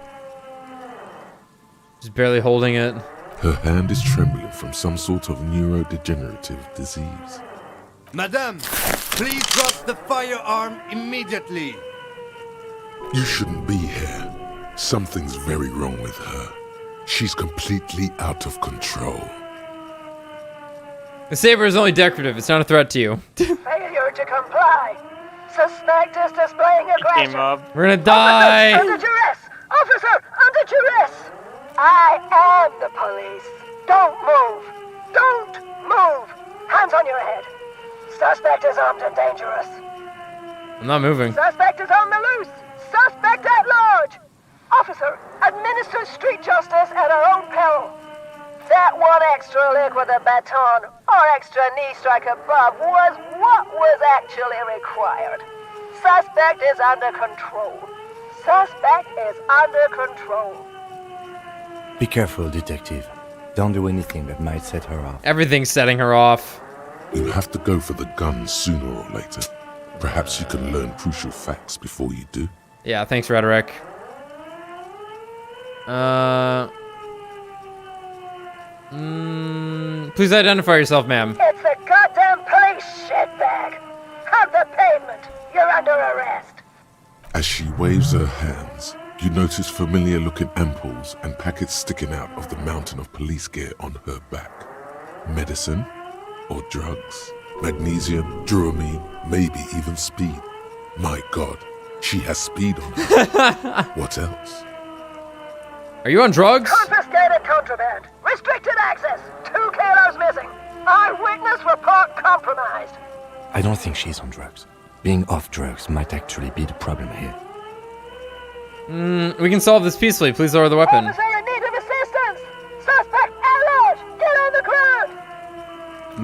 Just barely holding it. Her hand is trembling from some sort of neurodegenerative disease. Madame, please drop the firearm immediately. You shouldn't be here. Something's very wrong with her. She's completely out of control. The saber is only decorative. It's not a threat to you. Failure to comply. Suspect is displaying aggression. We're gonna die. Officer, under duress! Officer, under duress! I am the police. Don't move. Don't move. Hands on your head. Suspect is armed and dangerous. I'm not moving. Suspect is on the loose. Suspect at large. Officer, administer street justice at our own peril. That one extra lick with a baton or extra knee strike above was what was actually required. Suspect is under control. Suspect is under control. Be careful, detective. Don't do anything that might set her off. Everything's setting her off. You'll have to go for the gun sooner or later. Perhaps you can learn crucial facts before you do. Yeah, thanks, Rhetoric. Please identify yourself, ma'am. It's a goddamn police shitbag. Hug the pavement. You're under arrest. As she waves her hands, you notice familiar-looking ampoules and packets sticking out of the mountain of police gear on her back. Medicine? Or drugs? Magnesium, Dramamine, maybe even speed. My God, she has speed on her. What else? Are you on drugs? Confiscated contraband. Restricted access. 2 kilos missing. Eyewitness report compromised. I don't think she's on drugs. Being off drugs might actually be the problem here. We can solve this peacefully. Please lower the weapon. Officer in need of assistance. Suspect at large. Get on the ground.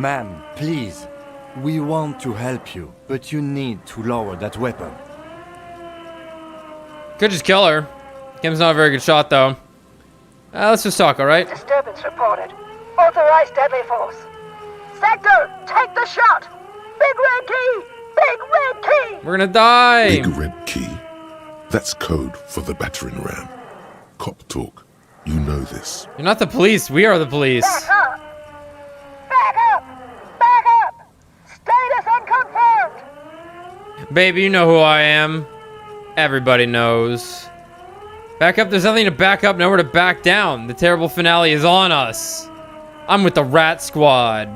Ma'am, please. We want to help you, but you need to lower that weapon. Could just kill her. Kim's not a very good shot, though. Let's just talk, alright? Disturbance reported. Authorized deadly force. Sector, take the shot. Big red key. Big red key. We're gonna die. Big red key. That's code for the battering ram. Cop talk. You know this. You're not the police. We are the police. Back up. Back up. Back up. Status unconfirmed. Baby, you know who I am. Everybody knows. Back up. There's nothing to back up, nowhere to back down. The terrible finale is on us. I'm with the Rat Squad.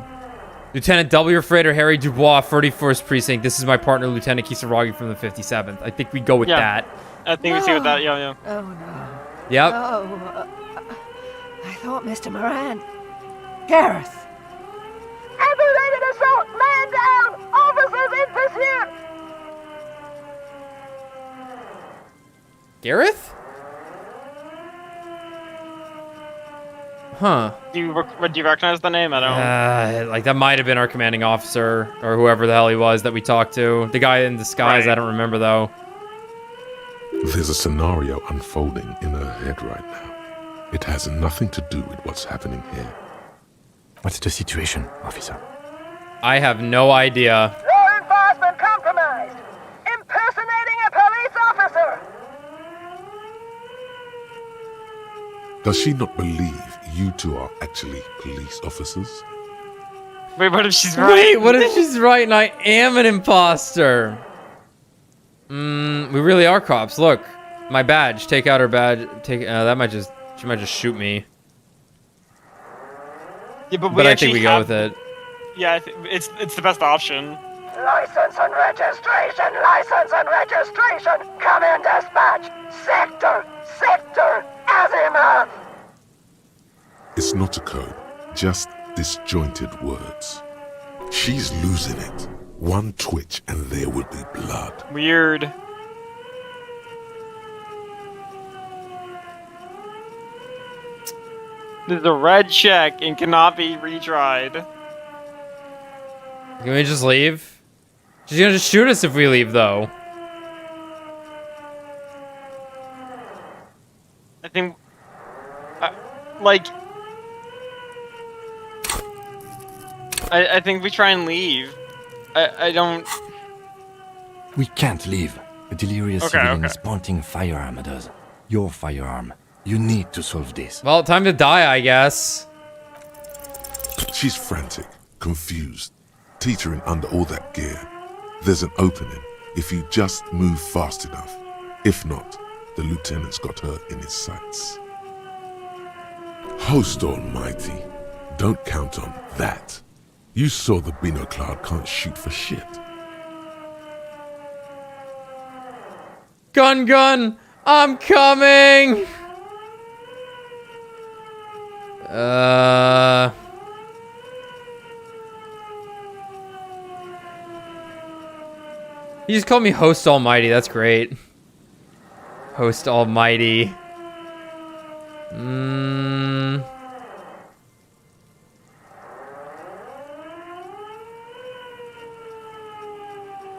Lieutenant W. Freighter Harry Dubois, 31st Precinct. This is my partner, Lieutenant Kisaragi from the 57th. I think we go with that. I think we see with that, yeah. Oh no. Yep. Oh. I thought Mr. Moran. Gareth! Aggravated assault! Man down! Officers in pursuit! Gareth? Huh. Do you recognize the name? I don't. Like that might have been our commanding officer or whoever the hell he was that we talked to. The guy in disguise, I don't remember though. There's a scenario unfolding in her head right now. It has nothing to do with what's happening here. What's the situation, officer? I have no idea. Law enforcement compromised! Impersonating a police officer! Does she not believe you two are actually police officers? Wait, what if she's right? Wait, what if she's right and I am an imposter? We really are cops. Look, my badge. Take out her badge. Take. She might just shoot me. Yeah, but I think we go with it. Yeah, it's the best option. License and registration! License and registration! Come in, dispatch! Sector! Azimuth! It's not a code, just disjointed words. She's losing it. One twitch and there would be blood. Weird. This is a red check and cannot be retried. Can we just leave? She's gonna just shoot us if we leave, though. I think, like, I think we try and leave. I don't. We can't leave. A delirious civilian is pointing a firearm at us. Your firearm. You need to solve this. Well, time to die, I guess. She's frantic, confused, teetering under all that gear. There's an opening if you just move fast enough. If not, the lieutenant's got her in his sights. Host almighty, don't count on that. You saw the Bino Cloud can't shoot for shit. Gun! I'm coming! You just called me Host Almighty, that's great. Host Almighty.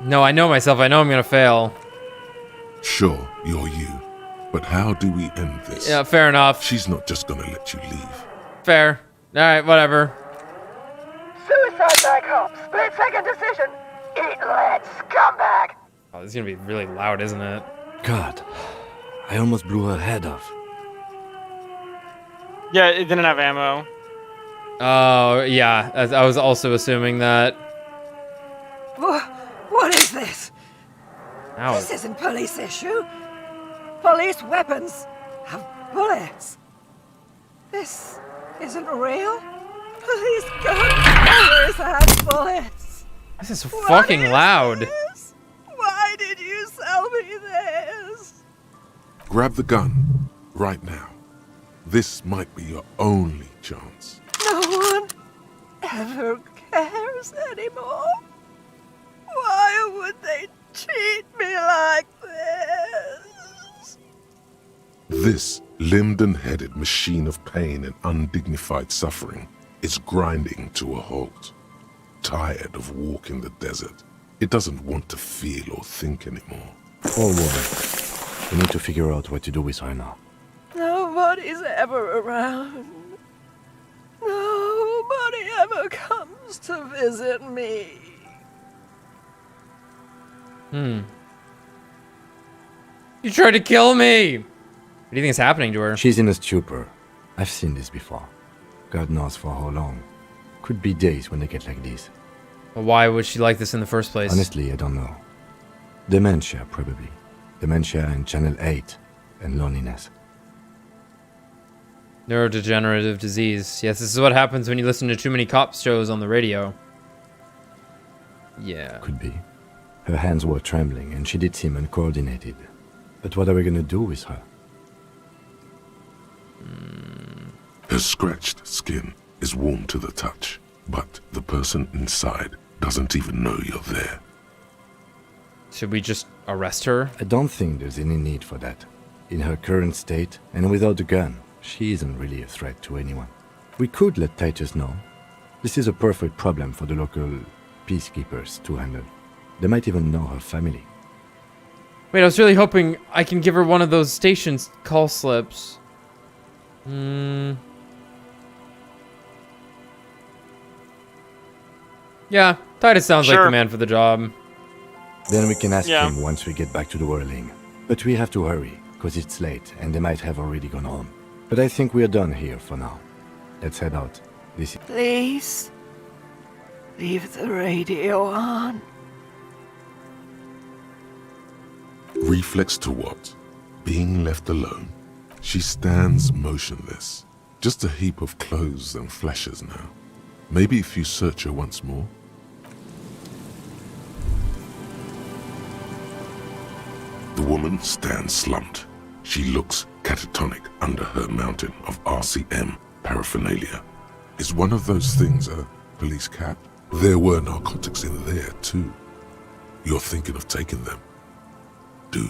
No, I know myself. I know I'm gonna fail. Sure, you're you. But how do we end this? Yeah, fair enough. She's not just gonna let you leave. Fair. Alright, whatever. Suicide by cop. Split-second decision. Eat lead, scumbag. Oh, this is gonna be really loud, isn't it? God, I almost blew her head off. Yeah, it didn't have ammo. Oh, yeah. I was also assuming that. What is this? Ow. This isn't police issue. Police weapons have bullets. This isn't real. Police guns always have bullets. This is fucking loud. Why did you sell me this? Grab the gun, right now. This might be your only chance. No one ever cares anymore. Why would they treat me like this? This limbed and headed machine of pain and undignified suffering is grinding to a halt. Tired of walking the desert, it doesn't want to feel or think anymore. Poor woman. We need to figure out what to do with her now. Nobody's ever around. Nobody ever comes to visit me. You tried to kill me! What do you think is happening to her? She's in a stupor. I've seen this before. God knows for how long. Could be days when they get like this. Well, why would she like this in the first place? Honestly, I don't know. Dementia, probably. Dementia and Channel 8. And loneliness. Neurodegenerative disease. Yes, this is what happens when you listen to too many cop shows on the radio. Yeah. Could be. Her hands were trembling and she did seem uncoordinated. But what are we gonna do with her? Her scratched skin is warm to the touch, but the person inside doesn't even know you're there. Should we just arrest her? I don't think there's any need for that. In her current state, and without the gun, she isn't really a threat to anyone. We could let Titus know. This is a perfect problem for the local peacekeepers to handle. They might even know her family. Wait, I was really hoping I can give her one of those station's call slips. Yeah, Titus sounds like the man for the job. Then we can ask him once we get back to the whirling. But we have to hurry, because it's late and they might have already gone home. But I think we're done here for now. Let's head out. Please, leave the radio on. Reflex to what? Being left alone. She stands motionless. Just a heap of clothes and fleshes now. Maybe if you search her once more. The woman stands slumped. She looks catatonic under her mountain of RCM paraphernalia. Is one of those things a police cap? There were narcotics in there too. You're thinking of taking them. Do.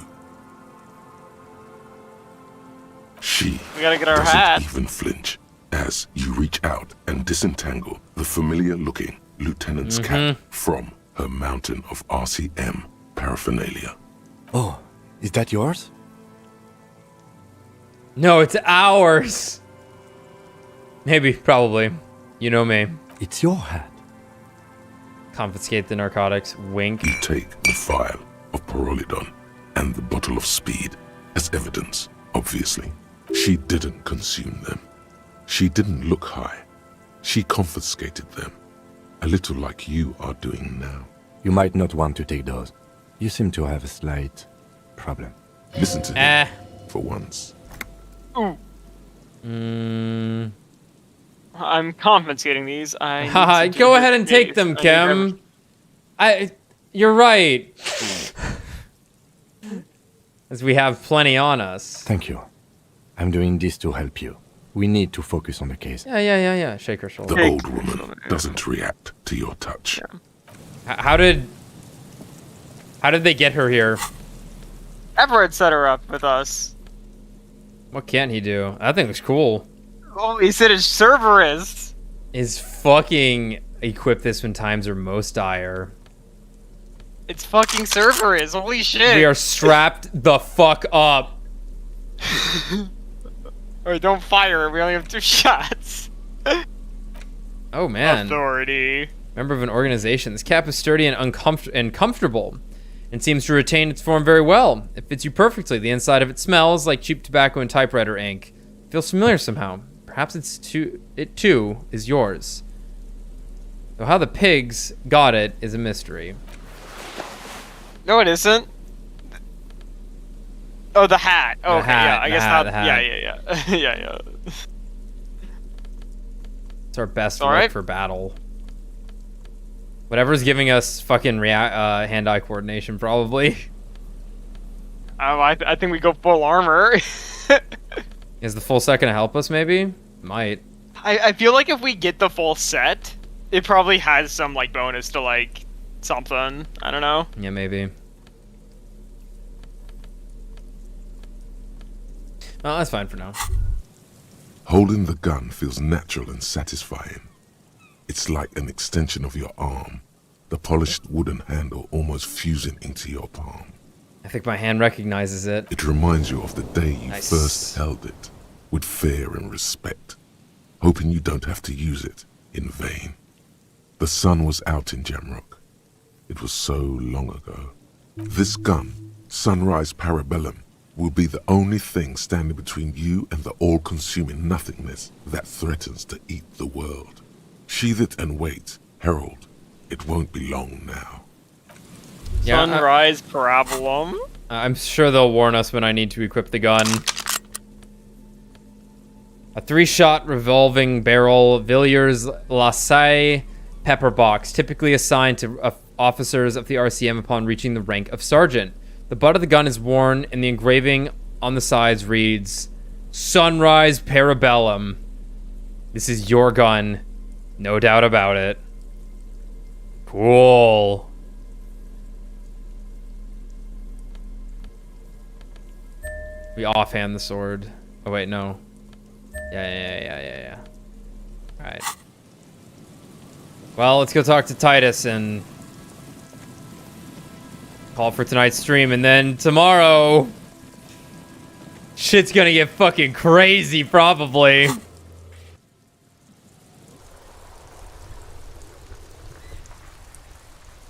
She We gotta get our doesn't hat. even flinch as you reach out and disentangle the familiar-looking lieutenant's cap from her mountain of RCM paraphernalia. Oh, is that yours? No, it's ours. Maybe, probably. You know me. It's your hat. Confiscate the narcotics. Wink. You take the vial of Pyrrolidon and the bottle of speed as evidence, obviously. She didn't consume them. She didn't look high. She confiscated them. A little like you are doing now. You might not want to take those. You seem to have a slight problem. Listen to him for once. I'm confiscating these. I Go ahead and take them, Kim. You're right. As we have plenty on us. Thank you. I'm doing this to help you. We need to focus on the case. Yeah. Shake her shoulder. The old woman doesn't react to your touch. How did they get her here? Evart set her up with us. What can he do? That thing looks cool. Oh, he said his server is. Is fucking equip this when times are most dire. It's fucking server is. Holy shit. We are strapped the fuck up. Alright, don't fire. We only have 2 shots. Oh man. Authority. Member of an organization. This cap is sturdy and comfortable, and seems to retain its form very well. It fits you perfectly. The inside of it smells like cheap tobacco and typewriter ink. Feels familiar somehow. Perhaps it too is yours. Though how the pigs got it is a mystery. No, it isn't. Oh, the hat. Oh, okay, hat, yeah. I guess how. the hat. Yeah. yeah. It's our best All work right. for battle. Whatever's giving us fucking hand-eye coordination, probably. I think we go full armor. Is the full set gonna help us, maybe? Might. I feel like if we get the full set, it probably has some, like, bonus to, like, something. I don't know. Yeah, maybe. Oh, that's fine for now. Holding the gun feels natural and satisfying. It's like an extension of your arm, the polished wooden handle almost fusing into your palm. I think my hand recognizes it. It reminds you of the day you Nice. first held it, with fear and respect, hoping you don't have to use it in vain. The sun was out in Jamrock. It was so long ago. This gun, Sunrise Parabellum, will be the only thing standing between you and the all-consuming nothingness that threatens to eat the world. Sheathe it and wait, Herald. It won't be long now. Yeah, Sunrise Parabolum. I'm sure they'll warn us when I need to equip the gun. A 3-shot revolving barrel Villiers Lassalle pepper box, typically assigned to officers of the RCM upon reaching the rank of sergeant. The butt of the gun is worn, and the engraving on the sides reads, Sunrise Parabellum. This is your gun. No doubt about it. Cool. We offhand the sword. Oh, wait, no. Yeah. Alright. Well, let's go talk to Titus and call for tonight's stream. And then tomorrow, shit's gonna get fucking crazy, probably.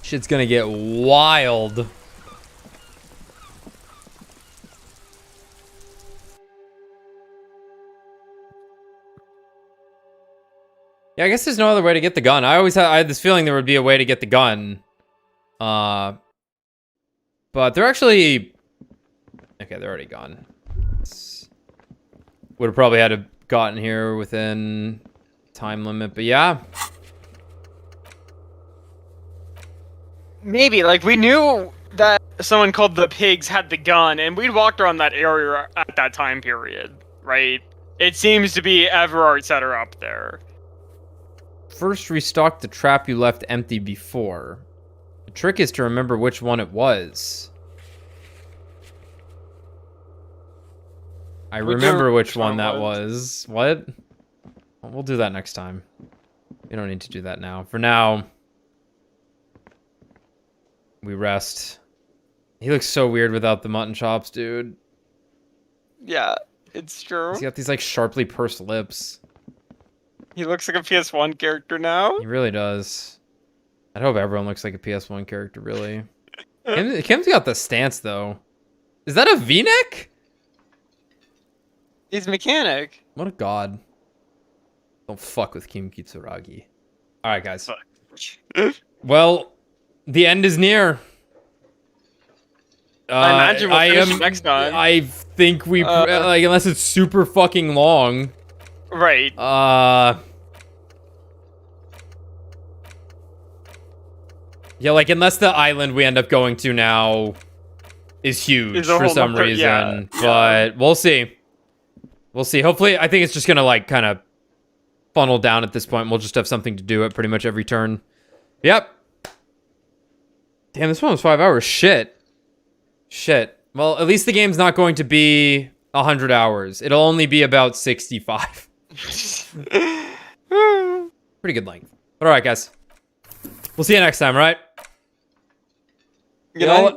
Shit's gonna get wild. Yeah, I guess there's no other way to get the gun. I had this feeling there would be a way to get the gun. But they're actually... Okay, they're already gone. Would have probably had to gotten here within time limit, but yeah. Maybe, like, we knew that someone called the Pigs had the gun, and we'd walked around that area at that time period, right? It seems to be Evart set her up there. First restock the trap you left empty before. The trick is to remember which one it was. I remember which one that was. What? Well, we'll do that next time. We don't need to do that now. For now, we rest. He looks so weird without the mutton chops, dude. Yeah, it's true. He's got these, like, sharply pursed lips. He looks like a PS1 character now. He really does. I hope everyone looks like a PS1 character, really. Kim's got the stance, though. Is that a V-neck? He's a mechanic. What a god. Don't fuck with Kim Kitsuragi. Alright, guys. Well, the end is near. I imagine we'll finish next time. I think we... like, unless it's super fucking long. Right. Yeah, like, unless the island we end up going to now is huge for some reason. Yeah. But we'll see. We'll see. Hopefully, I think it's just gonna, like, kind of funnel down at this point. We'll just have something to do at pretty much every turn. Yep. Damn, this one was 5 hours. Shit. Well, at least the game's not going to be 100 hours. It'll only be about 65. Pretty good length. But alright, guys. We'll see you next time, right? Good night.